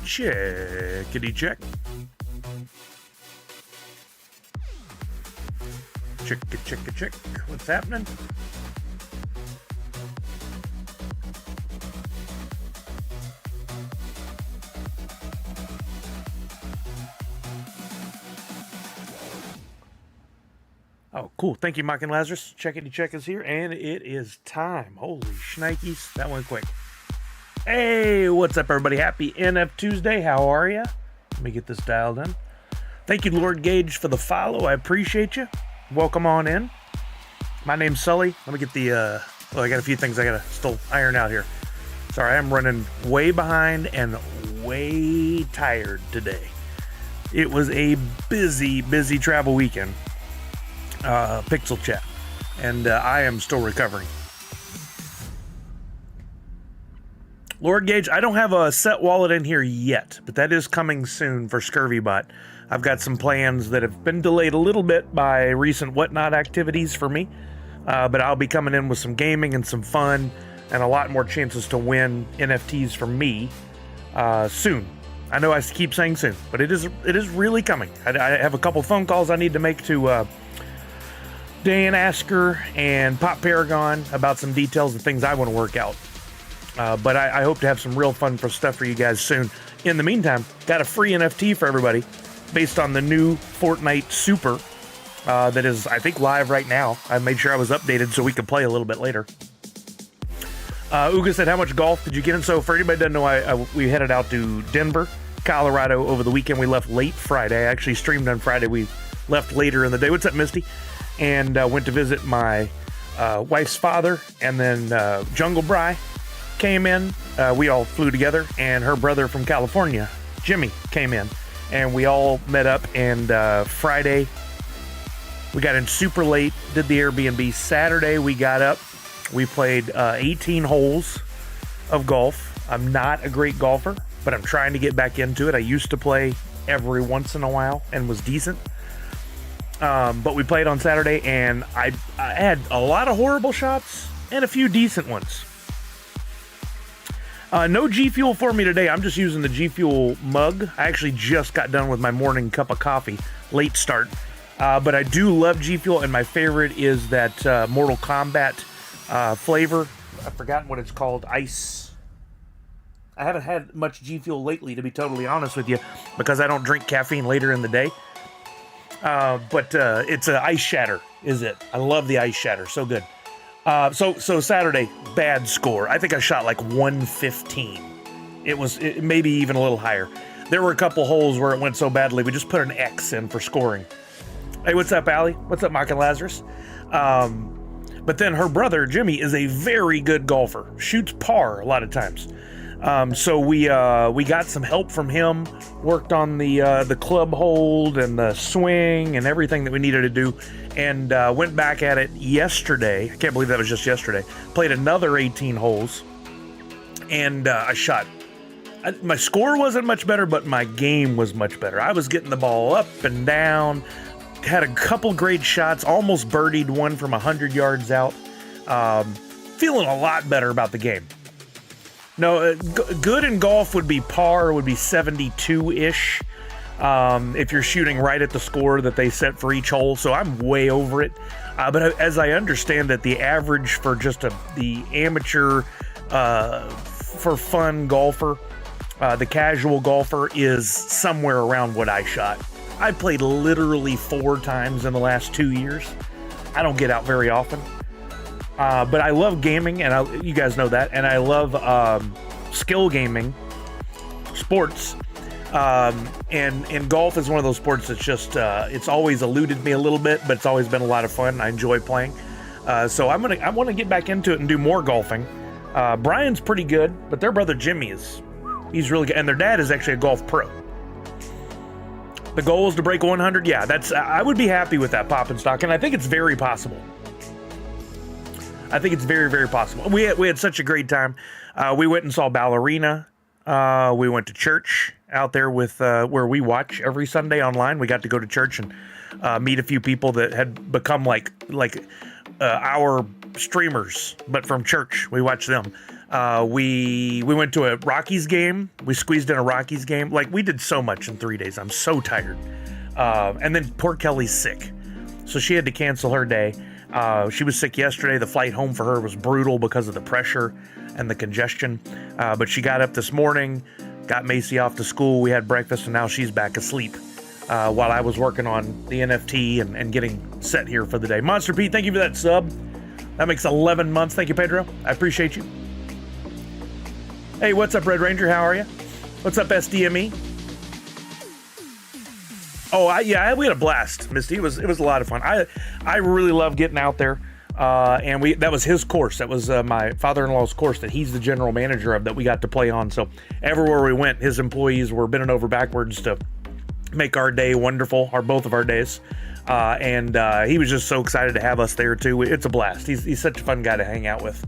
Checkity check. Check. What's happening? Oh, cool. Thank you, Mike and Lazarus. Checkity check is here, and it is time. Holy shnikes. That went quick. Hey, what's up, everybody? Happy NFTuesday. How are you? Let me get this dialed in. Thank you, Lord Gage, for the follow. I appreciate you. Welcome on in. My name's Sully. Let me get the, I got a few things I got to still iron out here. Sorry, I'm running way behind and way tired today. It was a busy travel weekend. Pixel chat. And I am still recovering. Lord Gage, I don't have a set wallet in here yet, but that is coming soon for ScurvyBot. I've got some plans that have been delayed a little bit by recent whatnot activities for me, but I'll be coming in with some gaming and some fun and a lot more chances to win NFTs from me soon. I know I keep saying soon, but it is really coming. I have a couple phone calls I need to make to Dan Asker and Pop Paragon about some details and things I want to work out. But I hope to have some real fun stuff for you guys soon. In the meantime, got a free NFT for everybody based on the new Fortnite Super that is, I think, live right now. I made sure I was updated so we could play a little bit later. Uga said, how much golf did you get in? So for anybody that doesn't know, we headed out to Denver, Colorado over the weekend. We left late Friday. I actually streamed on Friday. We left later in the day. What's up, Misty? And went to visit my wife's father, and then Jungle Bry came in. We all flew together, and her brother from California, Jimmy, came in, and we all met up. And Friday we got in super late, did the Airbnb. Saturday we got up, we played 18 holes of golf. I'm not a great golfer, but I'm trying to get back into it. I used to play every once in a while and was decent. But we played on Saturday, and I had a lot of horrible shots and a few decent ones. No G Fuel for me today. I'm just using the G Fuel mug. I actually just got done with my morning cup of coffee. Late start. But I do love G Fuel, and my favorite is that Mortal Kombat flavor. I've forgotten what it's called. Ice. I haven't had much G Fuel lately, to be totally honest with you, because I don't drink caffeine later in the day. But it's an Ice Shatter, is it? I love the Ice Shatter. So good. So Saturday, bad score. I think I shot like 115. It maybe even a little higher. There were a couple holes where it went so badly, we just put an X in for scoring. Hey, what's up, Allie? What's up, Mike and Lazarus? But then her brother, Jimmy, is a very good golfer. Shoots par a lot of times. So we got some help from him, worked on the club hold and the swing and everything that we needed to do, and went back at it yesterday. I can't believe that was just yesterday. Played another 18 holes, and I shot. My score wasn't much better, but my game was much better. I was getting the ball up and down, had a couple great shots, almost birdied one from 100 yards out. Feeling a lot better about the game. No, good in golf would be par, would be 72-ish, if you're shooting right at the score that they set for each hole. So I'm way over it. But as I understand that the average for just the amateur, for fun golfer, the casual golfer is somewhere around what I shot. I played literally 4 times in the last 2 years. I don't get out very often. But I love gaming, and you guys know that, and I love skill gaming, sports, and golf is one of those sports that's just, it's always eluded me a little bit, but it's always been a lot of fun. I enjoy playing. So I want to get back into it and do more golfing. Brian's pretty good, but their brother Jimmy he's really good, and their dad is actually a golf pro. The goal is to break 100. Yeah, I would be happy with that pop and stock, and I think it's very possible. I think it's very, very possible. We had such a great time. We went and saw Ballerina. We went to church out there with where we watch every Sunday online. We got to go to church and meet a few people that had become like our streamers, but from church. We watched them. We went to a Rockies game. We squeezed in a Rockies game. Like, we did so much in 3 days. I'm so tired. And then poor Kelly's sick, so she had to cancel her day. She was sick yesterday. The flight home for her was brutal because of the pressure and the congestion. But she got up this morning, got Macy off to school. We had breakfast, and now she's back asleep while I was working on the NFT and getting set here for the day. Monster Pete, thank you for that sub. That makes 11 months. Thank you, Pedro. I appreciate you. Hey, what's up, Red Ranger? How are you? What's up, SDME? Oh, yeah, we had a blast, Misty. It was a lot of fun. I really love getting out there, and that was his course. That was my father-in-law's course that he's the general manager of, that we got to play on. So everywhere we went, his employees were bending over backwards to make our day wonderful, or both of our days. And he was just so excited to have us there too. It's a blast. He's such a fun guy to hang out with.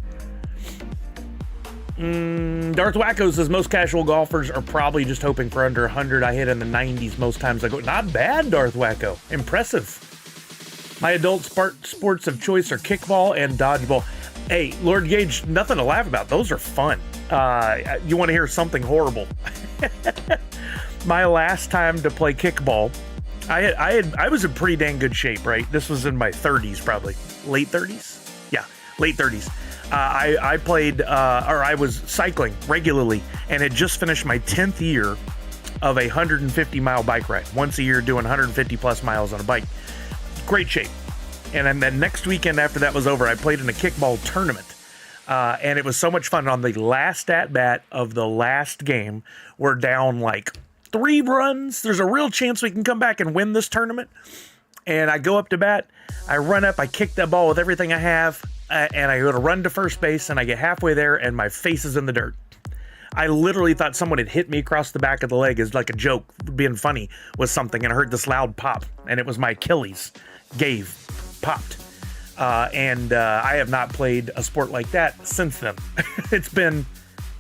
Darth Wacko says most casual golfers are probably just hoping for under 100. I hit in the 90s most times I go. Not bad, Darth Wacko. Impressive. My adult sports of choice are kickball and dodgeball. Hey, Lord Gage, nothing to laugh about. Those are fun. You want to hear something horrible? My last time to play kickball, I was in pretty dang good shape, right? This was in my 30s, probably. Late 30s? Yeah, late 30s. I played, or I was cycling regularly, and had just finished my 10th year of a 150-mile bike ride. Once a year, doing 150-plus miles on a bike. Great shape. And then next weekend after that was over, I played in a kickball tournament. And it was so much fun. On the last at-bat of the last game, we're down like 3 runs. There's a real chance we can come back and win this tournament. And I go up to bat. I run up. I kick that ball with everything I have. And I go to run to first base, and I get halfway there, and my face is in the dirt. I literally thought someone had hit me across the back of the leg as like a joke, being funny with something, and I heard this loud pop, and it was my Achilles popped. And I have not played a sport like that since then. It's been,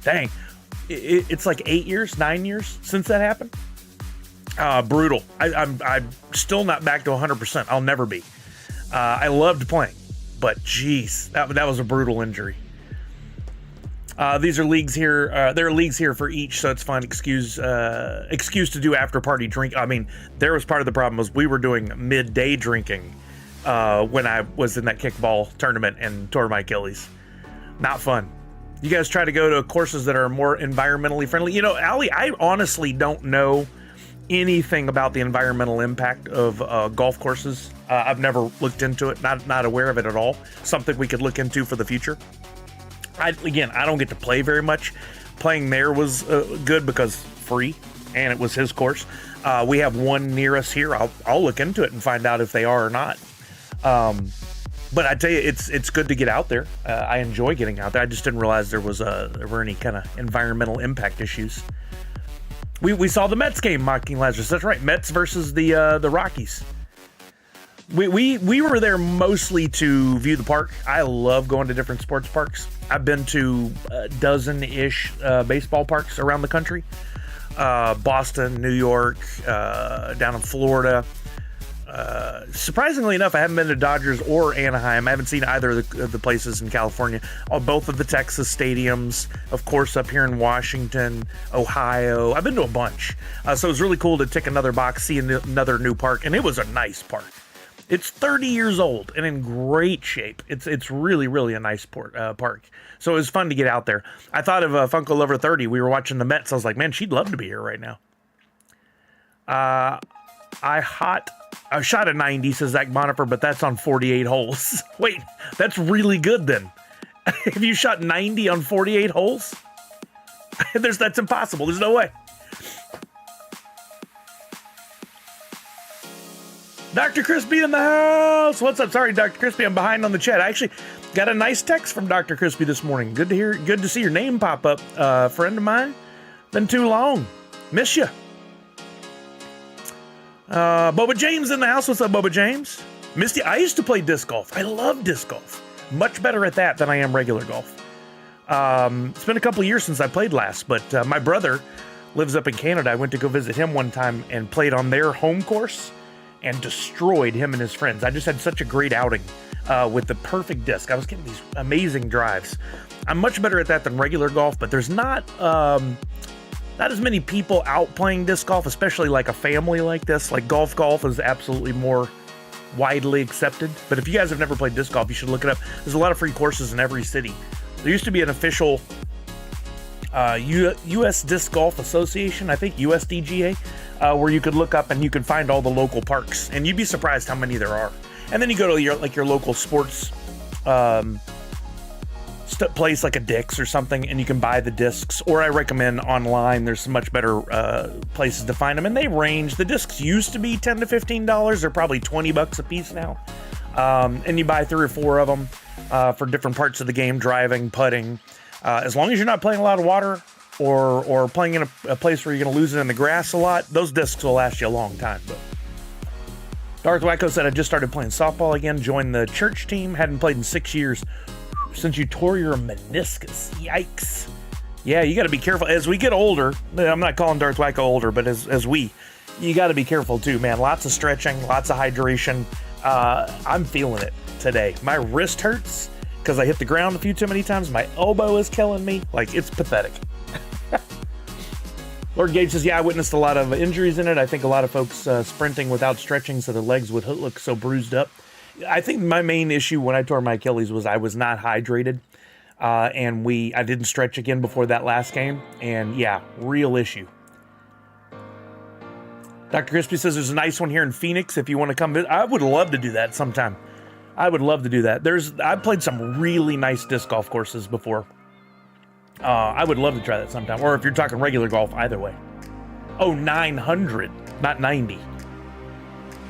dang, it's like 8 years, 9 years since that happened. Brutal. I'm still not back to 100%. I'll never be. I loved playing. But geez, that was a brutal injury. These are leagues here. There are leagues here for each, so it's fun. Excuse to do after party drink. I mean, there was part of the problem was we were doing midday drinking when I was in that kickball tournament and tore my Achilles. Not fun. You guys try to go to courses that are more environmentally friendly. You know, Allie, I honestly don't know anything about the environmental impact of golf courses. I've never looked into it, not aware of it at all. Something we could look into for the future. I don't get to play very much. Playing there was good because free, and it was his course. We have one near us here. I'll look into it and find out if they are or not. But I tell you, it's good to get out there. I enjoy getting out there. I just didn't realize there were any kind of environmental impact issues. We saw the Mets game, Mocking Lazarus. That's right, Mets versus the Rockies. We were there mostly to view the park. I love going to different sports parks. I've been to a dozen-ish baseball parks around the country. Boston, New York, down in Florida. Surprisingly enough, I haven't been to Dodgers or Anaheim. I haven't seen either of the places in California. Both of the Texas stadiums, of course, up here in Washington, Ohio. I've been to a bunch. So it was really cool to tick another box, see another new park, and it was a nice park. It's 30 years old and in great shape. It's really, really a nice park. So it was fun to get out there. I thought of Funko Lover 30. We were watching the Mets. I was like, man, she'd love to be here right now. I shot a 90, says Zach Bonifer, but that's on 48 holes. Wait, that's really good then. If you shot 90 on 48 holes, that's impossible. There's no way. Dr. Crispy in the house. What's up? Sorry, Dr. Crispy, I'm behind on the chat. I actually got a nice text from Dr. Crispy this morning. Good to see your name pop up. Friend of mine. Been too long. Miss you. Boba James in the house. What's up, Boba James? Misty, I used to play disc golf. I love disc golf. Much better at that than I am regular golf. It's been a couple of years since I played last, but my brother lives up in Canada. I went to go visit him one time and played on their home course and destroyed him and his friends. I just had such a great outing with the perfect disc. I was getting these amazing drives. I'm much better at that than regular golf, but there's not as many people out playing disc golf, especially like a family like this. Like golf is absolutely more widely accepted. But if you guys have never played disc golf, you should look it up. There's a lot of free courses in every city. There used to be an official U.S. Disc Golf Association, I think USDGA, where you could look up and you could find all the local parks, and you'd be surprised how many there are. And then you go to your local sports place like a Dick's or something, and you can buy the discs. Or I recommend online. There's some much better places to find them, and they range. The discs used to be $10 to $15. They're probably $20 a piece now, and you buy 3 or 4 of them for different parts of the game: driving, putting. As long as you're not playing a lot of water or playing in a place where you're going to lose it in the grass a lot, those discs will last you a long time. But Darth Wacko said, I just started playing softball again, joined the church team, hadn't played in 6 years since you tore your meniscus. Yikes. Yeah, you got to be careful. As we get older, I'm not calling Darth Wacko older, but you got to be careful too, man. Lots of stretching, lots of hydration. I'm feeling it today. My wrist hurts because I hit the ground a few too many times. My elbow is killing me. Like, it's pathetic. Lord Gage says, yeah, I witnessed a lot of injuries in it. I think a lot of folks sprinting without stretching so their legs would look so bruised up. I think my main issue when I tore my Achilles was I was not hydrated. And I didn't stretch again before that last game. And yeah, real issue. Dr. Crispy says there's a nice one here in Phoenix if you want to come visit. I would love to do that sometime. I would love to do that. I've played some really nice disc golf courses before. I would love to try that sometime. Or if you're talking regular golf, either way. Oh, 900, not 90.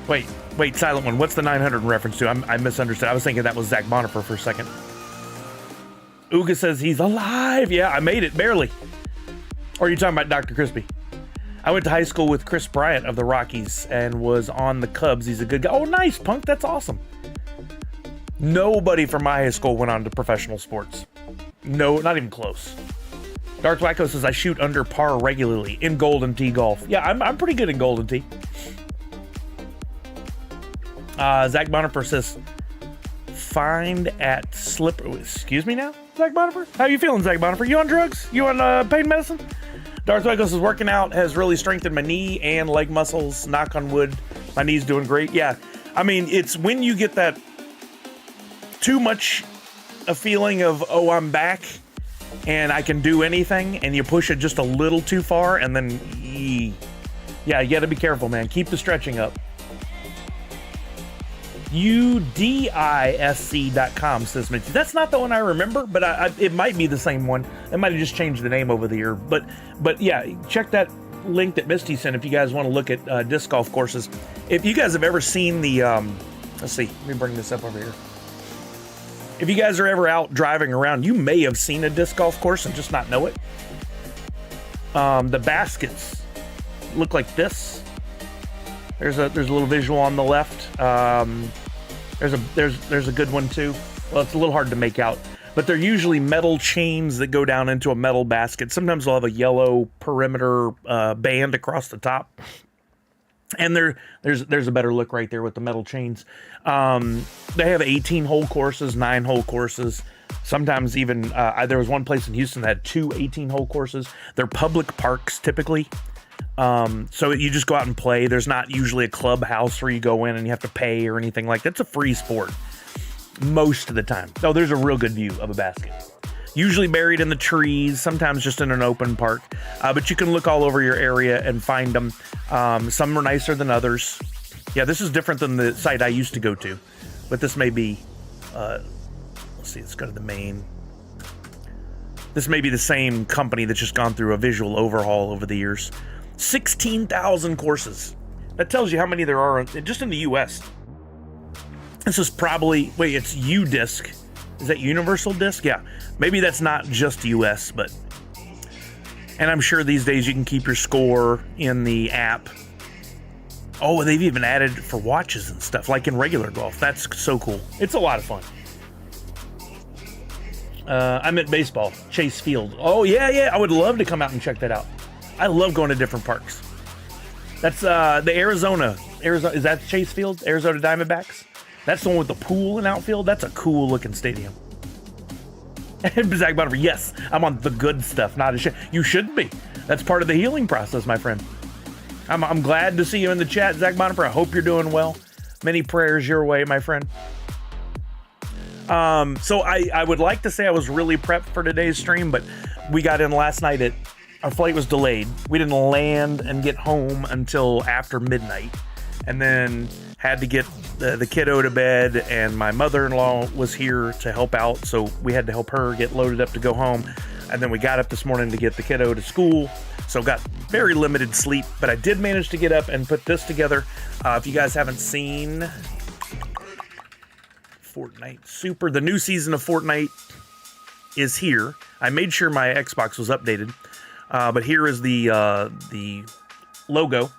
Wait, silent one. What's the 900 in reference to? I misunderstood. I was thinking that was Zach Bonifer for a second. Uga says he's alive. Yeah, I made it, barely. Or are you talking about Dr. Crispy? I went to high school with Chris Bryant of the Rockies and was on the Cubs. He's a good guy. Oh, nice, Punk. That's awesome. Nobody from my high school went on to professional sports. No, not even close. Darth Wacko says I shoot under par regularly in Golden Tee golf. Yeah, I'm pretty good in Golden Tee. Zach Bonifer says find at slip. Excuse me now, Zach Bonifer. How you feeling, Zach Bonifer? You on drugs? You on pain medicine? Darth Wacko says working out has really strengthened my knee and leg muscles. Knock on wood, my knee's doing great. Yeah, I mean it's when you get that too much a feeling of, oh, I'm back and I can do anything, and you push it just a little too far, and then yeah, you got to be careful, man. Keep the stretching up. UDISC.com says Mitzi. That's not the one I remember, but it might be the same one. It might have just changed the name over the year. But yeah, check that link that Misty sent if you guys want to look at disc golf courses. If you guys have ever seen the, let's see, let me bring this up over here. If you guys are ever out driving around, you may have seen a disc golf course and just not know it. The baskets look like this. There's a little visual on the left. There's a good one too. Well, it's a little hard to make out, but they're usually metal chains that go down into a metal basket. Sometimes they'll have a yellow perimeter band across the top. And there's a better look right there with the metal chains. They have 18-hole courses, 9-hole courses. Sometimes even there was one place in Houston that had 2 18-hole courses. They're public parks typically. So you just go out and play. There's not usually a clubhouse where you go in and you have to pay or anything like that. It's a free sport most of the time. Oh, there's a real good view of a basket. Usually buried in the trees, sometimes just in an open park. But you can look all over your area and find them. Some are nicer than others. Yeah, this is different than the site I used to go to. But this may be, let's see, let's go to the main. This may be the same company that's just gone through a visual overhaul over the years. 16,000 courses. That tells you how many there are just in the U.S. This is probably, wait, it's U-Disc. Is that Universal Disc? Yeah. Maybe that's not just US, but... And I'm sure these days you can keep your score in the app. Oh, they've even added for watches and stuff, like in regular golf. That's so cool. It's a lot of fun. I meant baseball. Chase Field. Oh, yeah. I would love to come out and check that out. I love going to different parks. That's the Arizona. Is that Chase Field? Arizona Diamondbacks? That's the one with the pool and outfield. That's a cool looking stadium. Zach Bonifer, yes, I'm on the good stuff, not a shit. You shouldn't be. That's part of the healing process, my friend. I'm glad to see you in the chat, Zach Bonifer. I hope you're doing well. Many prayers your way, my friend. So I would like to say I was really prepped for today's stream, but we got in last night our flight was delayed. We didn't land and get home until after midnight, and then had to get the kiddo to bed, and my mother-in-law was here to help out, so we had to help her get loaded up to go home. And then we got up this morning to get the kiddo to school, so got very limited sleep, but I did manage to get up and put this together. If you guys haven't seen Fortnite Super, the new season of Fortnite is here. I made sure my Xbox was updated, but here is the logo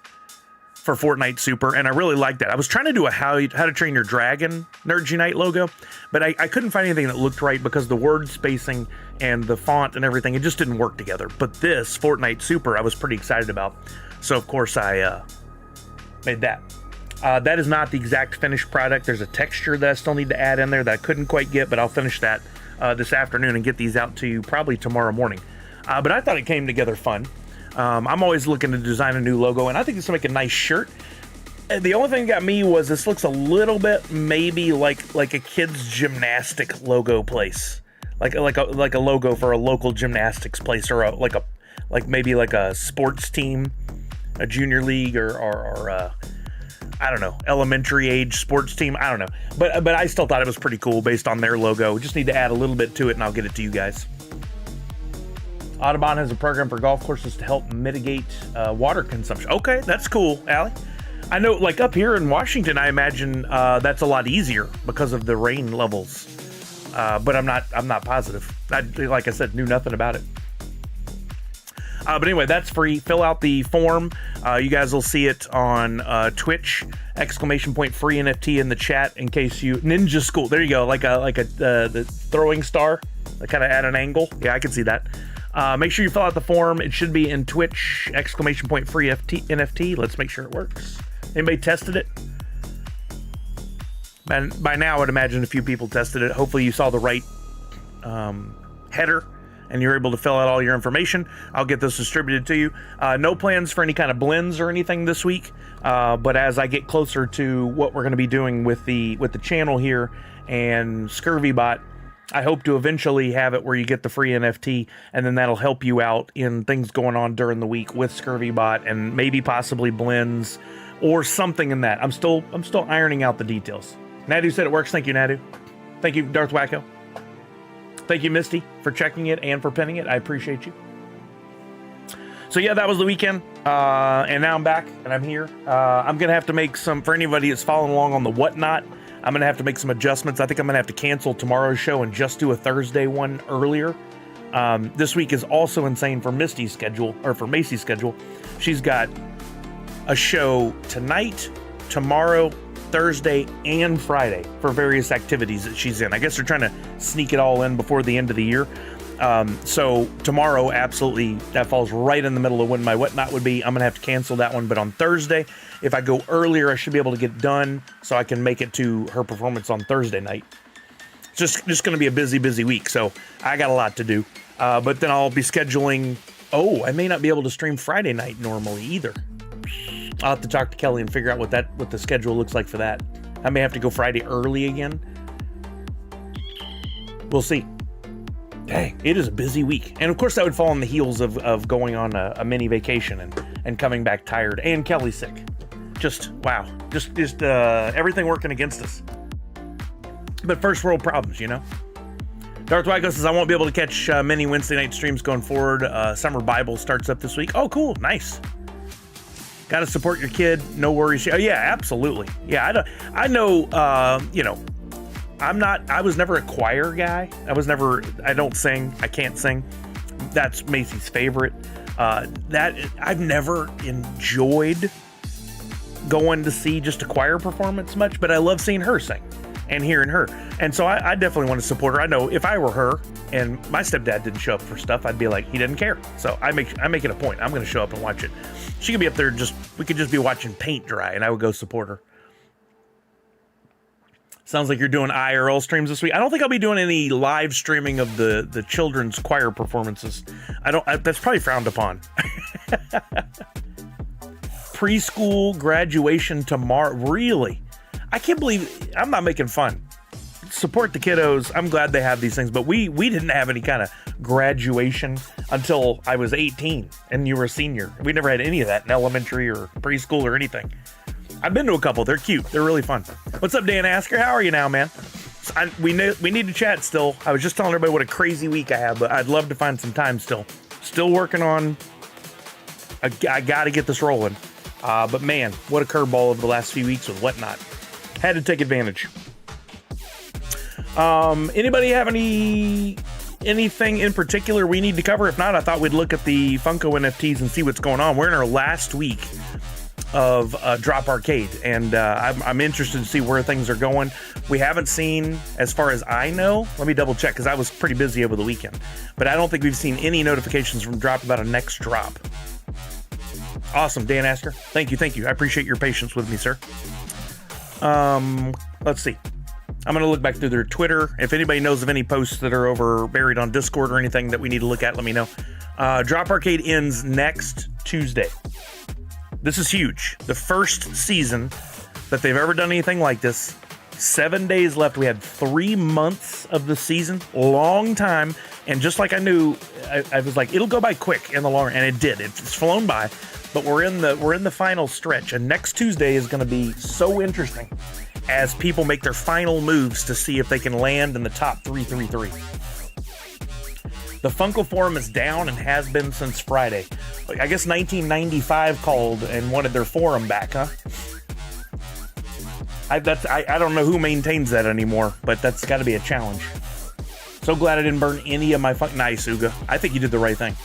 for Fortnite Super, and I really like that. I was trying to do a How to Train Your Dragon Nerds Unite logo, but I couldn't find anything that looked right because the word spacing and the font and everything, it just didn't work together. But this Fortnite Super, I was pretty excited about. So of course I made that. That is not the exact finished product. There's a texture that I still need to add in there that I couldn't quite get, but I'll finish that this afternoon and get these out to you probably tomorrow morning. But I thought it came together fun. I'm always looking to design a new logo, and I think this will make a nice shirt. The only thing that got me was this looks a little bit maybe like a kid's gymnastic logo place, like a logo for a local gymnastics place, or maybe a sports team, a junior league, or I don't know, elementary age sports team. I don't know, but I still thought it was pretty cool based on their logo. Just need to add a little bit to it, and I'll get it to you guys. Audubon has a program for golf courses to help mitigate water consumption. Okay, that's cool, Allie. I know, like up here in Washington, I imagine that's a lot easier because of the rain levels. But I'm not positive. Like I said, knew nothing about it. But anyway, that's free. Fill out the form. You guys will see it on Twitch. ! Free NFT in the chat in case you Ninja School. There you go, like the throwing star, kind of at an angle. Yeah, I can see that. Make sure you fill out the form. It should be in Twitch! ! Free NFT. Let's make sure it works. Anybody tested it? And by now, I would imagine a few people tested it. Hopefully you saw the right header and you're able to fill out all your information. I'll get this distributed to you. No plans for any kind of blends or anything this week. But as I get closer to what we're going to be doing with the channel here and ScurvyBot, I hope to eventually have it where you get the free NFT, and then that'll help you out in things going on during the week with ScurvyBot and maybe possibly blends or something in that. I'm still ironing out the details. Nadu said it works. Thank you, Nadu. Thank you, Darth Wacko. Thank you, Misty, for checking it and for pinning it. I appreciate you. So yeah, that was the weekend, and now I'm back and I'm here. I'm gonna have to make some, for anybody that's following along on the whatnot, I'm gonna have to make some adjustments. I think I'm gonna have to cancel tomorrow's show and just do a Thursday one earlier. This week is also insane for Misty's schedule, or for Macy's schedule. She's got a show tonight, tomorrow, Thursday, and Friday for various activities that she's in. I guess they're trying to sneak it all in before the end of the year. So tomorrow, absolutely, that falls right in the middle of when my whatnot would be. I'm gonna have to cancel that one, but on Thursday, if I go earlier, I should be able to get done so I can make it to her performance on Thursday night. It's just gonna be a busy week, so I got a lot to do. But then I'll be scheduling. Oh, I may not be able to stream Friday night normally either. I'll have to talk to Kelly and figure out what the schedule looks like for that. I may have to go Friday early again. We'll see. Dang, it is a busy week. And of course that would fall on the heels of going on a mini vacation and coming back tired, and Kelly's sick. Just, wow. Just everything working against us. But first world problems, you know? Darth Wyko says, I won't be able to catch many Wednesday night streams going forward. Summer Bible starts up this week. Oh, cool. Nice. Got to support your kid. No worries. Oh, yeah, absolutely. Yeah, I know, you know, I was never a choir guy. I don't sing. I can't sing. That's Macy's favorite. I've never enjoyed going to see just a choir performance much, but I love seeing her sing and hearing her. And so I definitely want to support her. I know if I were her and my stepdad didn't show up for stuff, I'd be like, he didn't care. So I make it a point. I'm going to show up and watch it. She could be up there, we could just be watching paint dry, and I would go support her. Sounds like you're doing IRL streams this week. I don't think I'll be doing any live streaming of the children's choir performances. That's probably frowned upon. Preschool graduation tomorrow. Really? I can't believe I'm not making fun. Support the kiddos. I'm glad they have these things, but we didn't have any kind of graduation until I was 18 and you were a senior. We never had any of that in elementary or preschool or anything. I've been to a couple. They're cute. They're really fun. What's up, Dan Asker? How are you now, man? We need to chat still. I was just telling everybody what a crazy week I have, but I'd love to find some time still. Still working on. I got to get this rolling. But man, what a curveball over the last few weeks with whatnot. Had to take advantage. Anybody have anything in particular we need to cover? If not, I thought we'd look at the Funko NFTs and see what's going on. We're in our last week of Droppp Arcade, and I'm interested to see where things are going. We haven't seen, as far as I know, let me double check because I was pretty busy over the weekend, but I don't think we've seen any notifications from Droppp about a next drop. Awesome, Dan Asker. Thank you. I appreciate your patience with me, sir. Let's see. I'm going to look back through their Twitter. If anybody knows of any posts that are buried on Discord or anything that we need to look at, let me know. Droppp Arcade ends next Tuesday. This is huge. The first season that they've ever done anything like this. 7 days left. We had 3 months of the season. Long time. And just like I knew, I was like, it'll go by quick in the long run. And it did. It's flown by. But we're in the final stretch. And next Tuesday is going to be so interesting as people make their final moves to see if they can land in the top 333. The Funko Forum is down and has been since Friday. I guess 1995 called and wanted their forum back, huh? I don't know who maintains that anymore, but that's got to be a challenge. So glad I didn't burn any of my Nice, Uga. I think you did the right thing.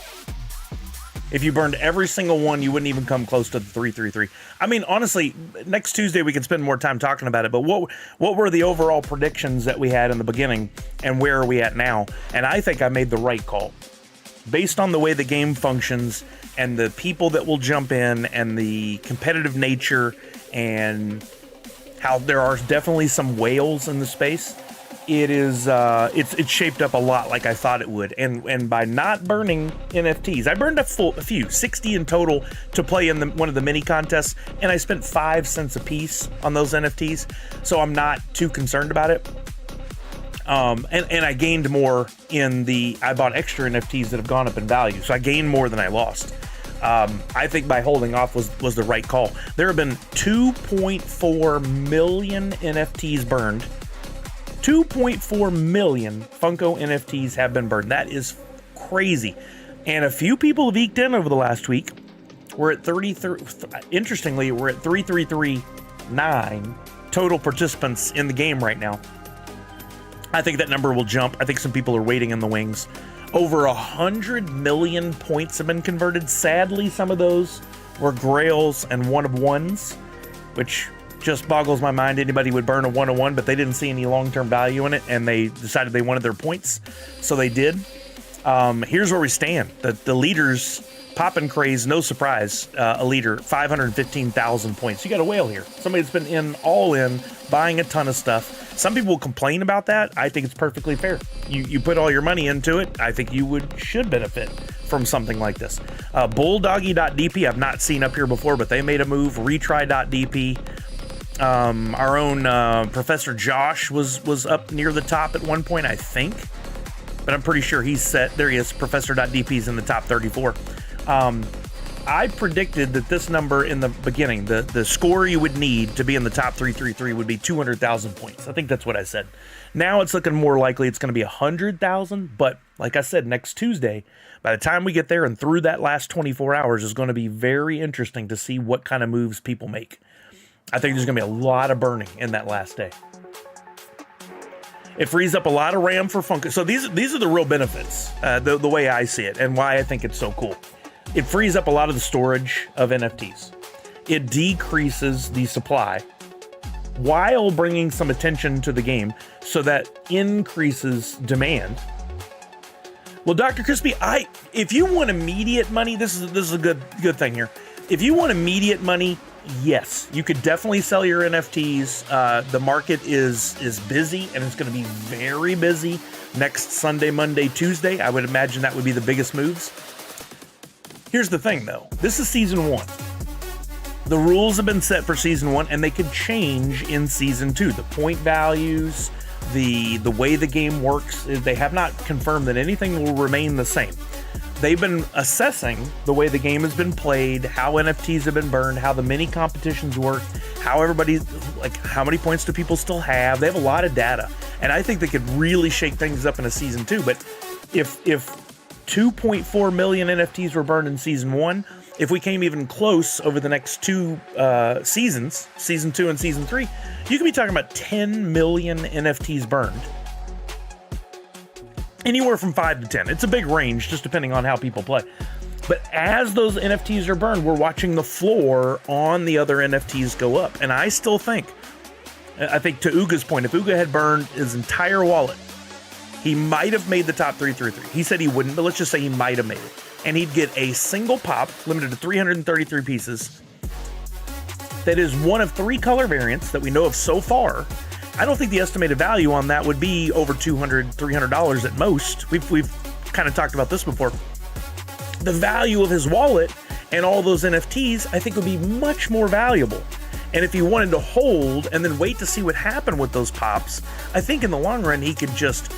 If you burned every single one, you wouldn't even come close to the 333. I mean, honestly, next Tuesday we can spend more time talking about it, but what were the overall predictions that we had in the beginning, and where are we at now? And I think I made the right call. Based on the way the game functions, and the people that will jump in, and the competitive nature, and how there are definitely some whales in the space, it's shaped up a lot like I thought it would. And by not burning NFTs, I burned a few, 60 in total to play in one of the mini contests, and I spent 5 cents a piece on those NFTs, so I'm not too concerned about it. And I gained more I bought extra NFTs that have gone up in value, so I gained more than I lost. I think by holding off was the right call. There have been 2.4 million NFTs burned. 2.4 million Funko NFTs have been burned. That is crazy. And a few people have eked in over the last week. We're at 33. Interestingly, we're at 333.9 total participants in the game right now. I think that number will jump. I think some people are waiting in the wings. Over 100 million points have been converted. Sadly, some of those were grails and one-of-ones, which just boggles my mind. Anybody would burn a 101, but they didn't see any long-term value in it, and they decided they wanted their points, so they did. Here's where we stand. The leaders, Pop and Craze, no surprise, a leader, 515,000 points. You got a whale here. Somebody that's been all in, buying a ton of stuff. Some people will complain about that. I think it's perfectly fair. You put all your money into it. I think you should benefit from something like this. Bulldoggy.dp I've not seen up here before, but they made a move. Retry.dp. Our own Professor Josh was up near the top at one point, I think, but I'm pretty sure he's set. There he is. Professor.dp's in the top 34. I predicted that this number in the beginning, the score you would need to be in the top 333 would be 200,000 points. I think that's what I said. Now it's looking more likely it's going to be 100,000, but like I said, next Tuesday, by the time we get there and through that last 24 hours, is going to be very interesting to see what kind of moves people make. I think there's going to be a lot of burning in that last day. It frees up a lot of RAM for Funko. So these are the real benefits, the way I see it, and why I think it's so cool. It frees up a lot of the storage of NFTs. It decreases the supply while bringing some attention to the game, so that increases demand. Well, Dr. Crispy, if you want immediate money, this is a good thing here. If you want immediate money, yes, you could definitely sell your NFTs. The market is busy, and it's going to be very busy next Sunday, Monday, Tuesday. I would imagine that would be the biggest moves. Here's the thing, though. This is season 1. The rules have been set for season 1, and they could change in season 2. The point values, the way the game works, they have not confirmed that anything will remain the same. They've been assessing the way the game has been played, how NFTs have been burned, how the mini competitions work, how everybody's, like, how many points do people still have. They have a lot of data, and I think they could really shake things up in a season 2. But if 2.4 million NFTs were burned in season 1, if we came even close over the next 2 seasons, season 2 and season 3, you could be talking about 10 million NFTs burned. Anywhere from 5 to 10. It's a big range, just depending on how people play. But as those NFTs are burned, we're watching the floor on the other NFTs go up. And I still think, to Uga's point, if Uga had burned his entire wallet, he might have made the top 333. He said he wouldn't, but let's just say he might have made it. And he'd get a single pop, limited to 333 pieces, that is one of 3 color variants that we know of so far. I don't think the estimated value on that would be over $200, $300 at most. We've kind of talked about this before. The value of his wallet and all those NFTs, I think, would be much more valuable. And if he wanted to hold and then wait to see what happened with those pops, I think in the long run, he could just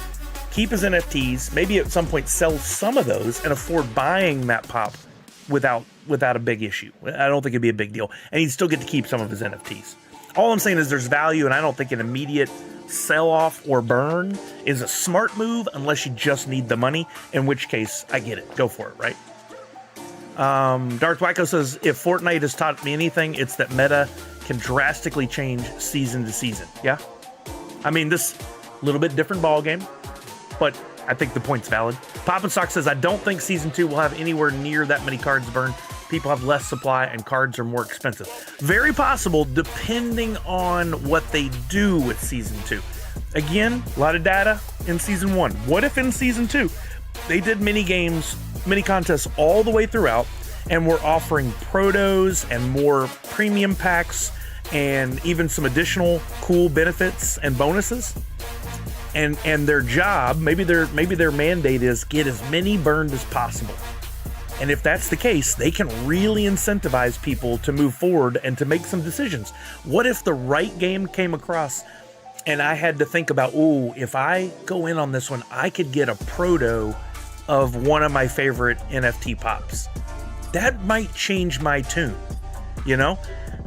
keep his NFTs, maybe at some point sell some of those and afford buying that pop without a big issue. I don't think it'd be a big deal. And he'd still get to keep some of his NFTs. All I'm saying is there's value, and I don't think an immediate sell-off or burn is a smart move unless you just need the money, in which case, I get it. Go for it, right? Darth Wacko says, if Fortnite has taught me anything, it's that meta can drastically change season to season. Yeah? I mean, this little bit different ball game, but I think the point's valid. Poppin' Sock says, I don't think season 2 will have anywhere near that many cards burned. People have less supply and cards are more expensive. Very possible, depending on what they do with season 2. Again, a lot of data in season 1. What if in season 2 they did mini games, mini contests all the way throughout, and were offering protos and more premium packs and even some additional cool benefits and bonuses? And their job, maybe their mandate is get as many burned as possible. And if that's the case, they can really incentivize people to move forward and to make some decisions. What if the right game came across and I had to think about, if I go in on this one, I could get a proto of one of my favorite NFT pops. That might change my tune, you know?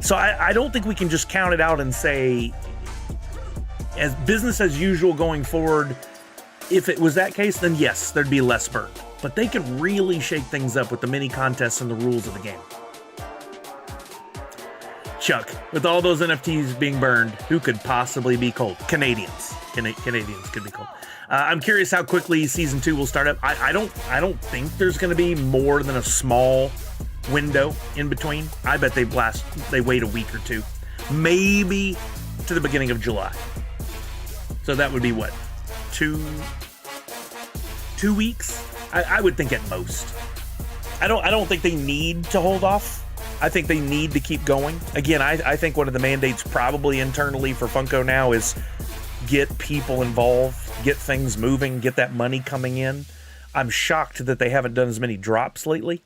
So I don't think we can just count it out and say, as business as usual going forward, if it was that case, then yes, there'd be less burn. But they could really shake things up with the mini contests and the rules of the game. Chuck, with all those NFTs being burned, who could possibly be cold? Canadians. Canadians could be cold. I'm curious how quickly season 2 will start up. I don't think there's going to be more than a small window in between. I bet they wait a week or 2, maybe to the beginning of July. So that would be what, 2 weeks? I would think at most. I don't think they need to hold off. I think they need to keep going. Again, I think one of the mandates probably internally for Funko now is get people involved, get things moving, get that money coming in. I'm shocked that they haven't done as many drops lately.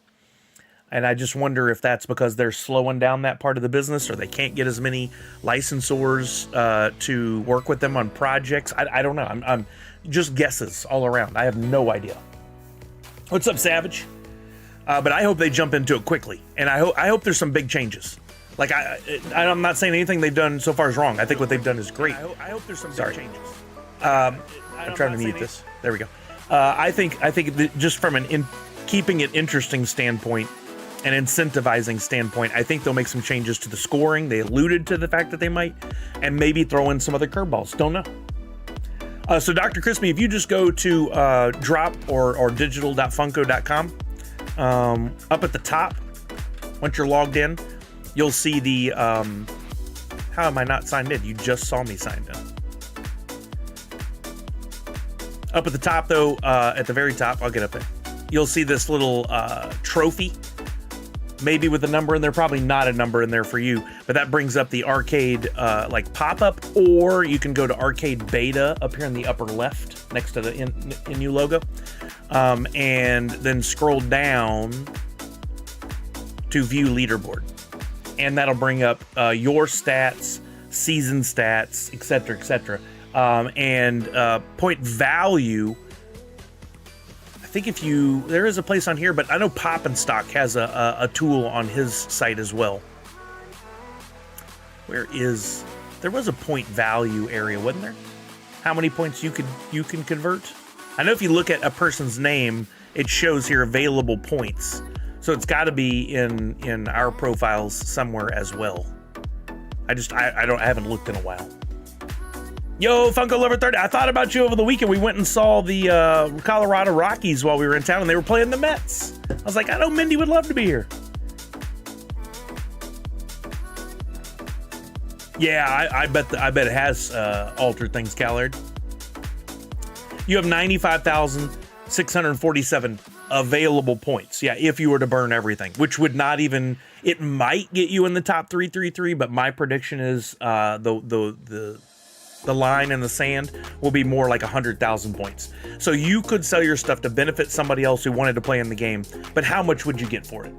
And I just wonder if that's because they're slowing down that part of the business, or they can't get as many licensors to work with them on projects. I don't know. I'm just guesses all around. I have no idea. What's up, Savage? But I hope they jump into it quickly, and I hope there's some big changes. Like I'm not saying anything they've done so far is wrong. I think what they've done is great. I hope there's some big changes. I'm trying to mute this. There we go. I think just from keeping it interesting standpoint and incentivizing standpoint, I think they'll make some changes to the scoring. They alluded to the fact that they might, and maybe throw in some other curveballs. Don't know. So Dr. Crispy, if you just go to Droppp or digital.funko.com, up at the top, once you're logged in, you'll see the, how am I not signed in? You just saw me signed in. Up at the top though, at the very top, I'll get up there. You'll see this little trophy maybe with a number in there, probably not a number in there for you, but that brings up the arcade like pop-up, or you can go to arcade beta up here in the upper left next to the NU logo, and then scroll down to view leaderboard, and that'll bring up your stats, season stats, etc., and point value. I think there is a place on here, but I know Pop and Stock has a tool on his site as well. There was a point value area, wasn't there? How many points you can convert? I know if you look at a person's name, it shows here available points. So it's got to be in our profiles somewhere as well. I haven't looked in a while. Yo, Funko Lover 30, I thought about you over the weekend. We went and saw the Colorado Rockies while we were in town, and they were playing the Mets. I was like, I know Mindy would love to be here. Yeah, I bet it has altered things, Callard. You have 95,647 available points. Yeah, if you were to burn everything, which would not even, it might get you in the top 333, but my prediction is the line in the sand will be more like 100,000 points. So you could sell your stuff to benefit somebody else who wanted to play in the game, but how much would you get for it?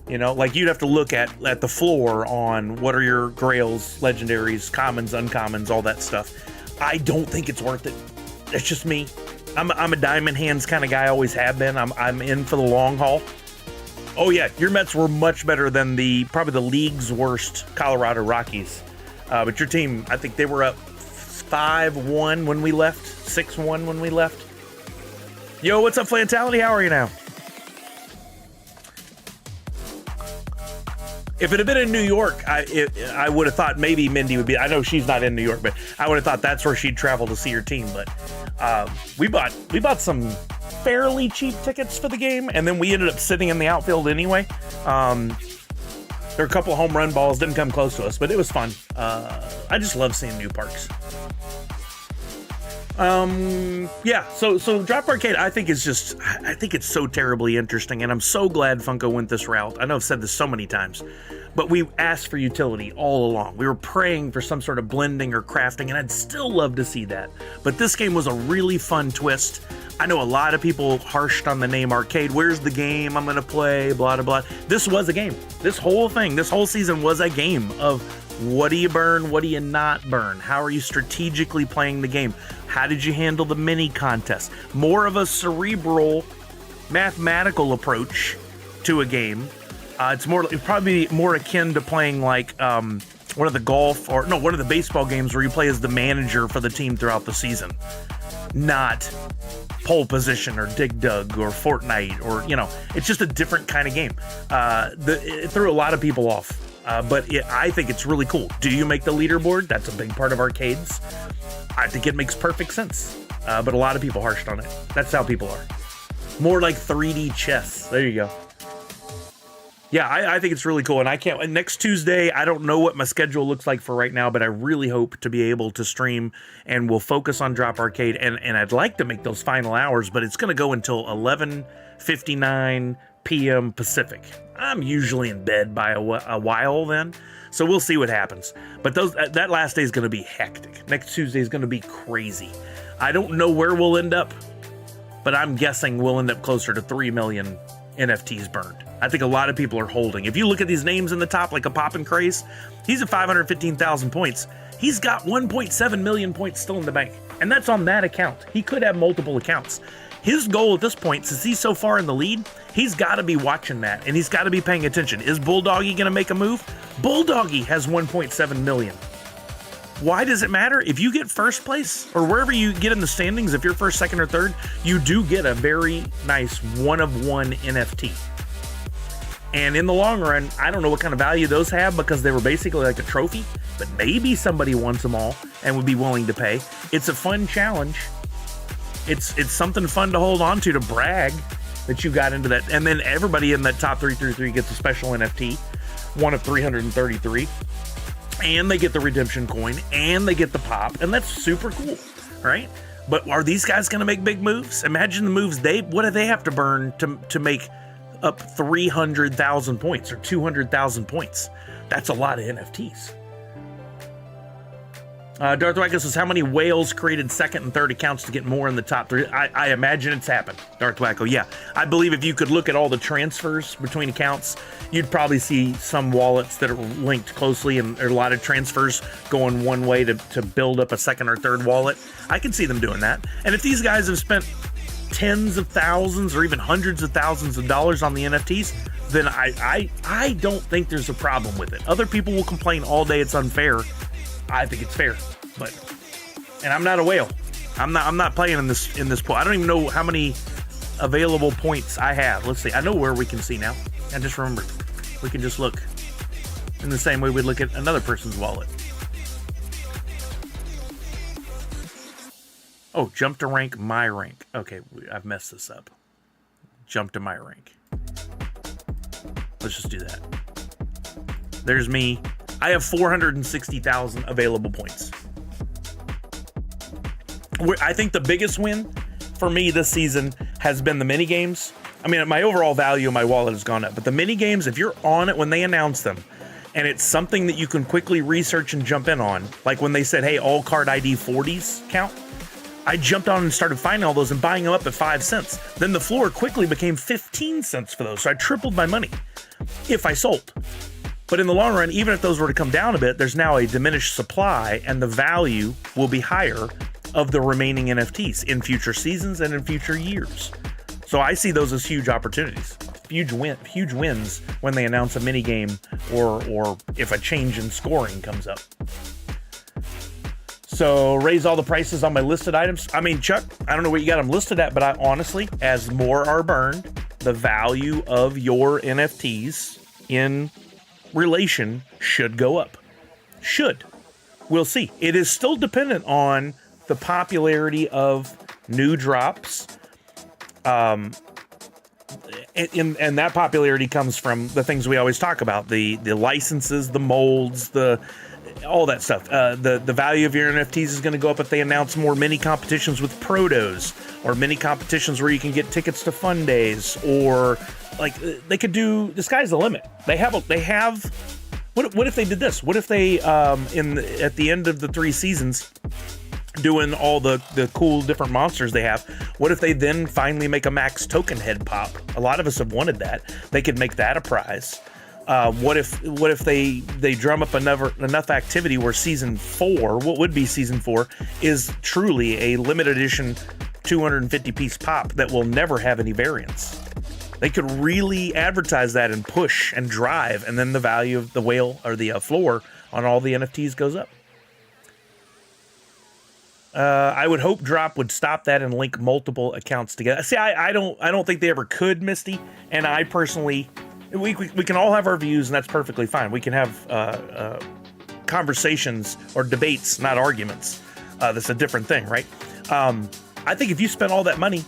You know, like you'd have to look at the floor on what are your grails, legendaries, commons, uncommons, all that stuff. I don't think it's worth it. That's just me. I'm a diamond hands kind of guy, always have been. I'm in for the long haul. Oh yeah, your Mets were much better than probably the league's worst Colorado Rockies. But your team, I think they were up 5-1 when we left, 6-1 when we left. Yo, what's up, Flantality? How are you now? If it had been in New York, I would have thought maybe Mindy would be. I know she's not in New York, but I would have thought that's where she'd travel to see her team. But we bought some fairly cheap tickets for the game, and then we ended up sitting in the outfield anyway. There were a couple of home run balls, didn't come close to us, but it was fun. I just love seeing new parks. Yeah, so Droppp Arcade, I think it's so terribly interesting, and I'm so glad Funko went this route. I know I've said this so many times, but we asked for utility all along. We were praying for some sort of blending or crafting, and I'd still love to see that. But this game was a really fun twist. I know a lot of people harshed on the name arcade. Where's the game I'm gonna play? Blah, blah, blah. This was a game. This whole season was a game of what do you burn? What do you not burn? How are you strategically playing the game? How did you handle the mini contest? More of a cerebral, mathematical approach to a game. It's probably more akin to playing like one of the baseball games where you play as the manager for the team throughout the season. Not pole position or Dig Dug or Fortnite or, it's just a different kind of game. It threw a lot of people off, but I think it's really cool. Do you make the leaderboard? That's a big part of arcades. I think it makes perfect sense, but a lot of people harshed on it. That's how people are. More like 3D chess. There you go. Yeah, I think it's really cool, and I can't. Next Tuesday, I don't know what my schedule looks like for right now, but I really hope to be able to stream, and we'll focus on Droppp Arcade, and I'd like to make those final hours, but it's going to go until 11:59 p.m. Pacific. I'm usually in bed by a while then, so we'll see what happens. But that last day is going to be hectic. Next Tuesday is going to be crazy. I don't know where we'll end up, but I'm guessing we'll end up closer to 3 million NFTs burned. I think a lot of people are holding. If you look at these names in the top, like a Pop and Craze, he's at 515,000 points. He's got 1.7 million points still in the bank, and that's on that account. He could have multiple accounts. His goal at this point, since he's so far in the lead, he's got to be watching that, and he's got to be paying attention. Is Bulldoggy going to make a move? Bulldoggy has 1.7 million. Why does it matter? If you get first place, or wherever you get in the standings, if you're first, second, or third, you do get a very nice one-of-one NFT. And in the long run, I don't know what kind of value those have because they were basically like a trophy, but maybe somebody wants them all and would be willing to pay. It's a fun challenge. It's something fun to hold on to brag that you got into that. And then everybody in that top 333 gets a special NFT, one of 333. And they get the redemption coin, and they get the pop, and that's super cool, right? But are these guys going to make big moves? Imagine the moves what do they have to burn to make up 300,000 points or 200,000 points. That's a lot of NFTs. Darth Wacko says, how many whales created second and third accounts to get more in the top 3? I imagine it's happened, Darth Wacko. Yeah, I believe if you could look at all the transfers between accounts, you'd probably see some wallets that are linked closely, and there are a lot of transfers going one way to build up a second or third wallet. I can see them doing that. And if these guys have spent tens of thousands or even hundreds of thousands of dollars on the NFTs, then I don't think there's a problem with it. Other people will complain all day it's unfair. I think it's fair, and I'm not a whale. I'm not playing in this pool. I don't even know how many available points I have. Let's see. I know where we can see now. I just remembered. We can just look in the same way we'd look at another person's wallet. Oh, jump to rank, my rank. Okay, I've messed this up. Jump to my rank. Let's just do that. There's me. I have 460,000 available points. I think the biggest win for me this season has been the mini games. I mean, my overall value of my wallet has gone up, but the mini games, if you're on it when they announce them, and it's something that you can quickly research and jump in on, like when they said, hey, all card ID 40s count, I jumped on and started finding all those and buying them up at 5 cents. Then the floor quickly became 15 cents for those, so I tripled my money if I sold. But in the long run, even if those were to come down a bit, there's now a diminished supply, and the value will be higher of the remaining NFTs in future seasons and in future years. So I see those as huge opportunities, huge wins when they announce a mini game or if a change in scoring comes up. So raise all the prices on my listed items. I mean, Chuck, I don't know what you got them listed at, but I honestly, as more are burned, the value of your NFTs in relation should go up. Should. We'll see. It is still dependent on the popularity of new drops. And that popularity comes from the things we always talk about, the licenses, the molds, all that stuff. The value of your NFTs is going to go up if they announce more mini competitions with protos, or mini competitions where you can get tickets to fun days, or like they could do. The sky's the limit. They have. What if they did this? What if they at the end of the 3 seasons, doing all the cool different monsters they have, what if they then finally make a max token head pop? A lot of us have wanted that. They could make that a prize. What if they drum up enough activity where season 4, what would be season 4, is truly a limited edition 250 piece pop that will never have any variants? They could really advertise that and push and drive, and then the value of the whale or the floor on all the NFTs goes up. I would hope Droppp would stop that and link multiple accounts together. See, I don't think they ever could, Misty. And I personally, we can all have our views, and that's perfectly fine. We can have conversations or debates, not arguments. That's a different thing, right? I think if you spend all that money,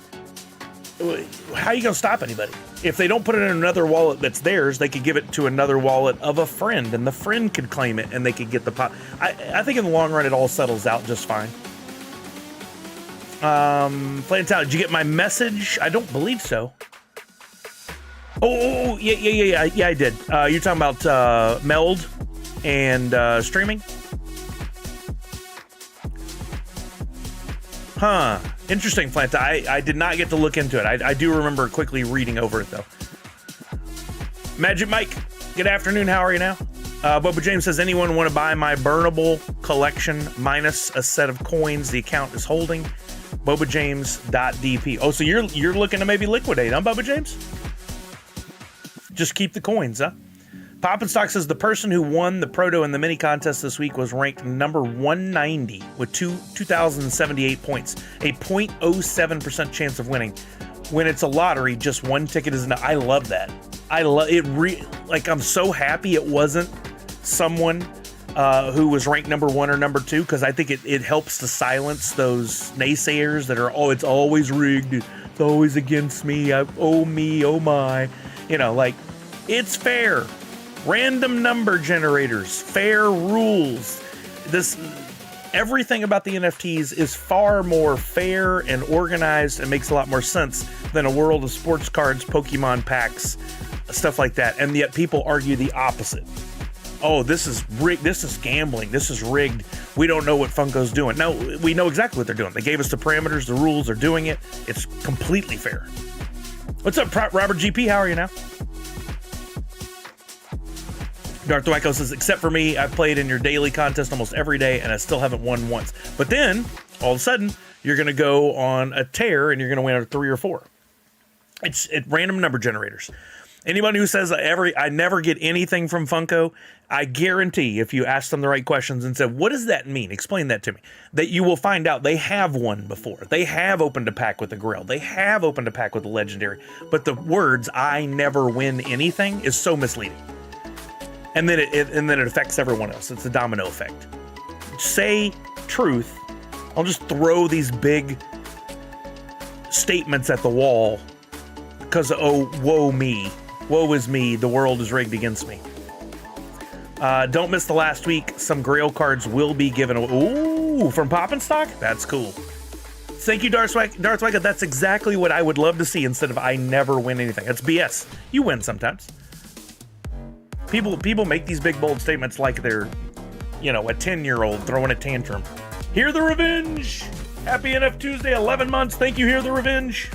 how are you going to stop anybody? If they don't put it in another wallet that's theirs, they could give it to another wallet of a friend, and the friend could claim it, and they could get the pop. I think in the long run, it all settles out just fine. Playing out. Did you get my message? I don't believe so. Oh, yeah, I did. You're talking about Meld and streaming? Huh. Interesting, Flanta. I did not get to look into it. I do remember quickly reading over it, though. Magic Mike, good afternoon. How are you now? Boba James says, anyone want to buy my burnable collection minus a set of coins the account is holding? BobaJames.dp. Oh, so you're looking to maybe liquidate, huh, Boba James? Just keep the coins, huh? Poppin' Stock says the person who won the proto in the mini contest this week was ranked number 190 with 2,078 points, a 0.07% chance of winning. When it's a lottery, just one ticket is enough. I love that. I love it. I'm so happy it wasn't someone who was ranked number 1 or number 2, because I think it helps to silence those naysayers that are, oh, it's always rigged. It's always against me. Oh my. It's fair. Random number generators, fair rules. Everything about the NFTs is far more fair and organized and makes a lot more sense than a world of sports cards, Pokemon packs, stuff like that. And yet people argue the opposite. Oh, this is rigged. This is gambling. This is rigged. We don't know what Funko's doing. No, we know exactly what they're doing. They gave us the parameters, the rules. They're doing it. It's completely fair. What's up, Robert GP? How are you now? Darth Wyko says, except for me, I've played in your daily contest almost every day, and I still haven't won once. But then, all of a sudden, you're going to go on a tear, and you're going to win a 3 or 4. It's random number generators. Anybody who says I never get anything from Funko, I guarantee if you ask them the right questions and said, what does that mean? Explain that to me. That you will find out they have won before. They have opened a pack with the Grail. They have opened a pack with the Legendary. But the words, I never win anything, is so misleading. And then it affects everyone else. It's a domino effect. Say truth. I'll just throw these big statements at the wall because, oh, woe me. Woe is me, the world is rigged against me. Don't miss the last week. Some Grail cards will be given away. Ooh, from Pop and Stock? That's cool. Thank you, Darth Wyka. That's exactly what I would love to see instead of I never win anything. That's BS. You win sometimes. People make these big, bold statements like they're, a 10-year-old throwing a tantrum. Hear the revenge! Happy NF Tuesday, 11 months. Thank you, Hear the Revenge.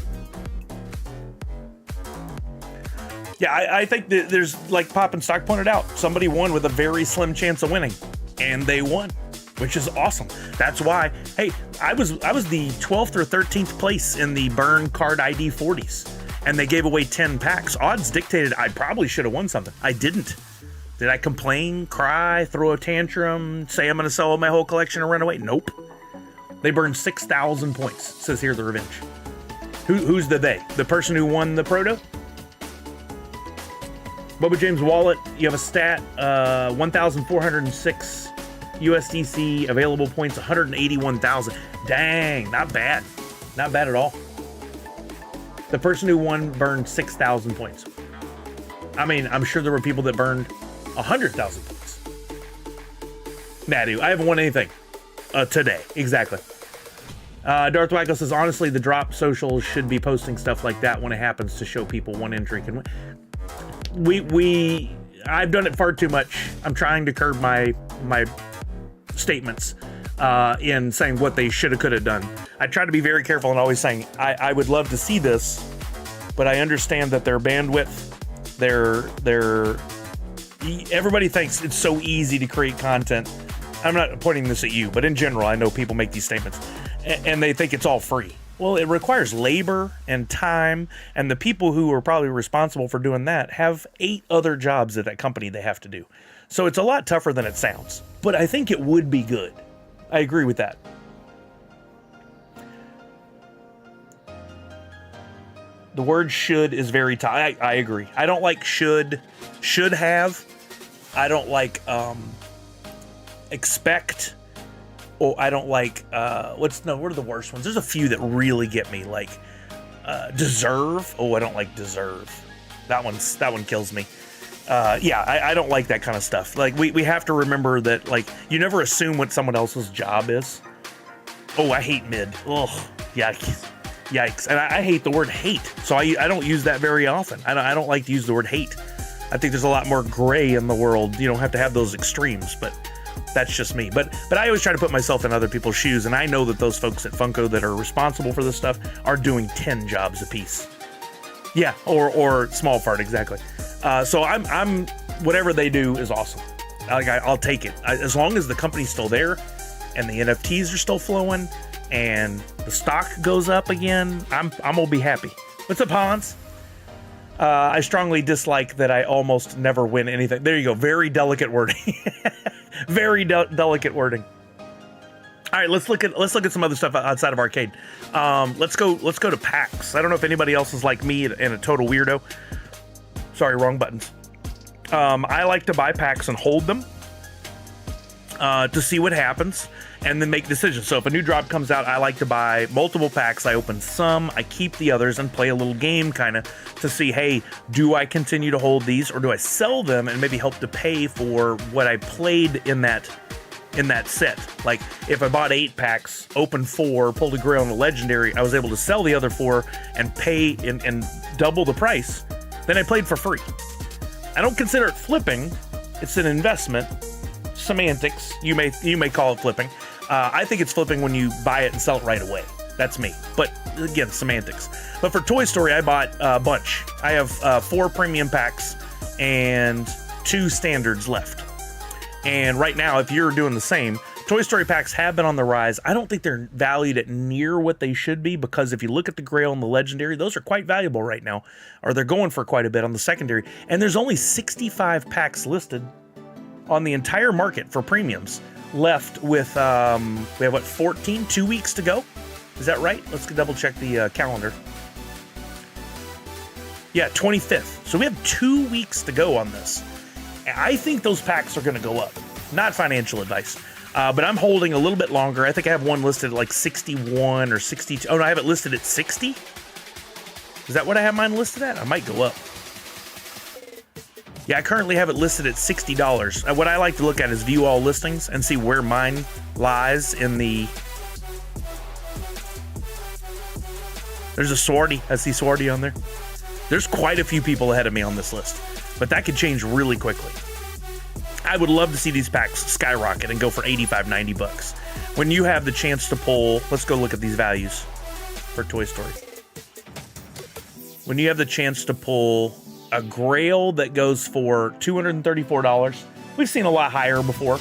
Yeah, I think that there's, like Pop and Stock pointed out, somebody won with a very slim chance of winning, and they won, which is awesome. That's why, hey, I was the 12th or 13th place in the Burn Card ID 40s, and they gave away 10 packs. Odds dictated I probably should have won something. I didn't. Did I complain, cry, throw a tantrum, say I'm going to sell my whole collection and run away? Nope. They burned 6,000 points, says Hear the Revenge. Who's the they? The person who won the proto? Bubba James Wallet, you have a stat, 1,406 USDC, available points, 181,000. Dang, not bad. Not bad at all. The person who won burned 6,000 points. I mean, I'm sure there were people that burned 100,000 points. Nadu, I haven't won anything today. Exactly. Darth Wyko says, honestly, the Droppp socials should be posting stuff like that when it happens to show people one entry can win. I've done it far too much. I'm trying to curb my statements in saying what they should have, could have done. I try to be very careful and always saying, I would love to see this, but I understand that their bandwidth, everybody thinks it's so easy to create content. I'm not pointing this at you, but in general, I know people make these statements and they think it's all free. Well, it requires labor and time, and the people who are probably responsible for doing that have 8 other jobs at that company they have to do. So it's a lot tougher than it sounds, but I think it would be good. I agree with that. The word should is very tough. I agree. I don't like should have. I don't like expect. Oh, I don't like, what are the worst ones? There's a few that really get me, like, deserve. Oh, I don't like deserve. That one kills me. Yeah, I don't like that kind of stuff. Like, we have to remember that, like, you never assume what someone else's job is. Oh, I hate mid. Ugh, yikes. And I hate the word hate, so I don't use that very often. I don't like to use the word hate. I think there's a lot more gray in the world. You don't have to have those extremes, but that's just me. But I always try to put myself in other people's shoes, and I know that those folks at Funko that are responsible for this stuff are doing 10 jobs apiece. Yeah, or small fart, exactly. So I'm whatever they do is awesome. I'll take it. As long as the company's still there and the NFTs are still flowing and the stock goes up again, I'm gonna be happy. What's up, Hans? I strongly dislike that I almost never win anything. There you go. Very delicate wording. Very delicate wording. All right, let's look at some other stuff outside of arcade. Let's go to packs. I don't know if anybody else is like me and a total weirdo. Sorry, wrong buttons. I like to buy packs and hold them to see what happens and then make decisions. So if a new drop comes out, I like to buy multiple packs. I open some, I keep the others, and play a little game kind of to see, hey, do I continue to hold these or do I sell them and maybe help to pay for what I played in that in that set. Like if I bought 8 packs, opened 4, pulled a grail and a legendary, I was able to sell the other 4 and pay and double the price. Then I played for free. I don't consider it flipping. It's an investment. Semantics. You may call it flipping. I think it's flipping when you buy it and sell it right away. That's me. But again, semantics. But for Toy Story, I bought a bunch. I have 4 premium packs and 2 standards left. And right now, if you're doing the same, Toy Story packs have been on the rise. I don't think they're valued at near what they should be, because if you look at the Grail and the Legendary, those are quite valuable right now, or they're going for quite a bit on the secondary. And there's only 65 packs listed on the entire market for premiums left with, we have what, 2 weeks to go? Is that right? Let's double check the calendar. Yeah, 25th. So we have 2 weeks to go on this. I think those packs are going to go up. Not financial advice. But I'm holding a little bit longer. I think I have one listed at like 61 or 62. Oh, no, I have it listed at 60? Is that what I have mine listed at? I might go up. Yeah, I currently have it listed at $60. What I like to look at is view all listings and see where mine lies in the... There's a Swarty. I see Swarty on there. There's quite a few people ahead of me on this list, but that could change really quickly. I would love to see these packs skyrocket and go for $85-$90. When you have the chance to pull, let's go look at these values for Toy Story. When you have the chance to pull a Grail that goes for $234, we've seen a lot higher before,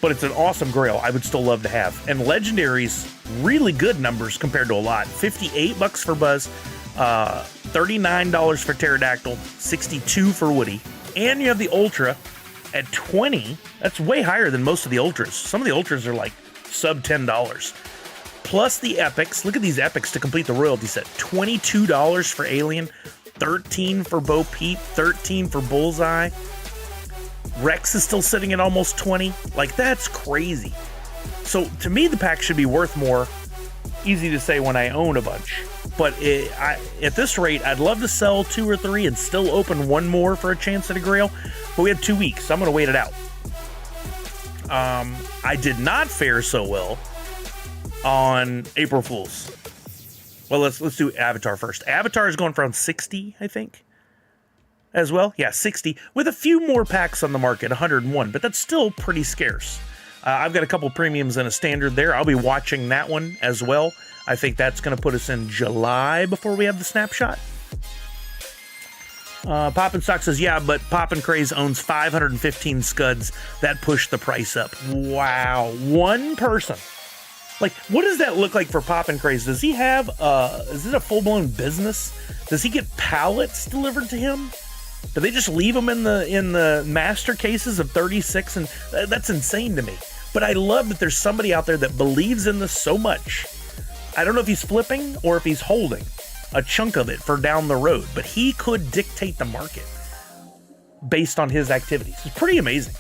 but it's an awesome Grail I would still love to have. And Legendary's really good numbers compared to a lot. $58 for Buzz, $39 for Pterodactyl, $62 for Woody, and you have the Ultra at $20. That's way higher than most of the Ultras. Some of the Ultras are like sub $10. Plus the Epics. Look at these Epics to complete the royalty set. $22 for Alien, $13 for Bo Peep, $13 for Bullseye. Rex is still sitting at almost $20. Like, that's crazy. So to me, the pack should be worth more. Easy to say when I own a bunch. But at this rate, I'd love to sell 2 or 3 and still open 1 more for a chance at a Grail. But we have 2 weeks, so I'm going to wait it out. I did not fare so well on April Fool's. Well, let's do Avatar first. Avatar is going for around 60, I think, as well. Yeah, 60, with a few more packs on the market, 101, but that's still pretty scarce. I've got a couple premiums and a standard there. I'll be watching that one as well. I think that's going to put us in July before we have the snapshot. Poppin' Stock says, yeah, but Poppin' Craze owns 515 scuds. That pushed the price up. Wow. One person. Like, what does that look like for Poppin' Craze? Does he have, is it a full-blown business? Does he get pallets delivered to him? Do they just leave them in the master cases of 36? And that's insane to me. But I love that there's somebody out there that believes in this so much. I don't know if he's flipping or if he's holding a chunk of it for down the road, but he could dictate the market based on his activities. It's pretty amazing.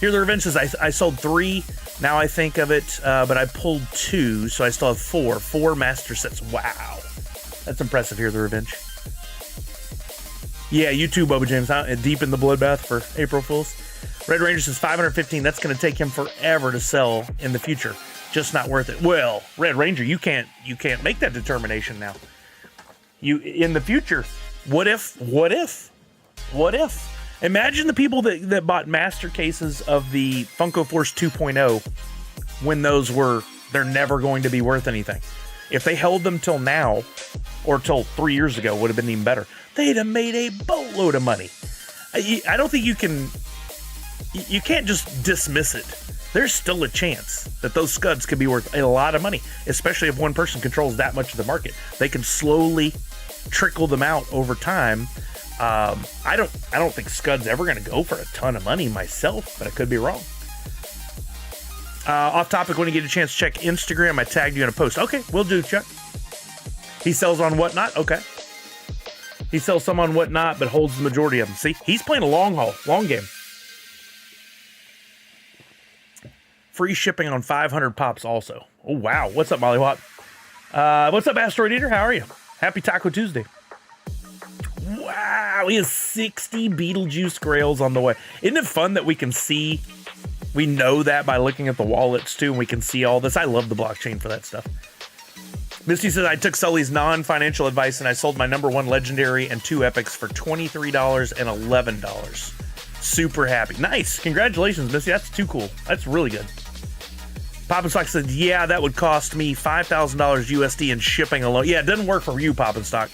Here the Revenge says, I sold 3, now I think of it, but I pulled 2, so I still have 4 master sets. Wow. That's impressive. Here the Revenge. Yeah, you too, Bubba James, huh? Deep in the bloodbath for April Fools. Red Ranger says 515. That's going to take him forever to sell in the future. Just not worth it. Well, Red Ranger, you can't make that determination now. You in the future. What if? Imagine the people that bought master cases of the Funko Force 2.0 when they're never going to be worth anything. If they held them till now, or till 3 years ago, would have been even better. They'd have made a boatload of money. I don't think you can't just dismiss it. There's still a chance that those scuds could be worth a lot of money, especially if one person controls that much of the market. They can slowly trickle them out over time. I don't think Scud's ever going to go for a ton of money myself, but I could be wrong. Off topic, when you get a chance, check Instagram. I tagged you in a post. Okay, will do, Chuck. He sells on Whatnot. Okay. He sells some on Whatnot, but holds the majority of them. See, he's playing a long game. Free shipping on 500 pops also. Oh, wow. What's up, Mollywop? What's up, Asteroid Eater? How are you? Happy Taco Tuesday. Wow, he has 60 Beetlejuice Grails on the way. Isn't it fun that we can see We know that by looking at the wallets too, and we can see all this. I love the blockchain for that stuff. Misty says, I took Sully's non-financial advice and I sold my number 1 legendary and 2 epics for $23 and $11. Super happy. Nice. Congratulations, Misty. That's too cool. That's really good. Pop and Stock said, yeah, that would cost me $5,000 USD in shipping alone. Yeah, it doesn't work for you, Pop and Stock.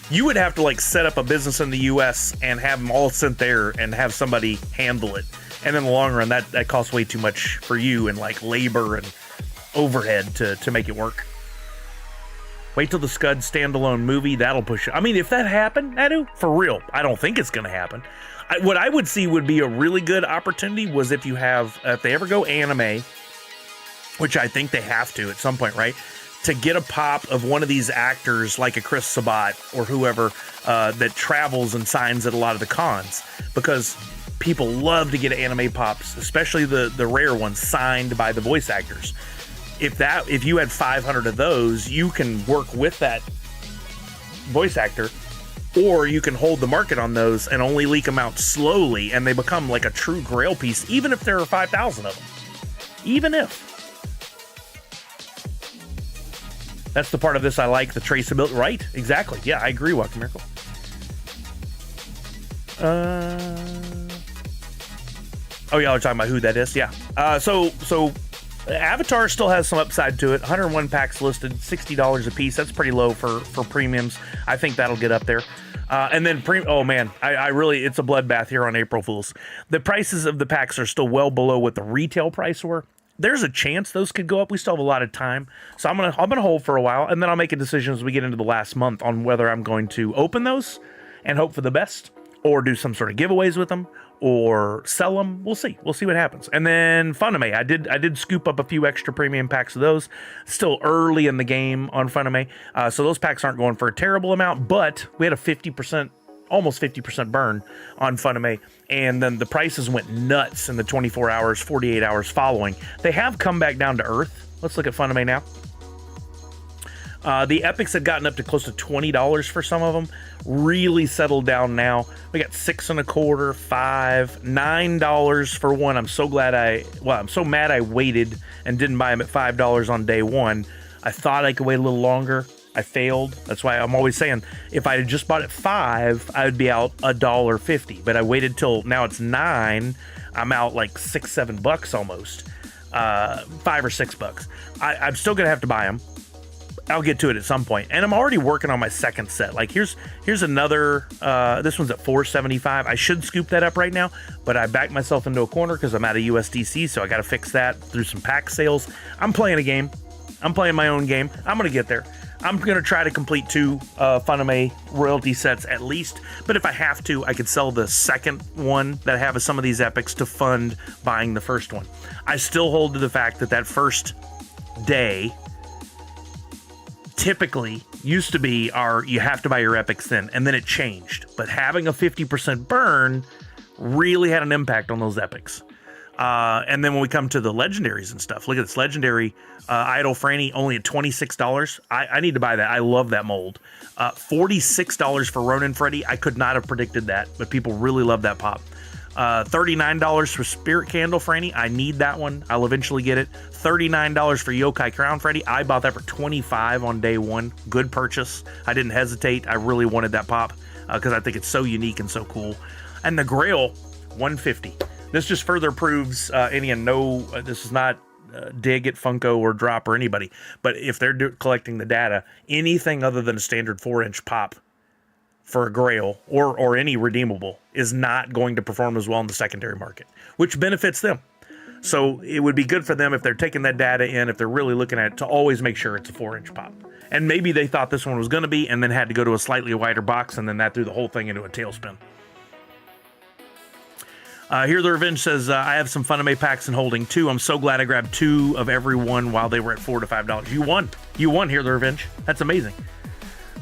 You would have to like set up a business in the US and have them all sent there and have somebody handle it. And in the long run, that costs way too much for you and like labor and overhead to make it work. Wait till the Scud standalone movie. That'll push it. I mean, if that happened, Adu, for real, I don't think it's going to happen. What I would see would be a really good opportunity was if they ever go anime, which I think they have to at some point, right? To get a pop of one of these actors like a Chris Sabat or whoever that travels and signs at a lot of the cons, because people love to get anime pops, especially the rare ones signed by the voice actors. If you had 500 of those, you can work with that voice actor, or you can hold the market on those and only leak them out slowly, and they become like a true grail piece, even if there are 5,000 of them. Even if. That's the part of this I like, the traceability. Right? Exactly. Yeah, I agree, Walking Miracle. Oh, y'all are talking about who that is? Yeah. So Avatar still has some upside to it. 101 packs listed, $60 a piece. That's pretty low for premiums. I think that'll get up there. And then, oh man, I really, it's a bloodbath here on April Fools. The prices of the packs are still well below what the retail price were. There's a chance those could go up. We still have a lot of time. So I'm gonna hold for a while, and then I'll make a decision as we get into the last month on whether I'm going to open those and hope for the best, or do some sort of giveaways with them, or sell them. We'll see what happens. And then Funame, I did scoop up a few extra premium packs of those. Still early in the game on Funame, so those packs aren't going for a terrible amount, but we had a almost 50% burn on Funame, and then the prices went nuts in the 24 hours, 48 hours following. They have come back down to earth. Let's look at Funame now. The epics had gotten up to close to $20 for some of them. Really settled down now. We got $6.25, $5, $9 for one. I'm so mad I waited and didn't buy them at $5 on day one. I thought I could wait a little longer. I failed. That's why I'm always saying, if I had just bought it $5, I would be out $1.50. But I waited till now it's $9. I'm out like $6-7 almost. $5 or $6. I'm still gonna have to buy them. I'll get to it at some point. And I'm already working on my second set. Like here's another, this one's at $4.75. I should scoop that up right now, but I backed myself into a corner because I'm out of USDC, so I got to fix that through some pack sales. I'm playing a game. I'm playing my own game. I'm going to get there. I'm going to try to complete 2 Funame royalty sets at least, but if I have to, I could sell the second one that I have of some of these epics to fund buying the first one. I still hold to the fact that first day typically used to be you have to buy your epics then, and then it changed. But having a 50% burn really had an impact on those epics. And then when we come to the legendaries and stuff, look at this legendary Idol Franny only at $26. I need to buy that. I love that mold. $46 for Ronin Freddy. I could not have predicted that, but people really love that pop. $39 for Spirit Candle Franny. I need that one. I'll eventually get it. $39 for Yokai Crown Freddy. I bought that for $25 on day one. Good purchase. I didn't hesitate. I really wanted that pop because I think it's so unique and so cool. And the Grail, $150. This just further proves this is not dig at Funko or Droppp or anybody, but if they're collecting the data, anything other than a standard 4-inch pop for a Grail or any redeemable is not going to perform as well in the secondary market, which benefits them. So it would be good for them if they're taking that data in, if they're really looking at it, to always make sure it's a 4-inch pop. And maybe they thought this one was going to be, and then had to go to a slightly wider box, and then that threw the whole thing into a tailspin. Here the Revenge says, I have some Funame packs in holding too. I'm so glad I grabbed 2 of every one while they were at $4 to $5. You won, Here the Revenge. That's amazing.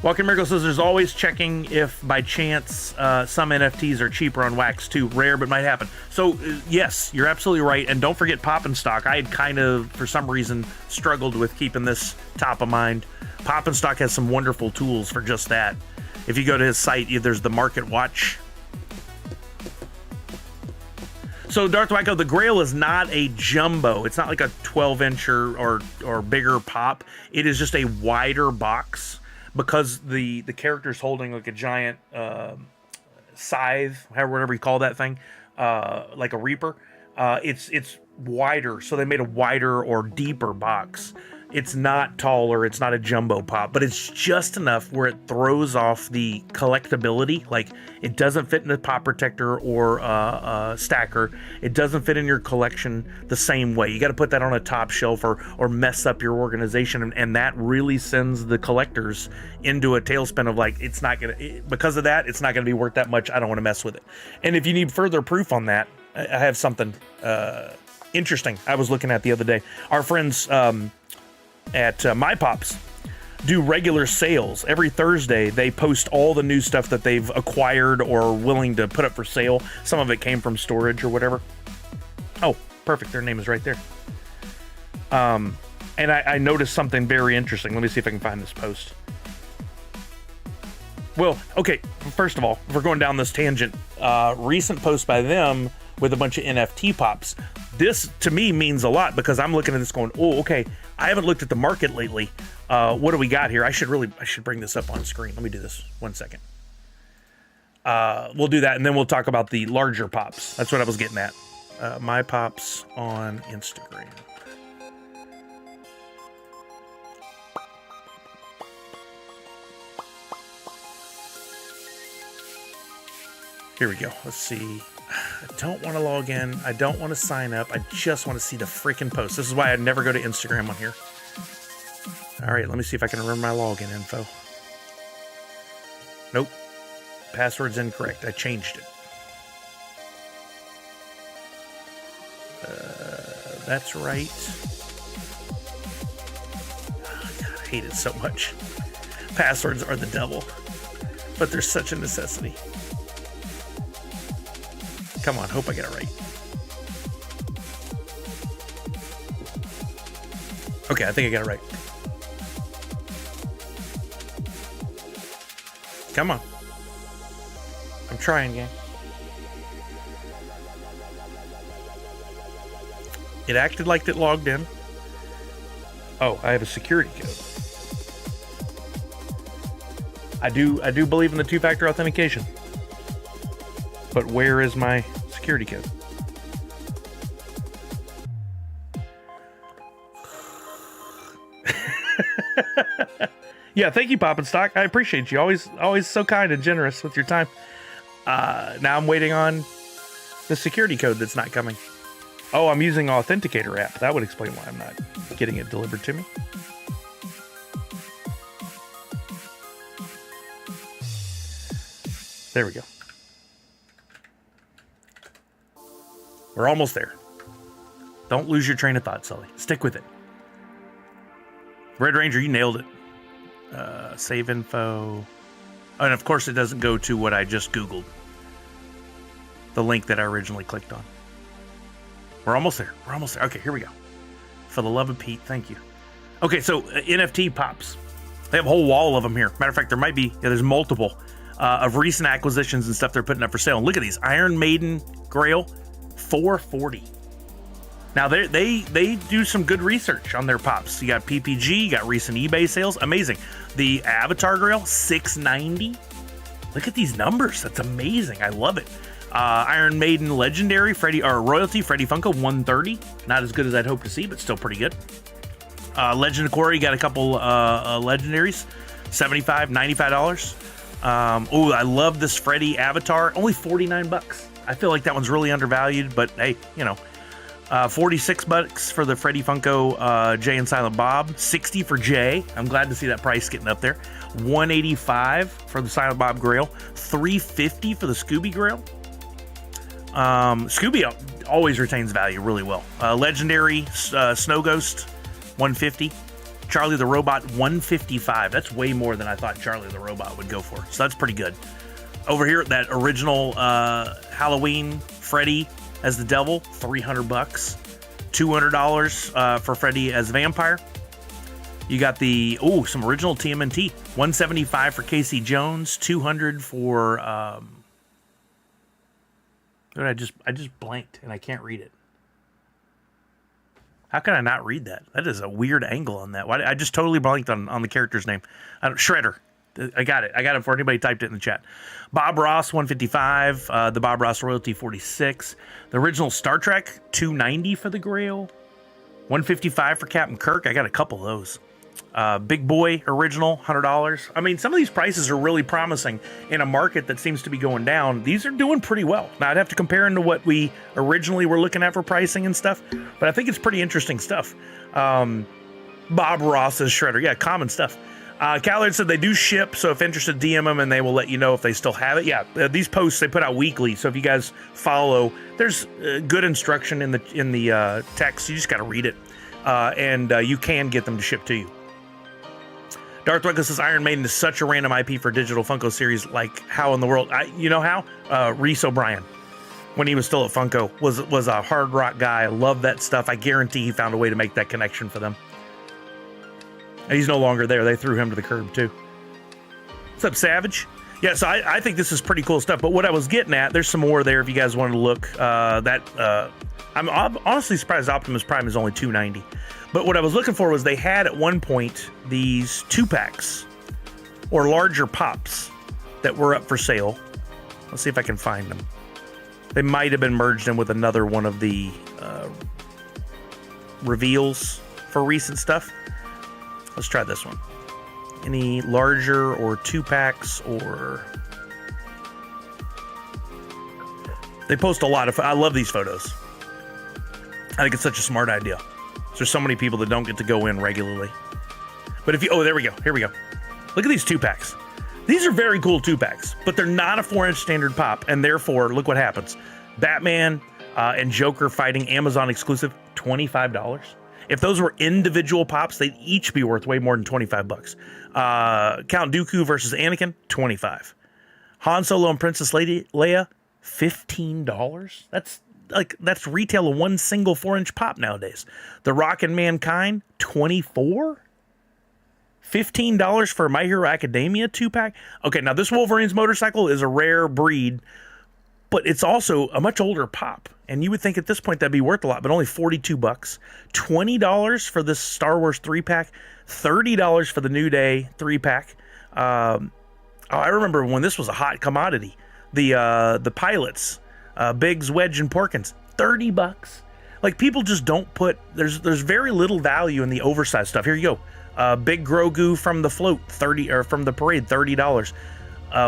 Walking Miracle says, there's always checking if by chance some NFTs are cheaper on wax too. Rare, but might happen. So yes, you're absolutely right. And don't forget Pop and Stock. I had kind of, for some reason, struggled with keeping this top of mind. Pop and Stock has some wonderful tools for just that. If you go to his site, there's the Market Watch. So Darth Wacko, the Grail is not a jumbo. It's not like a 12-inch or bigger pop. It is just a wider box because the character's holding like a giant scythe, whatever you call that thing, like a reaper. It's wider, so they made a wider or deeper box. It's not taller, it's not a jumbo pop, but it's just enough where it throws off the collectability. Like, it doesn't fit in a pop protector or a stacker. It doesn't fit in your collection the same way. You got to put that on a top shelf or mess up your organization, and that really sends the collectors into a tailspin of like, it's not gonna, because of that, it's not gonna be worth that much. I don't want to mess with it. And if you need further proof on that, I have something interesting I was looking at the other day. Our friends at My Pops do regular sales. Every Thursday, they post all the new stuff that they've acquired or willing to put up for sale. Some of it came from storage or whatever. Oh, perfect. Their name is right there. And I noticed something very interesting. Let me see if I can find this post. Well, okay, first of all, if we're going down this tangent, recent post by them with a bunch of NFT pops. This, to me, means a lot because I'm looking at this going, oh, okay, I haven't looked at the market lately. What do we got here? I should bring this up on screen. Let me do this 1 second. We'll do that, and then we'll talk about the larger pops. That's what I was getting at. My Pops on Instagram. Here we go. Let's see. I don't want to log in. I don't want to sign up. I just want to see the freaking post. This is why I never go to Instagram on here. All right, let me see if I can remember my login info. Nope. Password's incorrect. I changed it. That's right. Oh, God, I hate it so much. Passwords are the devil, but they're such a necessity. Come on, hope I get it right. Okay, I think I got it right. Come on. I'm trying, gang. It acted like it logged in. Oh, I have a security code. I do believe in the two-factor authentication. But where is my security code? Yeah, thank you, Pop and Stock. I appreciate you. Always so kind and generous with your time. Now I'm waiting on the security code that's not coming. Oh, I'm using Authenticator app. That would explain why I'm not getting it delivered to me. There we go. We're almost there. Don't lose your train of thought, Sully. Stick with it. Red Ranger, you nailed it. Save info. Oh, and of course it doesn't go to what I just Googled. The link that I originally clicked on. We're almost there. We're almost there. Okay, here we go. For the love of Pete, thank you. Okay, so NFT pops. They have a whole wall of them here. Matter of fact, there might be, there's multiple of recent acquisitions and stuff they're putting up for sale. And look at these. Iron Maiden Grail, $440. Now they do some good research on their pops. You got PPG, you got recent eBay sales, amazing. The Avatar Grail, $690. Look at these numbers, that's amazing. I love it. Iron Maiden Legendary, Royalty, Freddy Funko, $130. Not as good as I'd hope to see, but still pretty good. Legend of Korra, you got a couple legendaries, $75, $95. Oh, I love this Freddy Avatar, only $49. I feel like that one's really undervalued, but hey, you know. $46 for the Freddy Funko Jay and Silent Bob, $60 for Jay. I'm glad to see that price getting up there. $185 for the Silent Bob Grail, $350 for the Scooby Grail. Scooby always retains value really well. Legendary Snow Ghost, $150. Charlie the Robot, $155. That's way more than I thought Charlie the Robot would go for. So that's pretty good. Over here, that original Halloween Freddy as the Devil, $300. $200 for Freddy as Vampire. You got the some original TMNT, $175 for Casey Jones, $200 for Dude, I just blanked and I can't read it. How can I not read that? That is a weird angle on that. Why? I just totally blanked on the character's name. Shredder. I got it. I got it before anybody typed it in the chat. Bob Ross, 155. The Bob Ross royalty, 46. The original Star Trek, 290 for the Grail. 155 for Captain Kirk. I got a couple of those. Big Boy original, $100. I mean, some of these prices are really promising in a market that seems to be going down. These are doing pretty well. Now, I'd have to compare them to what we originally were looking at for pricing and stuff, but I think it's pretty interesting stuff. Bob Ross's Shredder. Yeah, common stuff. Callard said they do ship, so if interested, DM them and they will let you know if they still have it. Yeah, these posts they put out weekly, so if you guys follow, there's good instruction in the text. You just got to read it, and you can get them to ship to you. Darth Ruckus says Iron Maiden is such a random IP for digital Funko series. Like, how in the world? You know how? Reese O'Brien, when he was still at Funko, was a hard rock guy. I love that stuff. I guarantee he found a way to make that connection for them. And he's no longer there. They threw him to the curb, too. What's up, Savage? Yeah, so I think this is pretty cool stuff. But what I was getting at, there's some more there if you guys wanted to look. I'm honestly surprised Optimus Prime is only $290. But what I was looking for was they had at one point these 2-packs or larger pops that were up for sale. Let's see if I can find them. They might have been merged in with another one of the reveals for recent stuff. Let's try this one. Any larger or 2-packs or... They post a lot of... I love these photos. I think it's such a smart idea. There's so many people that don't get to go in regularly. But if you... Oh, there we go. Here we go. Look at these 2-packs. These are very cool 2-packs, but they're not a 4-inch standard pop, and therefore, look what happens. Batman and Joker fighting Amazon exclusive, $25. If those were individual pops, they'd each be worth way more than $25. Count Dooku versus Anakin, $25. Han Solo and Princess Leia, $15. That's retail of one single 4-inch pop nowadays. The Rock and Mankind, $24. $15 for My Hero Academia 2-pack. Okay, now this Wolverine's motorcycle is a rare breed, but it's also a much older pop. And you would think at this point that'd be worth a lot, but only $42. $20 for this Star Wars 3-pack. $30 for the New Day 3-pack. I remember when this was a hot commodity. The pilots, Biggs, Wedge, and Porkins, $30. Like, people just don't put... There's very little value in the oversized stuff. Here you go. Big Grogu from the float, from the parade, $30.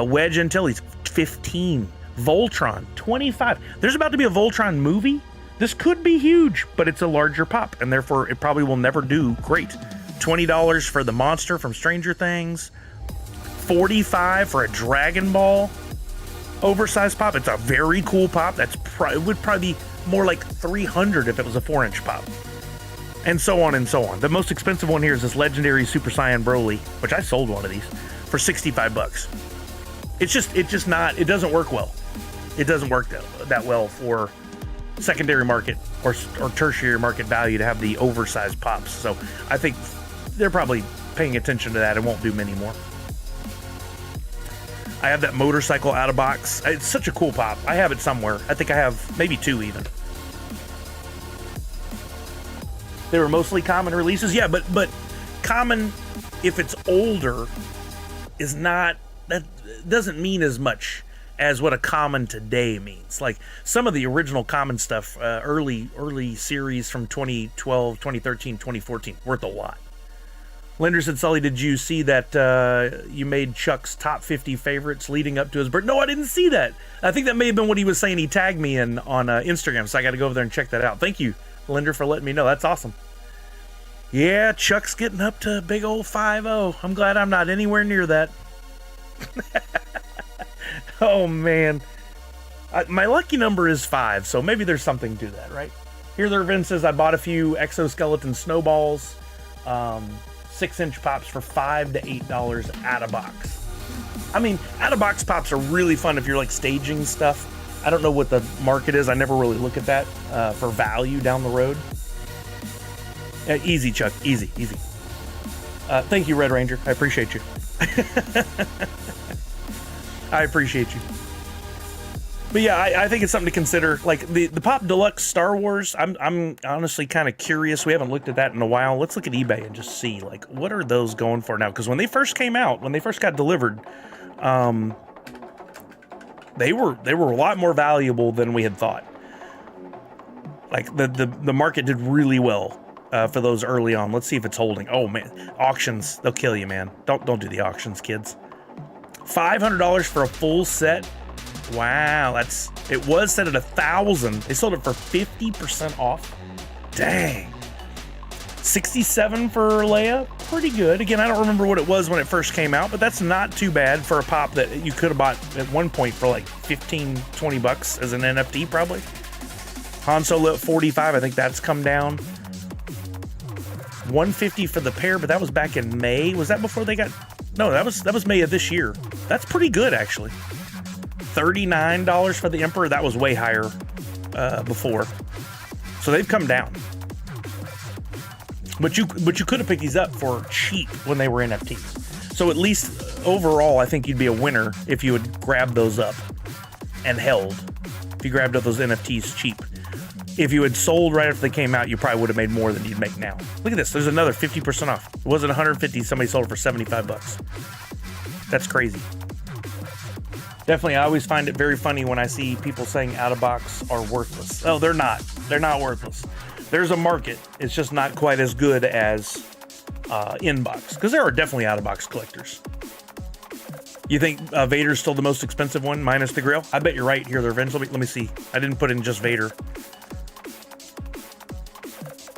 Wedge Antilles, $15. Voltron, $25. There's about to be a Voltron movie. This could be huge, but it's a larger pop, and therefore it probably will never do great. $20 for the monster from Stranger Things. $45 for a Dragon Ball oversized pop. It's a very cool pop. It would probably be more like $300 if it was a 4-inch pop. And so on and so on. The most expensive one here is this legendary Super Saiyan Broly, which I sold one of these for $65. It's just not, it doesn't work well. It doesn't work that well for secondary market or tertiary market value to have the oversized pops. So I think they're probably paying attention to that and won't do many more. I have that motorcycle out of box. It's such a cool pop. I have it somewhere. I think I have maybe 2 even. They were mostly common releases. Yeah, but common, if it's older, is not, that doesn't mean as much as what a common today means. Like some of the original common stuff, early series from 2012, 2013, 2014, worth a lot. Linder said, Sully, did you see that you made Chuck's top 50 favorites leading up to his birthday? No, I didn't see that. I think that may have been what he was saying. He tagged me in on Instagram, so I got to go over there and check that out. Thank you, Linder, for letting me know. That's awesome. Yeah, Chuck's getting up to big old 5-0. I'm glad I'm not anywhere near that. Oh, man. My lucky number is 5, so maybe there's something to that, right? Here, Vince says, I bought a few exoskeleton snowballs. 6-inch pops for $5 to $8 out of box. I mean, out of box pops are really fun if you're like staging stuff. I don't know what the market is. I never really look at that for value down the road. Easy, Chuck. Easy. Thank you, Red Ranger. I appreciate you. I appreciate you. But yeah, I think it's something to consider. Like the Pop Deluxe Star Wars, I'm honestly kind of curious. We haven't looked at that in a while. Let's look at eBay and just see, like, what are those going for now? Because when they first came out, when they first got delivered, they were a lot more valuable than we had thought. Like the market did really well for those early on. Let's see if it's holding. Oh man, auctions, they'll kill you, man. Don't do the auctions, kids. $500 for a full set. Wow, it was set at $1,000. They sold it for 50% off. Dang. 67 for Leia, pretty good. Again, I don't remember what it was when it first came out, but that's not too bad for a pop that you could have bought at one point for like 15, 20 bucks as an NFT probably. Han Solo at 45, I think that's come down. 150 for the pair, but that was back in May. Was that before they got? No, that was May of this year. That's pretty good actually. $39 for the Emperor. That was way higher before. So they've come down. But you could have picked these up for cheap when they were NFTs. So at least overall, I think you'd be a winner if you would grab those up and held. If you grabbed up those NFTs cheap. If you had sold right after they came out, you probably would have made more than you'd make now. Look at this. There's another 50% off. It wasn't 150. Somebody sold it for 75 bucks. That's crazy. Definitely, I always find it very funny when I see people saying out-of-box are worthless. Oh, they're not. They're not worthless. There's a market. It's just not quite as good as in-box. Because there are definitely out-of-box collectors. You think Vader's still the most expensive one, minus the grill? I bet you're right here, Revenge. Let me see. I didn't put in just Vader.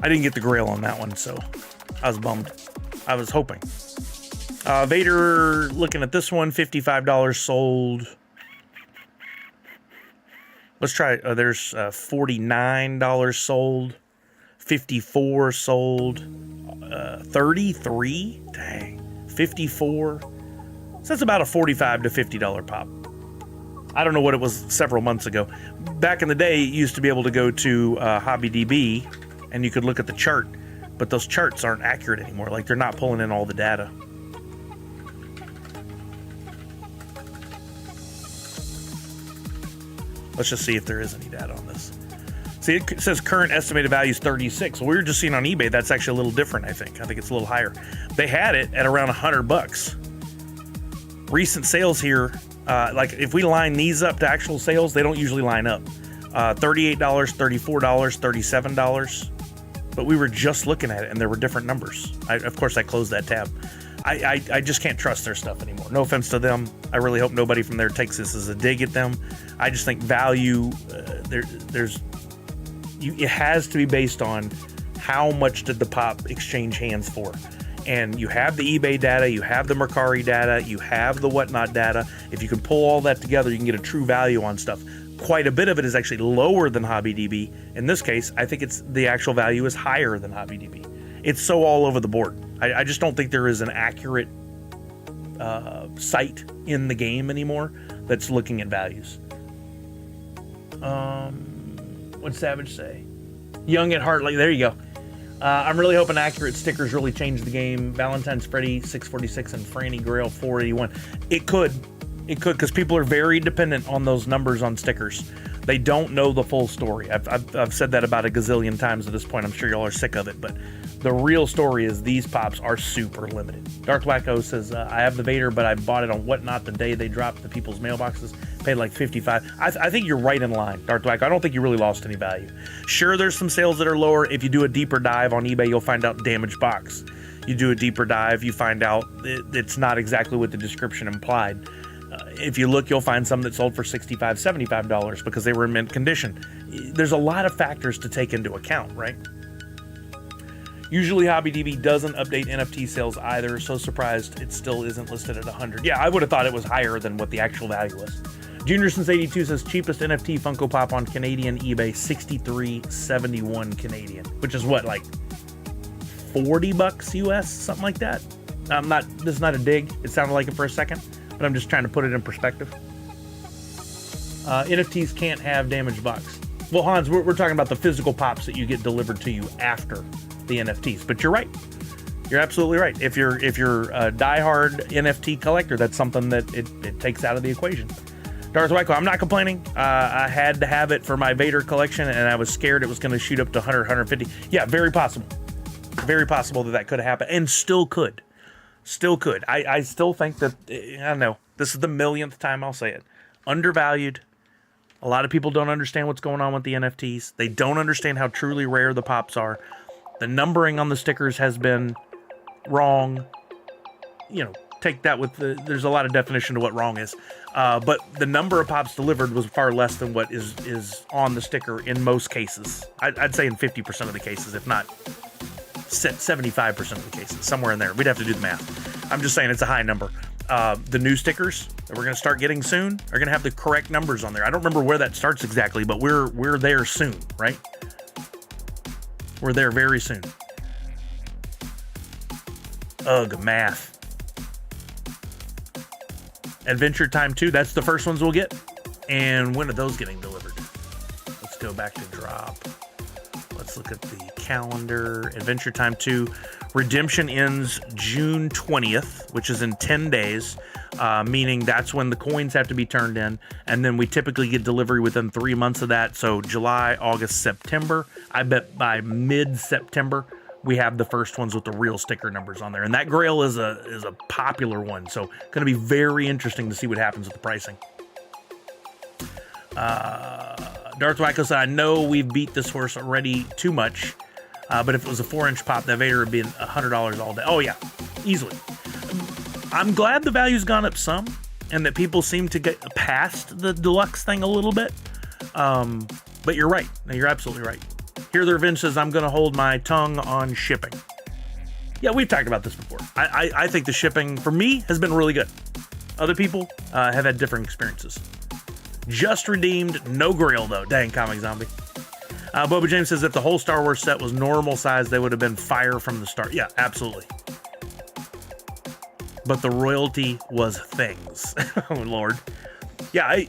I didn't get the grill on that one, so I was bummed. I was hoping. Vader, looking at this one, $55 sold. Let's try. There's $49 sold. 54 sold. 33. Dang. 54. So that's about a $45 to $50 pop. I don't know what it was several months ago. Back in the day, you used to be able to go to HobbyDB and you could look at the chart, but those charts aren't accurate anymore. Like, they're not pulling in all the data. Let's just see if there is any data on this. See, it says current estimated value is 36. Well, we were just seeing on eBay, that's actually a little different, I think. I think it's a little higher. They had it at around 100 bucks. Recent sales here, like if we line these up to actual sales, they don't usually line up. $38, $34, $37. But we were just looking at it and there were different numbers. Of course, I closed that tab. I just can't trust their stuff anymore. No offense to them. I really hope nobody from there takes this as a dig at them. I just think value, it has to be based on how much did the pop exchange hands for. And you have the eBay data, you have the Mercari data, you have the whatnot data. If you can pull all that together, you can get a true value on stuff. Quite a bit of it is actually lower than HobbyDB. In this case, I think the actual value is higher than HobbyDB. It's so all over the board. I just don't think there is an accurate site in the game anymore that's looking at values. What'd Savage say? Young at heart, like, there you go. I'm really hoping accurate stickers really change the game. Valentine's Freddy 646 and Franny Grail 481. It could, because people are very dependent on those numbers on stickers. They don't know the full story. I've said that about a gazillion times at this point. I'm sure y'all are sick of it, but the real story is these pops are super limited. Dark Wacko says, I have the Vader, but I bought it on Whatnot the day they dropped the people's mailboxes. Paid like $55. I think you're right in line, Dark Wacko. I don't think you really lost any value. Sure, there's some sales that are lower. If you do a deeper dive on eBay, you'll find out damaged box. You do a deeper dive, you find out it's not exactly what the description implied. If you look, you'll find some that sold for $65, $75 because they were in mint condition. There's a lot of factors to take into account, right? Usually HobbyDB doesn't update NFT sales either, so surprised it still isn't listed at 100. Yeah, I would have thought it was higher than what the actual value was. Junior since 82 says cheapest NFT Funko Pop on Canadian eBay, $63.71 Canadian, which is what, like 40 bucks US, something like that. This is not a dig. It sounded like it for a second, but I'm just trying to put it in perspective. NFTs can't have damaged box. Well, Hans, we're talking about the physical pops that you get delivered to you after the NFTs, but you're right. You're absolutely right. If you're a diehard NFT collector, that's something that it takes out of the equation. Darth Wyko, I'm not complaining. I had to have it for my Vader collection, and I was scared it was going to shoot up to 100, 150. Yeah, very possible. Very possible that could have happened, and still could. Still could. I still think that, I don't know, this is the millionth time I'll say it. Undervalued. A lot of people don't understand what's going on with the NFTs. They don't understand how truly rare the pops are. The numbering on the stickers has been wrong. You know, take that with there's a lot of definition to what wrong is. But the number of pops delivered was far less than what is on the sticker in most cases. I'd say in 50% of the cases, if not 75% of the cases, somewhere in there. We'd have to do the math. I'm just saying it's a high number. The new stickers that we're going to start getting soon are going to have the correct numbers on there. I don't remember where that starts exactly, but we're there soon, right? We're there very soon. Ugh, math. Adventure Time 2, that's the first ones we'll get. And when are those getting delivered? Let's go back to Droppp. Let's look at the calendar. Adventure Time 2. Redemption ends June 20th, which is in 10 days, meaning that's when the coins have to be turned in. And then we typically get delivery within 3 months of that. So July, August, September. I bet by mid-September, we have the first ones with the real sticker numbers on there. And that Grail is a popular one. So going to be very interesting to see what happens with the pricing. Darth Wyko said, I know we've beat this horse already too much. But if it was a 4-inch pop, that Vader would be $100 all day. Oh, yeah, easily. I'm glad the value's gone up some and that people seem to get past the deluxe thing a little bit. But you're right. No, you're absolutely right. Here, the Revenge says, I'm going to hold my tongue on shipping. Yeah, we've talked about this before. I think the shipping, for me, has been really good. Other people have had different experiences. Just redeemed, no Grail, though. Dang, Comic Zombie. Boba James says if the whole Star Wars set was normal size, they would have been fire from the start. Yeah, absolutely. But the royalty was things. Oh, Lord. Yeah,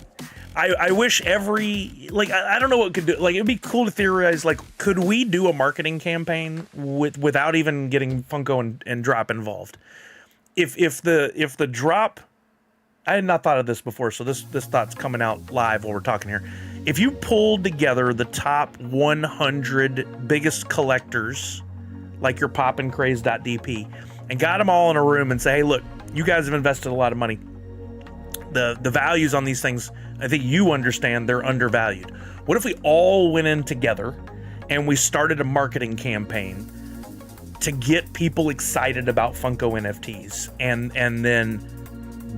I wish every, like, I don't know what could do. Like, it'd be cool to theorize, like, could we do a marketing campaign without even getting Funko and Droppp involved? If the Droppp, I had not thought of this before, so this thought's coming out live while we're talking here. If you pulled together the top 100 biggest collectors, like your popandcraze.dp, and got them all in a room and say, hey, look, you guys have invested a lot of money. The values on these things, I think you understand they're undervalued. What if we all went in together and we started a marketing campaign to get people excited about Funko NFTs and then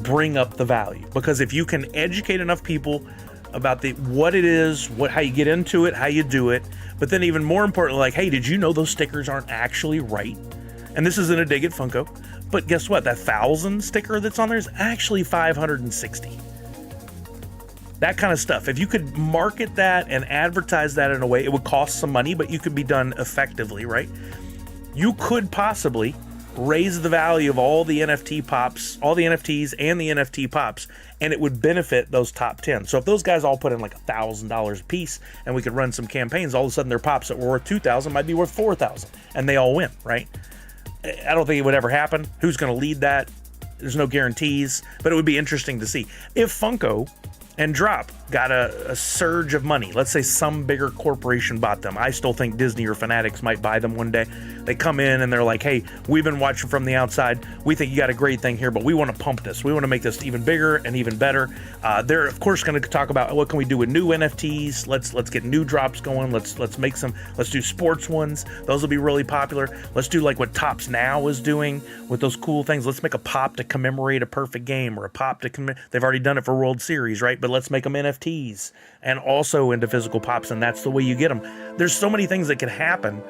bring up the value? Because if you can educate enough people about what it is, how you get into it, how you do it, but then even more importantly, like, hey, did you know those stickers aren't actually right? And this isn't a dig at Funko, but guess what? That 1,000 sticker that's on there is actually 560. That kind of stuff. If you could market that and advertise that in a way, it would cost some money, but you could be done effectively, right? You could possibly raise the value of all the NFT pops, all the NFTs and the NFT pops, and it would benefit those top 10. So if those guys all put in like $1,000 a piece and we could run some campaigns, all of a sudden their pops that were worth $2,000 might be worth $4,000 and they all win, right? I don't think it would ever happen. Who's going to lead that? There's no guarantees, but it would be interesting to see. If Funko and Droppp got a surge of money, let's say some bigger corporation bought them. I still think Disney or Fanatics might buy them one day. They come in and they're like, hey, we've been watching from the outside. We think you got a great thing here, but we want to pump this. We want to make this even bigger and even better. They're of course going to talk about what can we do with new NFTs. Let's get new drops going. Let's make some. Let's do sports ones. Those will be really popular. Let's do like what Topps Now is doing with those cool things. Let's make a pop to commemorate a perfect game, or a pop to they've already done it for World Series, right? But let's make them NFTs and also into physical pops, and that's the way you get them. There's so many things that can happen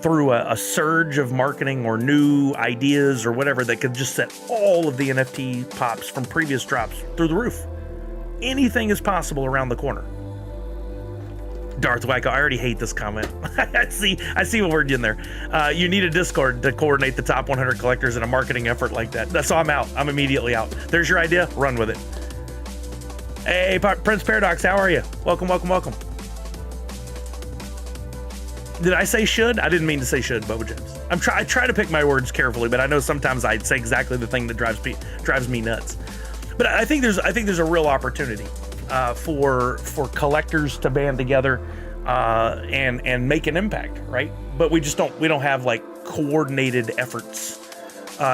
through a surge of marketing or new ideas or whatever that could just set all of the NFT pops from previous drops through the roof. Anything is possible around the corner. Darth Wyko, I already hate this comment. I see what we're doing there. You need a Discord to coordinate the top 100 collectors in a marketing effort like that. So I'm out. I'm immediately out. There's your idea. Run with it. Hey, Prince Paradox, how are you? Welcome. Did I say should? I didn't mean to say should, Boba James. I try to pick my words carefully, but I know sometimes I say exactly the thing that drives me nuts. But I think there's a real opportunity for collectors to band together and make an impact, right? But we don't have like coordinated efforts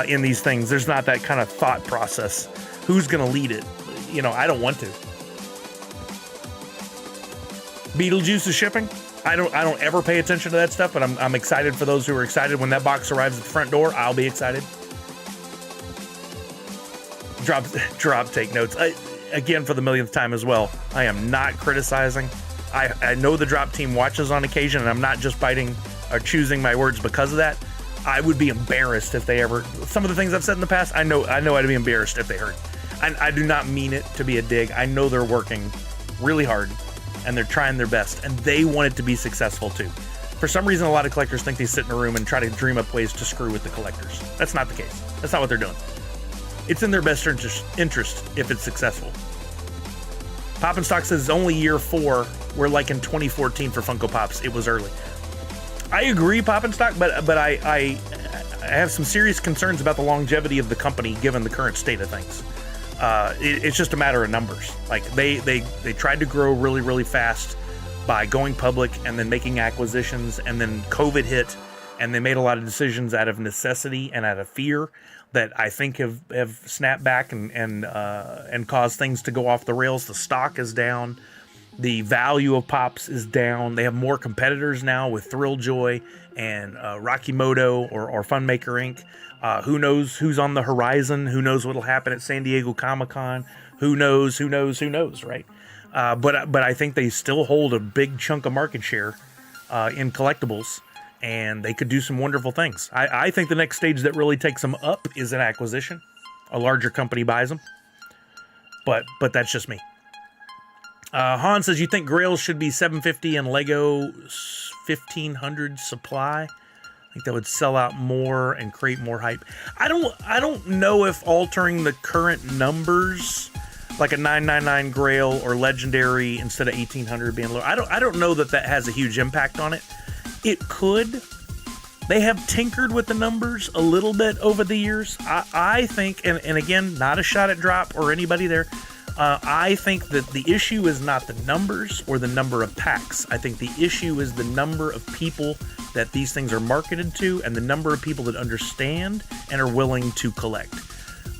in these things. There's not that kind of thought process. Who's going to lead it? You know, I don't want to. Beetlejuice is shipping. I don't ever pay attention to that stuff, but I'm excited for those who are excited. When that box arrives at the front door, I'll be excited. Drop take notes. Again, for the millionth time as well, I am not criticizing. I know the Droppp team watches on occasion, and I'm not just biting or choosing my words because of that. I would be embarrassed if they ever, some of the things I've said in the past, I know I'd be embarrassed if they heard. I do not mean it to be a dig. I know they're working really hard, and they're trying their best, and they want it to be successful too. For some reason, a lot of collectors think they sit in a room and try to dream up ways to screw with the collectors. That's not the case. That's not what they're doing. It's in their best interest if it's successful. Pop and Stock says only year 4. We're like in 2014 for Funko Pops. It was early. I agree, Pop and Stock, but I have some serious concerns about the longevity of the company given the current state of things. It's just a matter of numbers. Like they tried to grow really, really fast by going public and then making acquisitions, and then COVID hit, and they made a lot of decisions out of necessity and out of fear that I think have snapped back and caused things to go off the rails. The stock is down. The value of Pops is down. They have more competitors now with Thrill Joy and Rocky Moto or Funmaker Inc. Who knows who's on the horizon? Who knows what'll happen at San Diego Comic-Con? Who knows, right? But I think they still hold a big chunk of market share in collectibles, and they could do some wonderful things. I think the next stage that really takes them up is an acquisition. A larger company buys them. But that's just me. Han says, you think Grails should be $750 and Lego $1,500 supply? I think that would sell out more and create more hype. I don't know if altering the current numbers, like a 999 Grail or Legendary instead of 1800 being low, I don't know that has a huge impact on it. It could. They have tinkered with the numbers a little bit over the years. I think, and again, not a shot at Droppp or anybody there. I think that the issue is not the numbers or the number of packs. I think the issue is the number of people that these things are marketed to and the number of people that understand and are willing to collect.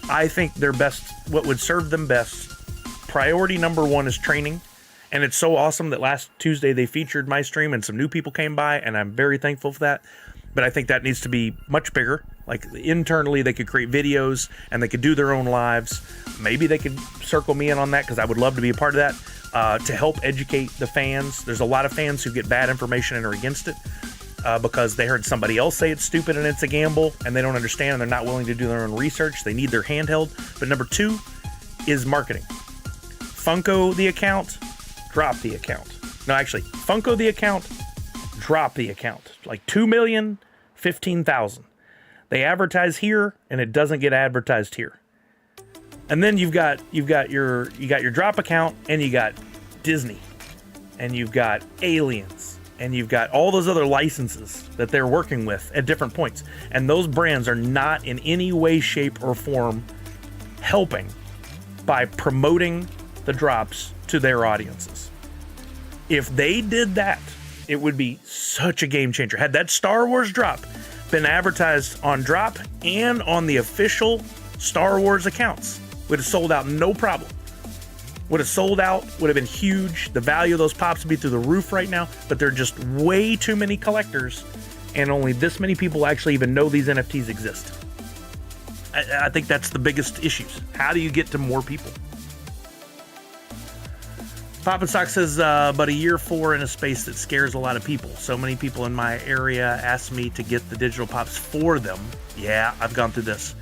I think their best, what would serve them best, priority number 1 is training. And it's so awesome that last Tuesday they featured my stream and some new people came by, and I'm very thankful for that. But I think that needs to be much bigger. Like internally, they could create videos and they could do their own lives. Maybe they could circle me in on that because I would love to be a part of that to help educate the fans. There's a lot of fans who get bad information and are against it because they heard somebody else say it's stupid and it's a gamble, and they don't understand and they're not willing to do their own research. They need their handheld. But number 2 is marketing. Funko the account, Droppp the account. No, actually, Funko the account, Droppp the account. Like 2,015,000. They advertise here, and it doesn't get advertised here. And then you've got your Droppp account, and you got Disney, and you've got Aliens, and you've got all those other licenses that they're working with at different points. And those brands are not in any way, shape, or form helping by promoting the drops to their audiences. If they did that, it would be such a game changer. Had that Star Wars drop been advertised on Droppp and on the official Star Wars accounts, would have sold out no problem. Would have sold out, would have been huge. The value of those pops would be through the roof right now, but there are just way too many collectors, and only this many people actually even know these NFTs exist. I think that's the biggest issues. How do you get to more people? Pop and Stock says, but a year 4 in a space that scares a lot of people. So many people in my area ask me to get the digital pops for them. Yeah, I've gone through this.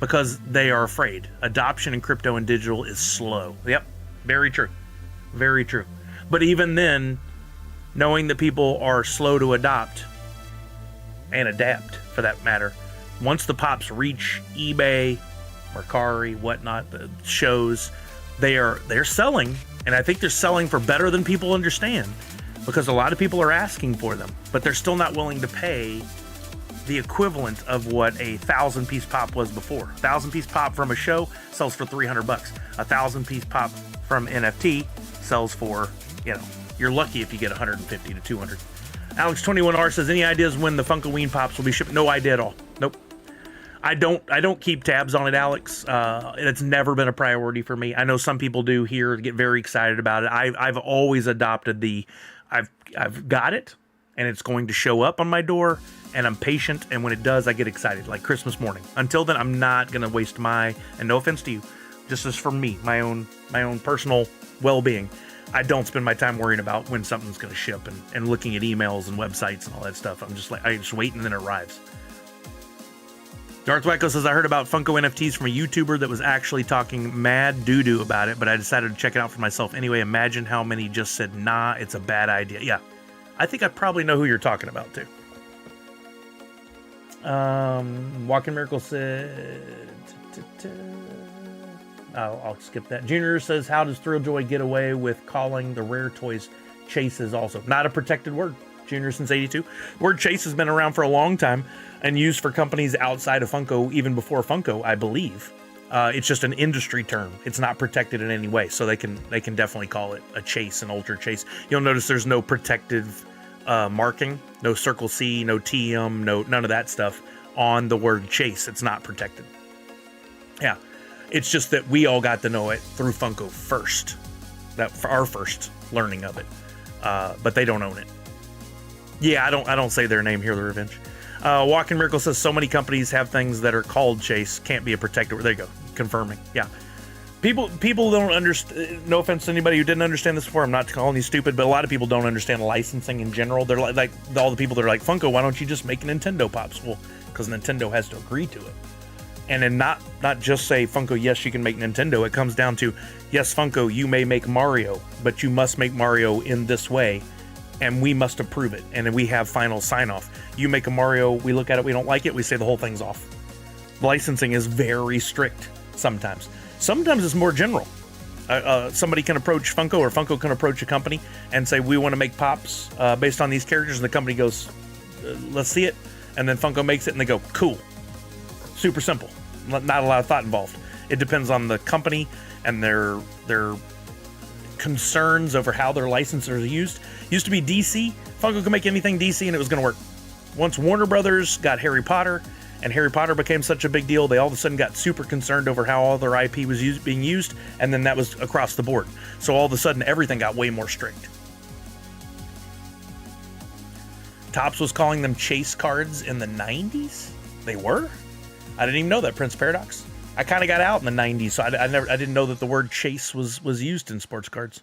Because they are afraid. Adoption in crypto and digital is slow. Yep, very true. Very true. But even then, knowing that people are slow to adopt and adapt, for that matter, once the pops reach eBay, Mercari, whatnot, the shows, they're selling, and I think they're selling for better than people understand, because a lot of people are asking for them, but they're still not willing to pay the equivalent of what a 1,000-piece pop was before. 1,000-piece pop from a show sells for $300. A 1,000-piece pop from NFT sells for, you're lucky if you get 150 to 200. Alex21R says, any ideas when the Funkoween pops will be shipped? No idea at all. Nope. I don't keep tabs on it, Alex. It's never been a priority for me. I know some people do here, get very excited about it. I've always adopted I've got it, and it's going to show up on my door, and I'm patient, and when it does, I get excited, like Christmas morning. Until then, I'm not going to waste and no offense to you, just as for me, my own personal well-being, I don't spend my time worrying about when something's going to ship and looking at emails and websites and all that stuff. I'm just like, I just wait and then it arrives. Darth Wacko says, I heard about Funko NFTs from a YouTuber that was actually talking mad doo-doo about it, but I decided to check it out for myself anyway. Imagine how many just said, nah, it's a bad idea. Yeah, I think I probably know who you're talking about, too. Walking Miracle said... I'll skip that. Junior says, how does Thrilljoy get away with calling the rare toys chases also? Not a protected word. Junior since 82. Word chase has been around for a long time and used for companies outside of Funko, even before Funko, I believe. It's just an industry term. It's not protected in any way, so they can definitely call it a chase, an ultra chase. You'll notice there's no protective marking, no Circle C, no TM, none of that stuff on the word chase. It's not protected. Yeah, it's just that we all got to know it through Funko first. That for our first learning of it, but they don't own it. Yeah, I don't say their name here, The Revenge. Walking Miracle says so many companies have things that are called chase, can't be a protected. There you go, confirming. Yeah, people don't understand. No offense to anybody who didn't understand this before. I'm not calling you stupid, but a lot of people don't understand licensing in general. They're like all the people that are like, Funko, why don't you just make Nintendo pops? Well, because Nintendo has to agree to it, and then not just say Funko, yes, you can make Nintendo. It comes down to, yes, Funko, you may make Mario, but you must make Mario in this way. And we must approve it, and we have final sign-off. You make a Mario, we look at it, we don't like it, we say the whole thing's off. Licensing is very strict sometimes. Sometimes it's more general. Somebody can approach Funko, or Funko can approach a company and say, we want to make pops based on these characters, and the company goes, let's see it, and then Funko makes it, and they go, cool. Super simple. Not a lot of thought involved. It depends on the company and their concerns over how their licenses are used. Used to be DC. Funko could make anything DC and it was going to work. Once Warner Brothers got Harry Potter and Harry Potter became such a big deal, they all of a sudden got super concerned over how all their IP was being used, and then that was across the board. So all of a sudden everything got way more strict. Topps was calling them chase cards in the 90s? They were? I didn't even know that, Prince Paradox. I kind of got out in the 90s, so I didn't know that the word chase was used in sports cards.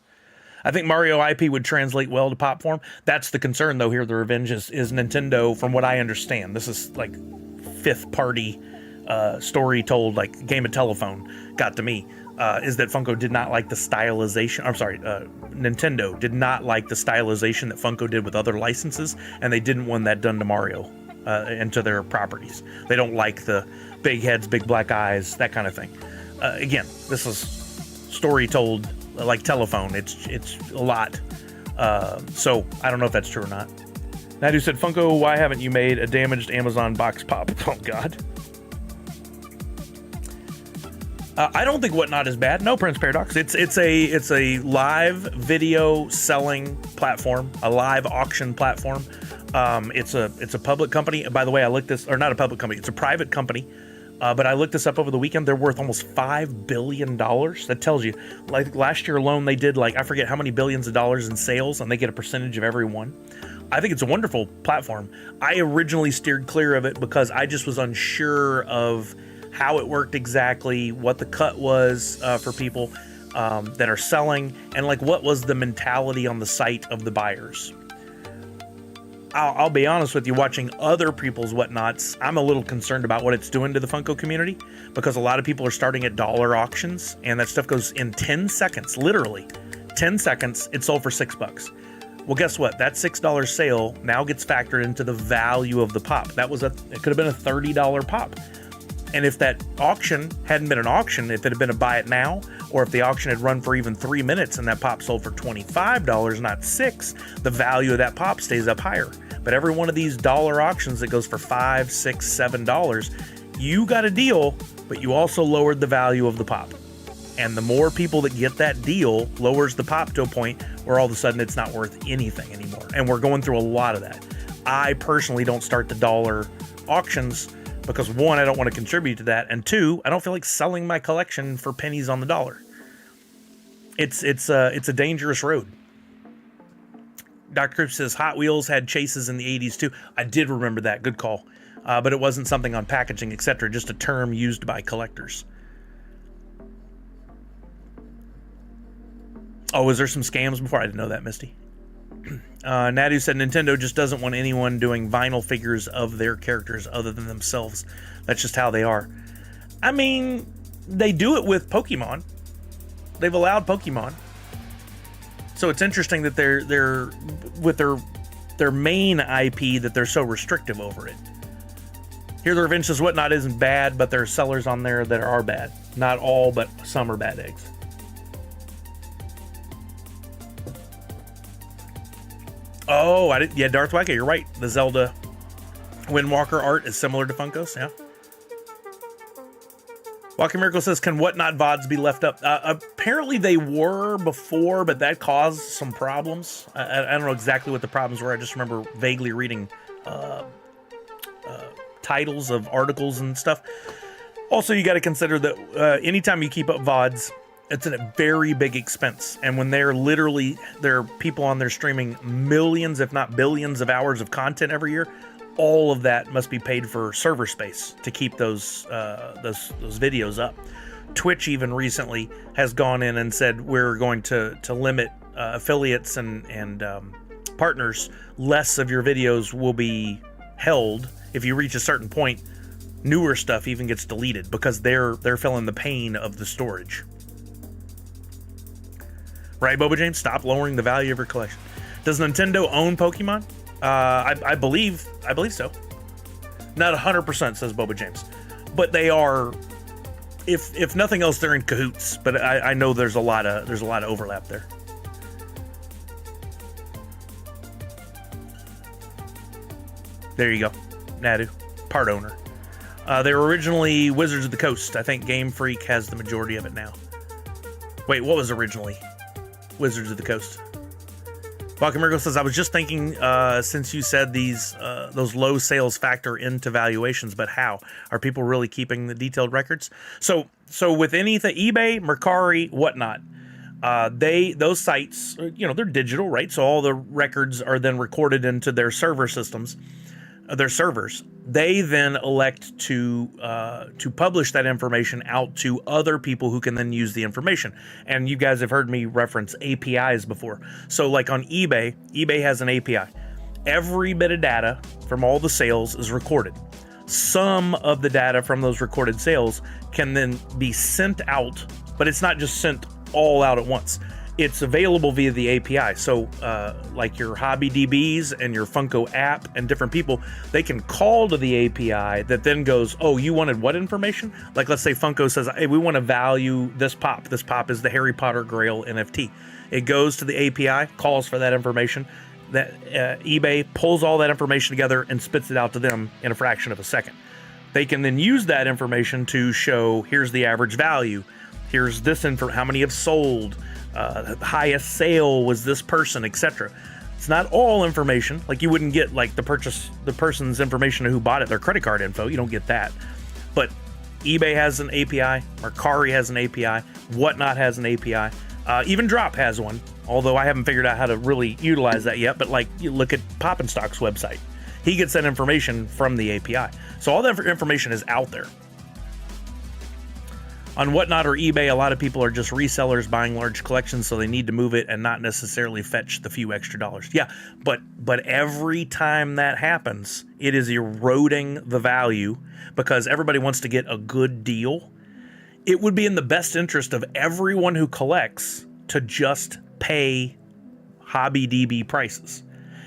I think Mario IP would translate well to pop form. That's the concern, though, here. The revenge is Nintendo, from what I understand. This is like fifth party story told, like Game of Telephone got to me, is that Funko did not like the stylization. I'm sorry, Nintendo did not like the stylization that Funko did with other licenses, and they didn't want that done to Mario and to their properties. They don't like the big heads, big black eyes, that kind of thing. Again, this is story told like telephone. It's a lot. So I don't know if that's true or not. Nadu said, Funko, why haven't you made a damaged Amazon box pop? Oh, God. I don't think Whatnot is bad. No, Prince Paradox. It's a live video selling platform, a live auction platform. It's a public company. By the way, I looked this, or not a public company. It's a private company. But I looked this up over the weekend. They're worth almost $5 billion. That tells you, like last year alone, they did I forget how many billions of dollars in sales, and they get a percentage of every one. I think it's a wonderful platform. I originally steered clear of it because I just was unsure of how it worked exactly, what the cut was for people that are selling, and what was the mentality on the site of the buyers. I'll be honest with you, watching other people's whatnots, I'm a little concerned about what it's doing to the Funko community, because a lot of people are starting at dollar auctions, and that stuff goes in 10 seconds, literally 10 seconds, it sold for $6. Well, guess what? That $6 sale now gets factored into the value of the pop. It could have been a $30 pop. And if that auction hadn't been an auction, if it had been a buy it now, or if the auction had run for even 3 minutes and that pop sold for $25, not $6, the value of that pop stays up higher. But every one of these dollar auctions that goes for $5, $6, $7, you got a deal, but you also lowered the value of the pop. And the more people that get that deal lowers the pop to a point where all of a sudden it's not worth anything anymore. And we're going through a lot of that. I personally don't start the dollar auctions because, one, I don't want to contribute to that, and two, I don't feel like selling my collection for pennies on the dollar. It's a dangerous road. Dr. Crip says Hot Wheels had chases in the 80s too. I did remember that. Good call. But it wasn't something on packaging, etc. Just a term used by collectors. Oh, was there some scams before? I didn't know that, Misty. Nadu said Nintendo just doesn't want anyone doing vinyl figures of their characters other than themselves. That's just how they are. I mean, they do it with Pokemon. They've allowed Pokemon. So it's interesting that they're with their main IP that they're so restrictive over it. Here the Revenge says Whatnot isn't bad, but there are sellers on there that are bad. Not all, but some are bad eggs. Oh, yeah, Darth Wacker, you're right. The Zelda Wind Walker art is similar to Funko's, yeah. Walking Miracle says, can Whatnot VODs be left up? Apparently they were before, but that caused some problems. I don't know exactly what the problems were. I just remember vaguely reading titles of articles and stuff. Also, you got to consider that anytime you keep up VODs, it's a very big expense. And when there are people on there streaming millions, if not billions of hours of content every year, all of that must be paid for server space to keep those videos up. Twitch even recently has gone in and said we're going to limit affiliates and partners. Less of your videos will be held. If you reach a certain point, newer stuff even gets deleted because they're feeling the pain of the storage. Right, Boba James? Stop lowering the value of your collection. Does Nintendo own Pokemon? I believe so. Not 100%, says Boba James, but they are. If nothing else, they're in cahoots. But I know there's a lot of overlap there. There you go, Nadu, part owner. They were originally Wizards of the Coast. I think Game Freak has the majority of it now. Wait, what was originally Wizards of the Coast? Walker Miracle says, I was just thinking, since you said those low sales factor into valuations, but how? Are people really keeping the detailed records? So with anything, eBay, Mercari, Whatnot, those sites, they're digital, right? So all the records are then recorded into their server systems, their servers. They then elect to publish that information out to other people who can then use the information. And you guys have heard me reference APIs before. So like on eBay has an API. Every bit of data from all the sales is recorded. Some of the data from those recorded sales can then be sent out, but it's not just sent all out at once. It's available via the API. So like your Hobby DBs and your Funko app and different people, they can call to the API that then goes, oh, you wanted what information? Like let's say Funko says, hey, we want to value this pop. This pop is the Harry Potter Grail NFT. It goes to the API, calls for that information. That eBay pulls all that information together and spits it out to them in a fraction of a second. They can then use that information to show, here's the average value. Here's this info, how many have sold. The highest sale was this person, etc. It's not all information. Like you wouldn't get like the person's information who bought it, their credit card info. You don't get that. But eBay has an API, Mercari has an API, Whatnot has an API, even Droppp has one. Although I haven't figured out how to really utilize that yet. But like you look at Poppinstock's website, he gets that information from the API. So all that information is out there. On Whatnot or eBay, a lot of people are just resellers buying large collections, so they need to move it and not necessarily fetch the few extra dollars. Yeah, but every time that happens, it is eroding the value because everybody wants to get a good deal. It would be in the best interest of everyone who collects to just pay Hobby DB prices.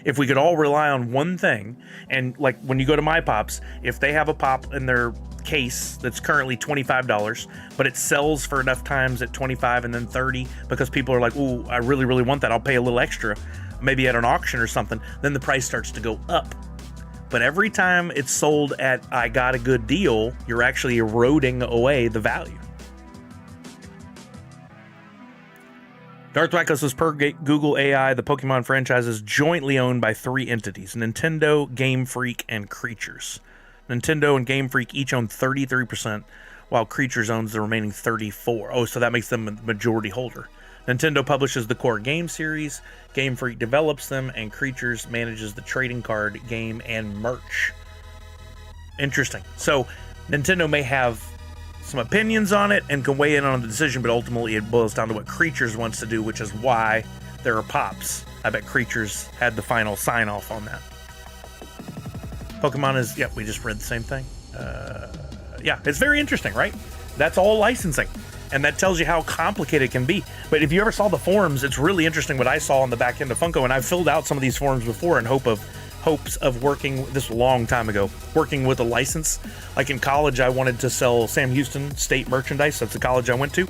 If we could all rely on one thing, and like when you go to My Pops, if they have a pop in their case that's currently $25, but it sells for enough times at $25 and then $30 because people are like, ooh, I really, really want that. I'll pay a little extra. maybe at an auction or something, then the price starts to go up. But every time it's sold at I got a good deal, you're actually eroding away the value. Darth Wacko says, per Google AI, the Pokemon franchise is jointly owned by 3 entities: Nintendo, Game Freak, and Creatures. Nintendo and Game Freak each own 33%, while Creatures owns the remaining 34%. Oh, so that makes them a majority holder. Nintendo publishes the core game series, Game Freak develops them, and Creatures manages the trading card game and merch. Interesting. So Nintendo may have some opinions on it and can weigh in on the decision, but ultimately it boils down to what Creatures wants to do, which is why there are pops. I bet Creatures had the final sign-off on that. Pokemon is, we just read the same thing. Yeah, it's very interesting, right? That's all licensing. And that tells you how complicated it can be. But if you ever saw the forums, it's really interesting what I saw on the back end of Funko. And I've filled out some of these forums before in hopes of working, this was a long time ago, working with a license. Like in college, I wanted to sell Sam Houston State merchandise. That's the college I went to.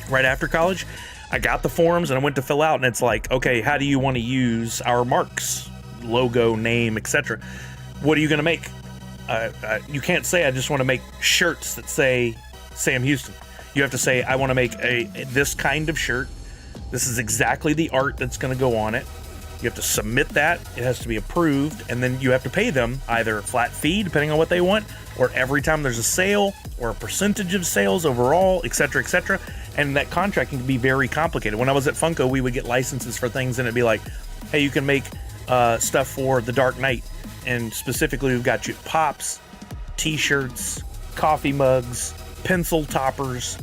Right after college, I got the forums and I went to fill out. And it's like, okay, how do you want to use our marks? Logo, name, etc. What are you going to make? You can't say, I just want to make shirts that say Sam Houston. You have to say, I want to make this kind of shirt. This is exactly the art that's going to go on it. You have to submit that. It has to be approved. And then you have to pay them either a flat fee, depending on what they want, or every time there's a sale, or a percentage of sales overall, etc., etc. And that contracting can be very complicated. When I was at Funko, we would get licenses for things, and it'd be like, hey, you can make stuff for the Dark Knight. And specifically, we've got you pops, t-shirts, coffee mugs, pencil toppers,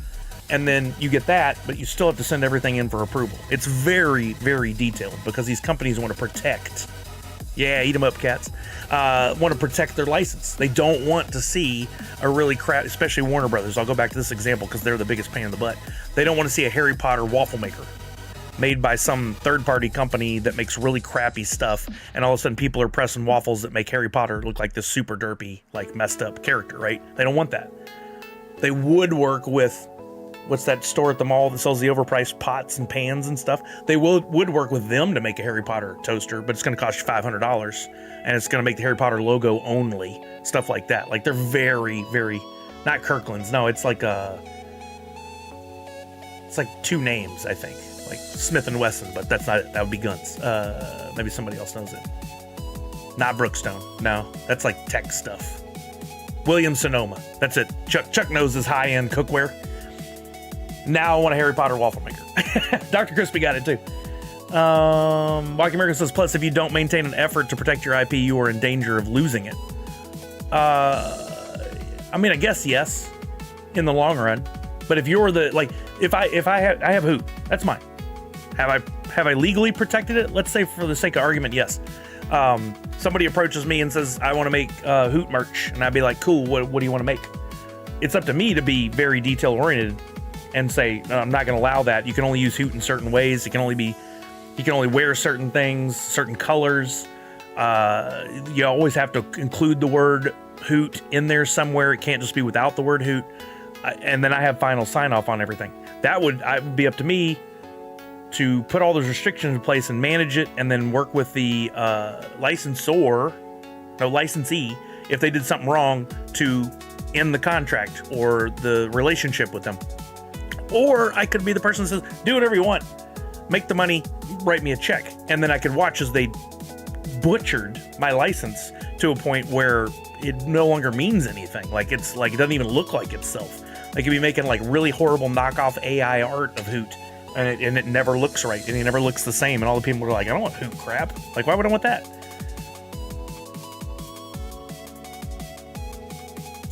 and then you get that, but you still have to send everything in for approval. It's very, very detailed because these companies want to protect, eat them up, cats, want to protect their license. They don't want to see a really crap, especially Warner Brothers. I'll go back to this example because they're the biggest pain in the butt. They don't want to see a Harry Potter waffle maker made by some third-party company that makes really crappy stuff, and all of a sudden people are pressing waffles that make Harry Potter look like this super derpy, like messed up character, right? They don't want that. They would work with, what's that store at the mall that sells the overpriced pots and pans and stuff? They would work with them to make a Harry Potter toaster, but it's going to cost you $500, and it's going to make the Harry Potter logo only, stuff like that. Like, they're very, very, not Kirkland's, no, it's like two names, I think, like Smith & Wesson, but that's not it. That would be Guns. Maybe somebody else knows it. Not Brookstone. No, that's like tech stuff. Williams-Sonoma. That's it. Chuck knows his high-end cookware. Now I want a Harry Potter waffle maker. Dr. Crispy got it too. Walking America says, plus if you don't maintain an effort to protect your IP, you are in danger of losing it. I mean, I guess yes, in the long run. But if you're if I have Hoot, that's mine. Have I legally protected it? Let's say for the sake of argument, yes. Somebody approaches me and says, I want to make Hoot merch. And I'd be like, cool, what do you want to make? It's up to me to be very detail oriented and say, no, I'm not going to allow that. You can only use Hoot in certain ways. You can only wear certain things, certain colors. You always have to include the word Hoot in there somewhere. It can't just be without the word Hoot. And then I have final sign off on everything. That would be up to me to put all those restrictions in place and manage it, and then work with the licensee, if they did something wrong, to end the contract or the relationship with them. Or I could be the person that says, do whatever you want, make the money, write me a check. And then I could watch as they butchered my license to a point where it no longer means anything. Like, it's like, it doesn't even look like itself. Like, you'd be making like really horrible knockoff AI art of Hoot. And it never looks right, and it never looks the same, and all the people are like, I don't want Hoot crap. Like, why would I want that?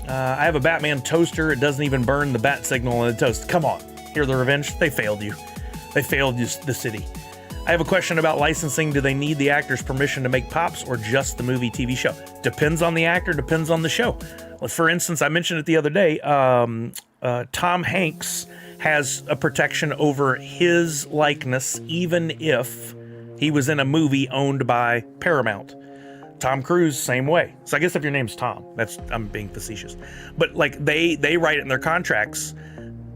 I have a Batman toaster. It doesn't even burn the bat signal in the toast. Come on. Hear the revenge? They failed you. They failed you, the city. I have a question about licensing. Do they need the actor's permission to make pops, or just the movie TV show? Depends on the actor, depends on the show. For instance, I mentioned it the other day, Tom Hanks has a protection over his likeness, even if he was in a movie owned by Paramount. Tom Cruise, same way. So I guess if your name's Tom, I'm being facetious. But like they write it in their contracts.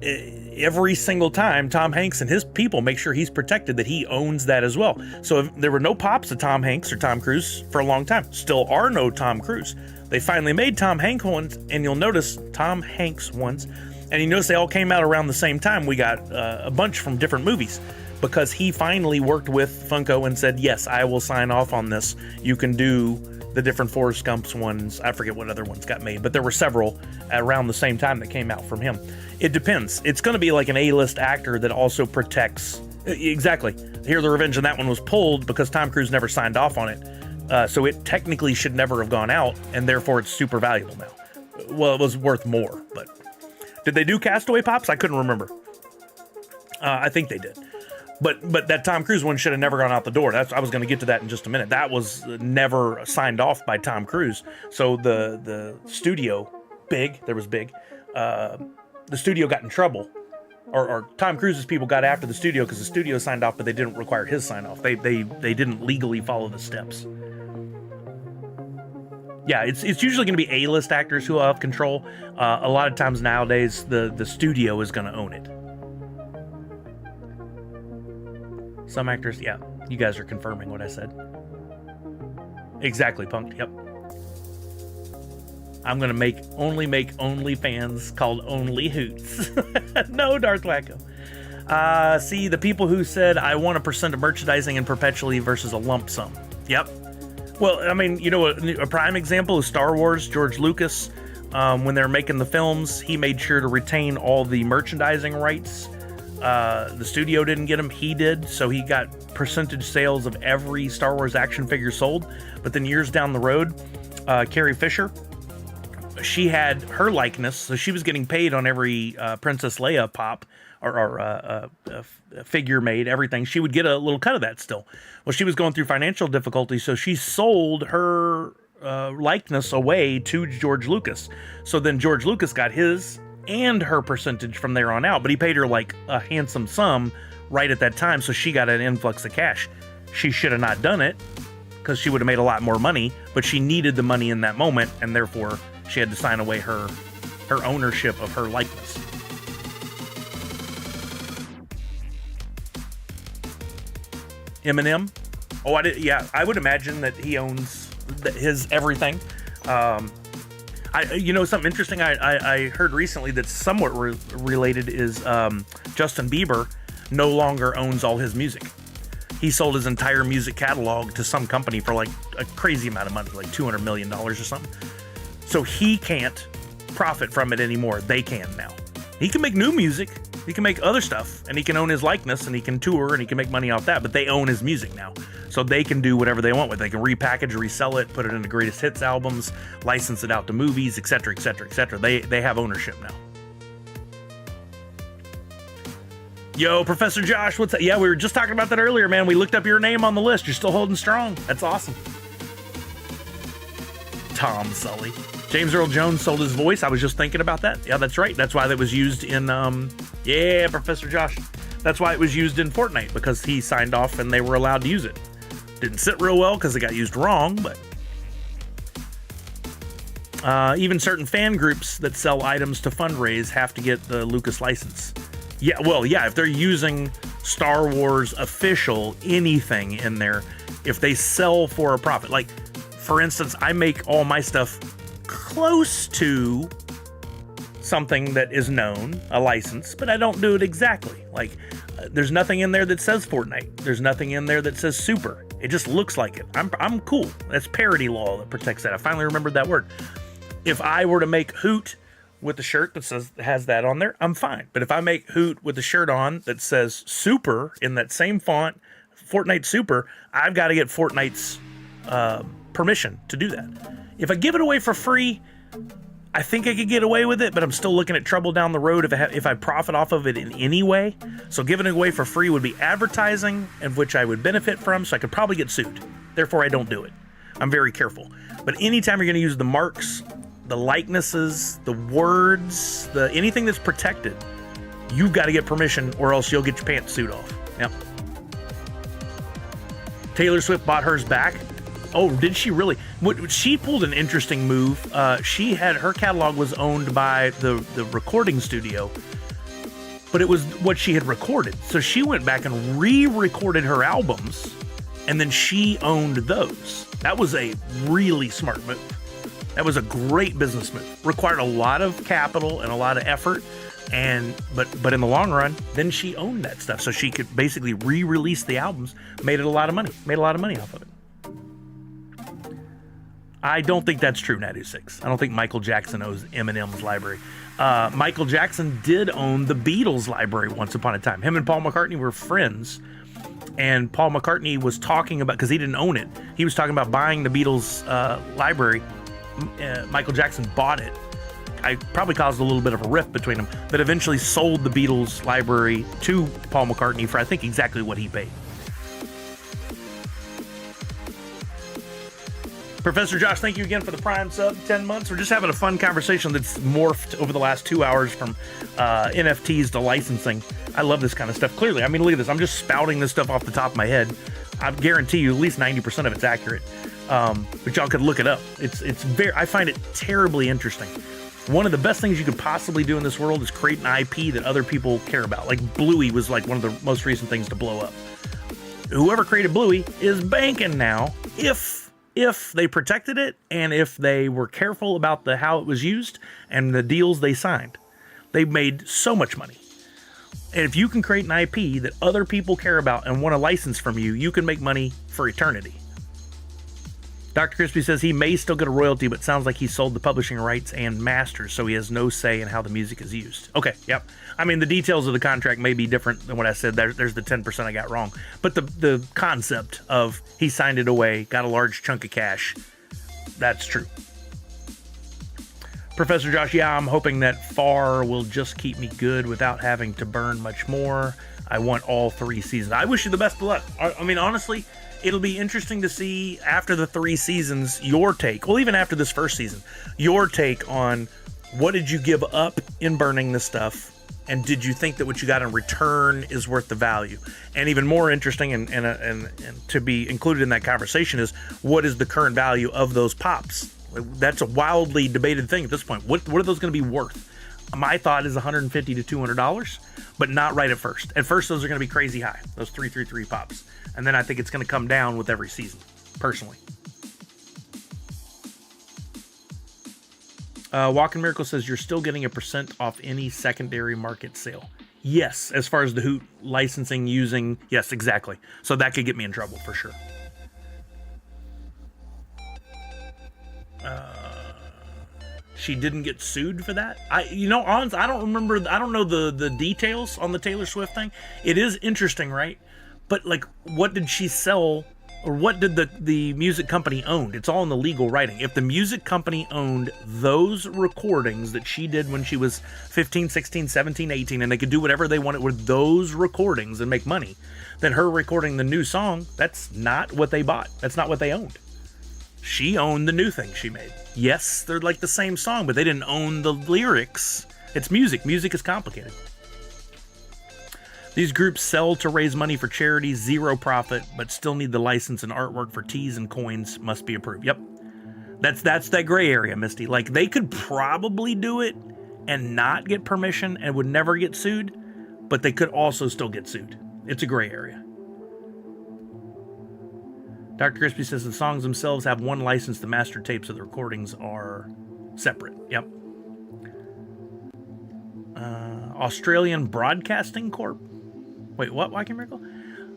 every single time Tom Hanks and his people make sure he's protected, that he owns that as well. So if there were no pops of Tom Hanks or Tom Cruise for a long time. Still are no Tom Cruise. They finally made Tom Hanks ones, and you'll notice Tom Hanks ones, and you notice they all came out around the same time. We got a bunch from different movies, because he finally worked with Funko and said, yes, I will sign off on this. You can do the different Forrest Gump's ones. I forget what other ones got made, but there were several around the same time that came out from him. It depends. It's going to be like an A-list actor that also protects. Exactly. Here, The Revenge on that one was pulled because Tom Cruise never signed off on it. So it technically should never have gone out, and therefore it's super valuable now. Well, it was worth more, but did they do Castaway Pops? I couldn't remember. I think they did. But that Tom Cruise one should have never gone out the door. I was going to get to that in just a minute. That was never signed off by Tom Cruise. So the studio, Big, the studio got in trouble. Or Tom Cruise's people got after the studio because the studio signed off, but they didn't require his sign off. They didn't legally follow the steps. Yeah, it's usually going to be A-list actors who have control. A lot of times nowadays, the studio is going to own it. Some actors, yeah, you guys are confirming what I said. Exactly, Punked, yep. I'm going to make OnlyFans called Only Hoots. No, Darth Wacko. See, the people who said, I want a percent of merchandising and perpetually versus a lump sum. Yep. Well, I mean, you know, a prime example is Star Wars. George Lucas, when they're making the films, he made sure to retain all the merchandising rights. The studio didn't get him, he did, so he got percentage sales of every Star Wars action figure sold. But then years down the road, Carrie Fisher, she had her likeness, so she was getting paid on every Princess Leia pop or figure made, everything. She would get a little cut of that still. Well, she was going through financial difficulties, so she sold her likeness away to George Lucas. So then George Lucas got his and her percentage from there on out, but he paid her like a handsome sum right at that time, so she got an influx of cash. She should have not done it because she would have made a lot more money, but she needed the money in that moment, and therefore she had to sign away her ownership of her likeness. Eminem? Oh, I would imagine that he owns his everything. You know, something interesting I heard recently that's somewhat related is Justin Bieber no longer owns all his music. He sold his entire music catalog to some company for like a crazy amount of money, like $200 million or something. So he can't profit from it anymore. They can now. He can make new music, he can make other stuff, and he can own his likeness, and he can tour, and he can make money off that, but they own his music now. So they can do whatever they want with it. They can repackage, resell it, put it into greatest hits albums, license it out to movies, etc., etc., etc. They have ownership now. Yo, Professor Josh, what's that? Yeah, we were just talking about that earlier, man. We looked up your name on the list. You're still holding strong. That's awesome. Tom Sully. James Earl Jones sold his voice. I was just thinking about that. Yeah, that's right. That's why that was used in, yeah, Professor Josh. That's why it was used in Fortnite, because he signed off and they were allowed to use it. Didn't sit real well because it got used wrong, but even certain fan groups that sell items to fundraise have to get the Lucas license. Yeah, well, yeah, if they're using Star Wars official anything in there, if they sell for a profit, like, for instance, I make all my stuff close to something that is known, a license, but I don't do it exactly. Like, there's nothing in there that says Fortnite. There's nothing in there that says Super. It just looks like it. I'm cool. That's parody law that protects that. I finally remembered that word. If I were to make Hoot with the shirt that has that on there, I'm fine. But if I make Hoot with the shirt on that says Super in that same font, Fortnite Super, I've got to get Fortnite's permission to do that. If I give it away for free, I think I could get away with it, but I'm still looking at trouble down the road if I profit off of it in any way. So giving it away for free would be advertising, of which I would benefit from, so I could probably get sued. Therefore, I don't do it. I'm very careful. But anytime you're going to use the marks, the likenesses, the words, anything that's protected, you've got to get permission, or else you'll get your pantsuit off. Yep. Taylor Swift bought hers back. Oh, did she really? She pulled an interesting move. Her catalog was owned by the recording studio, but it was what she had recorded. So she went back and re-recorded her albums, and then she owned those. That was a really smart move. That was a great business move. Required a lot of capital and a lot of effort, but in the long run, then she owned that stuff. So she could basically re-release the albums, made a lot of money off of it. I don't think that's true, Natu6. I don't think Michael Jackson owns Eminem's library. Michael Jackson did own the Beatles library once upon a time. Him and Paul McCartney were friends, and Paul McCartney was talking about, because he didn't own it, he was talking about buying the Beatles library. Michael Jackson bought it. I probably caused a little bit of a rift between them, but eventually sold the Beatles library to Paul McCartney for, I think, exactly what he paid. Professor Josh, thank you again for the Prime sub, 10 months. We're just having a fun conversation that's morphed over the last 2 hours from NFTs to licensing. I love this kind of stuff. Clearly, I mean, look at this. I'm just spouting this stuff off the top of my head. I guarantee you at least 90% of it's accurate. But y'all could look it up. I find it terribly interesting. One of the best things you could possibly do in this world is create an IP that other people care about. Like Bluey was like one of the most recent things to blow up. Whoever created Bluey is banking now if they protected it and if they were careful about how it was used and the deals they signed. They made so much money. And if you can create an IP that other people care about and want a license from you, you can make money for eternity. Dr. Crispy says he may still get a royalty, but sounds like he sold the publishing rights and masters, so he has no say in how the music is used. Okay, yep. I mean, the details of the contract may be different than what I said. There's the 10% I got wrong. But the concept of he signed it away, got a large chunk of cash, that's true. Professor Josh, yeah, I'm hoping that FAR will just keep me good without having to burn much more. I want all 3 seasons. I wish you the best of luck. I mean, honestly, it'll be interesting to see after the 3 seasons, your take, well, even after this first season, your take on what did you give up in burning this stuff, and did you think that what you got in return is worth the value? And even more interesting and to be included in that conversation is what is the current value of those pops? That's a wildly debated thing at this point. What are those going to be worth? My thought is $150 to $200, but not right at first. At first, those are going to be crazy high, those 333 pops. And then I think it's going to come down with every season, personally. Walking Miracle says you're still getting a % off any secondary market sale. Yes, as far as the Hoot licensing using, yes, exactly. So that could get me in trouble for sure. She didn't get sued for that. I don't remember. I don't know the details on the Taylor Swift thing. It is interesting, right? But like, what did she sell, or what did the music company own? It's all in the legal writing. If the music company owned those recordings that she did when she was 15, 16, 17, 18, and they could do whatever they wanted with those recordings and make money, then her recording the new song, that's not what they bought. That's not what they owned. She owned the new thing she made. Yes, they're like the same song, but they didn't own the lyrics. It's music. Music is complicated. These groups sell to raise money for charity, zero profit, but still need the license and artwork for teas and coins must be approved. Yep. That's that gray area, Misty. Like, they could probably do it and not get permission and would never get sued, but they could also still get sued. It's a gray area. Dr. Crispy says the songs themselves have one license. The master tapes of the recordings are separate. Yep. Australian Broadcasting Corp. Wait, what? Why can't Miracle?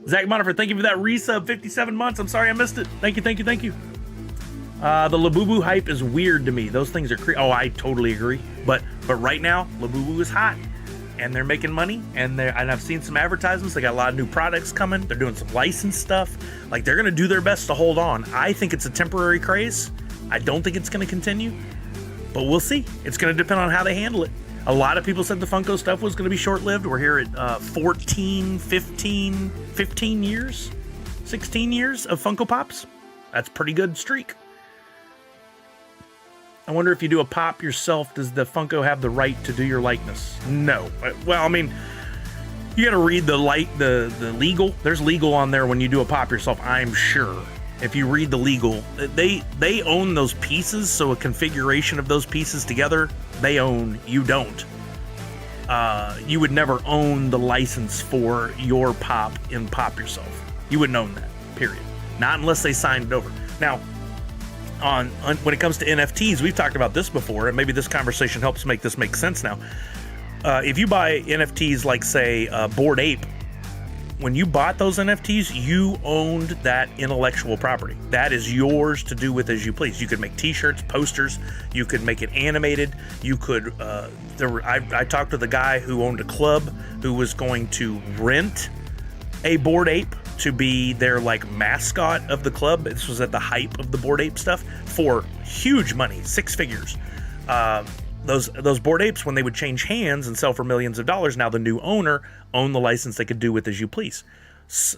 Zach Moniford, thank you for that resub. 57 months. I'm sorry I missed it. Thank you. The Labubu hype is weird to me. Those things are oh, I totally agree. But right now, Labubu is hot. And they're making money, and I've seen some advertisements. They got a lot of new products coming. They're doing some licensed stuff. Like, they're going to do their best to hold on. I think it's a temporary craze. I don't think it's going to continue, but we'll see. It's going to depend on how they handle it. A lot of people said the Funko stuff was going to be short-lived. We're here at 15 years, 16 years of Funko Pops. That's a pretty good streak. I wonder if you do a pop yourself, does the Funko have the right to do your likeness? No. Well, I mean, you got to read the legal. There's legal on there when you do a pop yourself, I'm sure. If you read the legal, they own those pieces, so a configuration of those pieces together, they own, you don't. you would never own the license for your pop in Pop Yourself. You wouldn't own that, period. Not unless they signed it over. Now, on when it comes to NFTs, we've talked about this before, and maybe this conversation helps make this make sense now. If you buy NFTs like, say, Bored Ape, when you bought those NFTs, you owned that intellectual property. That is yours to do with as you please. You could make t-shirts, posters, you could make it animated, you could, I talked to the guy who owned a club who was going to rent a Bored Ape to be their like mascot of the club. This was at the hype of the Bored Ape stuff for huge money, 6 figures. Those Bored Apes, when they would change hands and sell for millions of dollars, now the new owner owned the license. They could do with as you please.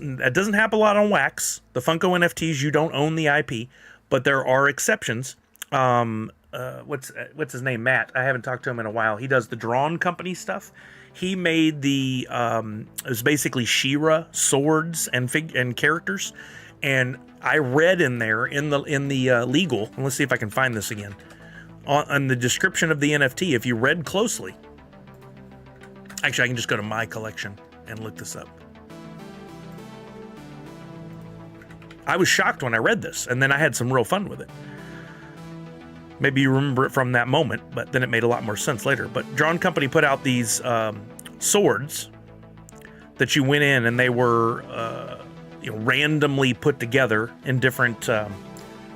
That doesn't happen a lot on Wax. The Funko NFTs, you don't own the IP, but there are exceptions. What's his name? Matt. I haven't talked to him in a while. He does the Drawn Company stuff. He made the it was basically She-Ra swords and characters, and I read in there in the legal. And let's see if I can find this again. On the description of the NFT, if you read closely, actually I can just go to my collection and look this up. I was shocked when I read this, and then I had some real fun with it. Maybe you remember it from that moment, but then it made a lot more sense later. But Drawn Company put out these swords that you went in, and they were randomly put together in different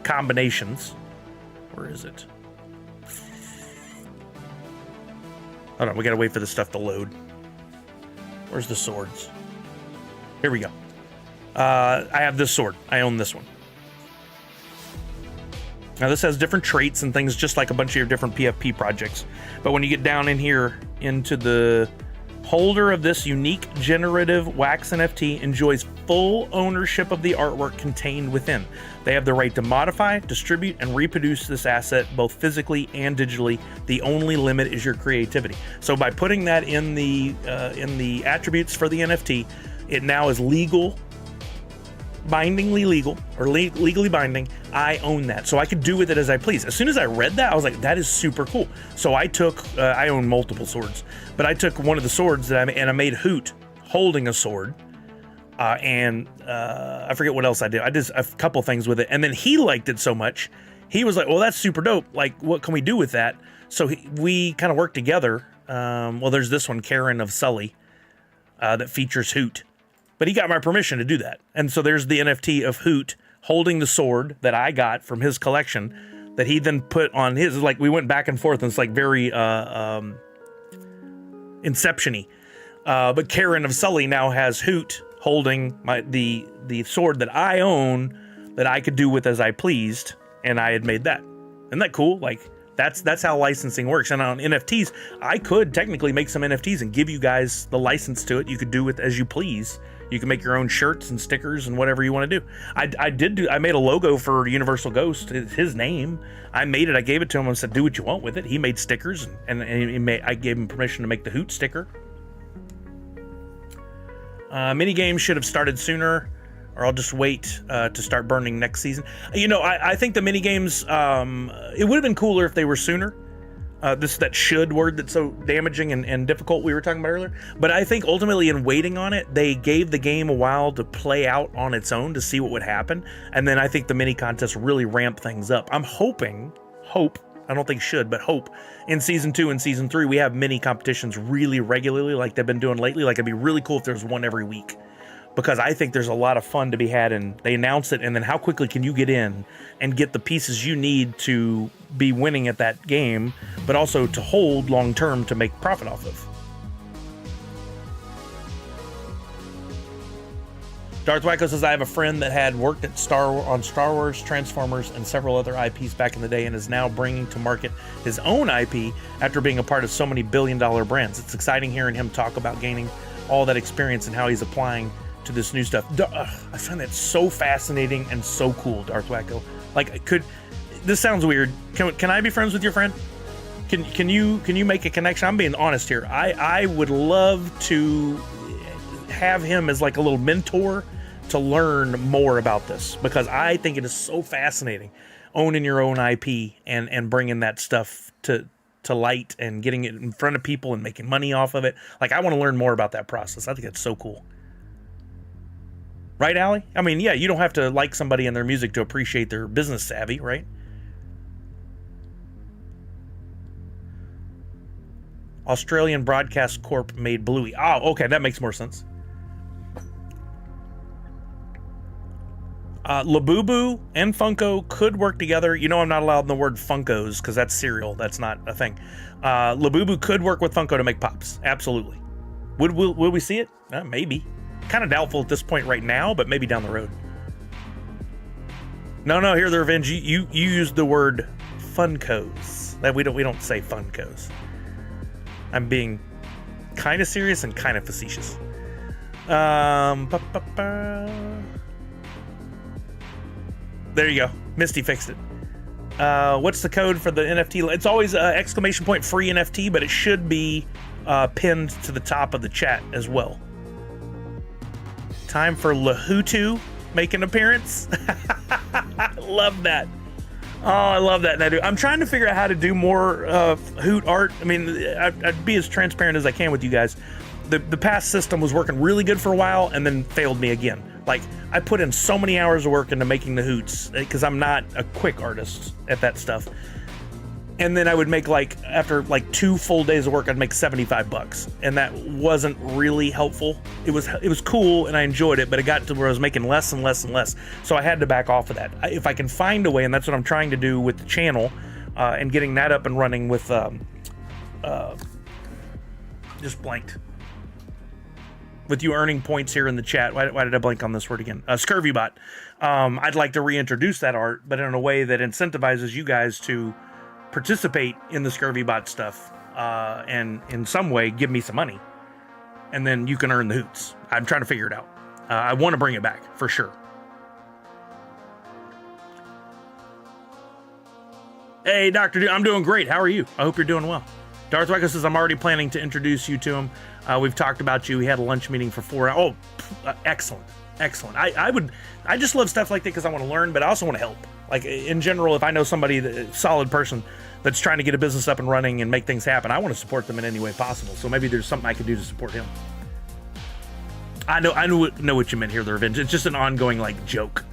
combinations. Where is it? Hold on, we gotta wait for this stuff to load. Where's the swords? Here we go. I have this sword. I own this one. Now this has different traits and things, just like a bunch of your different PFP projects. But when you get down in here into the holder of this unique generative Wax NFT enjoys full ownership of the artwork contained within. They have the right to modify, distribute, and reproduce this asset both physically and digitally. The only limit is your creativity. So by putting that in the attributes for the NFT, it now is legal, bindingly legal, or legally binding. I own that, so I could do with it as I please. As soon as I read that, I was like, that is super cool. So I took, I own multiple swords, but I took one of the swords that I made Hoot holding a sword, and I forget what else I did. I did a couple things with it, and then he liked it so much, he was like, well, that's super dope. Like, what can we do with that? So we kind of worked together. Well, there's this one, Karen of Sully, that features Hoot. But he got my permission to do that. And so there's the NFT of Hoot holding the sword that I got from his collection that he then put on his. Like, we went back and forth, and it's like very Inception-y. But Karen of Sully now has Hoot holding the sword that I own that I could do with as I pleased, and I had made that. Isn't that cool? Like, that's how licensing works. And on NFTs, I could technically make some NFTs and give you guys the license to it. You could do it as you please. You can make your own shirts and stickers and whatever you want to do. I made a logo for Universal Ghost. It's his name. I made it. I gave it to him and said, do what you want with it. He made stickers, and I gave him permission to make the Hoot sticker. Mini games should have started sooner, or I'll just wait to start burning next season. You know, I think the mini games, it would have been cooler if they were sooner. This is that should word that's so damaging and difficult we were talking about earlier. But I think ultimately in waiting on it, they gave the game a while to play out on its own to see what would happen. And then I think the mini contests really ramp things up. I'm hoping, I don't think should, but hope in season 2 and season 3, we have mini competitions really regularly like they've been doing lately. Like, it'd be really cool if there's one every week, because I think there's a lot of fun to be had, and they announce it, and then how quickly can you get in and get the pieces you need to be winning at that game, but also to hold long term to make profit off of. Darth Wacko says, I have a friend that had worked at on Star Wars, Transformers, and several other IPs back in the day, and is now bringing to market his own IP after being a part of so many billion-dollar brands. It's exciting hearing him talk about gaining all that experience and how he's applying to this new stuff. I find that so fascinating and so cool, Darth Wacko. Like, this sounds weird. Can I be friends with your friend? Can you make a connection? I'm being honest here. I would love to have him as like a little mentor to learn more about this, because I think it is so fascinating owning your own IP and bringing that stuff to to light and getting it in front of people and making money off of it. Like, I want to learn more about that process. I think that's so cool. Right, Allie? I mean, yeah, you don't have to like somebody and their music to appreciate their business savvy, right? Australian Broadcast Corp made Bluey. Oh, okay, that makes more sense. Labubu and Funko could work together. You know, I'm not allowed in the word Funkos because that's cereal. That's not a thing. Labubu could work with Funko to make pops. Absolutely. Would we see it? Maybe. Kind of doubtful at this point right now, but maybe down the road. No, here the revenge. You used the word Funkos. That we don't say Funkos. I'm being kind of serious and kind of facetious. There you go. Misty fixed it. What's the code for the NFT? It's always exclamation point free NFT, but it should be pinned to the top of the chat as well. Time for Lahutu make an appearance. Love that. Oh, I love that. And I'm trying to figure out how to do more Hoot art. I mean, I'd be as transparent as I can with you guys. The past system was working really good for a while and then failed me again. Like, I put in so many hours of work into making the Hoots because I'm not a quick artist at that stuff. And then I would make, like, after like 2 full days of work, I'd make $75, and that wasn't really helpful. It was cool and I enjoyed it, but it got to where I was making less and less and less. So I had to back off of that. If I can find a way, and that's what I'm trying to do with the channel, and getting that up and running with just blanked. With you earning points here in the chat. Why did I blank on this word again? Scurvybot. I'd like to reintroduce that art, but in a way that incentivizes you guys to participate in the Scurvybot stuff, and in some way give me some money, and then you can earn the Hoots. I'm trying to figure it out. I want to bring it back for sure. Hey, Dr. D, I'm doing great. How are you? I hope you're doing well. Darth Waco says, I'm already planning to introduce you to him. We've talked about you. We had a lunch meeting for 4 hours. Oh, excellent. I just love stuff like that because I want to learn, but I also want to help. Like, in general, if I know somebody, a solid person that's trying to get a business up and running and make things happen, I want to support them in any way possible. So maybe there's something I can do to support him. I know what you meant here, the revenge. It's just an ongoing, like, joke.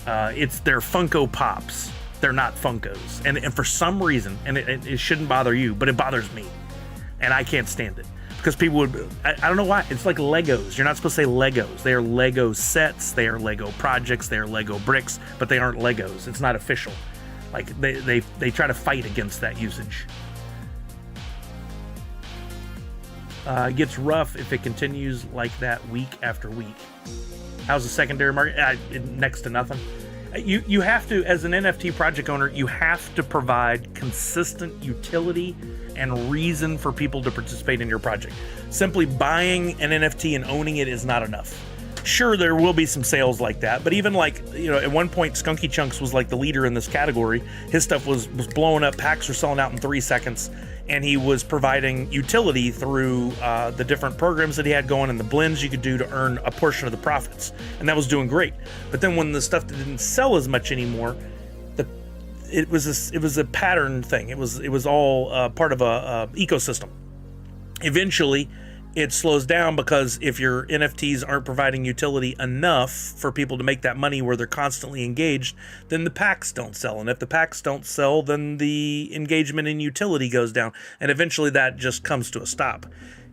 It's their Funko Pops. They're not Funkos. And for some reason, and it shouldn't bother you, but it bothers me. And I can't stand it. Because people would, I don't know why, it's like Legos. You're not supposed to say Legos. They are Lego sets, they are Lego projects, they are Lego bricks, but they aren't Legos. It's not official. Like, they try to fight against that usage. It gets rough if it continues like that week after week. How's the secondary market? Next to nothing. You have to, as an NFT project owner, you have to provide consistent utility and reason for people to participate in your project. Simply buying an NFT and owning it is not enough. Sure, there will be some sales like that, but even like, at one point, Skunky Chunks was like the leader in this category. His stuff was blowing up. Packs were selling out in 3 seconds, and he was providing utility through the different programs that he had going and the blends you could do to earn a portion of the profits, and that was doing great. But then when the stuff that didn't sell as much anymore, it was a pattern thing. It was all part of a ecosystem. Eventually, it slows down because if your NFTs aren't providing utility enough for people to make that money where they're constantly engaged, then the packs don't sell. And if the packs don't sell, then the engagement in utility goes down. And eventually that just comes to a stop.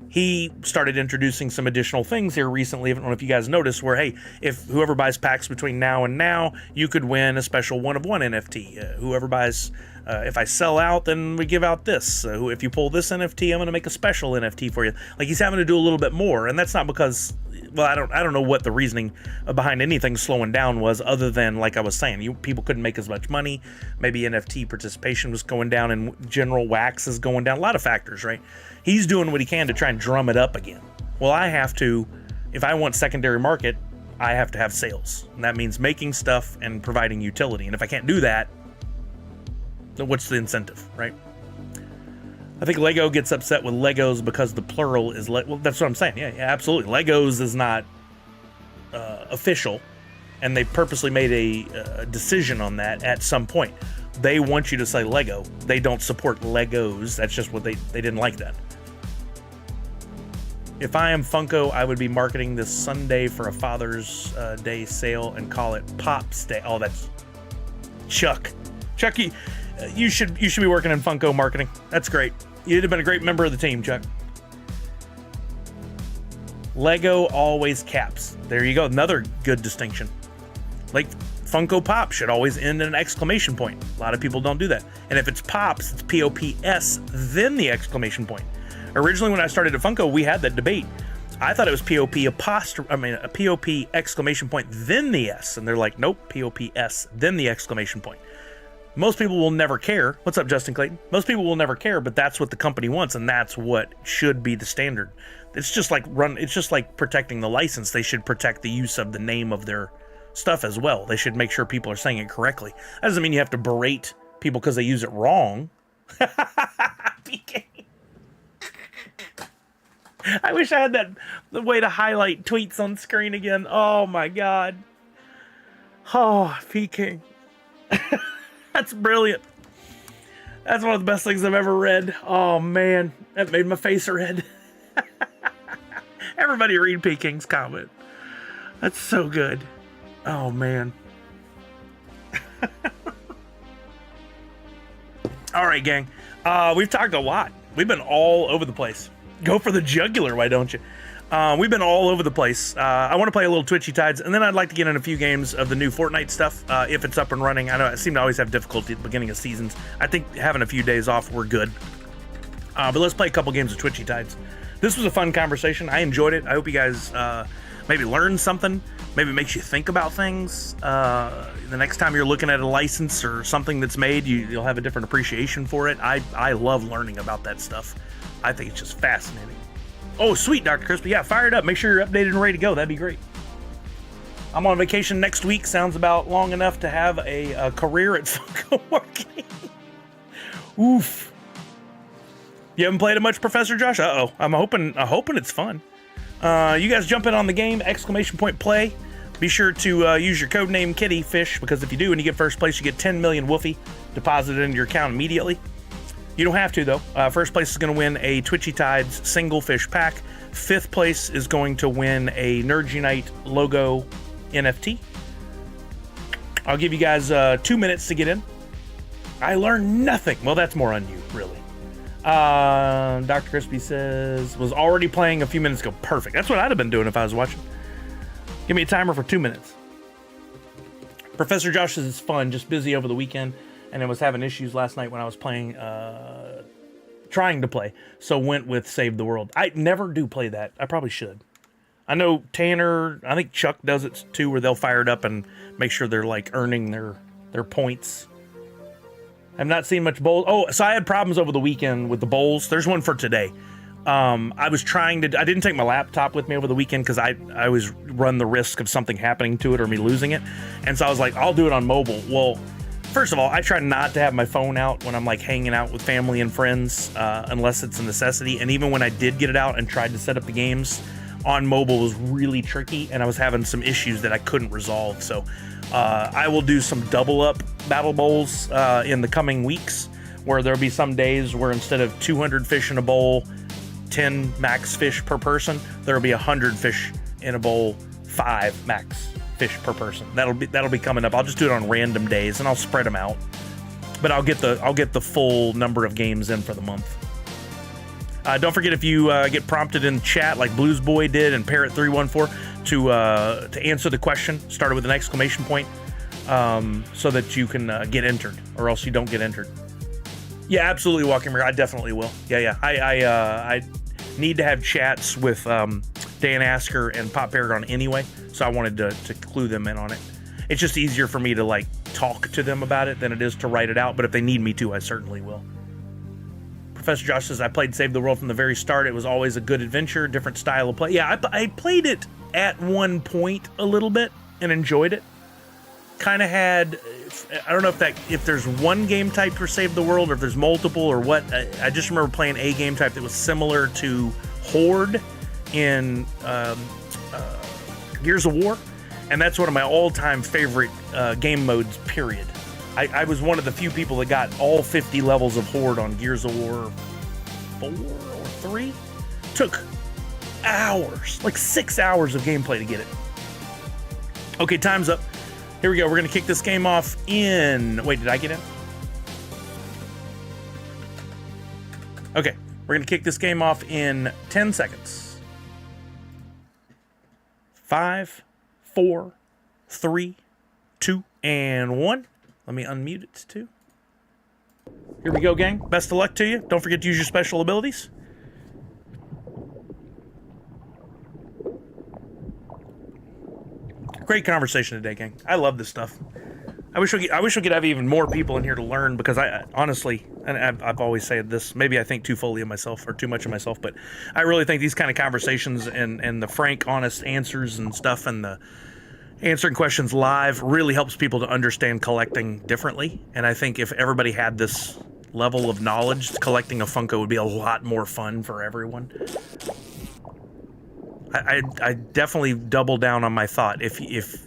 He started introducing some additional things here recently. I don't know if you guys noticed, where, hey, if whoever buys packs between now and now, you could win a special one-of-one NFT. Whoever buys, if I sell out, then we give out this. If you pull this NFT, I'm going to make a special NFT for you. Like, he's having to do a little bit more, and that's not because, well, I don't know what the reasoning behind anything slowing down was, other than, like I was saying, people couldn't make as much money. Maybe NFT participation was going down, and general wax is going down. A lot of factors, right? He's doing what he can to try and drum it up again. Well, I have to, if I want secondary market, I have to have sales. And that means making stuff and providing utility. And if I can't do that, then what's the incentive, right? I think Lego gets upset with Legos because the plural is, well, that's what I'm saying. Yeah, absolutely. Legos is not official, and they purposely made a decision on that at some point. They want you to say Lego. They don't support Legos. That's just what they didn't like that. If I am Funko, I would be marketing this Sunday for a Father's Day sale and call it Pop's Day. Oh, that's Chuck. Chuck, you should be working in Funko marketing. That's great. You'd have been a great member of the team, Chuck. Lego always caps. There you go. Another good distinction. Like Funko Pop should always end in an exclamation point. A lot of people don't do that. And if it's Pops, it's P-O-P-S, then the exclamation point. Originally, when I started at Funko, we had that debate. I thought it was P-O-P a P-O-P exclamation point, then the S. And they're like, nope, P-O-P-S, then the exclamation point. Most people will never care. What's up, Justin Clayton? Most people will never care, but that's what the company wants, and that's what should be the standard. It's just like protecting the license. They should protect the use of the name of their stuff as well. They should make sure people are saying it correctly. That doesn't mean you have to berate people because they use it wrong. PK. I wish I had the way to highlight tweets on screen again. Oh my God. Oh, PK. That's brilliant. That's one of the best things I've ever read. Oh man, that made my face red. Everybody read Peking's comment. That's so good. Oh man. All right, gang. We've talked a lot. We've been all over the place. Go for the jugular, why don't you? We've been all over the place. I want to play a little Twitchy Tides, and then I'd like to get in a few games of the new Fortnite stuff, if it's up and running. I know I seem to always have difficulty at the beginning of seasons. I think having a few days off, we're good. But let's play a couple games of Twitchy Tides. This was a fun conversation. I enjoyed it. I hope you guys maybe learned something. Maybe it makes you think about things. The next time you're looking at a license or something that's made, you'll have a different appreciation for it. I love learning about that stuff. I think it's just fascinating. Oh, sweet, Dr. Crispy. Yeah, fire it up. Make sure you're updated and ready to go. That'd be great. I'm on vacation next week. Sounds about long enough to have a career at Funko Arcade. Oof. You haven't played it much, Professor Josh? Uh-oh. I'm hoping it's fun. You guys jump in on the game, exclamation point play. Be sure to use your code name Kittyfish, because if you do and you get first place, you get 10 million Woofy deposited into your account immediately. You don't have to, though. First place is going to win a Twitchy Tides single fish pack. Fifth place is going to win a Nerd Unite logo NFT. I'll give you guys 2 minutes to get in. I learned nothing. Well, that's more on you, really. Dr. Crispy says, was already playing a few minutes ago. Perfect. That's what I'd have been doing if I was watching. Give me a timer for 2 minutes. Professor Josh's is fun, just busy over the weekend. And I was having issues last night when I was playing, trying to play. So went with Save the World. I never do play that. I probably should. I know Tanner, I think Chuck does it too, where they'll fire it up and make sure they're like earning their points. I've not seen much bowls. Oh, so I had problems over the weekend with the bowls. There's one for today. I didn't take my laptop with me over the weekend because I always run the risk of something happening to it or me losing it. And so I was like, I'll do it on mobile. Well, first of all, I try not to have my phone out when I'm like hanging out with family and friends, unless it's a necessity. And even when I did get it out and tried to set up the games on mobile, was really tricky, and I was having some issues that I couldn't resolve. So I will do some double up battle bowls in the coming weeks, where there'll be some days where instead of 200 fish in a bowl, 10 max fish per person, there'll be 100 fish in a bowl, 5 max fish per person. That'll be coming up. I'll just do it on random days and I'll spread them out. But I'll get the full number of games in for the month. Don't forget, if you get prompted in chat like Blues Boy did and Parrot314 to answer the question, start it with an exclamation point, so that you can get entered, or else you don't get entered. Yeah, absolutely, Walking Mirror. I definitely will. Yeah. I need to have chats with Dan Asker and Pop Paragon anyway, so I wanted to clue them in on it. It's just easier for me to like talk to them about it than it is to write it out, but if they need me to, I certainly will. Professor Josh says, I played Save the World from the very start. It was always a good adventure, different style of play. Yeah, I played it at one point a little bit and enjoyed it. Kind of had, I don't know if there's one game type for Save the World or if there's multiple or what. I just remember playing a game type that was similar to Horde in Gears of War, and that's one of my all-time favorite game modes, period. I was one of the few people that got all 50 levels of Horde on Gears of War 4 or 3. Took hours, like 6 hours of gameplay to get it. Okay, time's up. Here we go. We're going to kick this game off in... Wait, did I get in? Okay, we're going to kick this game off in 10 seconds. 5, 4, 3, 2, and 1. Let me unmute it too. Here we go, gang. Best of luck to you. Don't forget to use your special abilities. Great conversation today, gang. I love this stuff. I wish we could have even more people in here to learn, because I honestly, and I've always said this, maybe I think too fully of myself or too much of myself, but I really think these kind of conversations and the frank, honest answers and stuff, and the answering questions live really helps people to understand collecting differently. And I think if everybody had this level of knowledge, collecting a Funko would be a lot more fun for everyone. I definitely double down on my thought. If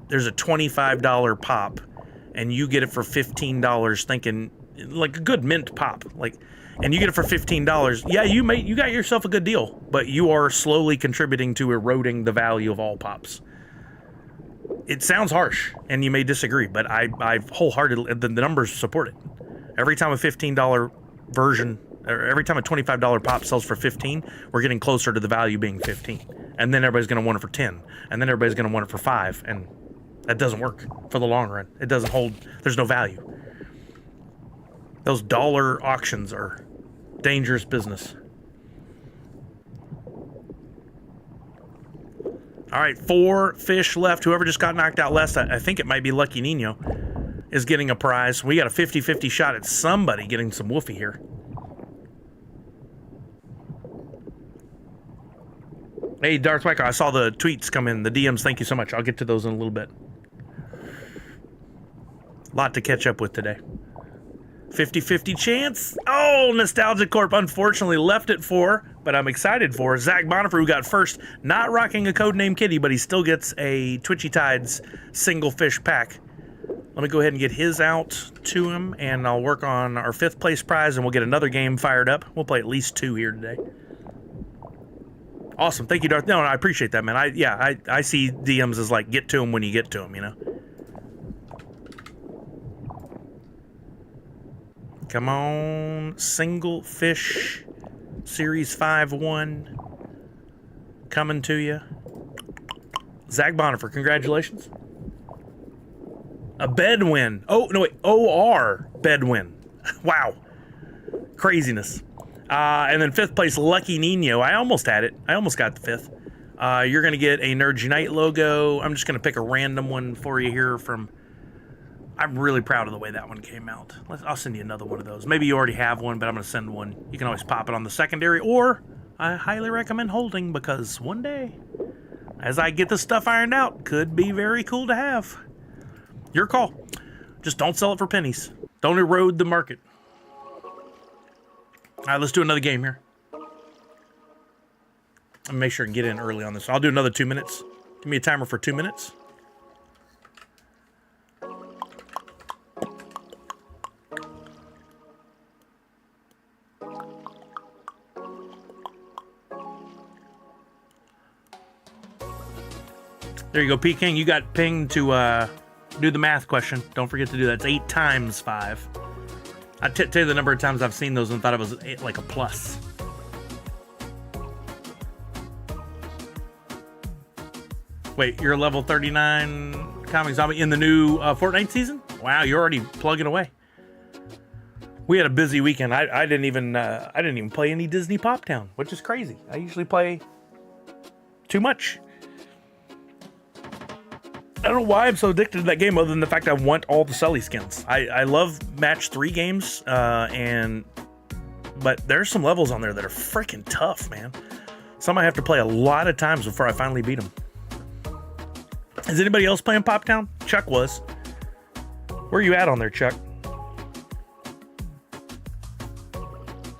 there's a $25 pop and you get it for $15, thinking like a good mint pop, like, and you get it for $15, yeah, you got yourself a good deal, but you are slowly contributing to eroding the value of all pops. It sounds harsh, and you may disagree, but I wholeheartedly, the numbers support it. Every time a $15 version, or every time a $25 pop sells for 15, we're getting closer to the value being 15. And then everybody's going to want it for 10. And then everybody's going to want it for 5. And that doesn't work for the long run. It doesn't hold. There's no value. Those dollar auctions are dangerous business. All right, 4 fish left. Whoever just got knocked out last, I think it might be Lucky Nino, is getting a prize. We got a 50-50 shot at somebody getting some woofy here. Hey, Darth Wacker, I saw the tweets come in, the DMs. Thank you so much. I'll get to those in a little bit. A lot to catch up with today. 50-50 chance. Oh, Nostalgia Corp unfortunately left it for, but I'm excited for Zach Bonifer, who got first. Not rocking a Codename Kitty, but he still gets a Twitchy Tides single fish pack. Let me go ahead and get his out to him, and I'll work on our 5th place prize, and we'll get another game fired up. We'll play at least 2 here today. Awesome. Thank you, Darth. No, I appreciate that, man. I see DMs as like, get to them when you get to them, you know? Come on. Single fish. Series 5-1. Coming to you. Zach Bonifer, congratulations. A bed win. Oh, no, wait. OR bed win. Wow. Craziness. And then 5th place, Lucky Nino. I almost had it. I almost got the 5th. You're going to get a Nerds Unite logo. I'm just going to pick a random one for you here from... I'm really proud of the way that one came out. I'll send you another one of those. Maybe you already have one, but I'm going to send one. You can always pop it on the secondary, or I highly recommend holding, because one day, as I get this stuff ironed out, could be very cool to have. Your call. Just don't sell it for pennies. Don't erode the market. All right, let's do another game here. I'll make sure I can get in early on this. I'll do another 2 minutes. Give me a timer for 2 minutes. There you go, P. King. You got pinged to do the math question. Don't forget to do that. It's 8 times 5. I tell you the number of times I've seen those and thought it was like a plus. Wait, you're level 39 Comic Zombie in the new Fortnite season? Wow, you're already plugging away. We had a busy weekend. I didn't even play any Disney Pop Town, which is crazy. I usually play too much. I don't know why I'm so addicted to that game, other than the fact I want all the Sully skins. I love match 3 games, but there's some levels on there that are freaking tough, man. Some I have to play a lot of times before I finally beat them. Is anybody else playing Pop Town? Chuck was. Where are you at on there, Chuck?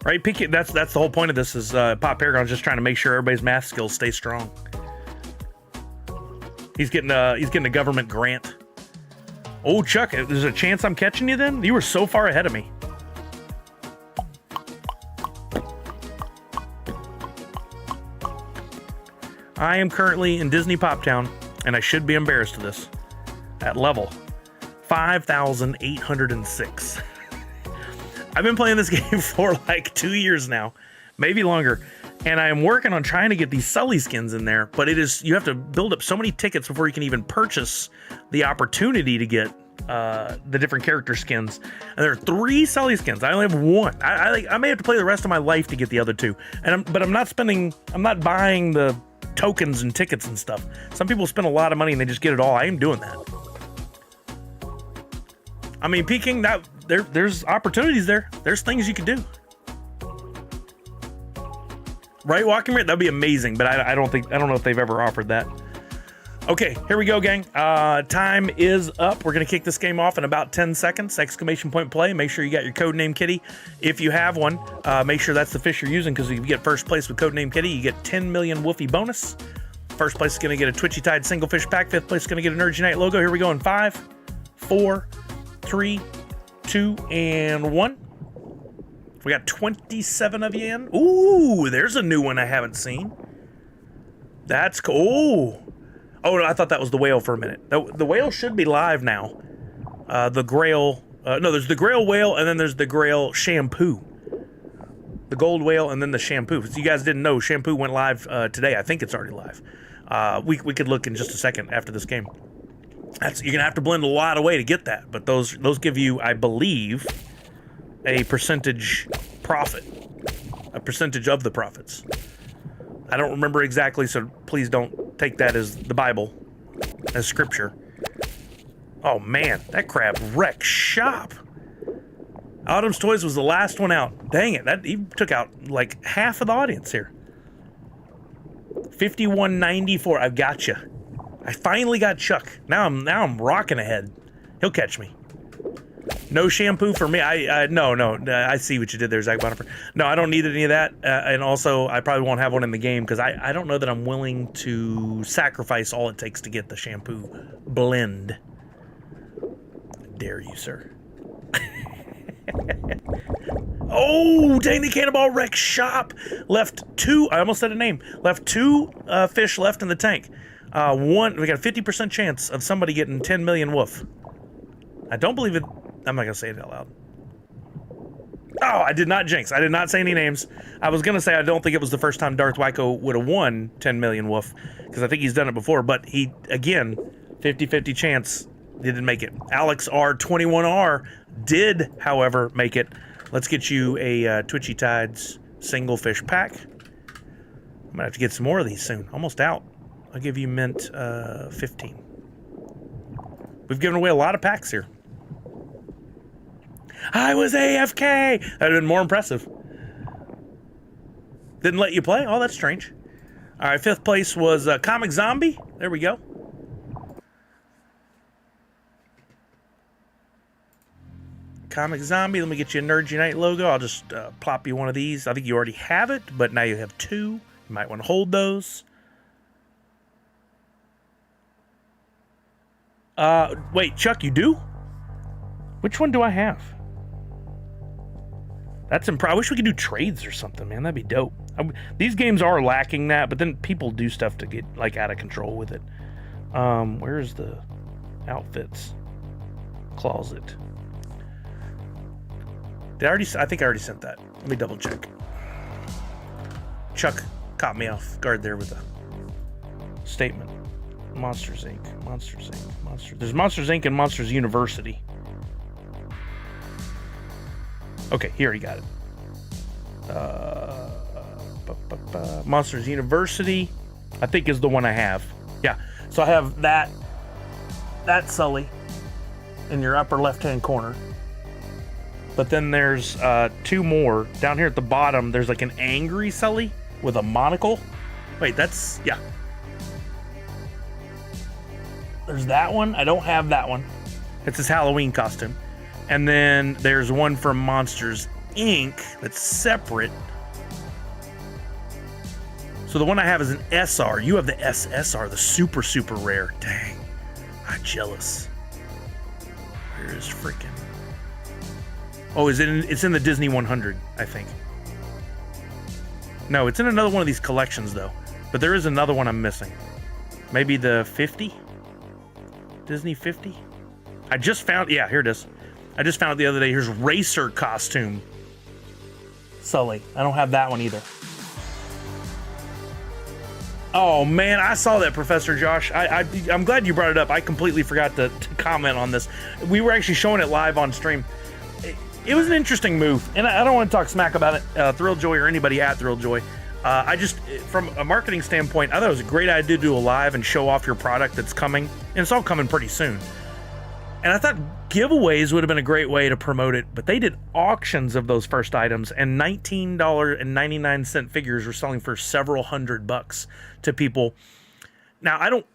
Right, PK, that's the whole point of this, is Pop Paragon's just trying to make sure everybody's math skills stay strong. He's getting a government grant Oh, Chuck, there's a chance I'm catching you then? You were so far ahead of me. I am currently in Disney Pop Town, and I should be embarrassed of this, at level 5,806. I've been playing this game for like 2 years now, maybe longer, and I am working on trying to get these Sully skins in there, but you have to build up so many tickets before you can even purchase the opportunity to get the different character skins. And there are 3 Sully skins. I only have 1. I may have to play the rest of my life to get the other 2. But I'm not buying the tokens and tickets and stuff. Some people spend a lot of money and they just get it all. I ain't doing that. I mean, Peking, there's opportunities there. There's things you can do. Right, Walking Red? That'd be amazing, but I don't know if they've ever offered that. Okay, here we go, gang. Time is up. We're gonna kick this game off in about 10 seconds. Exclamation point play. Make sure you got your codename Kitty. If you have one, make sure that's the fish you're using, because if you get first place with codename Kitty, you get 10 million Woofy bonus. First place is gonna get a Twitchy Tide single fish pack. Fifth place is gonna get an Urge Unite logo. Here we go in 5, 4, 3, 2, and 1. We got 27 of you in. Ooh, there's a new one I haven't seen. That's cool. Oh, no, I thought that was the whale for a minute. The whale should be live now. The Grail. No, there's the Grail whale, and then there's the Grail shampoo. The gold whale, and then the shampoo. So you guys didn't know, shampoo went live today. I think it's already live. We could look in just a second after this game. You're gonna have to blend a lot away to get that, but those give you, I believe, a percentage profit, a percentage of the profits. I don't remember exactly, so please don't take that as the Bible, as scripture. Oh man, that crab wrecked shop. Autumn's Toys was the last one out. Dang it, he took out like half of the audience here. 5194, I've got you. I finally got Chuck. Now I'm rocking ahead. He'll catch me. No shampoo for me. No. I see what you did there, Zach Bonifer. No, I don't need any of that. And also, I probably won't have one in the game because I don't know that I'm willing to sacrifice all it takes to get the shampoo blend. Dare you, sir? Oh, dang, the cannonball wreck shop. Left 2. I almost said a name. Left 2 fish left in the tank. We got a 50% chance of somebody getting 10 million woof. I don't believe it. I'm not going to say it out loud. Oh, I did not jinx. I did not say any names. I was going to say I don't think it was the first time Darth Wyko would have won 10 million woof, because I think he's done it before, but he, again, 50-50 chance, didn't make it. Alex R21R did, however, make it. Let's get you a Twitchy Tides single fish pack. I'm going to have to get some more of these soon. Almost out. I'll give you mint 15. We've given away a lot of packs here. I was AFK. That would have been more impressive. Didn't let you play? Oh, that's strange. All right, 5th place was Comic Zombie. There we go. Comic Zombie. Let me get you a Nerd Unite logo. I'll just plop you one of these. I think you already have it, but now you have 2. You might want to hold those. Wait, Chuck, you do? Which one do I have? That's I wish we could do trades or something, man. That'd be dope. These games are lacking that, but then people do stuff to get like out of control with it. Where's the outfits closet? I think I already sent that. Let me double check. Chuck caught me off guard there with a statement. Monsters Inc. There's Monsters Inc. and Monsters University. Okay, he already got it. Monsters University, I think, is the one I have. Yeah, so I have that Sully in your upper left-hand corner. But then there's 2 more. Down here at the bottom, there's like an angry Sully with a monocle. Wait, yeah. There's that one. I don't have that one. It's his Halloween costume. And then there's one from Monsters Inc. that's separate. So the one I have is an SR. You have the SSR, the super, super rare. Dang. I'm jealous. Where is freaking... Oh, is it it's in the Disney 100, I think. No, it's in another one of these collections, though. But there is another one I'm missing. Maybe the 50? Disney 50? I just found... Yeah, here it is. I just found it the other day. Here's Racer costume. Sully. I don't have that one either. Oh, man, I saw that, Professor Josh. I'm glad you brought it up. I completely forgot to comment on this. We were actually showing it live on stream. It was an interesting move, and I don't want to talk smack about it, Thrilljoy or anybody at Thrilljoy. I just, from a marketing standpoint, I thought it was a great idea to do a live and show off your product that's coming, and it's all coming pretty soon. And I thought giveaways would have been a great way to promote it, but they did auctions of those first items, and $19.99 figures were selling for several $100 to people. Now, I don't,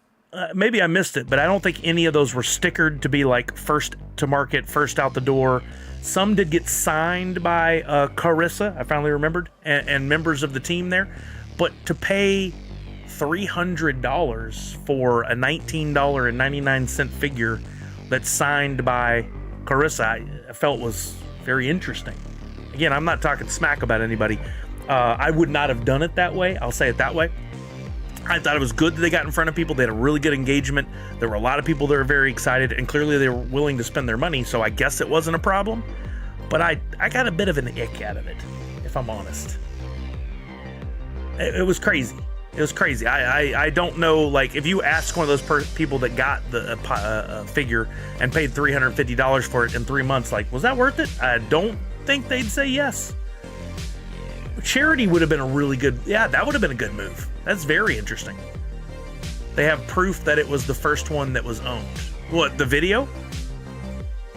maybe I missed it, but I don't think any of those were stickered to be like first to market, first out the door. Some did get signed by Carissa, I finally remembered, and members of the team there. But to pay $300 for a $19.99 figure that's signed by Carissa, I felt was very interesting. Again, I'm not talking smack about anybody. I would not have done it that way. I'll say it that way. I thought it was good that they got in front of people. They had a really good engagement. There were a lot of people that were very excited, and clearly they were willing to spend their money, so I guess it wasn't a problem. But I got a bit of an ick out of it, if I'm honest. It was crazy. It was crazy. I don't know, like, if you ask one of those people that got the figure and paid $350 for it in 3 months, like, was that worth it? I don't think they'd say yes. Charity would have been a really good, yeah, that would have been a good move. That's very interesting. They have proof that it was the first one that was owned. What, the video?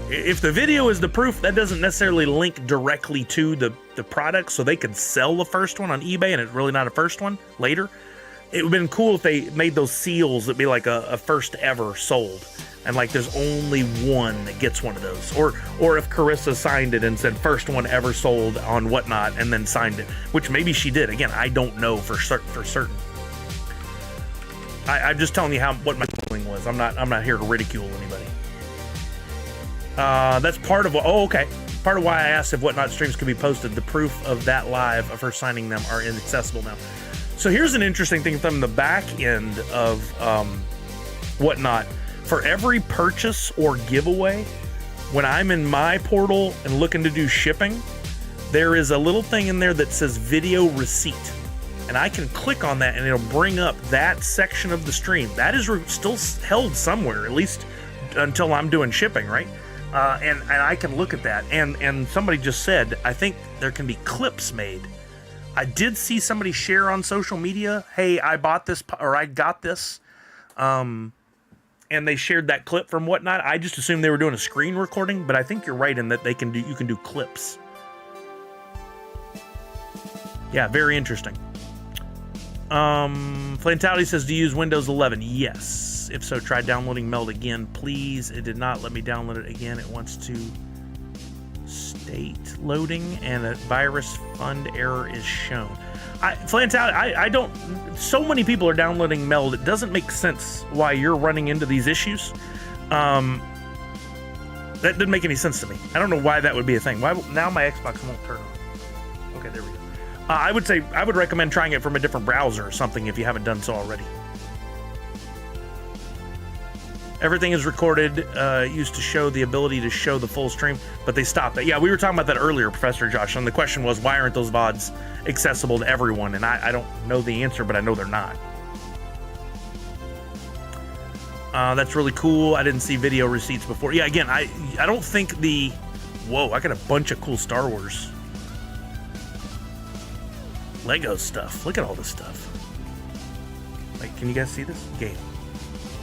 If the video is the proof, that doesn't necessarily link directly to the product, so they could sell the first one on eBay and it's really not a first one later. It would have been cool if they made those seals that'd be like a first ever sold. And like there's only one that gets one of those. Or if Carissa signed it and said first one ever sold on whatnot and then signed it, which maybe she did. Again, I don't know for certain. I'm just telling you what my feeling was. I'm not here to ridicule anybody. That's part of what, oh, okay. Part of why I asked if Whatnot streams could be posted. The proof of that live of her signing them are inaccessible now. So here's an interesting thing from the back end of Whatnot. For every purchase or giveaway, when I'm in my portal and looking to do shipping, there is a little thing in there that says video receipt. And I can click on that and it'll bring up that section of the stream. That is still held somewhere, at least until I'm doing shipping, right? And I can look at that. And somebody just said, I think there can be clips made. I did see somebody share on social media, hey, I bought this, or I got this. And they shared that clip from Whatnot. I just assumed they were doing a screen recording, but I think you're right in that you can do clips. Yeah, very interesting. Flantality says, do you use Windows 11? Yes. If so, try downloading Meld again, please. It did not let me download it again. It wants to state loading and a virus fund error is shown. Flantality, I don't, so many people are downloading Meld. It doesn't make sense why you're running into these issues. That didn't make any sense to me. I don't know why that would be a thing. Why now my Xbox won't turn on. Okay, there we go. I would recommend trying it from a different browser or something if you haven't done so already. Everything is recorded, used to show the ability to show the full stream, but they stopped that. Yeah, we were talking about that earlier, Professor Josh, and the question was, why aren't those VODs accessible to everyone? And I don't know the answer, but I know they're not. That's really cool. I didn't see video receipts before. Yeah, again, I don't think the... Whoa, I got a bunch of cool Star Wars Lego stuff. Look at all this stuff. Like, can you guys see this? Game.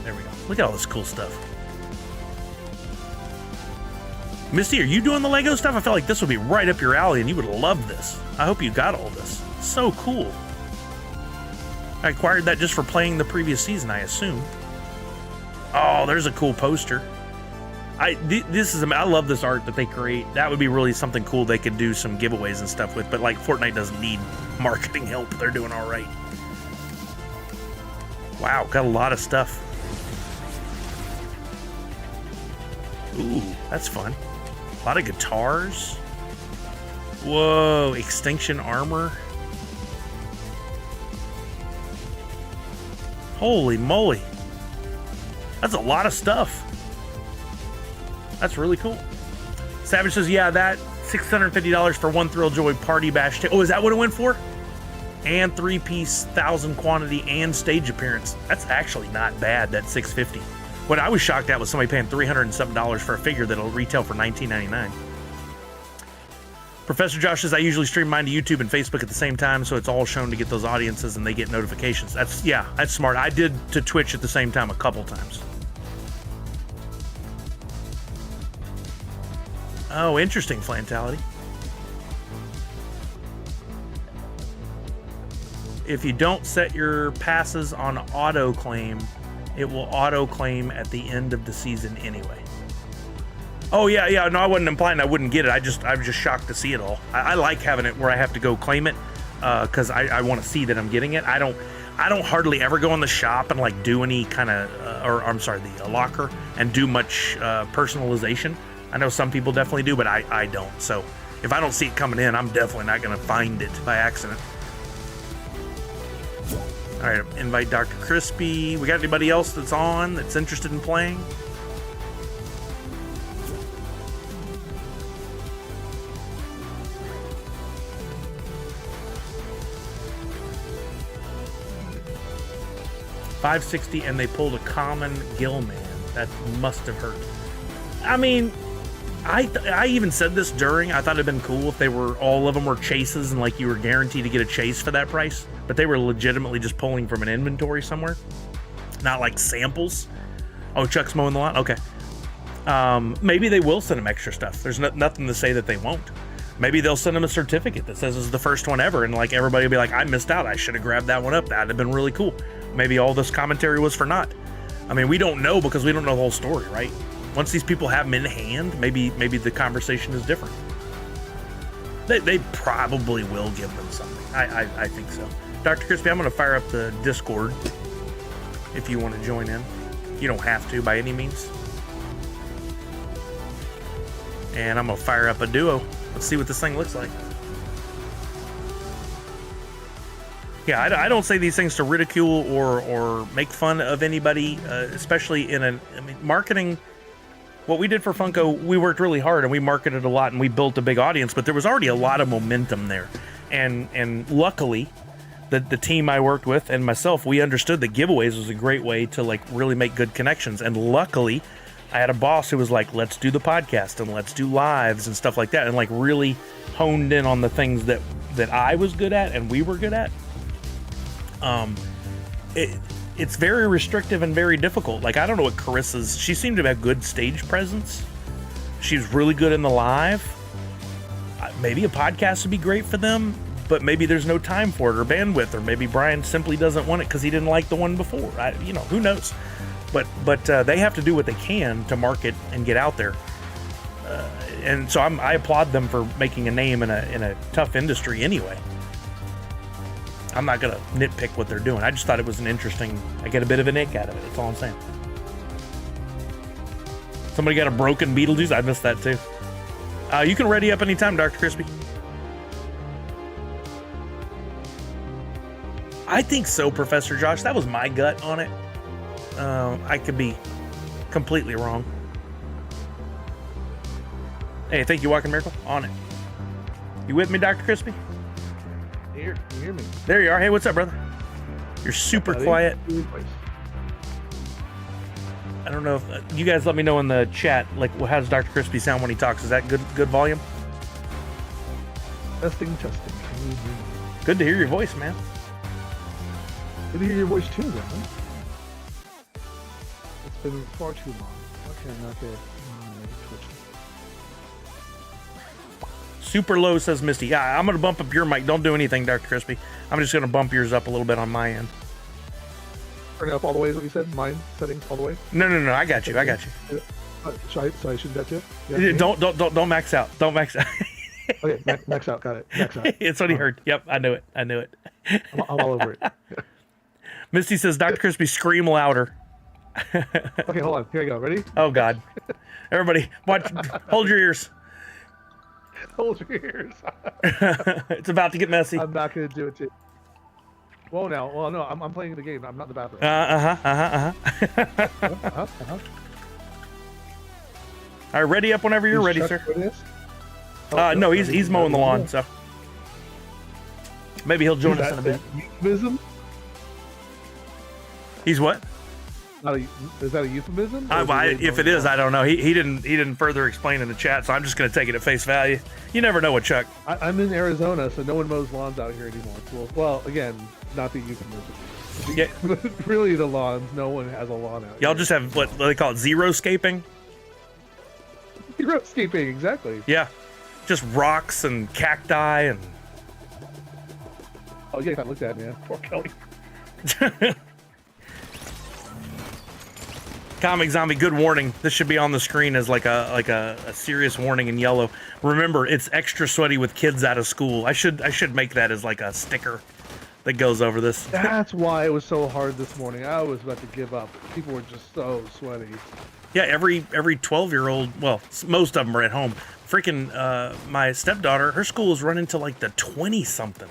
There we go. Look at all this cool stuff. Misty, are you doing the Lego stuff? I felt like this would be right up your alley and you would love this. I hope you got all this. So cool. I acquired that just for playing the previous season, I assume. Oh, there's a cool poster. I love this art that they create. That would be really something cool they could do some giveaways and stuff with, but like Fortnite doesn't need marketing help. They're doing all right. Wow, got a lot of stuff. Ooh, that's fun. A lot of guitars. Whoa, Extinction Armor. Holy moly. That's a lot of stuff. That's really cool. Savage says, yeah, that $650 for one Thrill Joy Party Bash. Oh, is that what it went for? And 3-piece 1,000 quantity and stage appearance. That's actually not bad, that $650. What I was shocked at was somebody paying $307 for a figure that'll retail for $19.99. Professor Josh says, I usually stream mine to YouTube and Facebook at the same time, so it's all shown to get those audiences and they get notifications. That's smart. I did to Twitch at the same time a couple times. Oh, interesting, Flantality. If you don't set your passes on auto claim, it will auto claim at the end of the season anyway. Oh yeah. No, I wasn't implying I wouldn't get it. I was just shocked to see it all. I like having it where I have to go claim it because I want to see that I'm getting it. I don't hardly ever go in the shop and like do any kind of the locker and do much personalization. I know some people definitely do, but I don't. So if I don't see it coming in, I'm definitely not going to find it by accident. All right, invite Dr. Crispy. We got anybody else that's on that's interested in playing? $560 and they pulled a common Gillman. That must have hurt. I mean, I even said this during. I thought it'd been cool if they were all of them were chases and like you were guaranteed to get a chase for that price, but they were legitimately just pulling from an inventory somewhere, not like samples. Oh, Chuck's mowing the lawn. Okay. Maybe they will send them extra stuff. There's nothing to say that they won't. Maybe they'll send them a certificate that says it's the first one ever, and like everybody will be like, I missed out. I should have grabbed that one up. That'd have been really cool. Maybe all this commentary was for naught. I mean, we don't know because we don't know the whole story, right? Once these people have them in hand, maybe the conversation is different. They probably will give them something. I think so. Dr. Crispy, I'm going to fire up the Discord if you want to join in. You don't have to by any means. And I'm going to fire up a duo. Let's see what this thing looks like. Yeah, I don't say these things to ridicule or make fun of anybody, especially marketing. What we did for Funko, we worked really hard and we marketed a lot and we built a big audience, but there was already a lot of momentum there. And luckily, the team I worked with and myself, we understood that giveaways was a great way to like really make good connections. And luckily, I had a boss who was like, let's do the podcast and let's do lives and stuff like that, and like really honed in on the things that I was good at and we were good at. It's very restrictive and very difficult. Like, I don't know what Carissa's... She seemed to have good stage presence. She's really good in the live. Maybe a podcast would be great for them, but maybe there's no time for it or bandwidth, or maybe Brian simply doesn't want it because he didn't like the one before. Who knows? But they have to do what they can to market and get out there. And so I applaud them for making a name in a tough industry anyway. I'm not going to nitpick what they're doing. I just thought it was I get a bit of an ick out of it. That's all I'm saying. Somebody got a broken Beetlejuice? I missed that too. You can ready up anytime, Dr. Crispy. I think so, Professor Josh. That was my gut on it. I could be completely wrong. Hey, thank you, Walking Miracle. On it. You with me, Dr. Crispy? Here, you hear me? There you are. Hey, what's up, brother? You're super quiet. I don't know if you guys let me know in the chat. Like, how does Dr. Crispy sound when he talks? Is that good volume? Testing. Good to hear your voice, man. Good to hear your voice too, man. It's been far too long. Okay, not good. Super low, says Misty. Yeah, I'm going to bump up your mic. Don't do anything, Dr. Crispy. I'm just going to bump yours up a little bit on my end. Turn it up all the way is what you said? Mine settings all the way? No. I got you. So I should that you? Yeah, don't max out. Don't max out. Okay, max out. Got it. Max out. It's what he heard. Yep, I knew it. I'm all over it. Misty says, Dr. Crispy, scream louder. Okay, hold on. Here I go. Ready? Oh God! Everybody, watch. Hold your ears. Hold your ears. It's about to get messy. I'm not gonna do it to you. Whoa, now. Well, no, I'm playing the game. I'm not in the bathroom. All right, ready up whenever you're ready, sir. No, he's mowing the lawn, so maybe he'll join us in a bit. Euphemism? He's what? Is that a euphemism? If it is, I don't know. He didn't further explain in the chat, so I'm just going to take it at face value. You never know with Chuck. I'm in Arizona, so no one mows lawns out here anymore. Well, again, not the euphemism. Yeah. Really, the lawns. No one has a lawn out. Y'all just have what they call it, zero-scaping? Zero-scaping, exactly. Yeah, just rocks and cacti and. Oh yeah, I looked at it, man. Poor Kelly. Comic Zombie, good warning. This should be on the screen as like a serious warning in yellow. Remember, it's extra sweaty with kids out of school. I should make that as like a sticker that goes over this. That's why it was so hard this morning. I was about to give up. People were just so sweaty. Yeah, every 12-year-old, well, most of them are at home. Freaking my stepdaughter, her school is running to like the 20-something.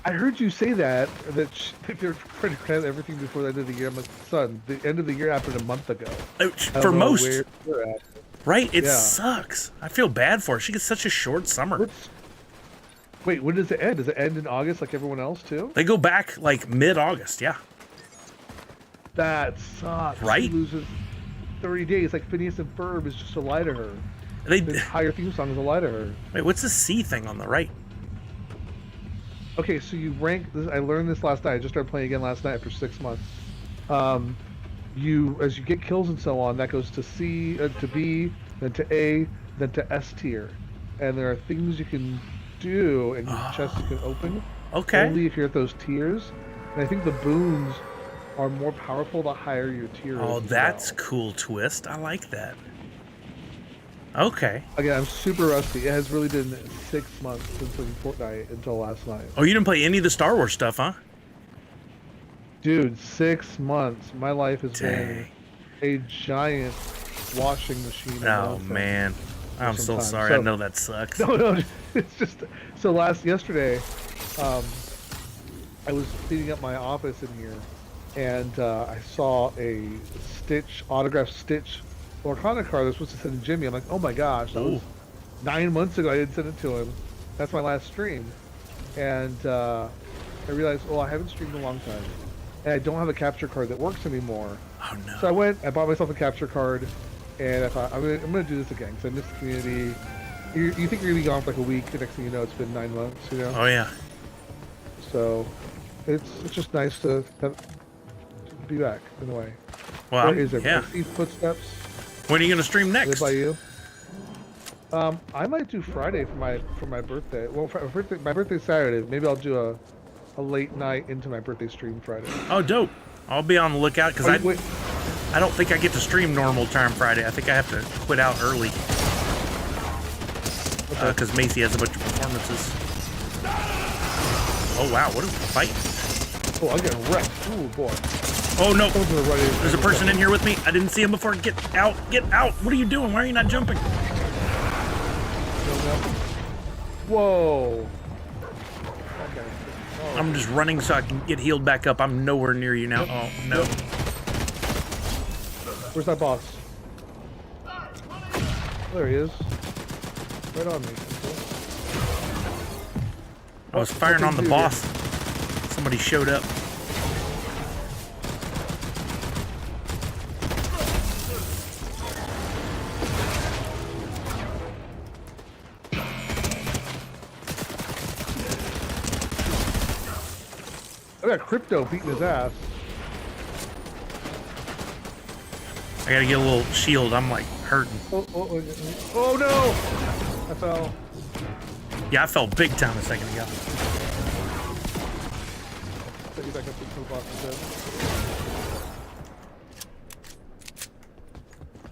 I heard you say that they're trying to credit everything before the end of the year. I'm like, son, the end of the year happened a month ago. For most, where you're at. Right? It sucks. I feel bad for her. She gets such a short summer. Wait, when does it end? Does it end in August like everyone else too? They go back like mid-August, yeah. That sucks. Right? She loses 30 days. Like Phineas and Ferb is just a lie to her. The entire theme song is a lie to her. Wait, what's the C thing on the right? Okay, so you rank this. I learned this last night. I just started playing again last night for 6 months. As you get kills and so on, that goes to C, to B, then to A, then to S tier, and there are things you can do and chests you can open. Okay. Only if you're at those tiers, and I think the boons are more powerful the higher your tier is. Oh, that's cool twist. I like that. Okay. Again, I'm super rusty. It has really been 6 months since playing Fortnite until last night. Oh, you didn't play any of the Star Wars stuff, huh? Dude, 6 months. My life has been a giant washing machine. Oh, man. I'm so sorry. I know that sucks. No, it's just... So yesterday, I was cleaning up my office in here, and I saw a autographed Stitch Lorcana card I was supposed to send to Jimmy. I'm like, oh my gosh, that was 9 months ago. I didn't send it to him. That's my last stream. And I realized, I haven't streamed in a long time. And I don't have a capture card that works anymore. Oh no. So I bought myself a capture card, and I thought, I'm gonna do this again, because I miss the community. You think you're gonna be gone for like a week, the next thing you know, it's been 9 months, you know? Oh yeah. So, it's just nice to be back, in a way. Well, Where is it? yeah. I see footsteps. When are you gonna stream next? Is it by you? I might do Friday for my birthday. Well, my birthday's Saturday. Maybe I'll do a late night into my birthday stream Friday. Oh, dope. I'll be on the lookout because I don't think I get to stream normal time Friday. I think I have to quit out early because Macy has a bunch of performances. Oh wow, what is the fight? Oh, I'm getting wrecked. Ooh, boy. Oh no, there's a person in here with me. I didn't see him before. Get out, get out. What are you doing? Why are you not jumping? Whoa. Okay. Oh. I'm just running so I can get healed back up. I'm nowhere near you now. Oh no. Where's that boss? There he is. Right on me. I was firing on the boss. Somebody showed up. I got Crypto beating his ass. I gotta get a little shield. I'm like hurting. Oh no! I fell. Yeah, I fell big time a second ago. Set you back up to the box instead.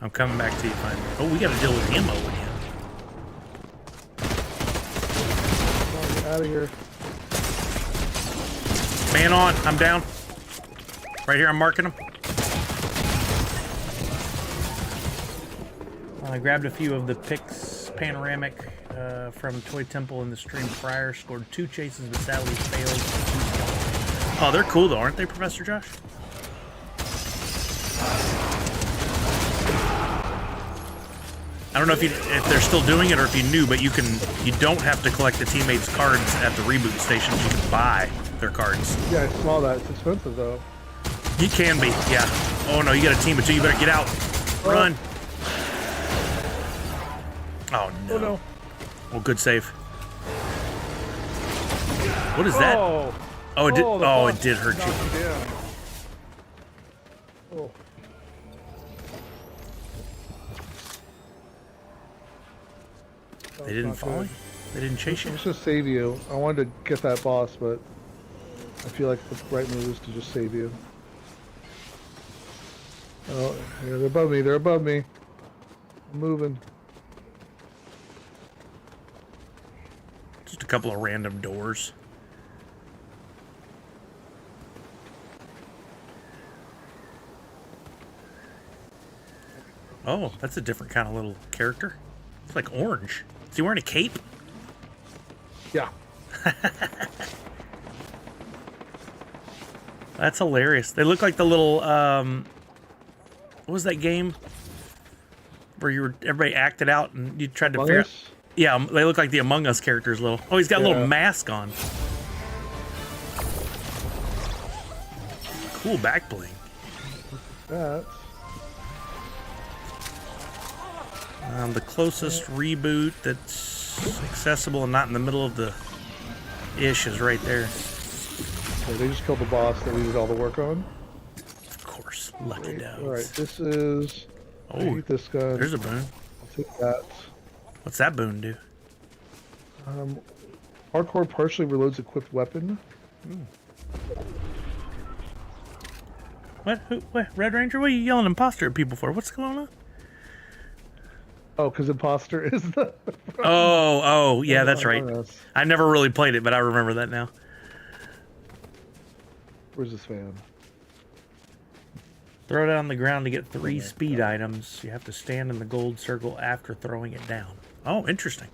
I'm coming back to you finally. Oh, we gotta deal with ammo again. Oh, get out of here. Man on, I'm down. Right here, I'm marking him. I grabbed a few of the pics panoramic from Toy Temple in the stream prior. Scored 2 chases, but sadly failed. Oh, they're cool though, aren't they, Professor Josh? I don't know if they're still doing it or if you knew, but you don't have to collect the teammates' cards at the reboot stations. You can buy their cards. Yeah, I saw that. It's expensive though. You can be, yeah. Oh no, you got a team of 2. You better get out. Run. Oh no. Oh no. Well, good save. What is that? Oh, it did. Oh, it did hurt you. Oh. They didn't follow you? They didn't chase you? Let's just save you. I wanted to get that boss, but I feel like the right move is to just save you. Oh, yeah, they're above me. They're above me. I'm moving. Just a couple of random doors. Oh, that's a different kind of little character. It's like orange. Is he wearing a cape? Yeah. That's hilarious. They look like the little, what was that game? Where everybody acted out and you tried to figure out. Yeah, they look like the Among Us characters little. Oh, he's got a little mask on. Cool back bling. That. The closest reboot that's accessible and not in the middle of the ish is right there. Yeah, they just killed the boss that we did all the work on. Of course, lucky dogs. All right, this is. I hate this gun. There's a boon. I'll take that. What's that boon do? Hardcore partially reloads equipped weapon. What? Red Ranger? What are you yelling imposter at people for? What's going on? Oh, because imposter is the. Oh, yeah, that's right. I never really played it, but I remember that now. Where's this fan? Throw it on the ground to get 3 speed items. You have to stand in the gold circle after throwing it down. Oh, interesting.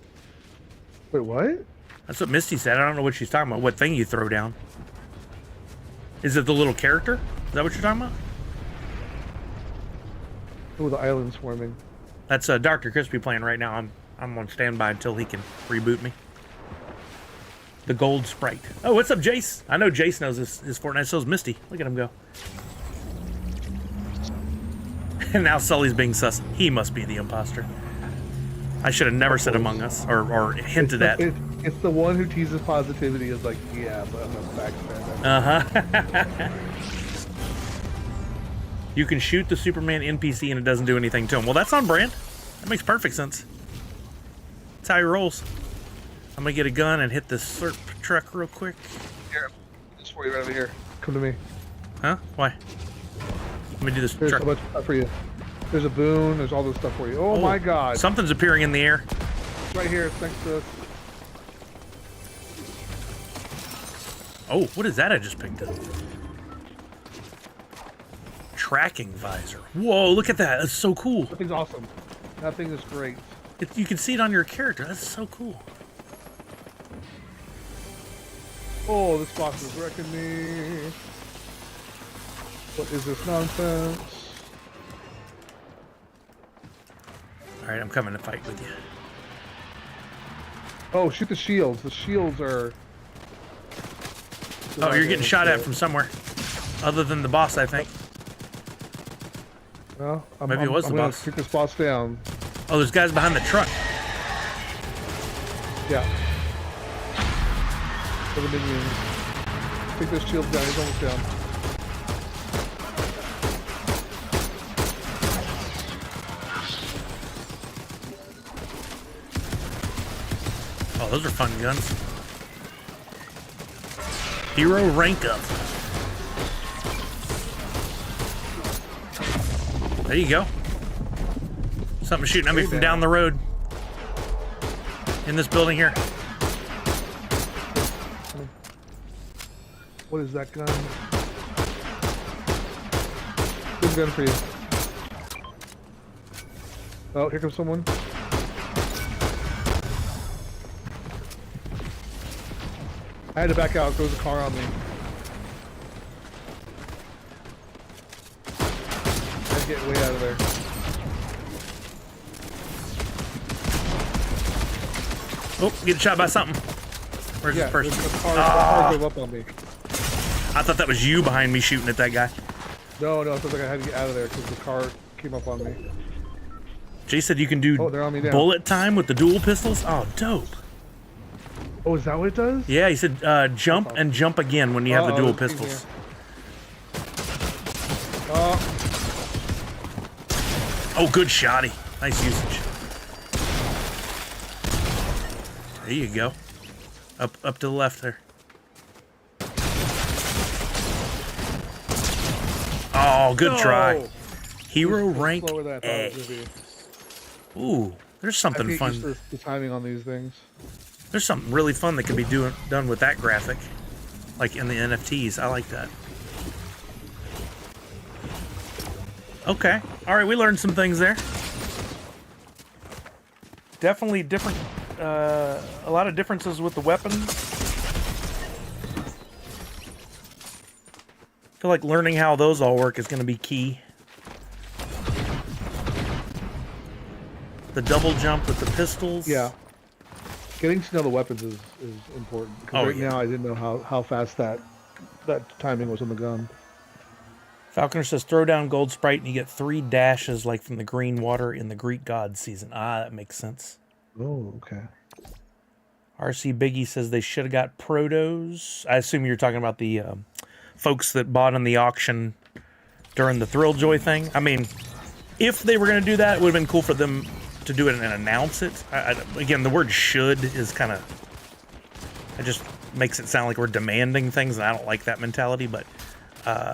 Wait, what? That's what Misty said. I don't know what she's talking about. What thing you throw down? Is it the little character? Is that what you're talking about? Oh, the island's forming. That's Dr. Crispy playing right now. I'm on standby until he can reboot me. The gold sprite. Oh, what's up, Jace? I know Jace knows his Fortnite. So is Misty. Look at him go. And now Sully's being sus. He must be the imposter. I should have never said Among Us or hinted at. It's the one who teases positivity is like, yeah, but I'm not backstabbing. Uh-huh. You can shoot the Superman NPC and it doesn't do anything to him. Well, that's on brand. That makes perfect sense. That's how he rolls. I'm gonna get a gun and hit the slurp truck real quick. Here, this for you right over here. Come to me. Huh? Why? Let me do this There's truck. a bunch of stuff for you. There's a boon. There's all this stuff for you. Oh my God! Something's appearing in the air. It's right here. It's next to us. Oh, what is that I just picked up? Tracking visor. Whoa, look at that. That's so cool. That thing's awesome. That thing is great. You can see it on your character. That's so cool. Oh, this box is wrecking me. What is this nonsense? Alright, I'm coming to fight with you. Oh, shoot the shields. The shields are... Oh, you're getting shot at from somewhere. Other than the boss, I think. Well, Maybe it was the boss. Kick this boss down. Oh, there's guys behind the truck. Yeah. For the minions. Take those shields down. He's almost down. Oh, those are fun guns. Hero rank up. There you go. Something shooting at me from down the road. In this building here. What is that gun? Good gun for you. Oh, here comes someone. I had to back out. There was a car on me. I had to get way out of there. Oh, get shot by something. Where's this person? The car drove up on me. I thought that was you behind me shooting at that guy. No, I felt like I had to get out of there because the car came up on me. Jay said you can do they're on me now. bullet time with the dual pistols. Oh, dope. Oh, is that what it does? Yeah, he said jump and jump again when you have the dual pistols. Oh, good shotty. Nice usage. There you go. Up to the left there. Oh, good try. Hero rank A. Ooh, there's something fun. The timing on these things. There's something really fun that can be done with that graphic, like in the NFTs. I like that. Okay, all right, we learned some things there. Definitely different. A lot of differences with the weapons. I feel like learning how those all work is going to be key. The double jump with the pistols. Yeah. Getting to know the weapons is important. Because now I didn't know how fast that timing was on the gun. Falconer says throw down gold sprite and you get 3 dashes like from the green water in the Greek god season. Ah, that makes sense. Oh, okay. RC Biggie says they should have got protos. I assume you're talking about the folks that bought in the auction during the Thrilljoy thing. I mean, if they were going to do that, it would have been cool for them to do it and announce it. Again, the word should is kind of... It just makes it sound like we're demanding things, and I don't like that mentality, but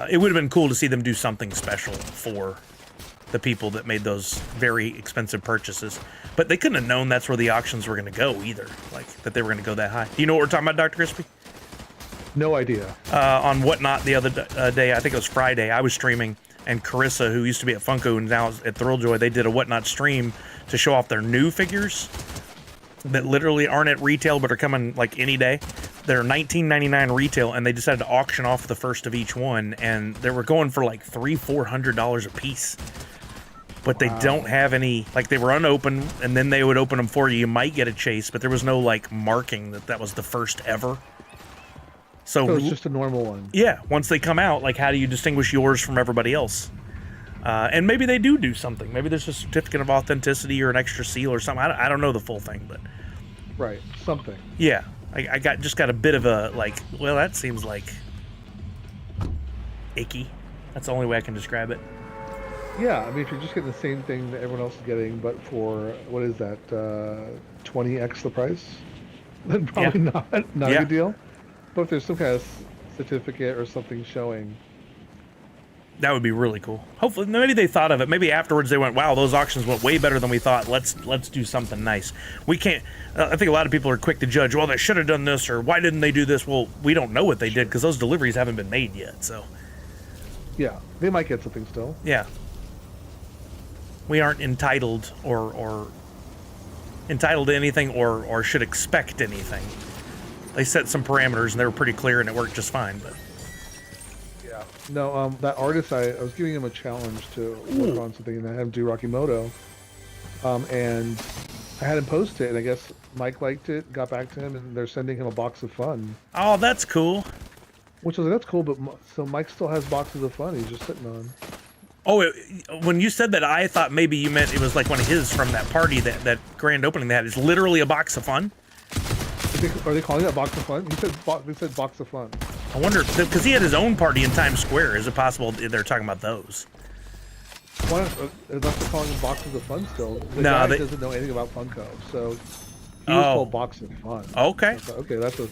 it would have been cool to see them do something special for the people that made those very expensive purchases. But they couldn't have known that's where the auctions were going to go either, like that they were going to go that high. Do you know what we're talking about, Dr. Crispy? No idea. On Whatnot the other day, I think it was Friday, I was streaming, and Carissa, who used to be at Funko and now is at Thrilljoy, they did a Whatnot stream to show off their new figures that literally aren't at retail but are coming like any day. They're $19.99 retail, and they decided to auction off the first of each one, and they were going for like $300-400 a piece. But they don't have any, like they were unopened, and then they would open them for you. You might get a chase, but there was no like marking that was the first ever. So it's just a normal one. Yeah, once they come out, like how do you distinguish yours from everybody else? And maybe they do something. Maybe there's a certificate of authenticity or an extra seal or something. I don't know the full thing, but right, something. Yeah, I got a bit of a like. Well, that seems like icky. That's the only way I can describe it. Yeah, I mean, if you're just getting the same thing that everyone else is getting, but for what is that, 20x the price, then probably not a good deal. But if there's some kind of certificate or something showing, that would be really cool. Hopefully, maybe they thought of it. Maybe afterwards they went, "Wow, those auctions went way better than we thought. Let's do something nice." We can't. I think a lot of people are quick to judge. Well, they should have done this, or why didn't they do this? Well, we don't know what they did because those deliveries haven't been made yet. So, yeah, they might get something still. Yeah, we aren't entitled or entitled to anything or should expect anything. They set some parameters and they were pretty clear and it worked just fine. But yeah, no, that artist, I was giving him a challenge to work on something, and I had him do Rocky Moto, and I had him post it, and I guess Mike liked it, got back to him, and they're sending him a box of fun. Oh, that's cool. Which was like, that's cool, but so Mike still has boxes of fun he's just sitting on. Oh, when you said that, I thought maybe you meant it was like one of his from that party, that grand opening they had. It's literally a box of fun. Are they calling it a box of fun? They said box of fun. I wonder, because he had his own party in Times Square. Is it possible they're talking about those? Unless they're calling them boxes of fun still. The guy doesn't know anything about Funko, so he was called box of fun. Okay. Okay, that's a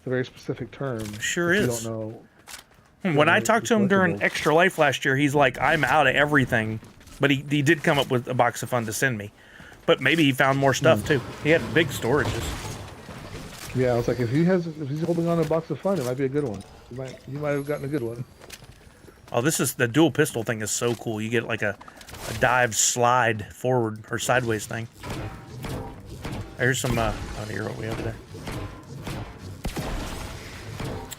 very specific term. Sure is. You don't know. When I talked to him during Extra Life last year, he's like, I'm out of everything. But he did come up with a box of fun to send me. But maybe he found more stuff too. He had big storages. Yeah, I was like, if he's holding on to a box of fun, it might be a good one. He might have gotten a good one. Oh, this is the dual pistol thing is so cool. You get like a dive slide forward or sideways thing. Here's some. Oh, here, what we over there?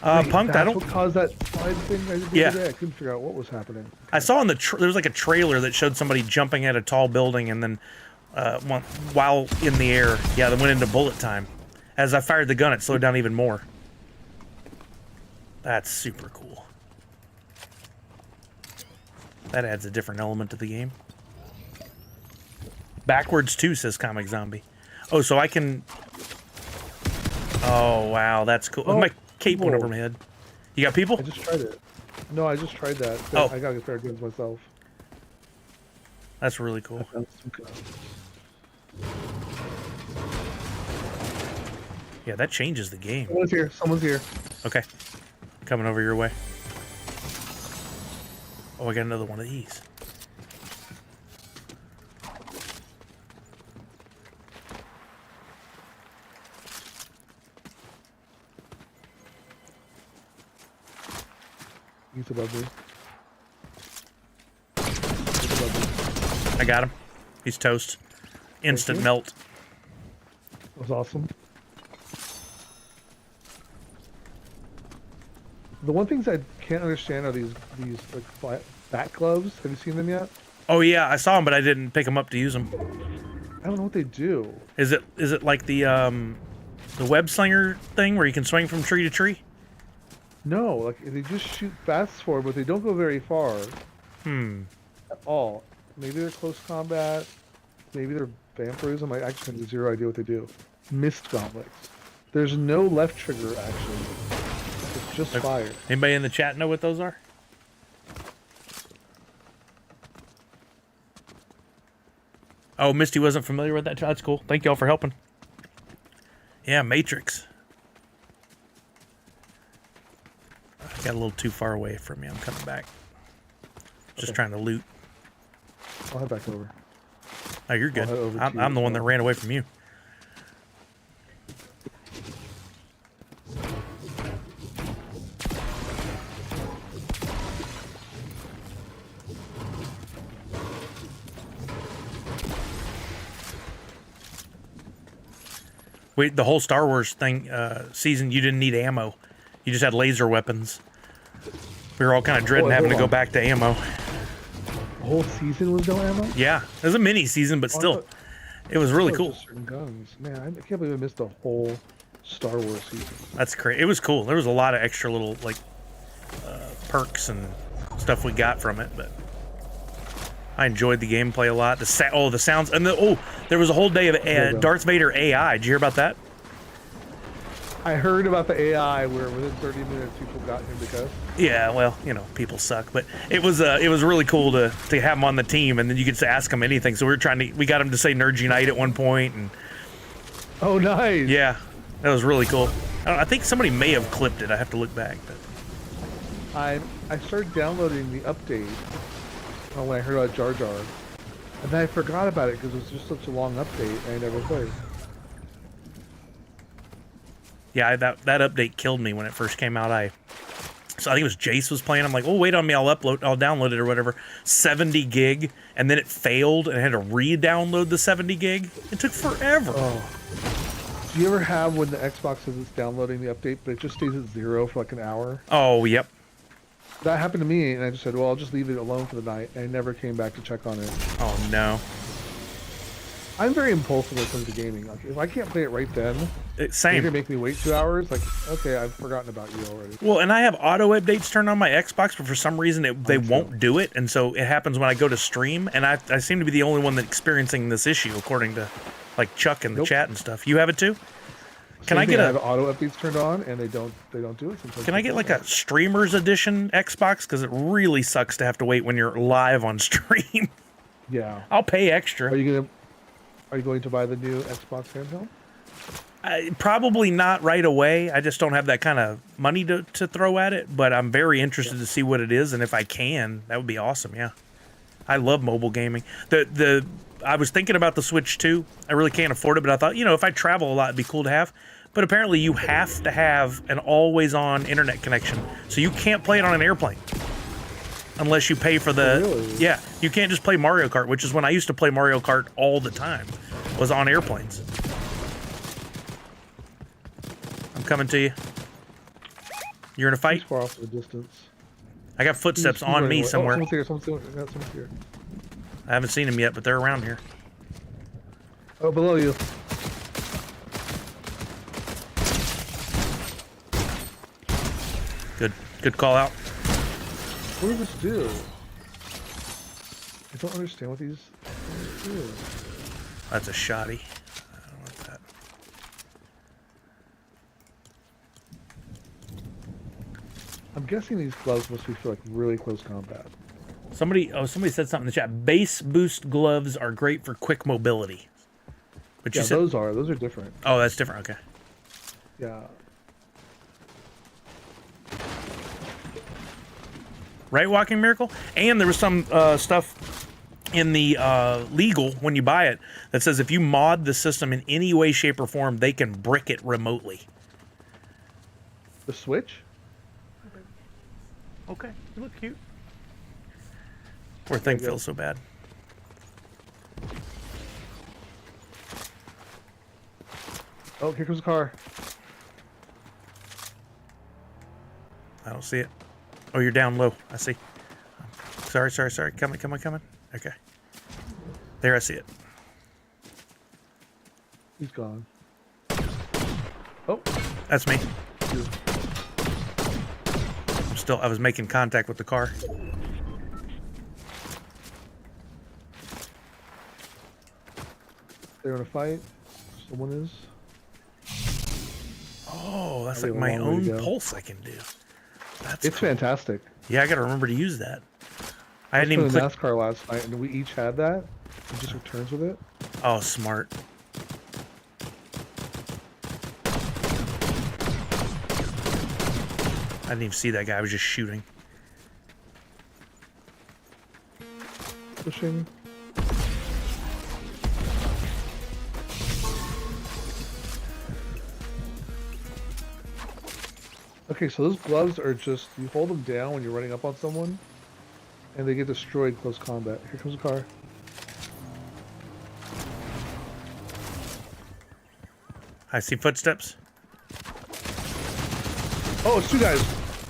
Punked. I don't. What caused that slide thing? Yeah. I couldn't figure out what was happening. I saw in the there was like a trailer that showed somebody jumping at a tall building and then while in the air, yeah, they went into bullet time. As I fired the gun, it slowed down even more. That's super cool. That adds a different element to the game. Backwards too, says Comic Zombie. Oh, so I can. Oh wow, that's cool. Oh, my cape went over my head. You got people? I just tried it. No, I just tried that. Oh. I gotta get better guns myself. That's really cool. Yeah, that changes the game. Someone's here. Someone's here. Okay. Coming over your way. Oh, I got another one of these. He's above me. I got him. He's toast. Instant melt. That was awesome. The one things I can't understand are these like flat bat gloves. Have you seen them yet? Oh yeah, I saw them, but I didn't pick them up to use them. I don't know what they do. Is it like the web slinger thing where you can swing from tree to tree? No, like they just shoot bats forward, but they don't go very far. At all. Maybe they're close combat. Maybe they're vampirism. I actually have zero idea what they do. Mist gauntlets. There's no left trigger actually. It's just fire. Anybody in the chat know what those are? Oh, Misty wasn't familiar with that. That's cool. Thank y'all for helping. Yeah, Matrix. I got a little too far away from me. I'm coming back. Just trying to loot. I'll head back over. Oh, you're good. I'm the one that ran away from you. Wait, the whole Star Wars thing season, you didn't need ammo. You just had laser weapons. We were all kind of dreading having to go back to ammo. The whole season was no ammo? Yeah, it was a mini season, but still, it was really cool. Certain guns. Man, I can't believe I missed a whole Star Wars season. That's crazy. It was cool. There was a lot of extra little like perks and stuff we got from it, but I enjoyed the gameplay a lot. The sounds and there was a whole day of Darth Vader AI. Did you hear about that? I heard about the AI where within 30 minutes people got him to cuss. Yeah, well, you know, people suck, but it was really cool to have him on the team, and then you could ask him anything. So we got him to say Nerd Unite at one point, and oh, nice. Yeah, that was really cool. I think somebody may have clipped it. I have to look back. But I started downloading the update when I heard about Jar Jar, and then I forgot about it because it was just such a long update, and I never played. Yeah, that update killed me when it first came out. So I think it was Jace was playing. I'm like, oh, wait on me, I'll download it or whatever. 70 gig, and then it failed, and I had to re-download the 70 gig. It took forever. Oh. Do you ever have when the Xbox says it's downloading the update, but it just stays at 0 for like an hour? Oh, yep. That happened to me, and I just said, well, I'll just leave it alone for the night, and I never came back to check on it. Oh, no. I'm very impulsive when it comes to gaming. Like, if I can't play it right then, same. You're gonna make me wait 2 hours. Like, okay, I've forgotten about you already. Well, and I have auto updates turned on my Xbox, but for some reason they won't do it, and so it happens when I go to stream. And I seem to be the only one that's experiencing this issue, according to like Chuck in the chat and stuff. You have it too? Can I get I have auto updates turned on, and they don't do it sometimes. Can I get like a streamers edition Xbox? Because it really sucks to have to wait when you're live on stream. Yeah. I'll pay extra. Are you going to buy the new Xbox handheld? Probably not right away. I just don't have that kind of money to throw at it, but I'm very interested to see what it is, and if I can, that would be awesome, yeah. I love mobile gaming. I was thinking about the Switch too. I really can't afford it, but I thought, if I travel a lot, it'd be cool to have. But apparently you have to have an always-on internet connection, so you can't play it on an airplane. unless you pay for the. Really? Yeah, you can't just play Mario Kart, which is when I used to play Mario Kart all the time. Was on airplanes. I'm coming to you. You're in a fight? He's far off in the distance. I got footsteps He's on me away. somewhere. Oh, someone's here. I haven't seen them yet, but they're around here. Oh, below you. Good call out. What does this do? I don't understand what these do. That's a shoddy. I don't want that. I'm guessing these gloves must be for like really close combat. Somebody said something in the chat. Base boost gloves are great for quick mobility. But Yeah, you said, those are different. oh, that's different. Okay. Yeah. Right, Walking Miracle? And there was some stuff in the legal, when you buy it, that says if you mod the system in any way, shape, or form, they can brick it remotely. The Switch? Okay, you look cute. Poor thing feels so bad. Oh, here comes a car. I don't see it. Oh, you're down low. I see. Sorry. Coming. Okay. There, I see it. He's gone. Oh. That's me. I was making contact with the car. They're in a fight. Someone is. Oh, that's like my own pulse I can do. It's cool. fantastic. Yeah, I gotta remember to use that. I hadn't even even clicked. NASCAR last night, and we each had that. It just returns with it. Oh, smart. I didn't even see that guy. I was just shooting. Pushing. Okay, so those gloves are just, you hold them down when you're running up on someone, and they get destroyed close combat. Here comes a car. I see footsteps. Oh, it's two guys.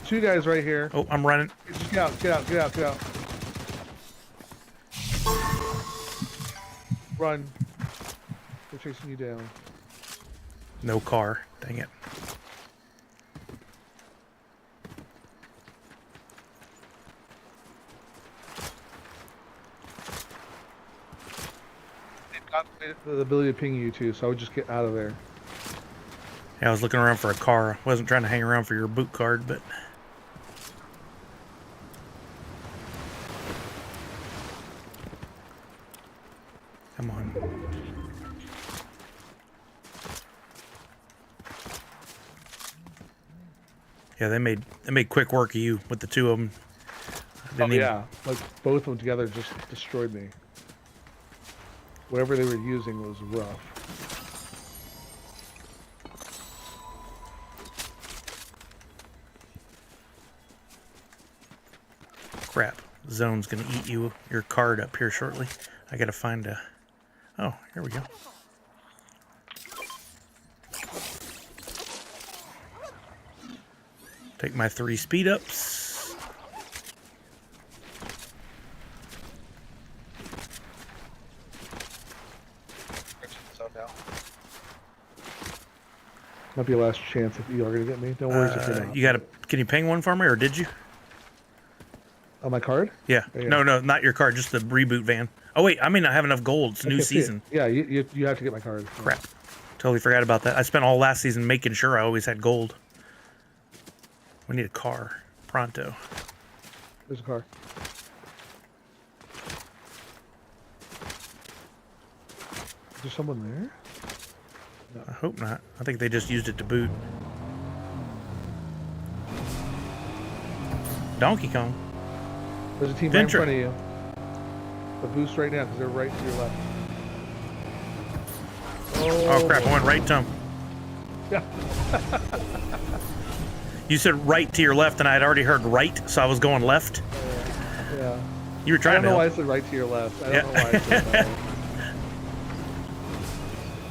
Two guys right here. Oh, I'm running. Just get out. Run. They're chasing you down. No car. Dang it. They've got the ability to ping you too, so I would just get out of there. Yeah, I was looking around for a car. I wasn't trying to hang around for your boot card, but... Come on. Yeah, they made quick work of you with the two of them. Yeah, like both of them together just destroyed me. Whatever they were using was rough. Crap. Zone's gonna eat your card up here shortly. I gotta find a... Oh, here we go. Take my 3 speed ups. Might be your last chance if you are gonna get me. Don't worry if you're not. You gotta... Can you ping one for me, or did you? On my card? Yeah. No, not your card, just the reboot van. Oh wait, I may not have enough gold. It's new season. Yeah, you have to get my card. Crap. Totally forgot about that. I spent all last season making sure I always had gold. We need a car. Pronto. There's a car. Is there someone there? No. I hope not. I think they just used it to boot. Donkey Kong. There's a team right in front of you. The boost right now because they're right to your left. Oh crap, I went right to him. Yeah. You said right to your left, and I had already heard right, so I was going left. Yeah. You were I trying don't to know why I help. said right to your left. I Yeah. don't know why I said that.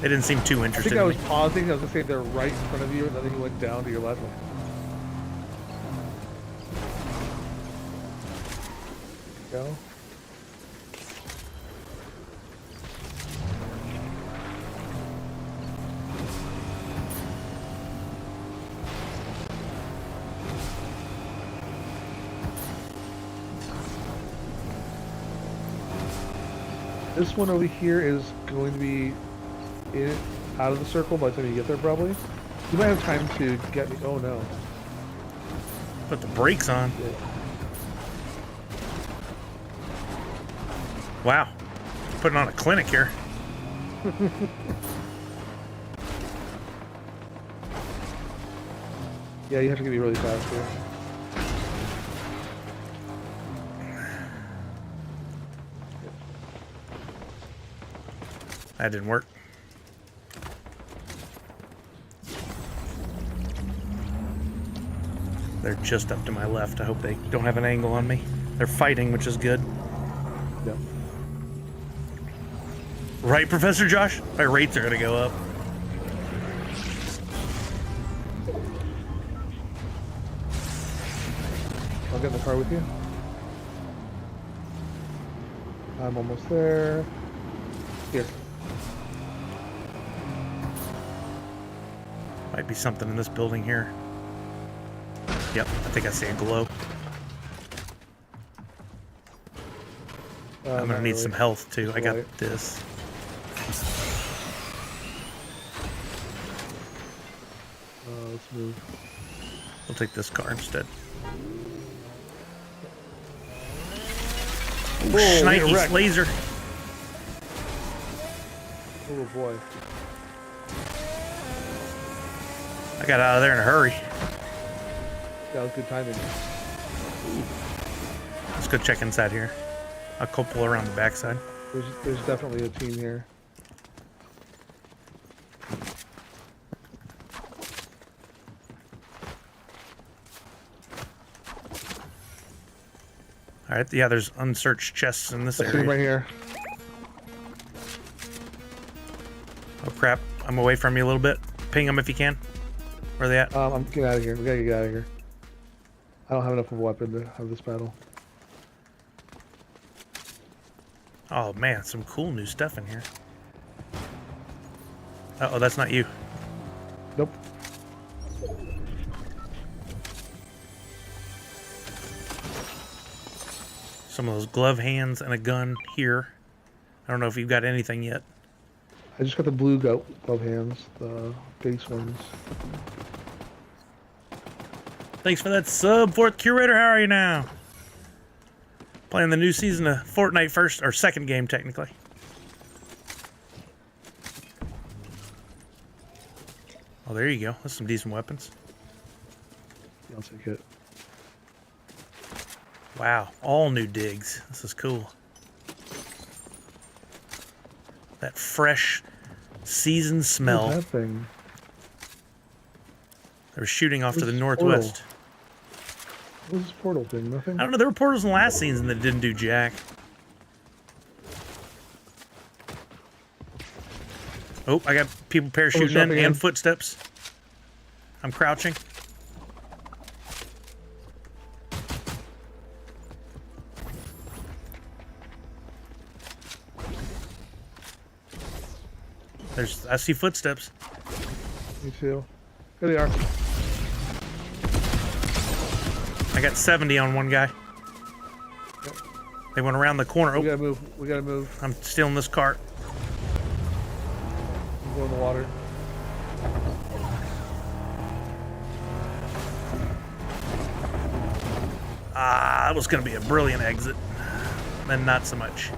They didn't seem too I interested think I in was me. pausing. I was gonna say they're right in front of you, and then he went down to your left. Go. This one over here is going to be out of the circle by the time you get there, probably. You might have time to get me. Oh no. Put the brakes on. Yeah. Wow. Putting on a clinic here. Yeah, you have to get me really fast here. That didn't work. They're just up to my left. I hope they don't have an angle on me. They're fighting, which is good. Yeah. Right, Professor Josh? My rates are going to go up. I'll get in the car with you. I'm almost there. Here. Might be something in this building here. Yep, I think I see a glow. I'm gonna need some health too. I got this. Let's move. We'll take this car instead. Whoa, Schneike's wreck. laser. Oh boy. I got out of there in a hurry. That was good timing. Let's go check inside here. I'll go pull around the backside. There's definitely a team here. All right, yeah, there's unsearched chests in this A team area. right here. Oh crap, I'm away from you a little bit. Ping them if you can. Where are they at? I'm getting out of here. We gotta get out of here. I don't have enough of a weapon to have this battle. Oh man, some cool new stuff in here. Uh-oh, that's not you. Nope. Some of those glove hands and a gun here. I don't know if you've got anything yet. I just got the blue glove hands, the base ones. Thanks for that sub, Fourth Curator. How are you now? Playing the new season of Fortnite first, or second game, technically. Oh, there you go. That's some decent weapons. I'll take it. Wow, all new digs. This is cool. That fresh, seasoned smell. What is that thing? They were shooting off to the Where's northwest. What is this portal thing? Nothing? I don't know. There were portals in the last season that didn't do jack. Oh, I got people parachuting in jumping in. and footsteps. I'm crouching. I see footsteps. Me too. Here they are. I got 70 on one guy. They went around the corner. We Oh, gotta move. We gotta move. I'm still in this cart. Go in the water. Ah, that was going to be a brilliant exit. Then not so much.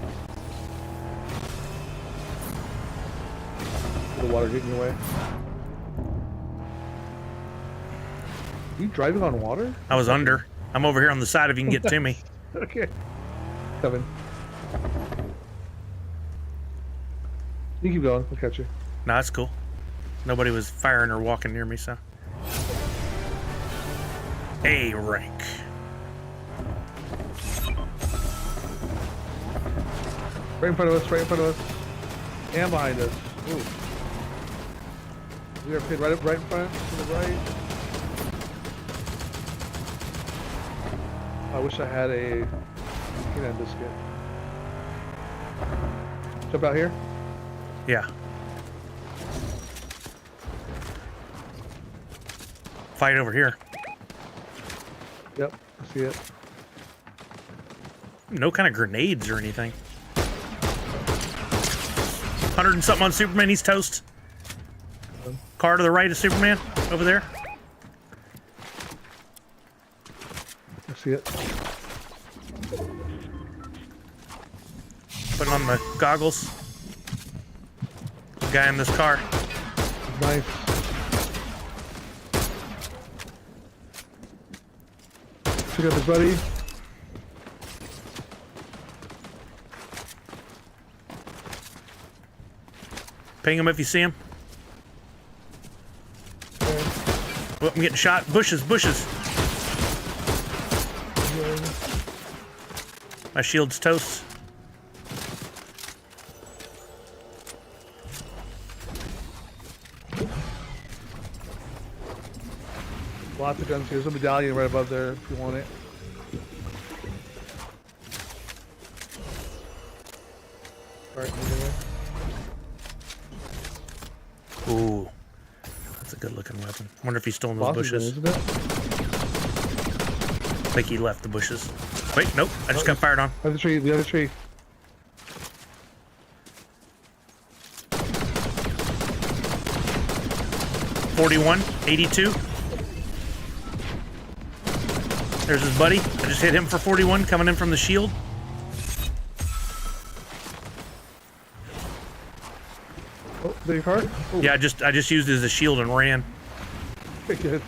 The water getting in your way. You driving on water? I was under. I'm over here on the side if you can get to me. Okay. Coming. You keep going. I'll catch you. No, that's cool. Nobody was firing or walking near me, so. A rank. Right in front of us, right in front of us. And behind us. Ooh. We are paid right in front, to the right. I wish I had a peanut biscuit. Jump out here? Yeah. Fight over here. Yep, I see it. No kind of grenades or anything. 100 and something on Superman, he's toast. Car to the right of Superman, over there. I see it. Putting on the goggles. Guy in this car. Nice. Pick up his buddy. Ping him if you see him. Okay. Oh, I'm getting shot. Bushes, bushes. My shield's toast. Lots of guns here. There's a medallion right above there if you want it. Alright, Ooh. That's a good looking weapon. Wonder if he's still in those bushes. isn't it? I think he left the bushes. Wait, nope. I just got fired on. The tree, the other tree. $41, $82. There's his buddy. I just hit him for 41, coming in from the shield. Oh, big car? Oh, Yeah, I just used it as a shield and ran. pretty good.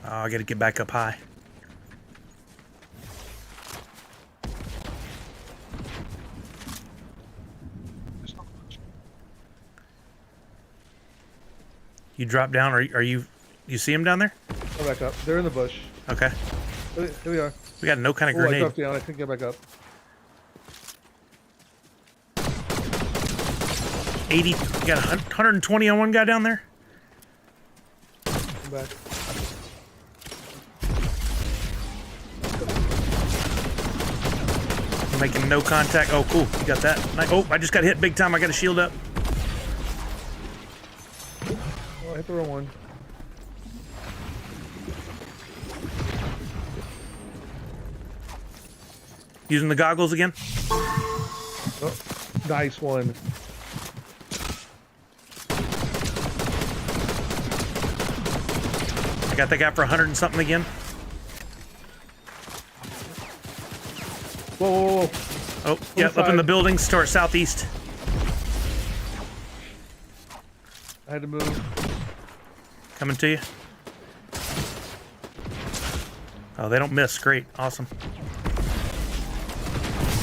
Oh, I gotta get back up high. You drop down, are you see him down there? Come back up. They're in the bush. Okay. Here we are. We got no kind of Oh, I grenade. dropped down. I couldn't get back up. 80, you got 120 on one guy down there? Come back. I'm making no contact. Oh, cool. You got that. Oh, I just got hit big time. I got a shield up. Oh, I hit the wrong one. Using the goggles again. Oh, nice one. I got that guy for 100 and something again. Whoa, whoa, whoa. Oh, yeah, up in the buildings to our southeast. I had to move. Coming to you. Oh, they don't miss. Great. Awesome.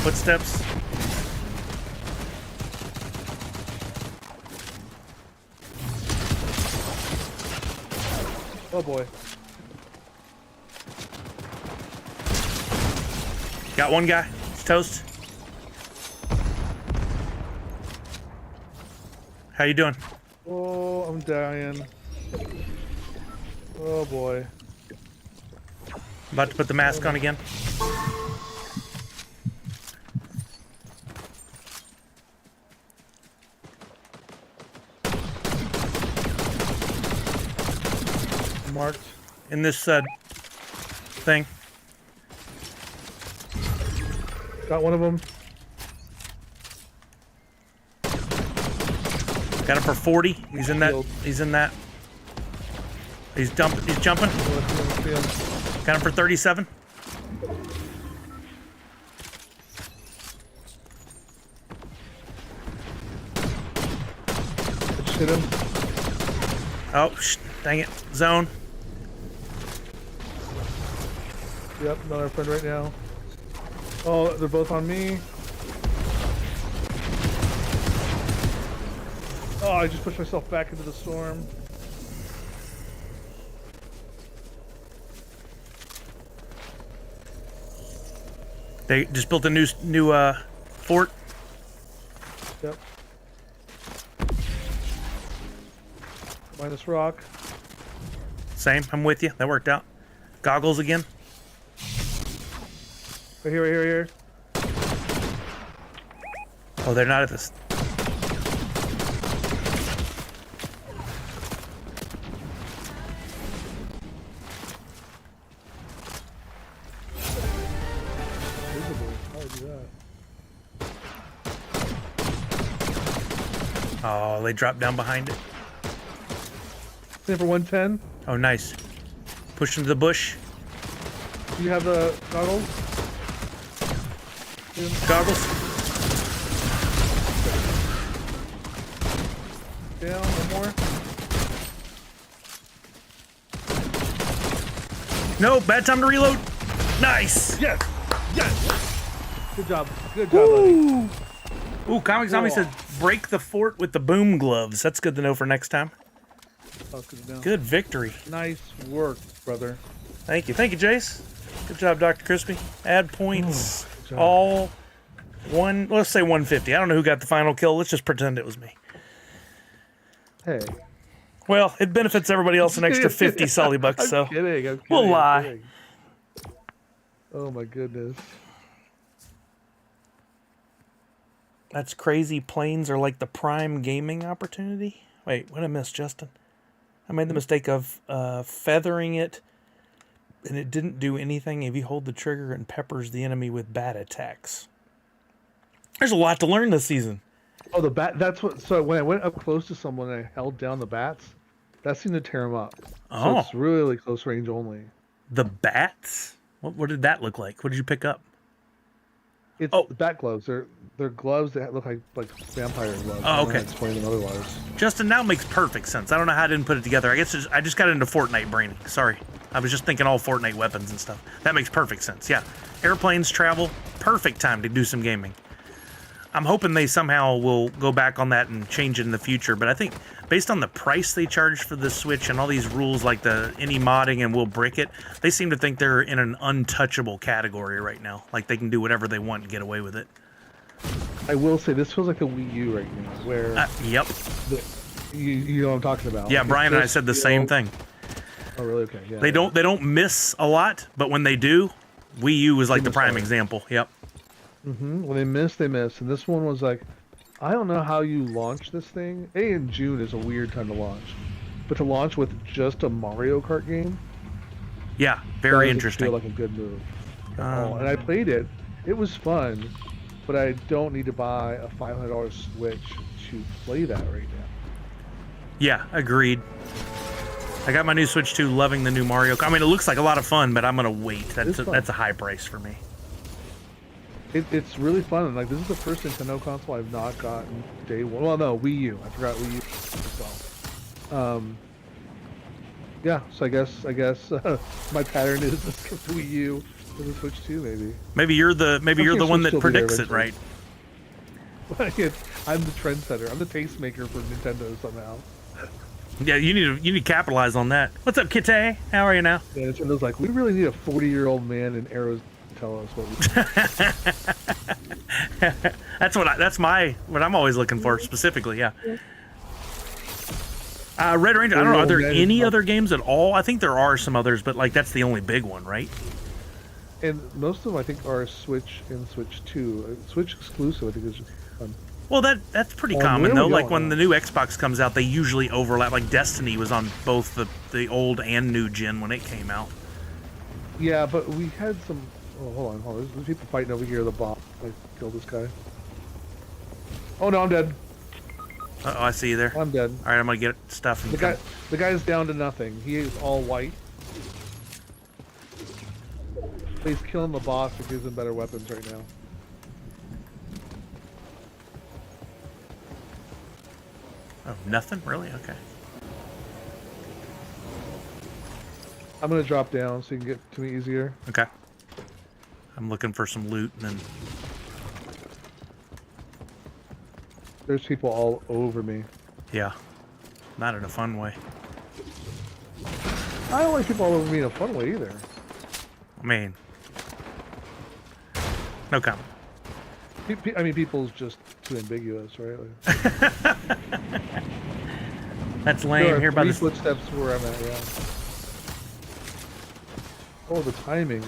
Footsteps. Oh boy. Got one guy. He's toast. How you doing? Oh, I'm dying. Oh boy. About to put the mask on again. Marked. In this thing. Got one of them. Got him for 40. He's in that. He's in that. He's jumping. He's jumping. Got him for 37. I just hit him. Oh, dang it. Zone. Yep, another friend right now. Oh, they're both on me. Oh, I just pushed myself back into the storm. They just built a new fort. Yep. Minus rock. Same. I'm with you. That worked out. Goggles again. Right here, right here, right here. Oh, they're not at this. Visible. How do I do that? Oh, they dropped down behind it. Same for 110. Oh, nice. Push into the bush. Do you have the goggles? Goggles. Down, one more. No, bad time to reload. Nice. Yes! Yes! Good job. Good job, buddy. Ooh, Comic Zombie Cool. said break the fort with the boom gloves. That's good to know for next time. Oh, good to know. Good victory. Nice work, brother. Thank you. Thank you, Jace. Good job, Dr. Crispy. Add points. good job. All one, let's say 150. I don't know who got the final kill. Let's just pretend it was me. Hey. Well, it benefits everybody else an extra 50 Sully bucks, so I'm kidding. we'll I'm lie. kidding. Oh my goodness. That's crazy. Planes are like the prime gaming opportunity. Wait, what did I miss, Justin? I made the mistake of feathering it, and it didn't do anything if you hold the trigger and peppers the enemy with bat attacks. There's a lot to learn this season. Oh, the bat. That's what. So when I went up close to someone and I held down the bats, that seemed to tear them up. Oh. So it's really close range only. The bats? What did that look like? What did you pick up? It's Oh. the bat gloves. They're gloves that look like vampire gloves. Oh, I don't know how okay. to explain them otherwise. Justin, now makes perfect sense. I don't know how I didn't put it together. I guess I just got into Fortnite braining. Sorry. I was just thinking all Fortnite weapons and stuff. That makes perfect sense. Yeah. Airplanes, travel, perfect time to do some gaming. I'm hoping they somehow will go back on that and change it in the future. But I think based on the price they charge for the Switch and all these rules like the any modding and we'll brick it, they seem to think they're in an untouchable category right now. Like they can do whatever they want and get away with it. I will say this feels like a Wii U right now, where Yep. you know what I'm talking about. Yeah, Like, Brian and I this said the feels- same thing. Oh, really? Okay. Yeah. They don't miss a lot, but when they do, Wii U is like the miss prime hard. example. Yep. When they miss, they miss. And this one was like, I don't know how you launch this thing. In June is a weird time to launch, but to launch with just a Mario Kart game, Yeah, very doesn't interesting. Feel like a good move. at all. And I played it. It was fun, but I don't need to buy a $500 Switch to play that right now. Yeah, agreed. I got my new Switch 2, loving the new Mario. I mean, it looks like a lot of fun, but I'm gonna wait. It's fun. That's a high price for me. It's really fun. And like this is the first Nintendo console I've not gotten day one. Well, no, Wii U. I forgot Wii U as well. Yeah. So I guess my pattern is to skip the Wii U to the Switch 2, maybe. Maybe you're the one that Switch will be there predicts it, right? I'm the trendsetter. I'm the tastemaker for Nintendo somehow. Yeah, you need to capitalize on that. What's up, Kitty? How are you now? Yeah, Nintendo's like, we really need a 40-year-old man in arrows to tell us what we. That's what I'm always looking for specifically. Yeah. Red Ranger. I don't know. Are there any other games at all? I think there are some others, but like that's the only big one, right? And most of them, I think, are Switch and Switch 2. Switch exclusive, I think, is just fun. Well, that's pretty Oh, common where though. we Like going when the new Xbox comes out, they usually overlap. Like Destiny was on both the old and new gen when it came out. Yeah, but we had some. Oh, hold on. There's people fighting over here. The bot. I killed this guy. Oh no, I'm dead. Oh, I see you there. All I'm dead. right, I'm gonna get stuff. And The guy's down to nothing. He is all white. He's killing the boss. It gives him better weapons right now. Oh, nothing really. Okay. I'm gonna drop down so you can get to me easier. Okay. I'm looking for some loot and then. There's people all over me. Yeah. Not in a fun way. I don't like people all over me in a fun way either. I mean, No comment. I mean, people's just too ambiguous, right? Like, That's lame. there are Here by 3 this. footsteps where I'm at, yeah. Oh, the timing.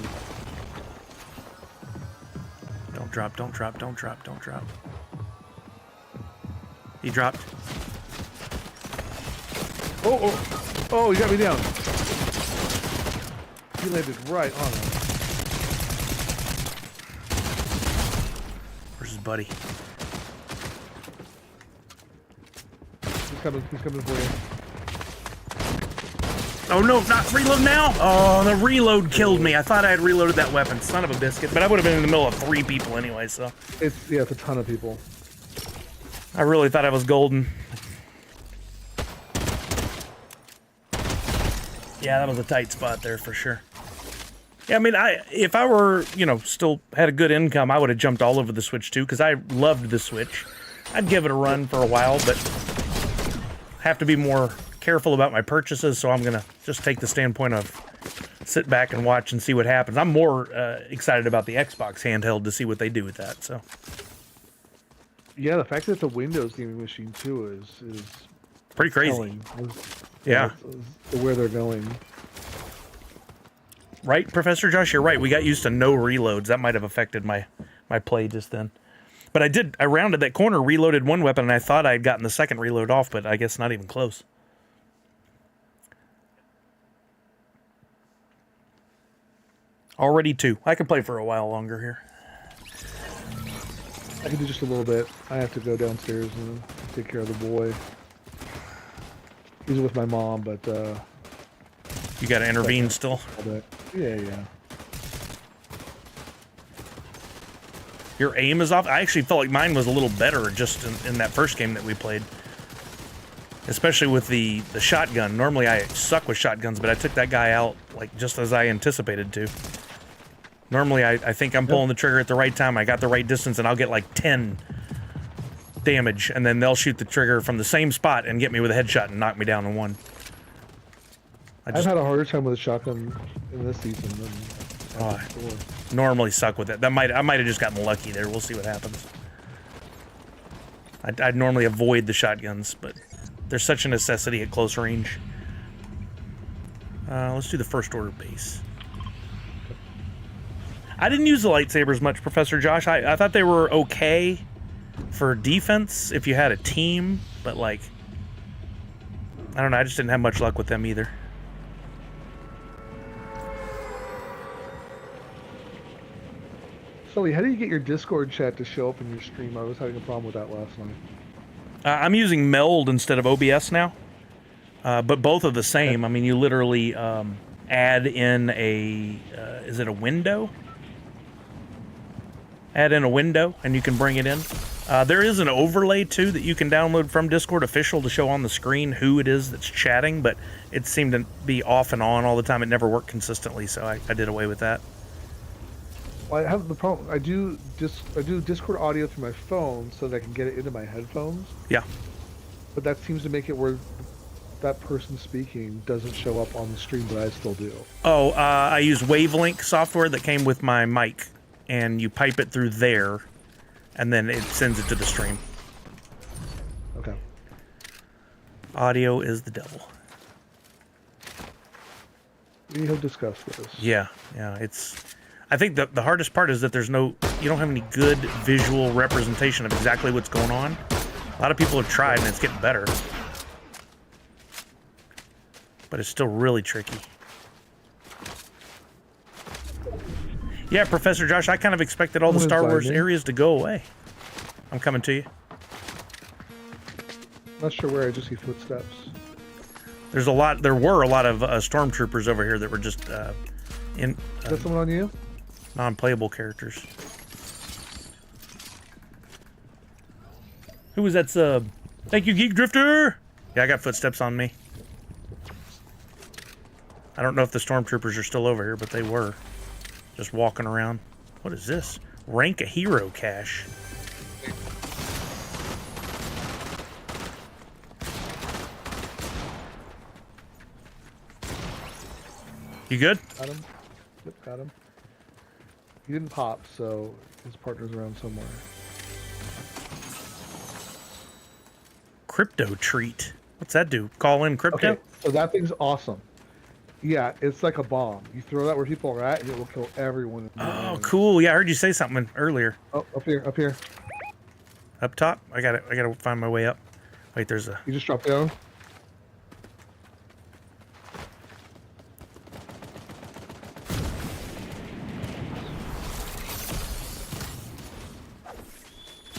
Don't drop, don't drop, don't drop, don't drop. He dropped. Oh, you got me down. He landed right on him. Where's his buddy? He's coming for you. Oh no, not reload now! Oh, the reload killed me. I thought I had reloaded that weapon. Son of a biscuit. But I would have been in the middle of 3 people anyway, so. It's a ton of people. I really thought I was golden. Yeah, that was a tight spot there for sure. Yeah, I mean, if I were, still had a good income, I would have jumped all over the Switch too, because I loved the Switch. I'd give it a run for a while, but have to be more careful about my purchases, so I'm gonna just take the standpoint of sit back and watch and see what happens. I'm more excited about the Xbox handheld to see what they do with that. So yeah, the fact that it's a Windows gaming machine too is pretty crazy. telling. Yeah, where they're going. Right, Professor Josh, you're right. We got used to no reloads. That might have affected my play just then. But I rounded that corner, reloaded one weapon, and I thought I had gotten the second reload off, but I guess not even close. Already 2. I can play for a while longer here. I can do just a little bit. I have to go downstairs and take care of the boy. He's with my mom, but you got to intervene still. Yeah. Your aim is off. I actually felt like mine was a little better just in that first game that we played, especially with the shotgun. Normally I suck with shotguns, but I took that guy out like just as I anticipated to. Normally I think I'm pulling the trigger at the right time. I got the right distance, and I'll get like 10 damage, and then they'll shoot the trigger from the same spot and get me with a headshot and knock me down in 1. I've had a harder time with a shotgun in this season than before. Normally suck with it. I might have just gotten lucky there. We'll see what happens. I'd normally avoid the shotguns, but there's such a necessity at close range. Let's do the first order base. I didn't use the lightsabers much, Professor Josh. I thought they were okay for defense if you had a team, but like, I don't know, I just didn't have much luck with them either. Sully, how do you get your Discord chat to show up in your stream? I was having a problem with that last night. I'm using Meld instead of OBS now, but both are the same. I mean, you literally add in is it a window? Add in a window, and you can bring it in. There is an overlay, too, that you can download from Discord Official to show on the screen who it is that's chatting, but it seemed to be off and on all the time. It never worked consistently, so I did away with that. Well, I have the problem. I do Discord audio through my phone so that I can get it into my headphones. Yeah. But that seems to make it where that person speaking doesn't show up on the stream, but I still do. Oh, I use Wavelink software that came with my mic, and you pipe it through there, and then it sends it to the stream. Okay. Audio is the devil. We have discussed this. Yeah, I think the hardest part is that you don't have any good visual representation of exactly what's going on. A lot of people have tried, and it's getting better. But it's still really tricky. Yeah, Professor Josh, I kind of expected all the Star Wars areas to go away. I'm coming to you. Not sure where, I just see footsteps. There were a lot of stormtroopers over here that were just Is that someone on you? Non-playable characters. Who was that sub? Thank you, Geek Drifter! Yeah, I got footsteps on me. I don't know if the stormtroopers are still over here, but they were. Just walking around. What is this? Rank a hero cache. You good? Got him. Yep, got him. He didn't pop, so his partner's around somewhere. Crypto treat. What's that do? Call in crypto? Okay, so that thing's awesome. Yeah, it's like a bomb. You throw that where people are at, and it will kill everyone. Oh, cool. Yeah, I heard you say something earlier. Oh, up here, up here. Up top? I gotta find my way up. Wait, there's a... You just dropped down.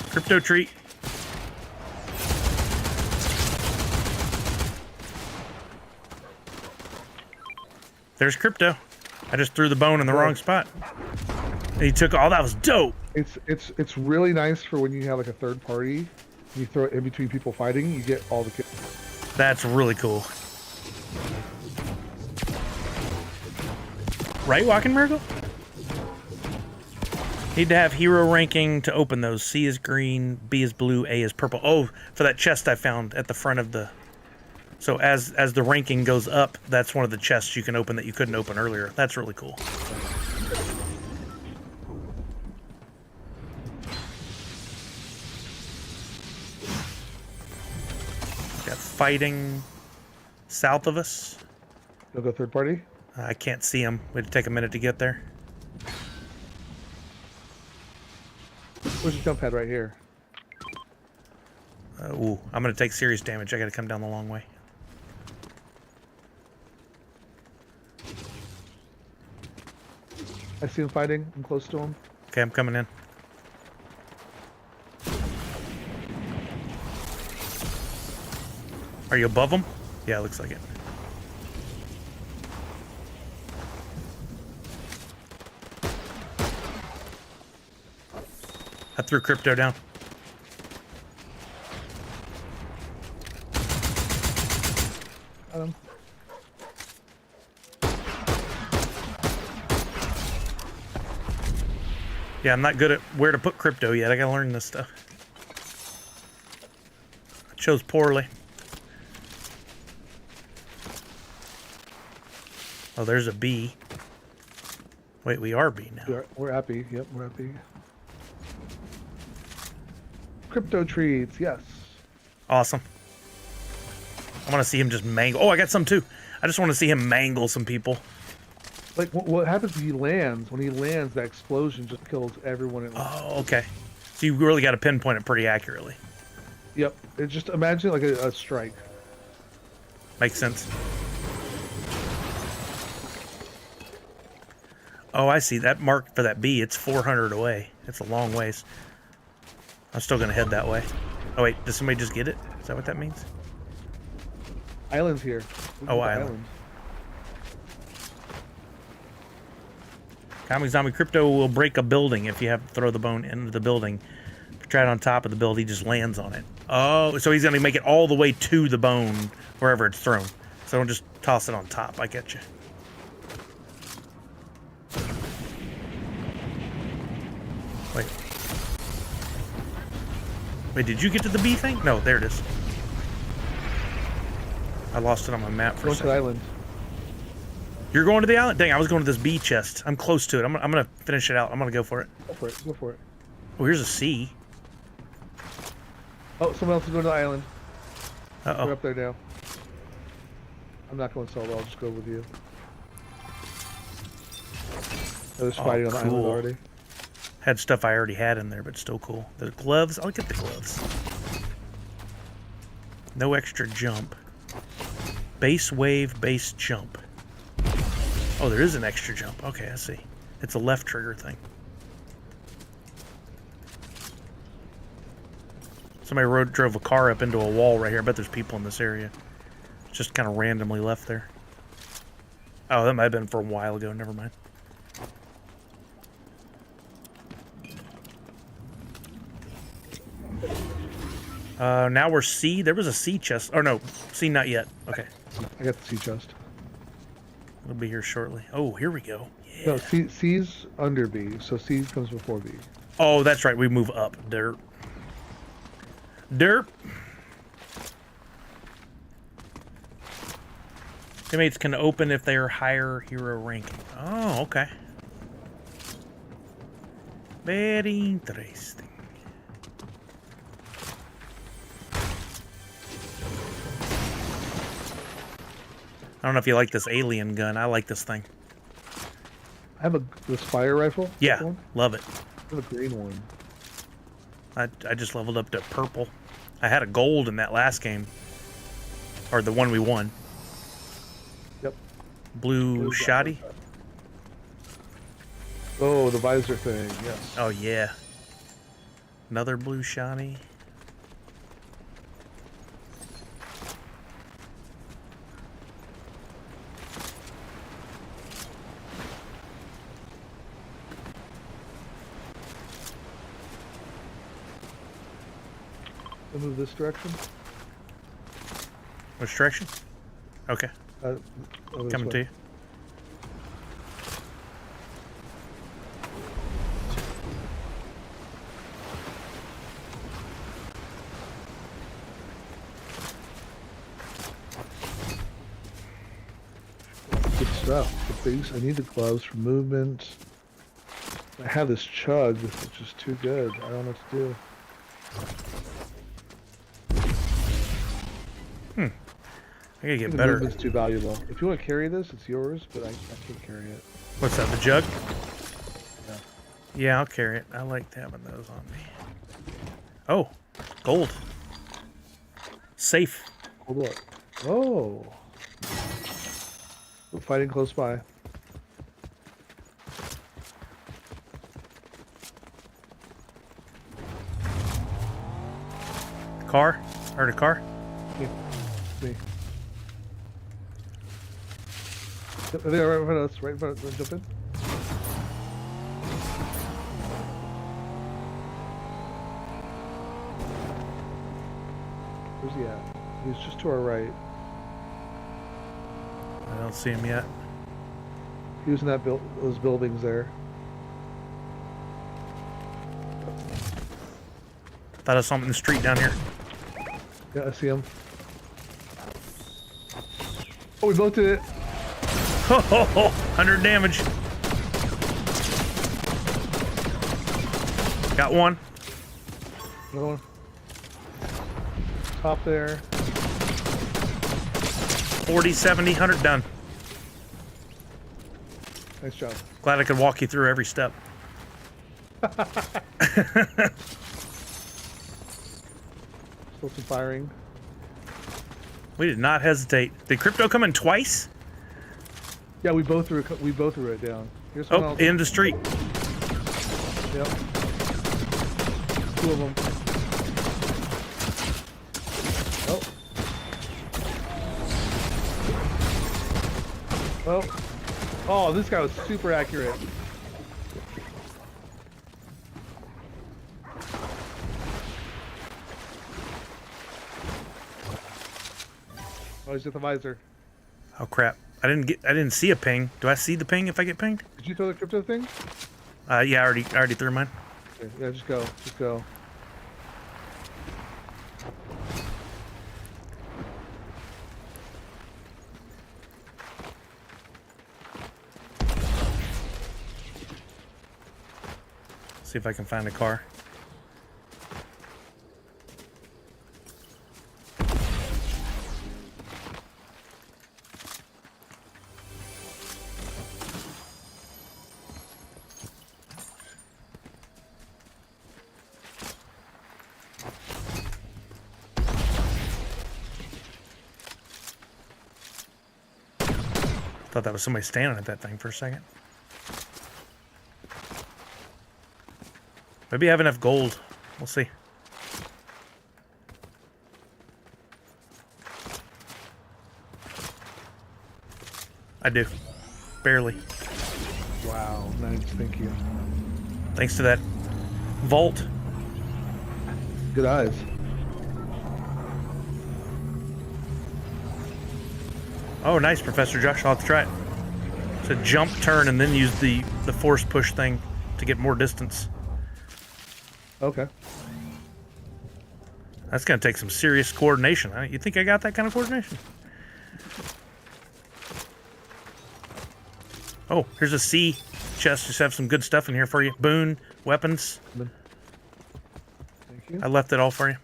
Crypto treat. There's crypto. I just threw the bone in the wrong spot. And he took all that was dope. It's really nice for when you have like a third party. You throw it in between people fighting, you get all the kills. That's really cool. Right, Walking Miracle? Need to have hero ranking to open those. C is green, B is blue, A is purple. Oh, for that chest I found at the front of the... So as the ranking goes up, that's one of the chests you can open that you couldn't open earlier. That's really cool. Got fighting south of us. You'll go third party? I can't see them. We had to take a minute to get there. Where's your jump pad? Right here. Ooh, I'm going to take serious damage. I got to come down the long way. I see him fighting. I'm close to him. Okay, I'm coming in. Are you above him? Yeah, it looks like it. I threw crypto down. Got him. Yeah, I'm not good at where to put crypto yet. I gotta learn this stuff. I chose poorly. Oh, there's a B. Wait, we are B now. We're happy. Yep, we're happy. Crypto treats, yes. Awesome. I want to see him just mangle. Oh, I got some too. I just want to see him mangle some people. Like what happens when he lands? When he lands, that explosion just kills everyone. Oh, okay. So you really got to pinpoint it pretty accurately. Yep. It just imagine like a strike. Makes sense. Oh, I see. That mark for that B, it's 400 away. It's a long ways. I'm still going to head that way. Oh, wait. Did somebody just get it? Is that what that means? Island's here. Oh, island. Comic Zombie Crypto will break a building if you have to throw the bone into the building. If you try it on top of the building, he just lands on it. Oh, so he's going to make it all the way to the bone wherever it's thrown. So don't just toss it on top. I get you. Wait. Wait, did you get to the B thing? No, there it is. I lost it on my map for a second. Go to the island. You're going to the island? Dang, I was going to this B chest. I'm close to it. I'm gonna finish it out. I'm gonna go for it. Go for it. Go for it. Oh, here's a C. Oh, someone else is going to the island. Uh-oh. We're up there now. I'm not going solo. I'll just go with you. There's fighting on the island already. Had stuff I already had in there, but still cool. The gloves. I'll get the gloves. No extra jump. Base wave, base jump. Oh, there is an extra jump. Okay, I see. It's a left trigger thing. Somebody drove a car up into a wall right here. I bet there's people in this area. It's just kind of randomly left there. Oh, that might have been from a while ago. Never mind. Now we're C. There was a C chest. Oh, no. C not yet. Okay. I got the C chest. It'll be here shortly. Oh, here we go. Yeah. No, C's under B, so C comes before B. Oh, that's right. We move up. Derp. Derp. Teammates can open if they are higher hero ranking. Oh, okay. Very interesting. I don't know if you like this alien gun. I like this thing. I have this fire rifle. Yeah, love it. I have a green one. I just leveled up to purple. I had a gold in that last game. Or the one we won. Yep. Blue shoddy. Oh, the visor thing, yes. Oh, yeah. Another blue shoddy. I'll move this direction. Which direction? Okay. Coming to you. Good stuff. The base. I need the gloves for movement. I have this chug, which is too good. I don't know what to do. I gotta get The better. movement's too valuable. If you want to carry this, it's yours, but I can't carry it. What's that, the jug? Yeah. Yeah, I'll carry it. I like having those on me. Oh, gold. Safe. Hold up. Oh. We're fighting close by. Car? Heard a car? Yeah. Me. They're right in front of us. Right in front of us. Jump in. Where's he at? He's just to our right. I don't see him yet. He was in that those buildings there. Thought I saw him in the street down here. Yeah, I see him. Oh, we both did it. 100 damage. Got one. Another one. Top there. 40, 70, 100 done. Nice job. Glad I could walk you through every step. Still some firing. We did not hesitate. Did crypto come in twice? Yeah, we both threw it down. Here's one Oh, else. in the street. Yep. Two of them. Oh. Oh, this guy was super accurate. Oh, he's at the visor. Oh crap. I didn't see a ping. Do I see the ping if I get pinged? Did you throw the crypto thing? Yeah, I already threw mine. Okay, yeah, just go. Just go. See if I can find a car. Thought that was somebody standing at that thing for a second. Maybe I have enough gold. We'll see. I do. Barely. Wow, nice. Thank you. Thanks to that vault. Good eyes. Oh, nice, Professor Josh. I'll have to try it. It's a jump, turn, and then use the force push thing to get more distance. Okay. That's going to take some serious coordination. You think I got that kind of coordination? Oh, here's a C chest. Just have some good stuff in here for you. Boon, weapons. Thank you. I left it all for you.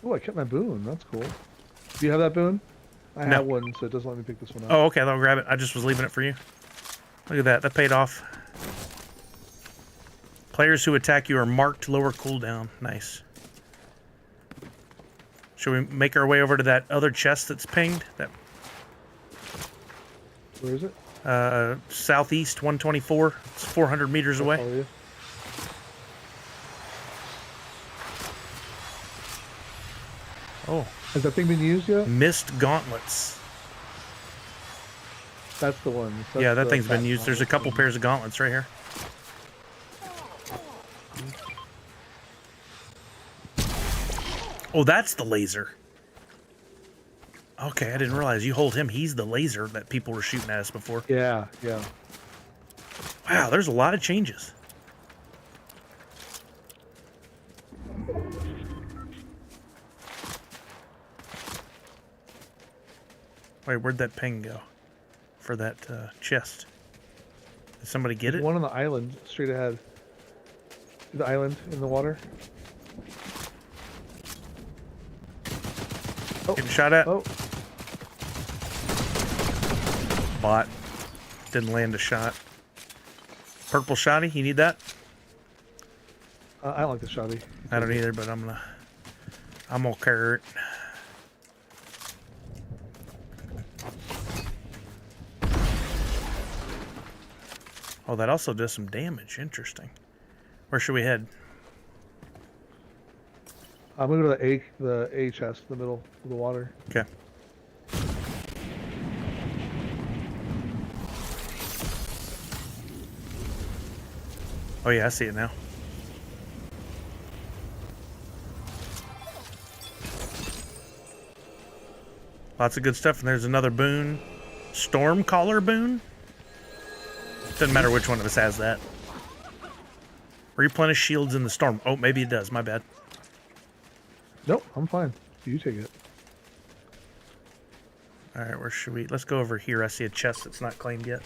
Oh, I kept my boon. That's cool. Do you have that boon? I No. have one, so it doesn't let me pick this one up. Oh, okay. I'll grab it. I just was leaving it for you. Look at that. That paid off. Players who attack you are marked lower cooldown. Nice. Should we make our way over to that other chest that's pinged? That Where is it? southeast 124. It's 400 meters away. Oh, yeah. Oh, Has that thing been used yet? mist gauntlets. That's the one. That's Yeah, that the thing's been fat used. There's a couple pairs of gauntlets right here. Oh, that's the laser. Okay, I didn't realize you hold him. He's the laser that people were shooting at us before. Yeah, yeah. Wow, there's a lot of changes. Wait, where'd that ping go? For that chest. Did somebody get it? One on the island, straight ahead. The island in the water. Oh, Getting shot at? oh. Bot. Didn't land a shot. Purple shotty, you need that? I don't like the shotty. I don't either, but I'm gonna carry it. Oh, that also does some damage. Interesting. Where should we head? I'm gonna go to the A chest, in the middle of the water. Okay. Oh yeah, I see it now. Lots of good stuff, and there's another boon. Stormcaller boon? Doesn't matter which one of us has that. Replenish shields in the storm. Oh, maybe it does. My bad. Nope, I'm fine. You take it. All right, where should we? Let's go over here. I see a chest that's not claimed yet.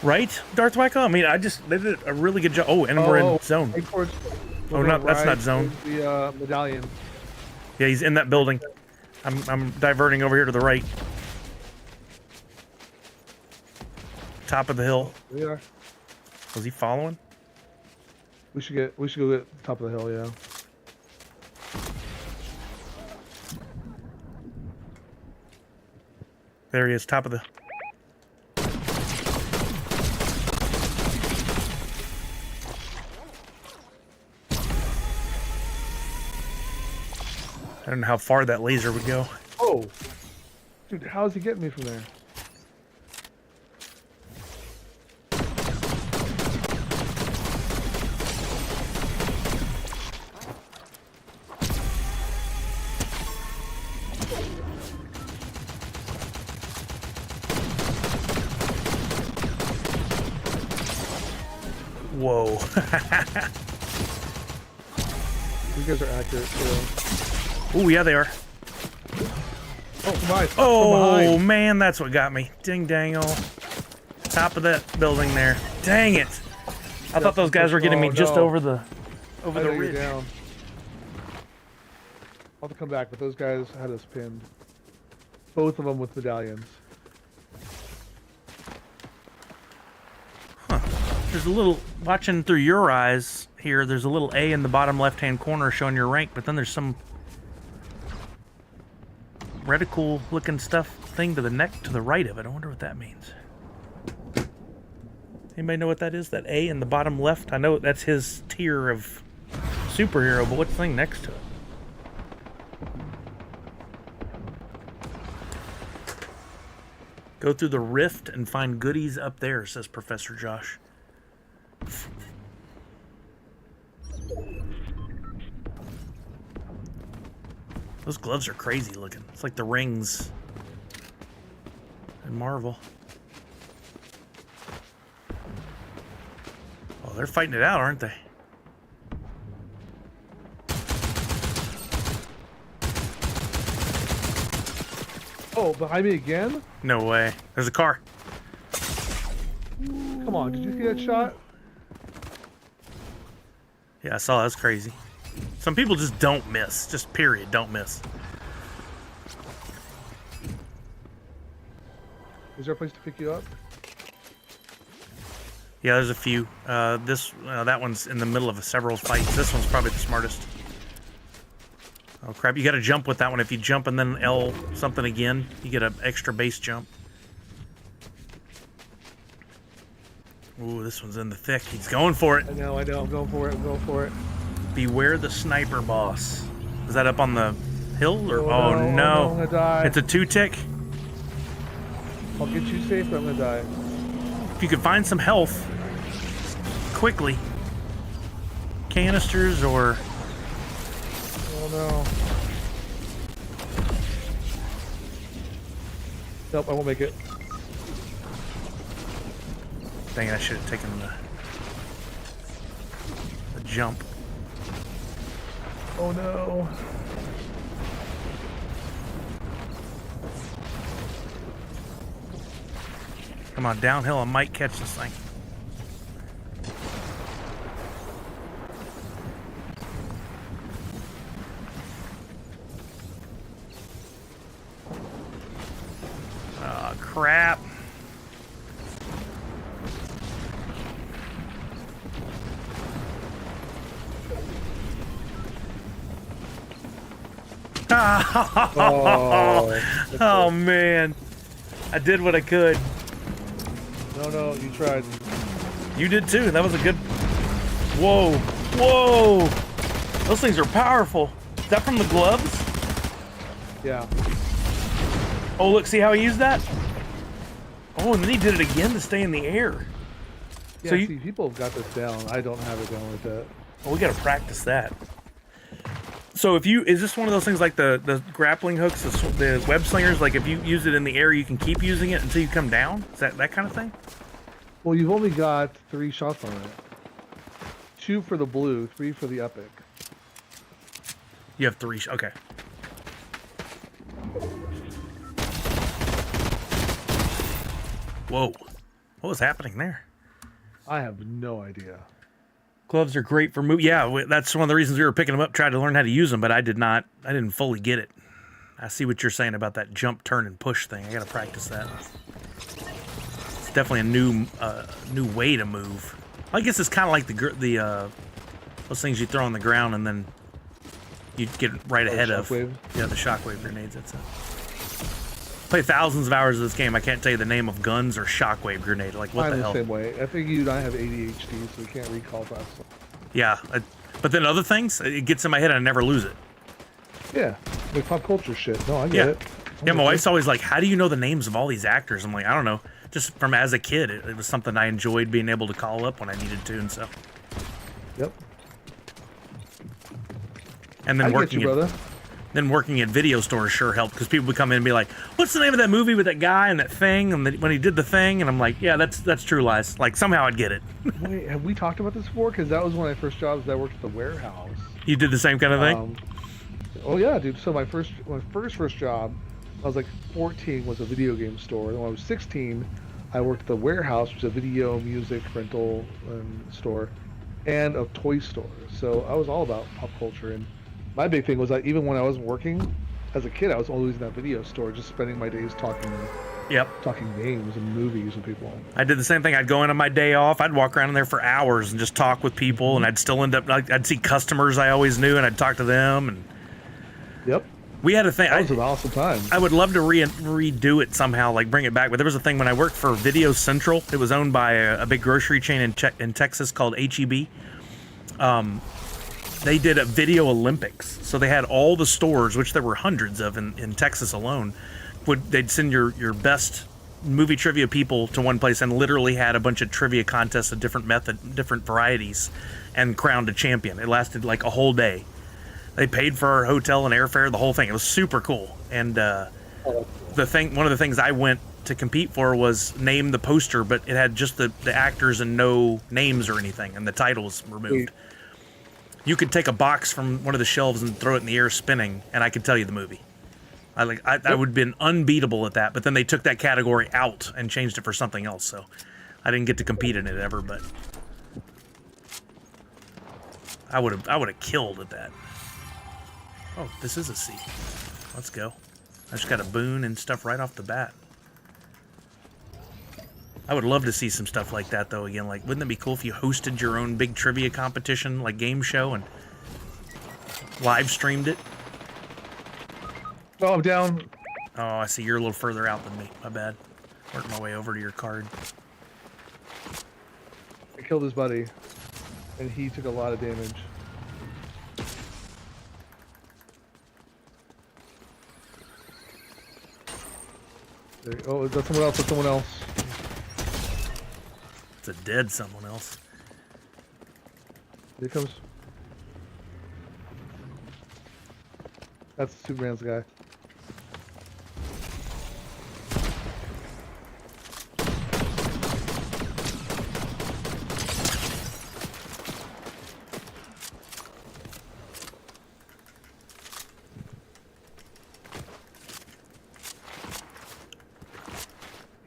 Right, Darth Wacko? I mean, they did a really good job. Oh, and we're in zone. Oh, no, that's not zone. The medallion. Yeah, he's in that building. I'm diverting over here to the right. Top of the hill. We are. Was he following? We should go get the top of the hill. Yeah. There he is, top of the... I don't know how far that laser would go. Oh, dude, how is he getting me from there? Whoa. You guys are accurate too. Oh, yeah, they are. Oh, from behind. Oh, man, that's what got me. Ding dango. Top of that building there. Dang it. I thought those guys were getting me just over the ridge. Down. I'll have to come back, but those guys had us pinned. Both of them with medallions. Huh. There's a little, watching through your eyes here, there's a little A in the bottom left-hand corner showing your rank, but then there's some reticle looking stuff thing to the right of it. I wonder what that means. Anybody know what that is? That A in the bottom left? I know that's his tier of superhero, but what's the thing next to it? Go through the rift and find goodies up there, says Professor Josh. Those gloves are crazy looking. It's like the rings in Marvel. Oh, they're fighting it out, aren't they? Oh, behind me again? No way. There's a car. Come on, did you see that shot? Yeah, I saw that. That's crazy. Some people just don't miss. Just period, don't miss. Is there a place to pick you up? Yeah, there's a few. That one's in the middle of several fights. This one's probably the smartest. Oh crap! You got to jump with that one. If you jump and then L something again, you get an extra base jump. Ooh, this one's in the thick. He's going for it. I know. I'm going for it. Beware the sniper boss. Is that up on the hill or? Oh no! No. I'm gonna die. It's a 2-tick. I'll get you safe, but I'm gonna die. If you could find some health quickly, canisters or. Oh no. Nope, I won't make it. Dang it, I should have taken the jump. Oh no. Come on, downhill, I might catch this thing. Oh, crap. Oh man, I did what I could. No, you tried. You did too. That was a good. Whoa, those things are powerful. Is that from the gloves? Yeah. Oh look, see how he used that? Oh, and then he did it again to stay in the air. Yeah, So see, people have got this down. I don't have it down like that. Oh, we gotta practice that. So is this one of those things like the grappling hooks, the web slingers? Like if you use it in the air, you can keep using it until you come down? Is that kind of thing? Well, you've only got 3 shots on it. 2 for the blue, 3 for the epic. You have 3. Okay. Whoa. What was happening there? I have no idea. Gloves are great for move. Yeah, that's one of the reasons we were picking them up, tried to learn how to use them, but I didn't fully get it. I see what you're saying about that jump, turn, and push thing. I got to practice that. It's definitely a new way to move. I guess it's kind of like those things you throw on the ground and then you get right ahead of. Yeah, the shockwave grenades. That's it. Play thousands of hours of this game. I can't tell you the name of guns or shockwave grenade. Like what the hell? I'm the same way. I think you and I have ADHD, so we can't recall that stuff. Yeah, but then other things, it gets in my head and I never lose it. Yeah, like pop culture shit. No, I get it. Yeah, my wife's always like, "How do you know the names of all these actors?" I'm like, I don't know. Just from as a kid, it was something I enjoyed being able to call up when I needed to and stuff. Yep. And then working at video stores sure helped because people would come in and be like, "What's the name of that movie with that guy and that thing?" And when he did the thing, and I'm like, "Yeah, that's True Lies." Like somehow I'd get it. Wait, have we talked about this before? Because that was one of my first jobs. I worked at the warehouse. You did the same kind of thing? Oh yeah, dude. So my first job, I was like 14, was a video game store. And when I was 16, I worked at the warehouse, which is a video, music rental store, and a toy store. So I was all about pop culture. And my big thing was that even when I wasn't working, as a kid, I was always in that video store, just spending my days talking games and movies with people. I did the same thing. I'd go in on my day off. I'd walk around in there for hours and just talk with people, and I'd still end up like I'd see customers I always knew, and I'd talk to them. And yep, we had a thing. That was an awesome time. I would love to redo it somehow, like bring it back. But there was a thing when I worked for Video Central. It was owned by a big grocery chain in Texas called HEB. They did a video Olympics. So they had all the stores, which there were hundreds of in Texas alone. They'd send your best movie trivia people to one place and literally had a bunch of trivia contests of different varieties and crowned a champion. It lasted like a whole day. They paid for our hotel and airfare, the whole thing. It was super cool. And one of the things I went to compete for was name the poster, but it had just the actors and no names or anything, and the titles removed. You could take a box from one of the shelves and throw it in the air spinning, and I could tell you the movie. I would have been unbeatable at that, but then they took that category out and changed it for something else, so I didn't get to compete in it ever, but I would have killed at that. Oh, this is a C. Let's go. I just got a boon and stuff right off the bat. I would love to see some stuff like that, though, again. Like, wouldn't it be cool if you hosted your own big trivia competition, like game show, and live streamed it? Oh, I'm down. Oh, I see. You're a little further out than me. My bad. Working my way over to your card. I killed his buddy, and he took a lot of damage. There, oh, that's someone else. That's someone else. It's a dead someone else. Here he comes. That's Superman's guy.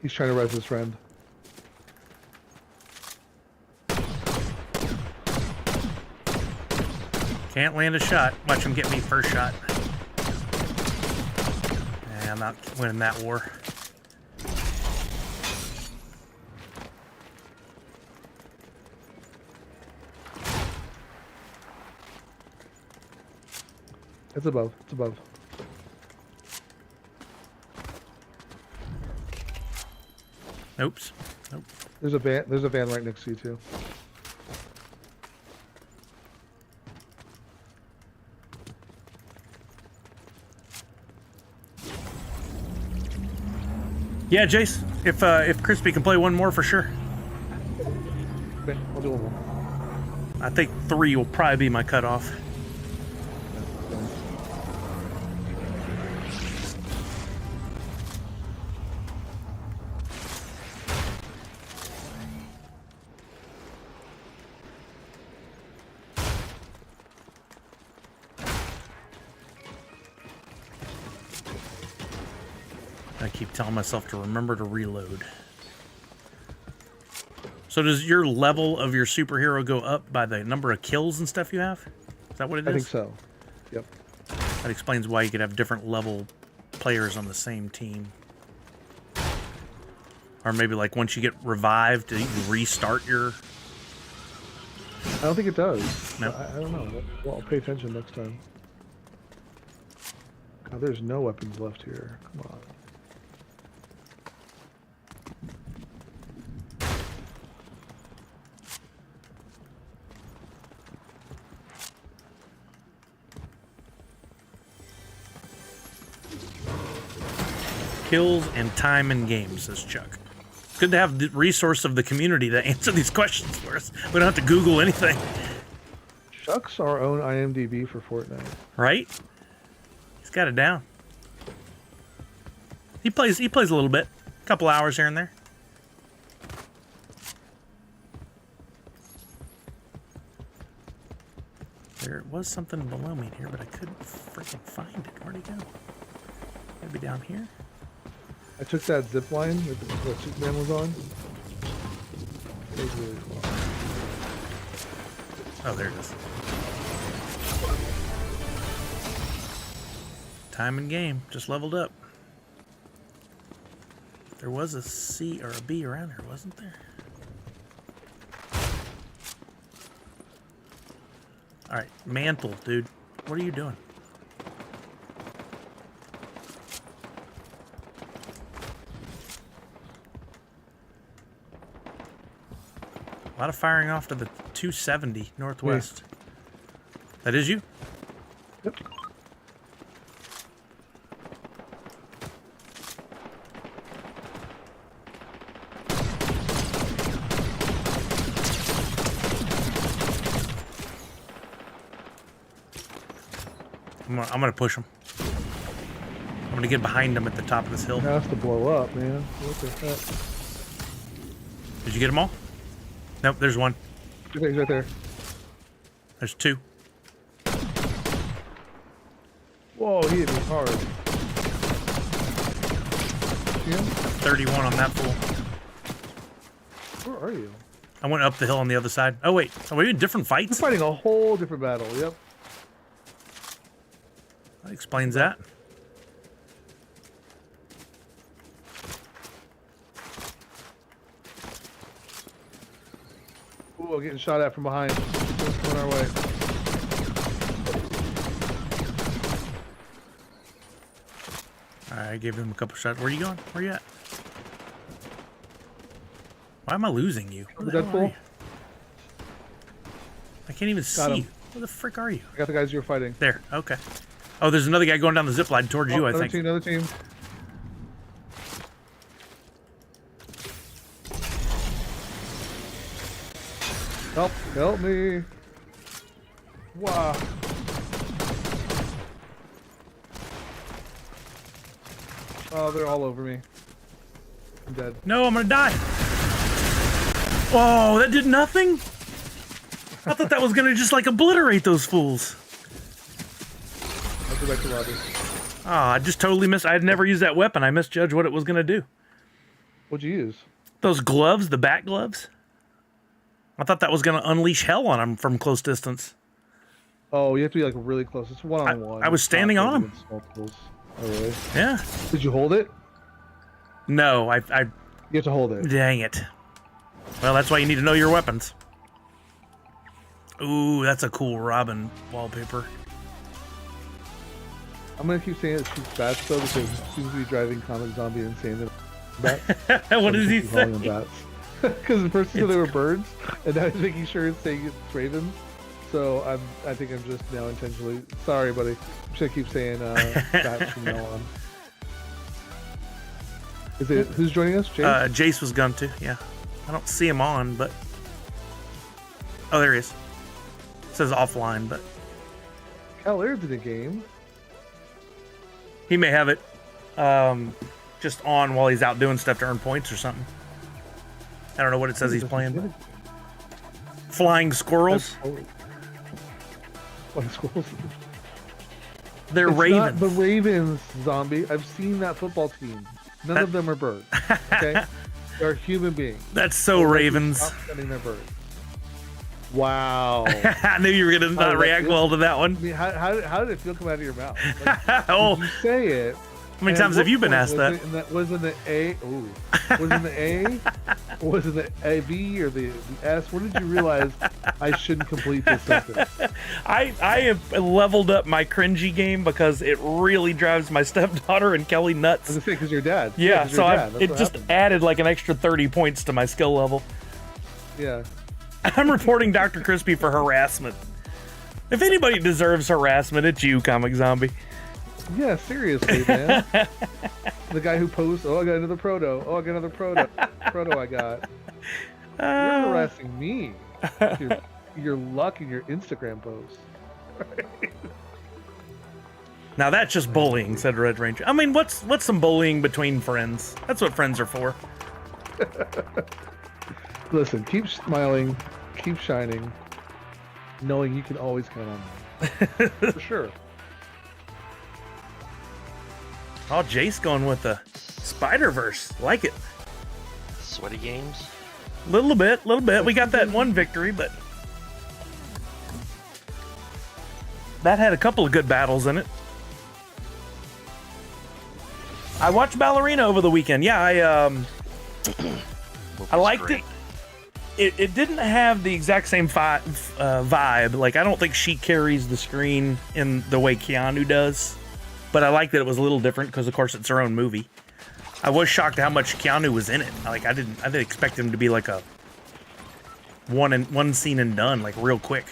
He's trying to res his friend. Can't land a shot. Watch him get me first shot. Yeah, I'm not winning that war. It's above. It's above. Oops. Nope. There's a van. There's a van right next to you too. Yeah, Jace. If Crispy can play one more for sure. Okay, I'll do one more. I think 3 will probably be my cutoff. I keep telling myself to remember to reload. So does your level of your superhero go up by the number of kills and stuff you have? Is that what it is? I think so. Yep. That explains why you could have different level players on the same team. Or maybe like once you get revived, you restart your... I don't think it does. No? I don't know. Well, I'll pay attention next time. God, there's no weapons left here. Come on. Kills and time in games, says Chuck. Good to have the resource of the community to answer these questions for us. We don't have to Google anything. Chuck's our own IMDb for Fortnite. Right? He's got it down. He plays a little bit. A couple hours here and there. There was something below me here, but I couldn't freaking find it. Where'd he go? Maybe down here? I took that zip line that Superman was on. It was really cool. Oh, there it is. Time and game. Just leveled up. There was a C or a B around here, wasn't there? Alright, mantle, dude. What are you doing? A lot of firing off to the 270 northwest. Yeah. That is you? Yep. I'm gonna push him. I'm gonna get behind him at the top of this hill. It has to blow up, man. What the heck? Did you get them all? Nope, there's one. Okay, he's right there. There's 2. Whoa, he hit me hard. see him? 31 on that fool. Where are you? I went up the hill on the other side. Oh, wait. Are we in different We're fights? fighting a whole different battle. Yep. That explains that. Ooh, I'm getting shot at from behind. Going our way. I gave him a couple shots. Where are you going? Where you at? Why am I losing you? Where the hell are you? I can't even see you. Where the frick are you? I got the guys you're fighting. There. Okay. Oh, there's another guy going down the zip line towards you, I think. Another team. Help me. Wow. Oh, they're all over me. I'm dead. No, I'm gonna die. Oh, that did nothing? I thought that was gonna just like obliterate those fools. I'll go back to lobby. Oh, I just totally missed. I had never used that weapon. I misjudged what it was gonna do. What'd you use? Those gloves, the bat gloves. I thought that was gonna unleash hell on him from close distance. Oh, you have to be like really close. It's one-on-one. I was standing on him. Oh, really? Yeah. Did you hold it? No, I. You have to hold it. Dang it. Well, that's why you need to know your weapons. Ooh, that's a cool Robin wallpaper. I'm gonna keep saying it shoots bats though because it seems to be driving Comic Zombie insane. Bats. What does he say? Because the first two they were birds, and now he's making sure it's saying it's ravens. So I think I'm just now intentionally sorry, buddy. I'm just gonna keep saying bats from now on. Is it who's joining us? Jace? Jace was going to. Yeah, I don't see him on, but oh, there he is. It says offline, but Cal Aird's in the game. He may have it just on while he's out doing stuff to earn points or something. I don't know what it says he's playing. But... Flying squirrels. Flying squirrels. They're ravens. Not the Ravens, zombie. I've seen that football team. None of them are birds. Okay, they're human beings. That's so Ravens. Stop sending their birds. Wow. I knew you were gonna not react well to that one. I mean, how did it feel come out of your mouth? Like, oh, did you say it. How many times have you been asked that? Was in the A? Ooh. Was in the A? Was it the AV or the S? When did you realize I shouldn't complete this sentence? I have leveled up my cringy game because it really drives my stepdaughter and Kelly nuts. I was gonna say because you're dad. Yeah, so it just added like an extra 30 points to my skill level. Yeah. I'm reporting Dr. Crispy for harassment. If anybody deserves harassment, it's you, Comic Zombie. Yeah, seriously, man. The guy who posts, oh, I got another proto. Oh, I got another proto. Proto I got. You're harassing me. Your luck in your Instagram posts. Now that's just bullying, said Red Ranger. I mean, what's some bullying between friends? That's what friends are for. Listen, keep smiling, keep shining, knowing you can always count on me. For sure. Oh, Jace going with the Spider-Verse. Like it. Sweaty games? Little bit. We got that one victory, but that had a couple of good battles in it. I watched Ballerina over the weekend. Yeah, I liked it. It didn't have the exact same vibe. Like, I don't think she carries the screen in the way Keanu does. But I like that it was a little different because, of course, it's her own movie. I was shocked at how much Keanu was in it. Like, I didn't expect him to be like a one scene and done, like real quick.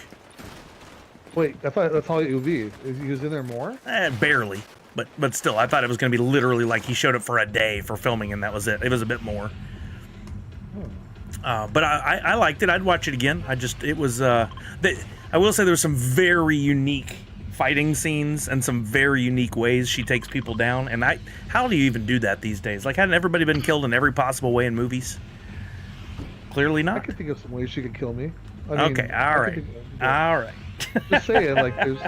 Wait, I thought that's all it would be. He was in there more? Barely, but still, I thought it was going to be literally like he showed up for a day for filming and that was it. It was a bit more. But I liked it. I'd watch it again. It was. I will say there was some very unique fighting scenes and some very unique ways she takes people down. And how do you even do that these days? Like, hadn't everybody been killed in every possible way in movies? Clearly not. I could think of some ways she could kill me. Okay, all right. Just saying, like, there's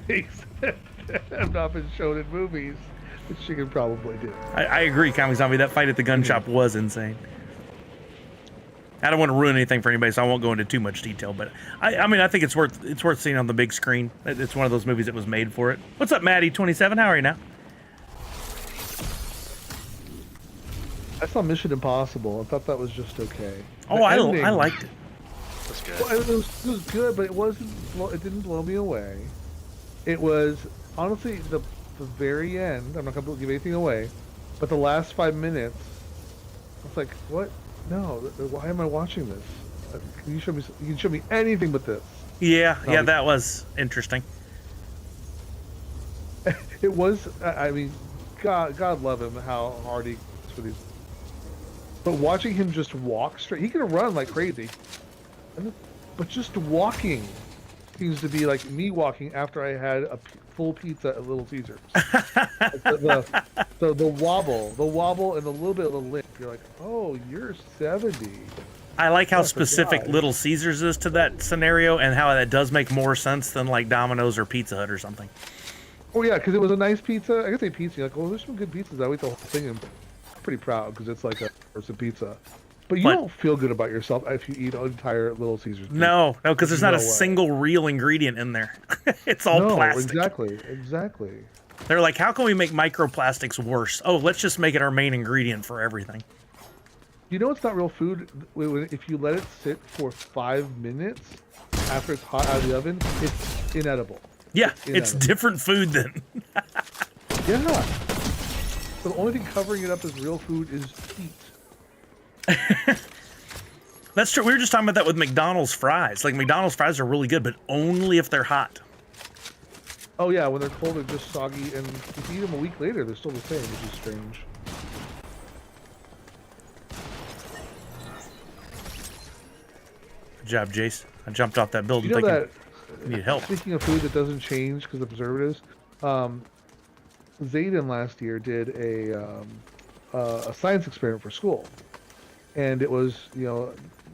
things that have not been shown in movies She could probably do. I agree, Comic Zombie. That fight at the gun shop was insane. I don't want to ruin anything for anybody, so I won't go into too much detail. But I mean, I think it's worth seeing on the big screen. It's one of those movies that was made for it. What's up, Maddie27? How are you now? I saw Mission Impossible. I thought that was just okay. Oh, I liked it. That's good. Well, it was good, but it wasn't. It didn't blow me away. It was honestly the very end. I'm not gonna give anything away, but the last 5 minutes, I was like, "What? No! Why am I watching this? Can you show me? You can show me anything but this." Yeah, that was interesting. It was. I mean, God love him. How hard he is for these. But watching him just walk straight, he can run like crazy. But just walking seems to be like me walking after I had a full pizza at Little Caesars. the wobble, and a little bit of the limp. You're like, oh, you're 70. I like how specific Little Caesars is to that scenario, and how that does make more sense than like Domino's or Pizza Hut or something. Oh yeah, because it was a nice pizza. I guess a pizza. You're like, oh, there's some good pizzas. I ate the whole thing and I'm pretty proud because it's like a person pizza. But you don't feel good about yourself if you eat an entire Little Caesars pizza. No, because there's not a single real ingredient in there. It's all plastic. Exactly. They're like, how can we make microplastics worse? Oh, let's just make it our main ingredient for everything. You know it's not real food? If you let it sit for 5 minutes after it's hot out of the oven, it's inedible. Yeah, it's different food then. Yeah. So the only thing covering it up as real food is heat. That's true. We were just talking about that with McDonald's fries. Like, McDonald's fries are really good, but only if they're hot. Oh yeah, when they're cold, they're just soggy, and if you eat them a week later, they're still the same, which is strange. Good job, Jace. I jumped off that building You know thinking that, you need help. Speaking of food that doesn't change because of preservatives, Zayden last year did a science experiment for school, and it was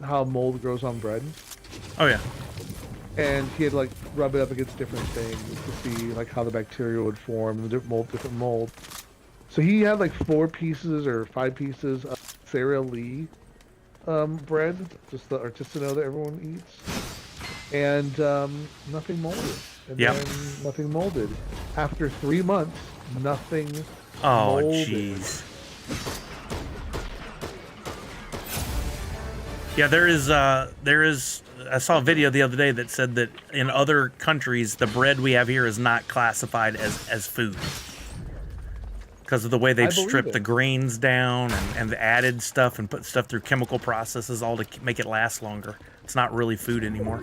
how mold grows on bread. Oh yeah. And he had to like rub it up against different things to see like how the bacteria would form in the different mold. So he had like 4 pieces or 5 pieces of Sara Lee bread, just the artisanal that everyone eats, and nothing molded. And then nothing molded. After 3 months, nothing molded. Jeez. Yeah, there is. I saw a video the other day that said that in other countries, the bread we have here is not classified as food because of the way they've stripped the grains down and added stuff and put stuff through chemical processes all to make it last longer. It's not really food anymore.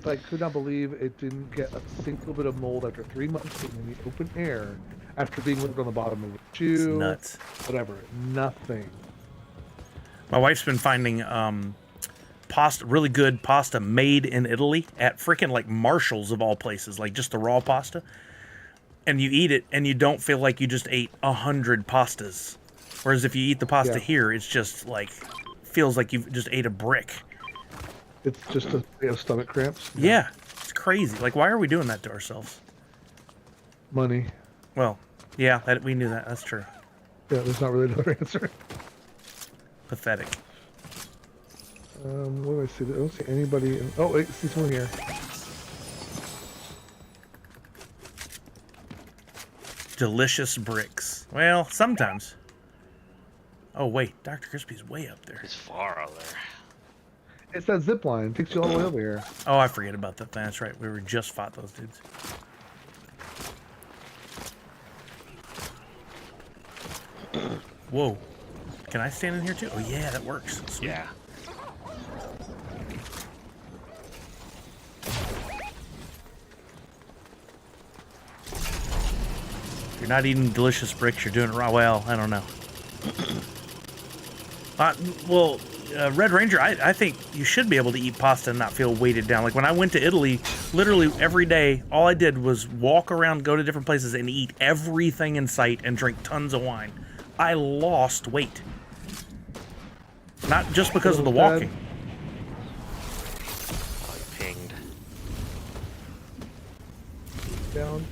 I could not believe it didn't get a single bit of mold after 3 months in the open air after being lived on the bottom of a shoe. It's nuts. Whatever. Nothing. My wife's been finding pasta, really good pasta made in Italy at freaking like Marshall's of all places, like just the raw pasta. And you eat it and you don't feel like you just ate 100 pastas. Whereas if you eat the pasta here, it's just like, feels like you just ate a brick. It's just stomach cramps. Yeah, it's crazy. Like, why are we doing that to ourselves? Money. Well, yeah, we knew that. That's true. Yeah, there's not really another answer. Pathetic. What do I see? I don't see anybody. Oh, wait, I see someone here. Delicious bricks. Well, sometimes. Oh, wait. Dr. Crispy's way up there. He's far out there. It's that zip line. It takes you all the way over here. Oh, I forget about that. That's right. We were just fought those dudes. Whoa. Can I stand in here too? Oh, yeah, that works. Sweet. Yeah. If you're not eating delicious bricks, you're doing it wrong. Well, I don't know. Red Ranger, I think you should be able to eat pasta and not feel weighted down. Like when I went to Italy, literally every day, all I did was walk around, go to different places, and eat everything in sight and drink tons of wine. I lost weight. Not just because of the walking. Oh, he pinged. Down.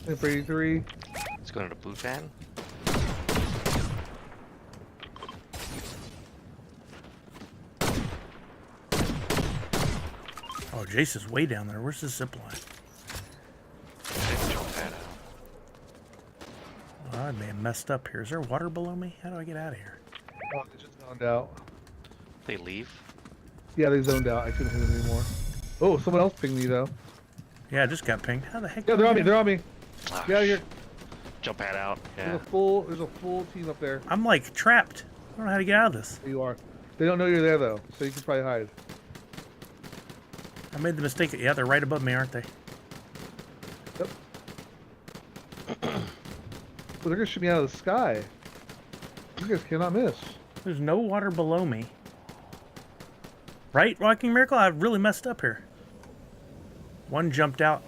For 83. Let's go into the blue fan. Oh, Jace is way down there. Where's the zip line? Jump pad out. Oh, I may have messed up here. Is there water below me? How do I get out of here? Oh, they just zoned out. They leave. Yeah, they zoned out. I couldn't hit them anymore. Oh, someone else pinged me though. Yeah, I just got pinged. How the heck? Yeah, they're on me. They're on me. Oh, Get out of here. Jump pad out. Yeah. There's a full team up there. I'm like trapped. I don't know how to get out of this. There you are. They don't know you're there though, so you can probably hide. I made the mistake. Yeah, they're right above me, aren't they? Yep. Well, they're gonna shoot me out of the sky. You guys cannot miss. There's no water below me. Right, Walking Miracle? I really messed up here. One jumped out.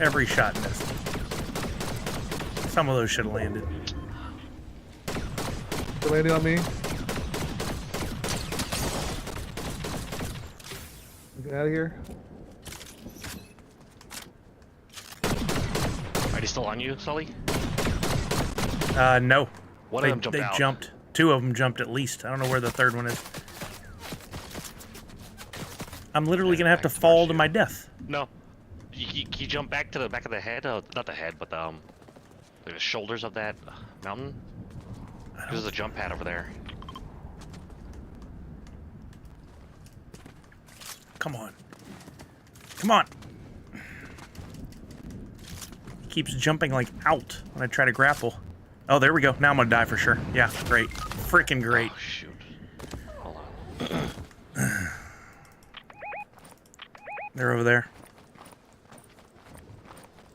Every shot missed. Some of those should have landed. They're landing on me. Get out of here. Are they still on you, Sully? No. One of them jumped They out. jumped. Two of them jumped at least. I don't know where the third one is. I'm literally going to have to fall to my death. No. You jump back to the back of the head? Not the head, but like the shoulders of that mountain. There's a jump pad over there. Come on. Come on. Keeps jumping like out when I try to grapple. Oh, there we go. Now I'm going to die for sure. Yeah, great. Freaking great. Oh, shoot. Hold on. They're over there.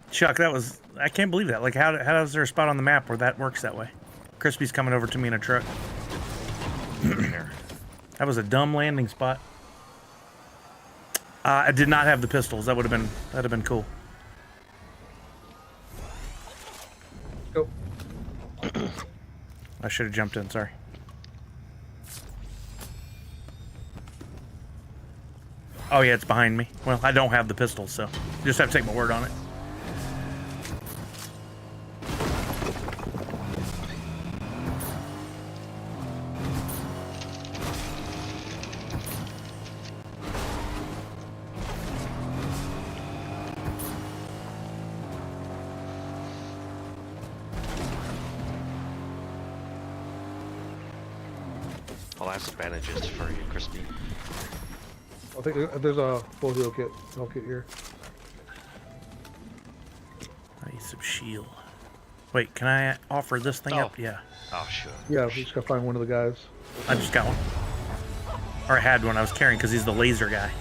Chuck, that was... I can't believe that. Like, how is there a spot on the map where that works that way? Crispy's coming over to me in a truck. Here. That was a dumb landing spot. I did not have the pistols. That'd have been cool. Go. I should have jumped in, sorry. Oh yeah, it's behind me. Well, I don't have the pistols, so you just have to take my word on it. I'll ask the bandages for you, Crispy. I think there's a full heal kit here. I need some shield. Wait, can I offer this thing up? Yeah. Oh, sure. Yeah, we just gotta find one of the guys. I just got one. Or I had one I was carrying because he's the laser guy.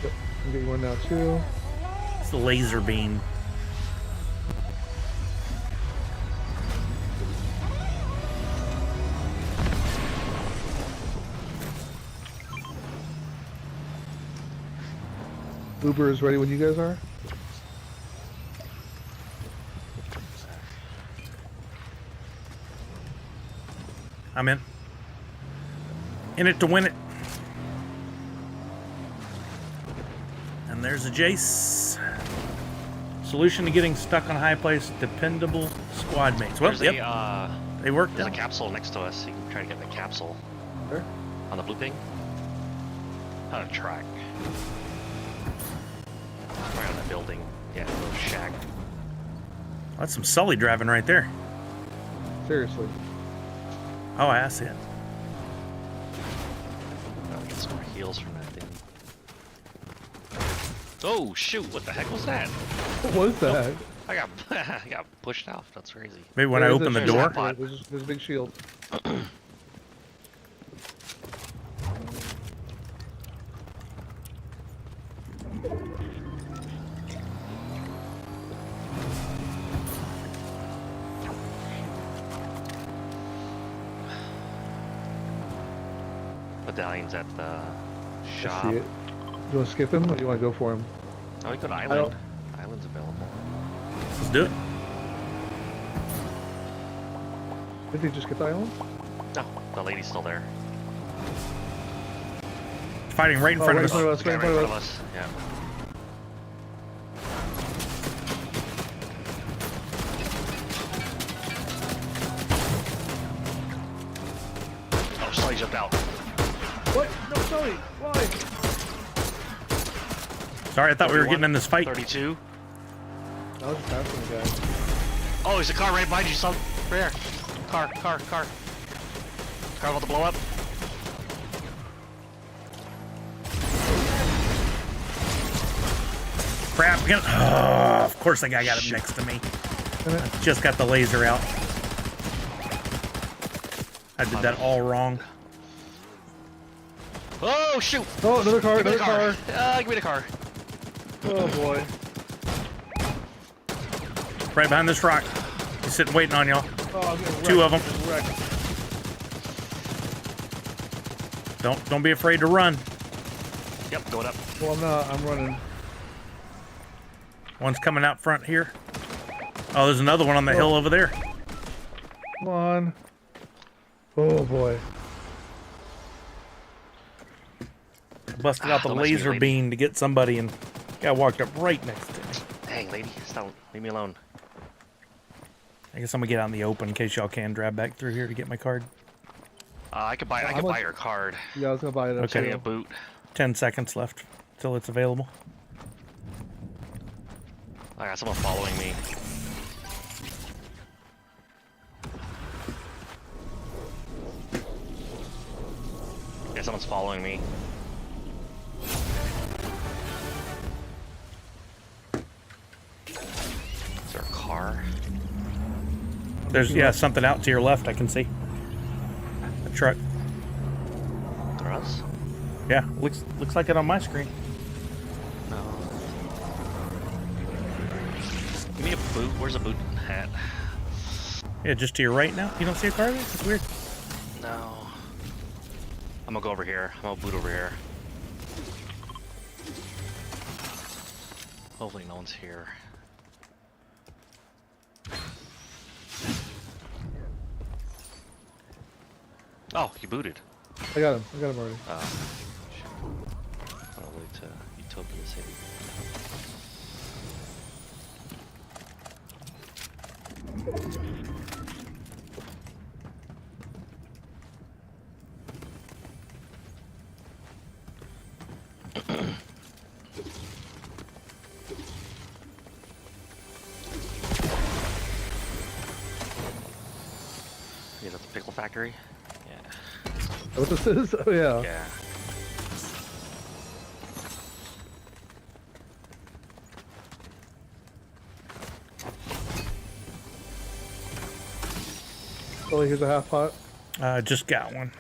Yep, I'm getting one now too. It's the laser beam. Uber is ready when you guys are. I'm in. In it to win it. And there's a Jace. Solution to getting stuck on a high place: dependable squad mates. Well, There's yep, they worked there's a out. capsule next to us. You can try to get the capsule. There. On the blue ping? On a track. Right on the building. Yeah, a little shack. That's some Sully driving right there. Seriously. Oh, I see it. I'll get some more heals from that thing. Oh shoot! What the heck was that? What was that? I got I got pushed off. That's crazy. Maybe when I There's open the a door. Pod. There's a big shield. Medallions at the I shop. see it. You want to skip him or do you want to go for him? Oh, we go to don't- Island. Island's available. Let's do it. Did they just get the island? No, the lady's still there. Fighting right in front of us. Right in front of us. us. Yeah. Oh, Sully jumped out. What? No, Sully. Why? Sorry, I thought we were getting in this fight. 32. I was just passing the guy. Oh, there's a car right behind you, son. Right here. Car. Car about to blow up. Crap. Oh, of course the guy got it next to me. Just got the laser out. I did that all wrong. Oh, shoot. Oh, another car, Give me another the car. Give me the car. Oh, boy. Right behind this rock. He's sitting waiting on y'all. Oh, I'm getting wrecked. Two of them. Wrecked. Don't be afraid to run. Yep, going up. Well, I'm not. I'm running. One's coming out front here. Oh, there's another one on the hill over there. Come on. Oh, boy. Busted out the Don't mess with me, laser lady. beam to get somebody, and guy walked up right next to me. Dang, lady. Stop. Leave me alone. I guess I'm gonna get out in the open in case y'all can drive back through here to get my card. I could buy your card. Yeah, I was going to buy it. Up Okay. Give me too. a boot. 10 seconds left till it's available. I got someone following me. Yeah, someone's following me. Is there a car? There's something out to your left. I can see a truck. There us? Yeah, looks like it on my screen. No. Give me a boot. Where's a boot hat? Yeah, just to your right now. You don't see a car there? It's weird. No. I'm gonna go over here. I'm gonna boot over here. Hopefully no one's here. Oh, you booted. I got him. I got him already. I'll wait to Utopia City. Is that the pickle factory? Yeah. What this is? Oh, yeah. Yeah. Oh, here's a half pot. Just got one.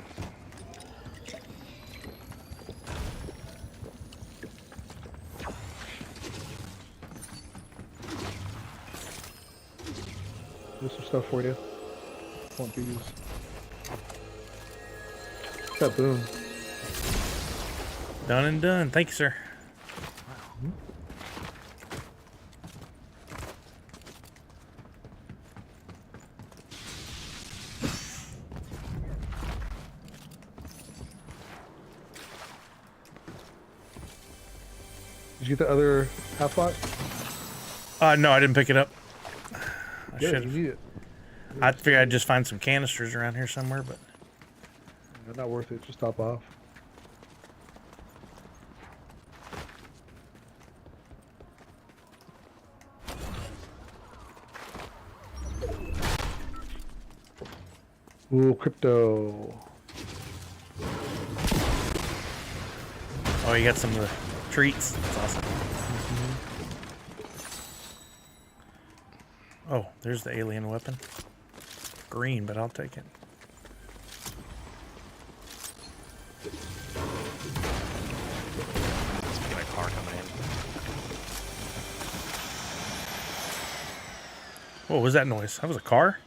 There's some stuff for you. Want these? That boom. Done and done. Thank you, sir. Did you get the other half pot? No, I didn't pick it up. I Yeah, should you have. need it. I figured I'd just find some canisters around here somewhere, but Not worth it. Just top off. Ooh, crypto. oh, you got some of the treats. That's awesome. Oh, there's the alien weapon. Green, but I'll take it. Let's get a car coming in. What was that noise? That was a car?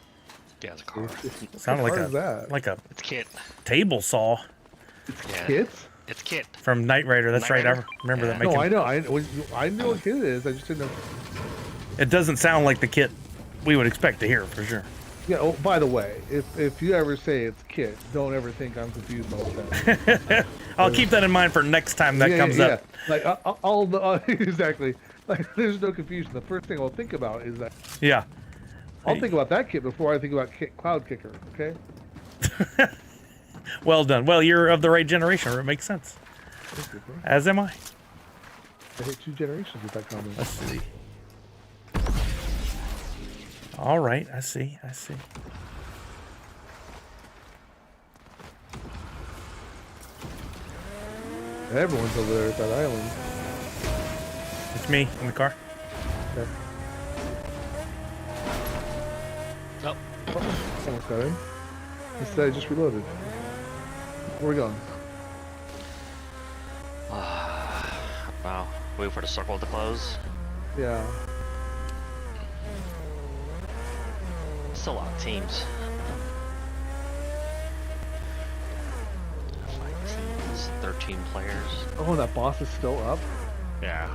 Yeah, it's a car. Sounded car is that? like a It's Kit. table saw Yeah. Kids? It's Kit. from Knight Rider. That's Knight right. Rider? I remember that Yeah. making. No, I know. I knew what kid it is. I just didn't know. It doesn't sound like the kit we would expect to hear for sure. Yeah. Oh, by the way, if you ever say it's kit, don't ever think I'm confused about that. I'll keep that in mind for next time that comes up. Like all the exactly. Like there's no confusion. The first thing I'll think about is that. Yeah. I'll think about that kit before I think about Cloud Kicker. Okay. Well done. Well, you're of the right generation. It makes sense. Thank you, bro. As am I. I hit 2 generations with that comment. Let's see. All right. I see. I see. Everyone's over there at that island. It's me in the car. Okay. Oh. Almost got in. Instead, I just reloaded. Where are we going? Wow. Wait for the circle to close. Yeah. Still a lot of teams. 5 teams, 13 players. Oh, that boss is still up? Yeah.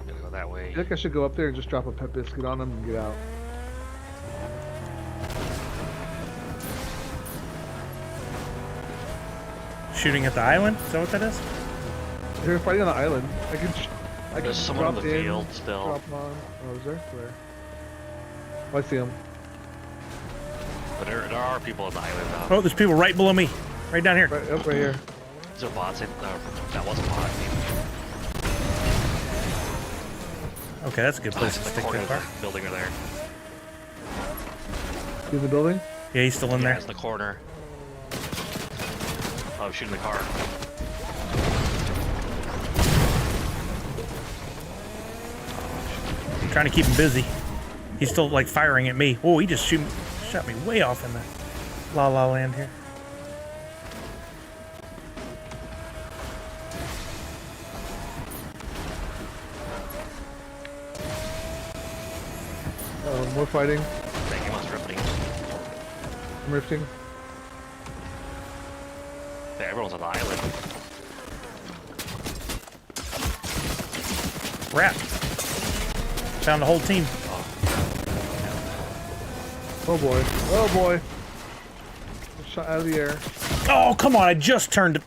Gonna go that way. I think I should go up there and just drop a pet biscuit on them and get out. Shooting at the island? Is that what that is? They're fighting on the island. I can There's someone in drop the field still. Drop on. Oh, is there? Where? Oh, I see him. But there are people on the island though. Oh, there's people right below me. Right down here. Right up right here. Is there bots? That was a bot. Okay, that's a good place to The stick corner that of car. the building are there. You in the building? Yeah, he's still in Yeah, there. it's the corner. Oh, shooting the car. Trying to keep him busy. He's still like firing at me. Whoa, he just shot me way off in the La La Land here. We're fighting. Dang, he was ripping. I'm rifting. Yeah, everyone's on the island. Rat. Found the whole team. Oh boy. Oh boy. Shot out of the air. Oh, come on. I just turned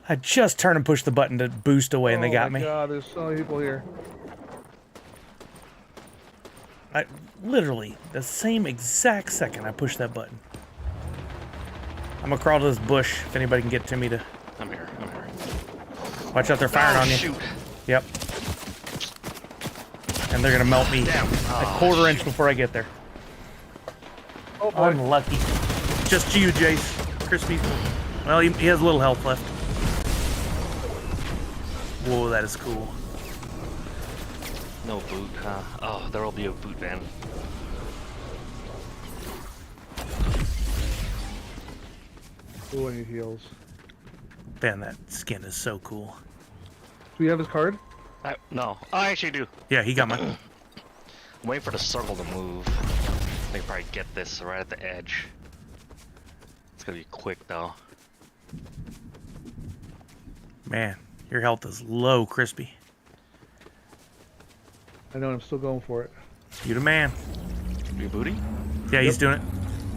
and pushed the button to boost away and they got me. Oh my god, there's so many people here. Literally, the same exact second I pushed that button. I'm gonna crawl to this bush if anybody can get to me to... I'm here. Watch out, they're firing on you. Shoot. Yep. And they're gonna melt me Damn. a quarter inch before I get there. Oh boy. Unlucky. Just you, Jace. Crispy. Well, he has a little health left. Whoa, that is cool. No boot, huh? Oh, there will be a boot van. Oh, I need heals. Man, that skin is so cool. Do we have his card? No. I actually do. Yeah, he got mine. I'm waiting for the circle to move. They can probably get this right at the edge. It's gonna be quick though. Man, your health is low, Crispy. I know, I'm still going for it. You the man. Your booty? Yeah, he's doing it.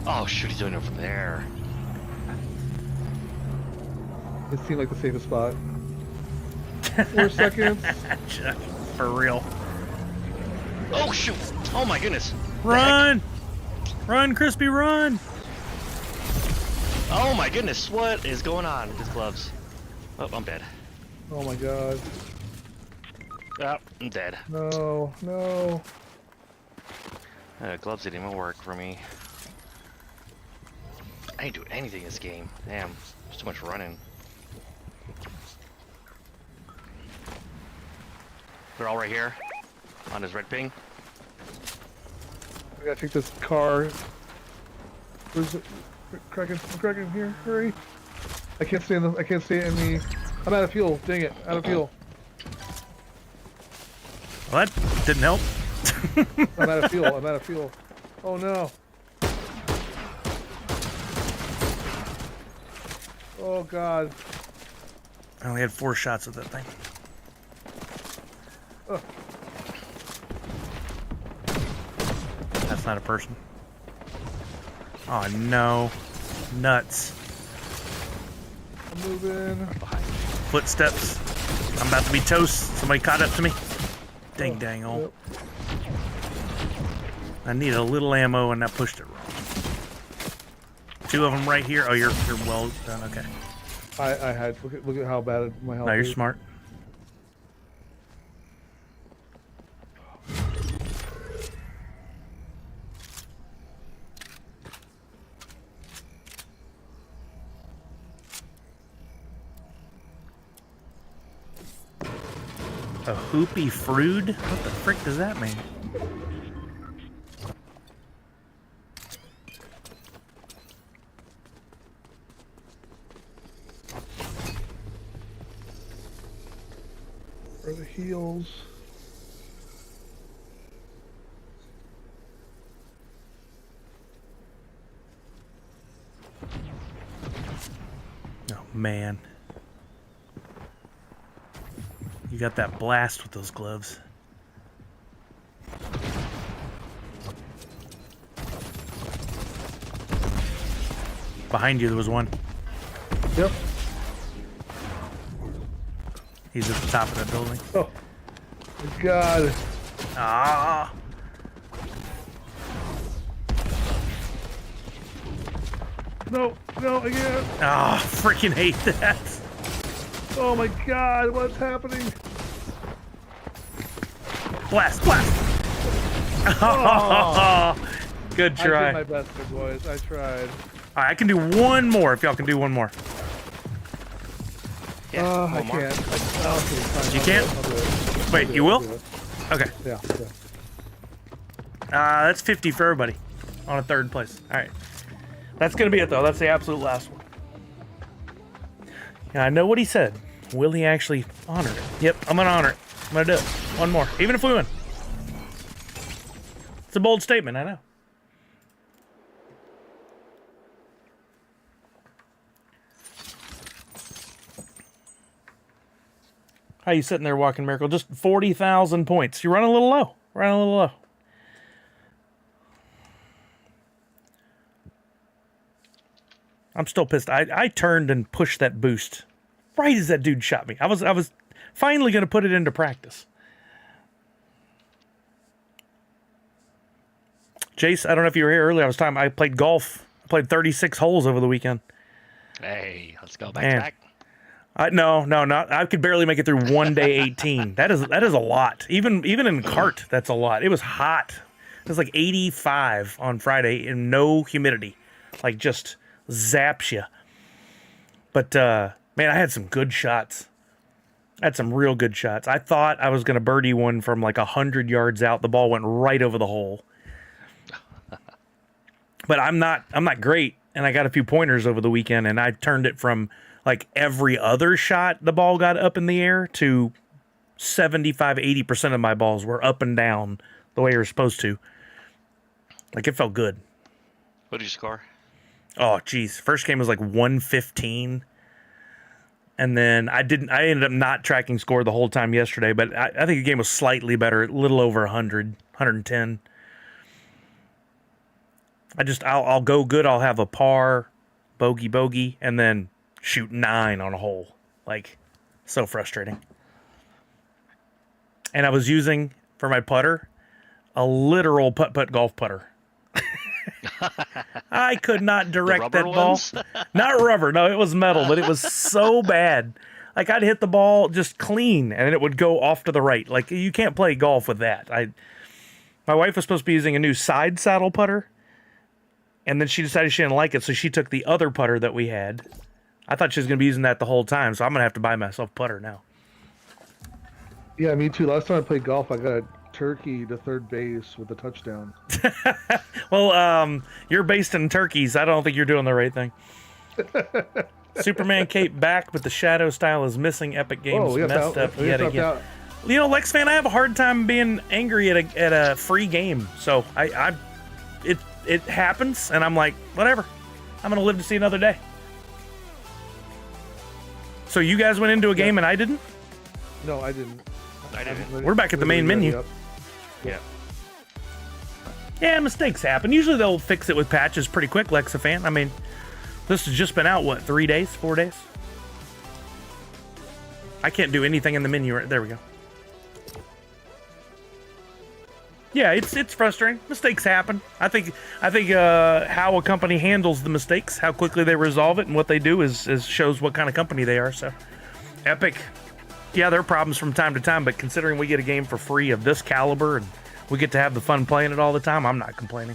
Oh shoot, he's doing it from there. It seemed like the safest spot. 4 seconds. For real. Oh shoot! Oh my goodness! Run! Run, Crispy, run! Oh my goodness! What is going on with his gloves? Oh, I'm dead. Oh my god. Oh, I'm dead. No, no. Gloves didn't even work for me. I didn't do anything this game. Damn, there's too much running. They're all right here on his red ping. I gotta take this car. Where's it? Kraken here, hurry. I can't stay in the, I'm out of fuel, dang it, out of fuel. Well, that didn't help. I'm out of fuel. Oh no. Oh god. I only had 4 shots of that thing. Oh. That's not a person. Oh no. Nuts. I'm moving. Footsteps. I'm about to be toast. Somebody caught up to me. Dang dang ol'. Yep. I need a little ammo and I pushed it wrong. 2 of them right here. Oh, you're well done. Okay. I had look at how bad my health No, you're is. smart. A hoopy frood? What the frick does that mean? For the heels. Oh man. You got that blast with those gloves. Behind you there was one. Yep. He's at the top of that building. Oh. My God. Ah. No, again. Ah, freaking hate that. Oh my God, what's happening? Blast, blast. Oh. Good I try. did my best, there, boys. I tried. All right, I can do one more if y'all can do one more. Yeah, I one more. can't. Okay, fine, You I'll can't? do it, I'll do it. Wait, I'll do you it, will? I'll do it. Okay. Yeah. That's 50 for everybody on a 3rd place. All right. That's going to be it, though. That's the absolute last one. Yeah, I know what he said. Will he actually honor it? Yep, I'm going to honor it. I'm going to do it. One more. Even if we win. It's a bold statement, I know. How you sitting there walking, Miracle? Just 40,000 points. You're running a little low. Running a little low. I'm still pissed. I turned and pushed that boost right as that dude shot me. I was finally going to put it into practice. Jace, I don't know if you were here earlier. I played golf. I played 36 holes over the weekend. Hey, let's go back Man. to back. No, not. I could barely make it through one day 18. That is a lot. Even in cart, that's a lot. It was hot. It was like 85 on Friday and no humidity. Like just zaps you. But man, I had some good shots. I had some real good shots. I thought I was going to birdie one from like 100 yards out. The ball went right over the hole. But I'm not great, and I got a few pointers over the weekend, and I turned it from like every other shot the ball got up in the air to 75-80% of my balls were up and down the way you're supposed to. Like it felt good. What did you score? Oh, geez. First game was like 115. And then I ended up not tracking score the whole time yesterday, but I think the game was slightly better, a little over 100, 110. I'll go good. I'll have a par, bogey, and then shoot 9 on a hole. Like, so frustrating. And I was using, for my putter, a literal putt-putt golf putter. I could not direct that ball. Ones? Not rubber. No, it was metal, but it was so bad. Like, I'd hit the ball just clean, and it would go off to the right. Like, you can't play golf with that. My wife was supposed to be using a new side saddle putter, and then she decided she didn't like it, so she took the other putter that we had. I thought she was going to be using that the whole time, so I'm going to have to buy myself a putter now. Yeah, me too. Last time I played golf, I got a turkey to third base with a touchdown. Well, you're based in turkeys. I don't think you're doing the right thing. Superman cape back, but the shadow style is missing. Epic Games messed up yet again. You know, Lex fan, I have a hard time being angry at a free game. So it happens, and I'm like, whatever. I'm gonna live to see another day. So you guys went into a game and I didn't? No, I didn't. I didn't. We're back at the main menu. Up. Yeah. Yeah, mistakes happen. Usually they'll fix it with patches pretty quick, Lexafan. I mean, this has just been out, what, 3 days, 4 days? I can't do anything in the menu. Right there we go. Yeah, it's frustrating. Mistakes happen. I think how a company handles the mistakes, how quickly they resolve it, and what they do is shows what kind of company they are. So, Epic, yeah, there are problems from time to time, but considering we get a game for free of this caliber and we get to have the fun playing it all the time, I'm not complaining.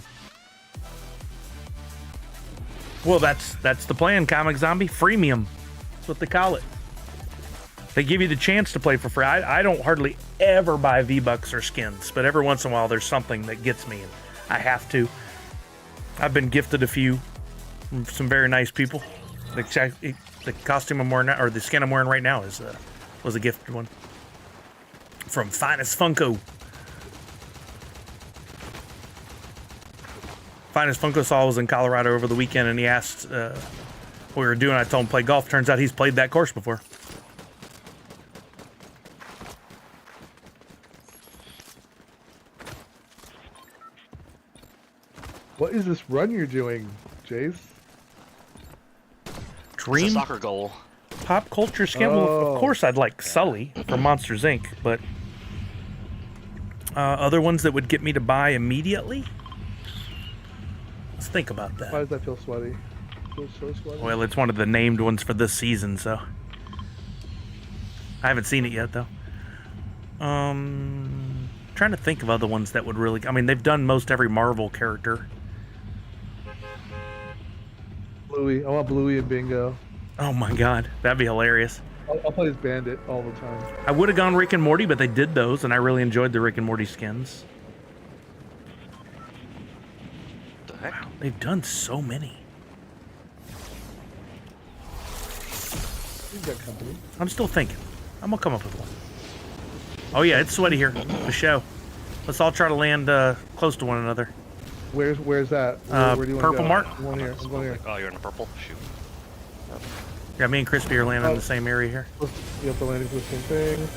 Well, that's the plan, Comic Zombie. Freemium. That's what they call it. They give you the chance to play for free. I don't hardly ever buy V-Bucks or skins, but every once in a while there's something that gets me, and I have to. I've been gifted a few from some very nice people. The costume I'm wearing now, or the skin I'm wearing right now was a gifted one from Finest Funko. Finest Funko Saw was in Colorado over the weekend, and he asked what we were doing. I told him play golf. Turns out he's played that course before. What is this run you're doing, Jace? Dream It's a soccer goal. pop culture skin. Well, of course I'd like Sully from Monsters Inc., but other ones that would get me to buy immediately? Let's think about Why that. does that feel sweaty? Feels so sweaty. Well, it's one of the named ones for this season, so I haven't seen it yet, though. Trying to think of other ones that would really. I mean, they've done most every Marvel character. Bluey. I want Bluey and Bingo. Oh my God, that'd be hilarious. I'll play as Bandit all the time. I would have gone Rick and Morty, but they did those, and I really enjoyed the Rick and Morty skins. The heck? Wow, they've done so many. Who's that company? I'm still thinking. I'm gonna come up with one. Oh yeah, it's sweaty here. The show. Let's all try to land close to one another. Where's that? Where do you want Purple to go? mark? I'm going here. I'm going here. Oh, you're in the purple? Shoot. Yeah, me and Crispy are landing in the same area here. You have to land for the same thing.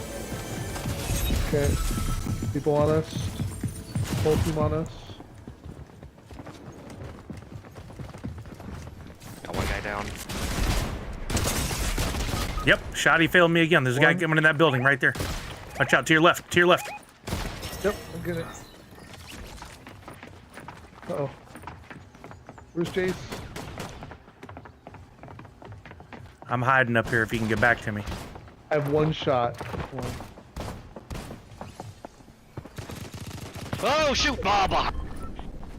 Okay. People on us. Whole team on us. Got one guy down. Yep, Shoddy failed me again. There's a guy coming in that building right there. Watch out, to your left, to your left. Yep, I'm getting it. Uh-oh. Where's Jace? I'm hiding up here if you can get back to me. I have one shot. Oh, shoot! Baba!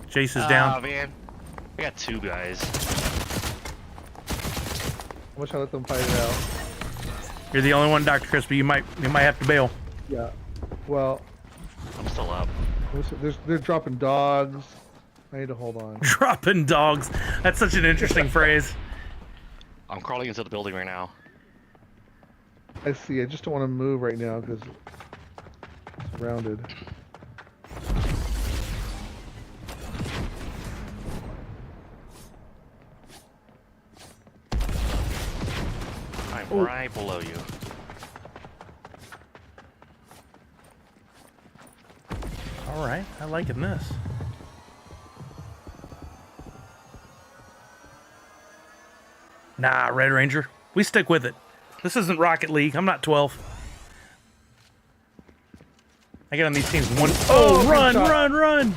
Jace is down. Oh, man. I got two guys. I wish I let them fight it out. You're the only one, Dr. Crispy. You might have to bail. Yeah. Well, I'm still up. they're dropping dogs. I need to hold on. Dropping dogs. That's such an interesting phrase. I'm crawling into the building right now. I see. I just don't want to move right now because it's surrounded. I'm right below you. All right, I liking this. Nah, Red Ranger. We stick with it. This isn't Rocket League. I'm not 12. I get on these teams one. Oh, run, good shot. run, run!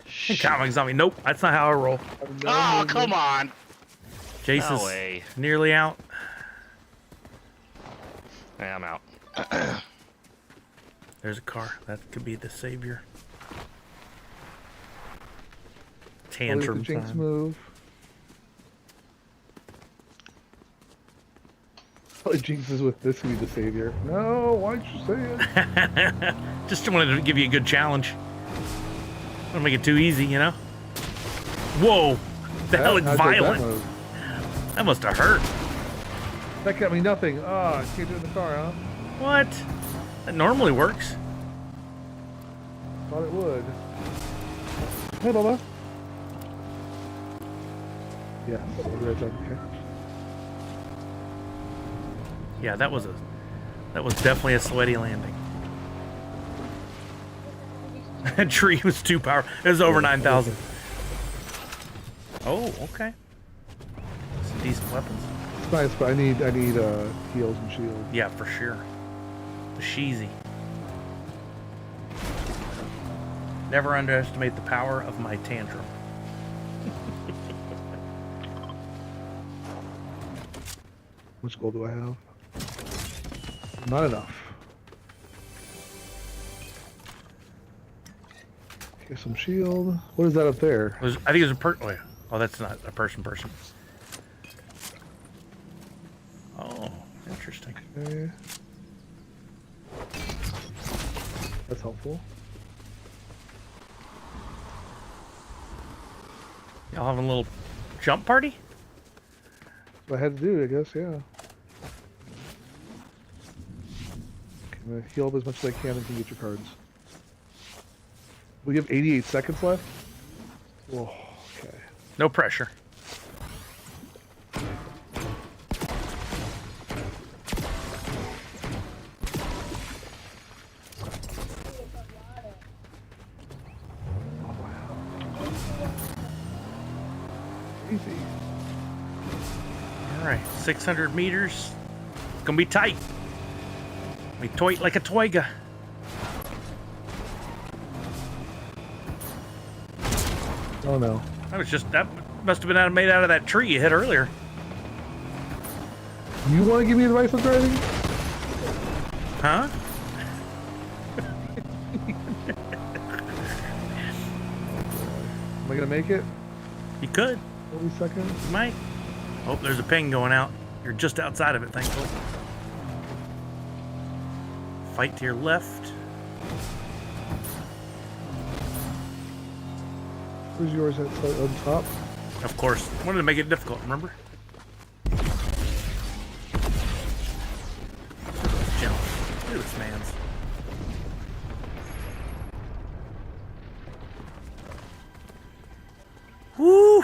Hey, Comic Zombie. Nope, that's not how I roll. Oh, come on! Jace No is way. nearly out. Yeah, I'm out. There's a car. That could be the savior. Tantrum The Jinx time. move. Probably Jinx is with this to be the savior. No, why'd you say it? Just wanted to give you a good challenge. Don't make it too easy, you know? Whoa! That looked how'd you like violent. That, move? That must have hurt. That got me nothing. Oh, I can't do it in the car, huh? What? That normally works. Thought it would. Hey, Bubba. Yeah, right there. Okay. Yeah, that was definitely a sweaty landing. That tree was too powerful. It was over 9,000. Oh, okay. Some decent weapons. It's nice, but I need heals and shields. Yeah, for sure. The sheezy. Never underestimate the power of my tantrum. How much gold do I have? Not enough. Okay, some shield. What is that up there? I think it was a oh, that's not a person. Oh, interesting. Okay. That's helpful. Y'all having a little jump party? What I had to do, I guess, yeah. Okay, I'm gonna heal up as much as I can and can get your cards. We have 88 seconds left? Whoa, okay. No pressure. Easy. All right, 600 meters. Gonna be tight. We toit like a toiga. Oh no. That must have been made out of that tree you hit earlier. You want to give me advice on driving? Huh? Am I gonna make it? You could. 40 seconds? You might. Oh, there's a ping going out. You're just outside of it, thankfully. Fight to your left. Where's yours at on top? Of course. Wanted to make it difficult, remember? Jump. Look at this man's. Woo!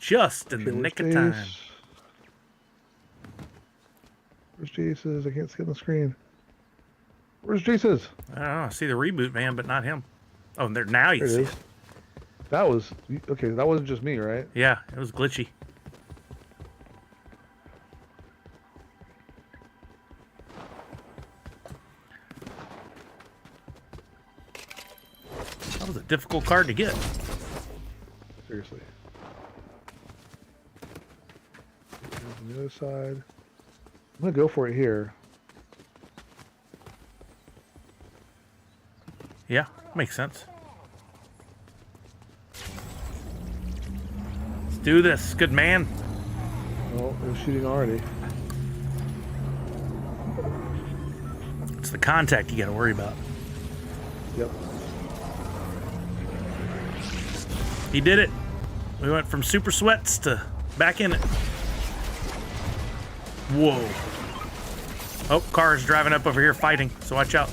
Just in the Okay, nick of where's time. Jace? Where's Jace's? I can't see on the screen. Where's Jace's? I don't know. I see the reboot man, but not him. Oh, and there now you There it see is. it. That was okay. That wasn't just me, right? Yeah, it was glitchy. That was a difficult card to get. Seriously. Here's on the other side. I'm gonna go for it here. Yeah, makes sense. Let's do this. Good man. Oh, they're shooting already. It's the contact you got to worry about. Yep. He did it. We went from super sweats to back in it. Whoa. Oh, car's driving up over here fighting, so watch out.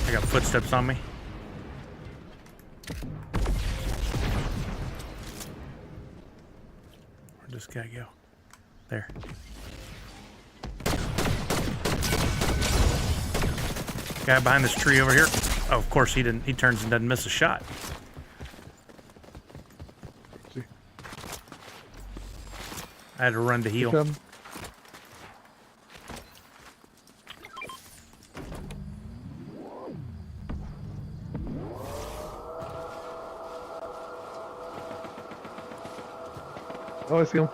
I got footsteps on me. Where'd this guy go? There. Guy behind this tree over here. Oh, of course he didn't. He turns and doesn't miss a shot. See. I had to run to heal. Come. Oh, I see him.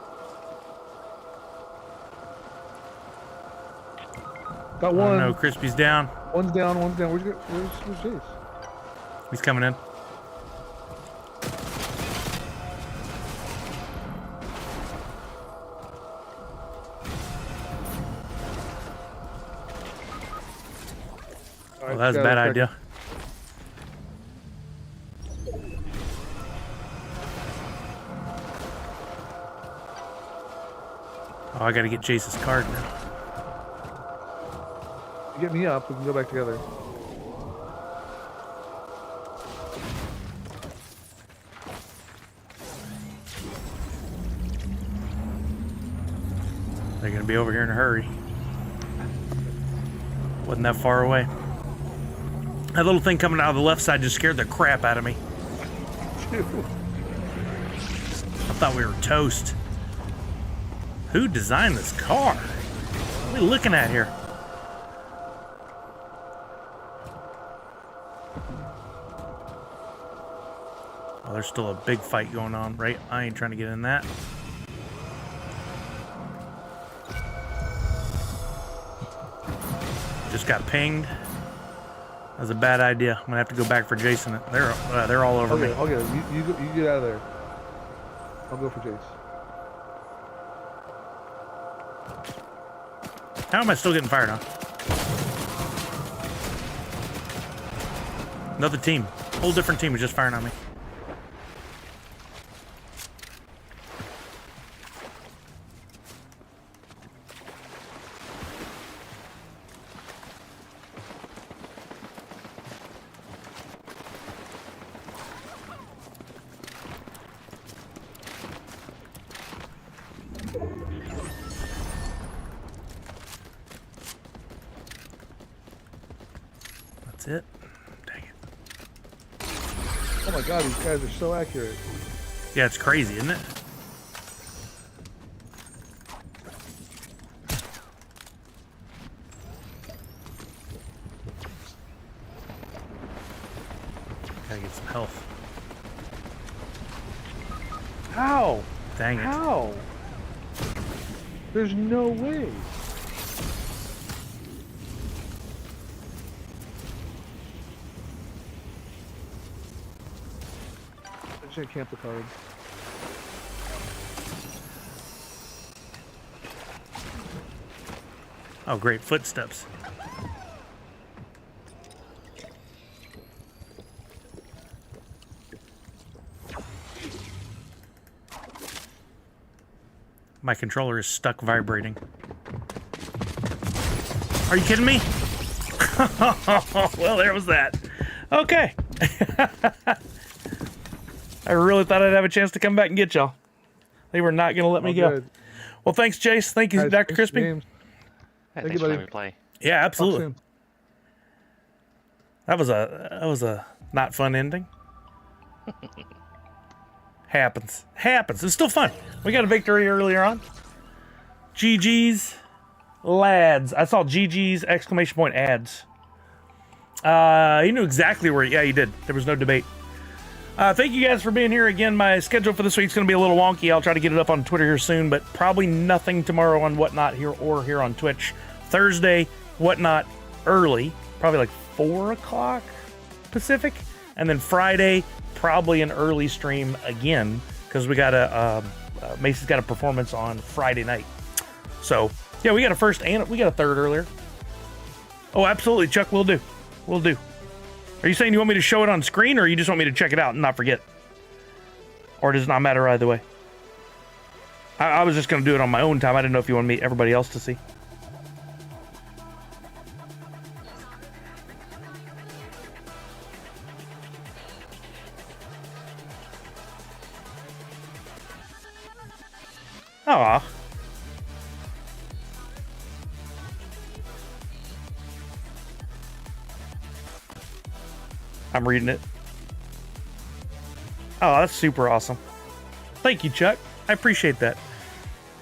Got one. Oh no, Crispy's down. One's down. One's down. Where's Jace? He's coming in. All Well, right, that was a bad idea. Oh, I gotta get Jace's card now. Get me up. We can go back together. They're gonna be over here in a hurry. Wasn't that far away. That little thing coming out of the left side just scared the crap out of me. I thought we were toast. Who designed this car? What are we looking at here? Oh, there's still a big fight going on, right? I ain't trying to get in that. Just got pinged. That was a bad idea. I'm gonna have to go back for Jason. They're all over me. I'll get it. You get out of there. I'll go for Jace. How am I still getting fired on? Another team. Whole different team was just firing on me. That's it. Dang it. Oh my god, these guys are so accurate. Yeah, it's crazy, isn't it? Gotta get some health. How? Dang it. How? There's no way. I should camp the cards. Oh, great. Footsteps. My controller is stuck vibrating. Are you kidding me? Well, there was that. Okay. I really thought I'd have a chance to come back and get y'all. They were not going to let me go. Good. Well, thanks, Jace. Thank you, Guys, Dr. thanks, Crispy. James. Hey, Thank thanks you, for buddy. letting me play. Yeah, Talk absolutely. soon. That was a not fun ending. Happens. It's still fun. We got a victory earlier on. GG's lads. I saw GG's exclamation point ads. He knew exactly where. Yeah, he did. There was no debate. Thank you guys for being here again. My schedule for this week's going to be a little wonky. I'll try to get it up on Twitter here soon, but probably nothing tomorrow on Whatnot here or here on Twitch. Thursday, Whatnot early, probably like 4 o'clock Pacific, and then Friday, probably an early stream again because we got Macy's got a performance on Friday night. So yeah, we got a first and we got a third earlier. Oh, absolutely, Chuck. We'll do. Are you saying you want me to show it on screen, or you just want me to check it out and not forget? Or does it not matter either way? I was just going to do it on my own time. I didn't know if you wanted everybody else to see. Aw. I'm reading it. Oh, that's super awesome. Thank you, Chuck. I appreciate that.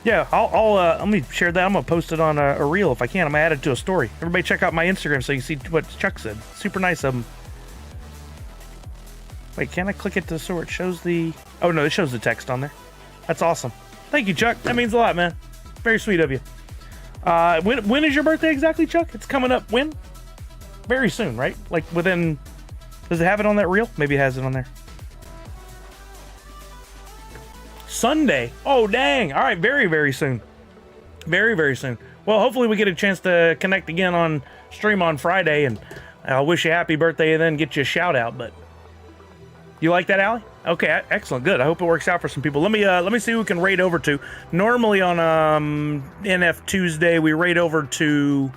Yeah, I'll let me share that. I'm gonna post it on a reel if I can. I'm gonna add it to a story. Everybody check out my Instagram so you can see what Chuck said. Super nice of him. Wait, can I click it to so it shows the... Oh, no, it shows the text on there. That's awesome. Thank you, Chuck. That means a lot, man. Very sweet of you. When is your birthday exactly, Chuck? It's coming up when? Very soon, right? Like within Does it have it on that reel? Maybe it has it on there. Sunday. Oh, dang. All right, very, very soon. Very, very soon. Well, hopefully we get a chance to connect again on stream on Friday, and I'll wish you a happy birthday and then get you a shout out. But you like that, Allie? Okay, excellent, good. I hope it works out for some people. Let me see who we can raid over to. Normally on NFTuesday we raid over to,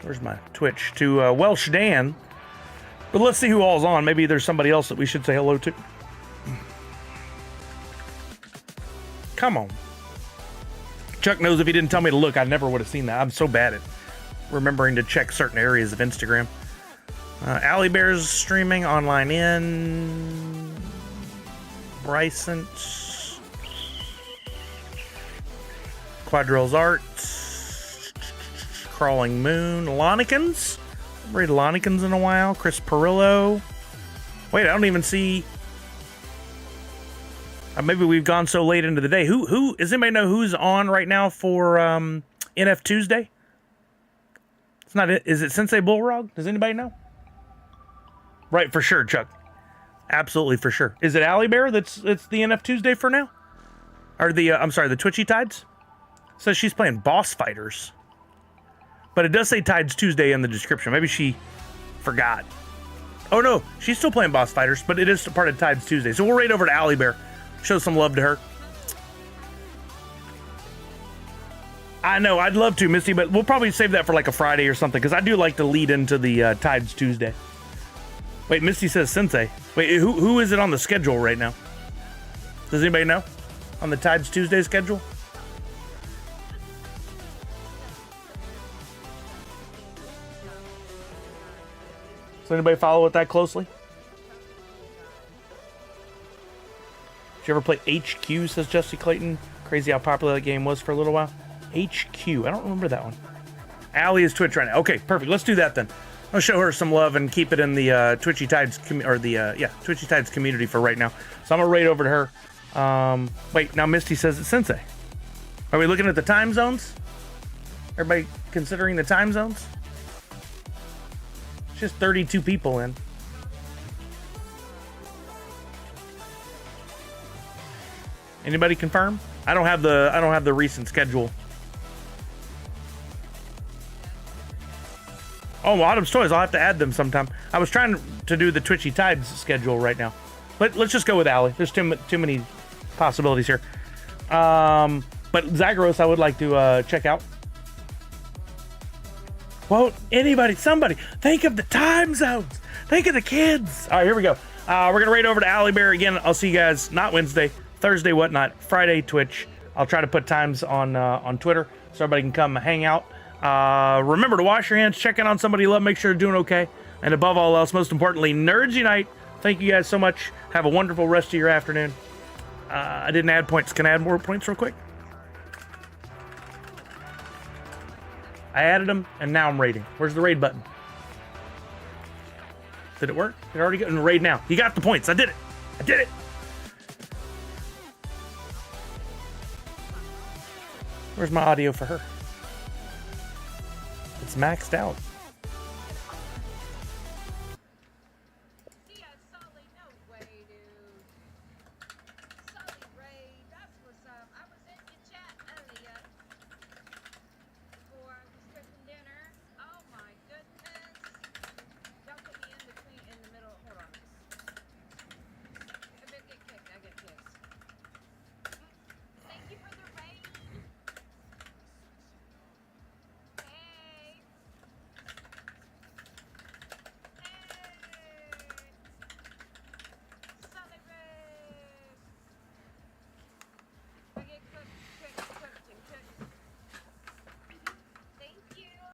where's my Twitch, to Welsh Dan. But let's see who all's on. Maybe there's somebody else that we should say hello to. Come on. Chuck knows if he didn't tell me to look, I never would have seen that. I'm so bad at remembering to check certain areas of Instagram. Allie Bear's streaming online in Bryson, Quadril's Art, Crawling Moon, Lonikins. I've read Lonikins in a while. Chris Perillo. Wait, I don't even see. Maybe we've gone so late into the day. Who does anybody know who's on right now for NFTuesday? It's not it. Is it Sensei Bullrog? Does anybody know? Right, for sure, Chuck. Absolutely, for sure. Is it Allie Bear it's the NFTuesday for now? Or the, I'm sorry, the Twitchy Tides? Says she's playing Boss Fighters. But it does say Tides Tuesday in the description. Maybe she forgot. Oh, no, she's still playing Boss Fighters, but it is part of Tides Tuesday. So we'll raid over to Allie Bear. Show some love to her. I know, I'd love to, Misty, but we'll probably save that for like a Friday or something, because I do like to lead into the Tides Tuesday. Wait, Misty says Sensei. Wait, who is it on the schedule right now? Does anybody know? On the Tides Tuesday schedule? Does anybody follow it that closely? Did you ever play HQ, says Justy Clayton? Crazy how popular that game was for a little while. HQ, I don't remember that one. Allie is Twitch right now. Okay, perfect. Let's do that then. I'll show her some love and keep it in the Twitchy Tides Twitchy Tides community for right now. So I'm gonna raid over to her. Wait, now Misty says it's Sensei. Are we looking at the time zones? Everybody considering the time zones? It's just 32 people in. Anybody confirm? I don't have the recent schedule. Oh, Autumn's Toys. I'll have to add them sometime. I was trying to do the Twitchy Tides schedule right now. Let's just go with Allie. There's too many possibilities here. But Zagros, I would like to check out. Won't anybody, somebody, think of the time zones. Think of the kids. All right, here we go. We're going to raid over to Allie Bear again. I'll see you guys, not Wednesday, Thursday, whatnot, Friday, Twitch. I'll try to put times on Twitter so everybody can come hang out. Remember to wash your hands, check in on somebody you love, make sure they're doing okay. And above all else, most importantly, Nerds Unite. Thank you guys so much. Have a wonderful rest of your afternoon. I didn't add points. Can I add more points real quick? I added them, and now I'm raiding. Where's the raid button? Did it work? Did it already get in the raid now? You got the points. I did it. I did it. Where's my audio for her? It's maxed out.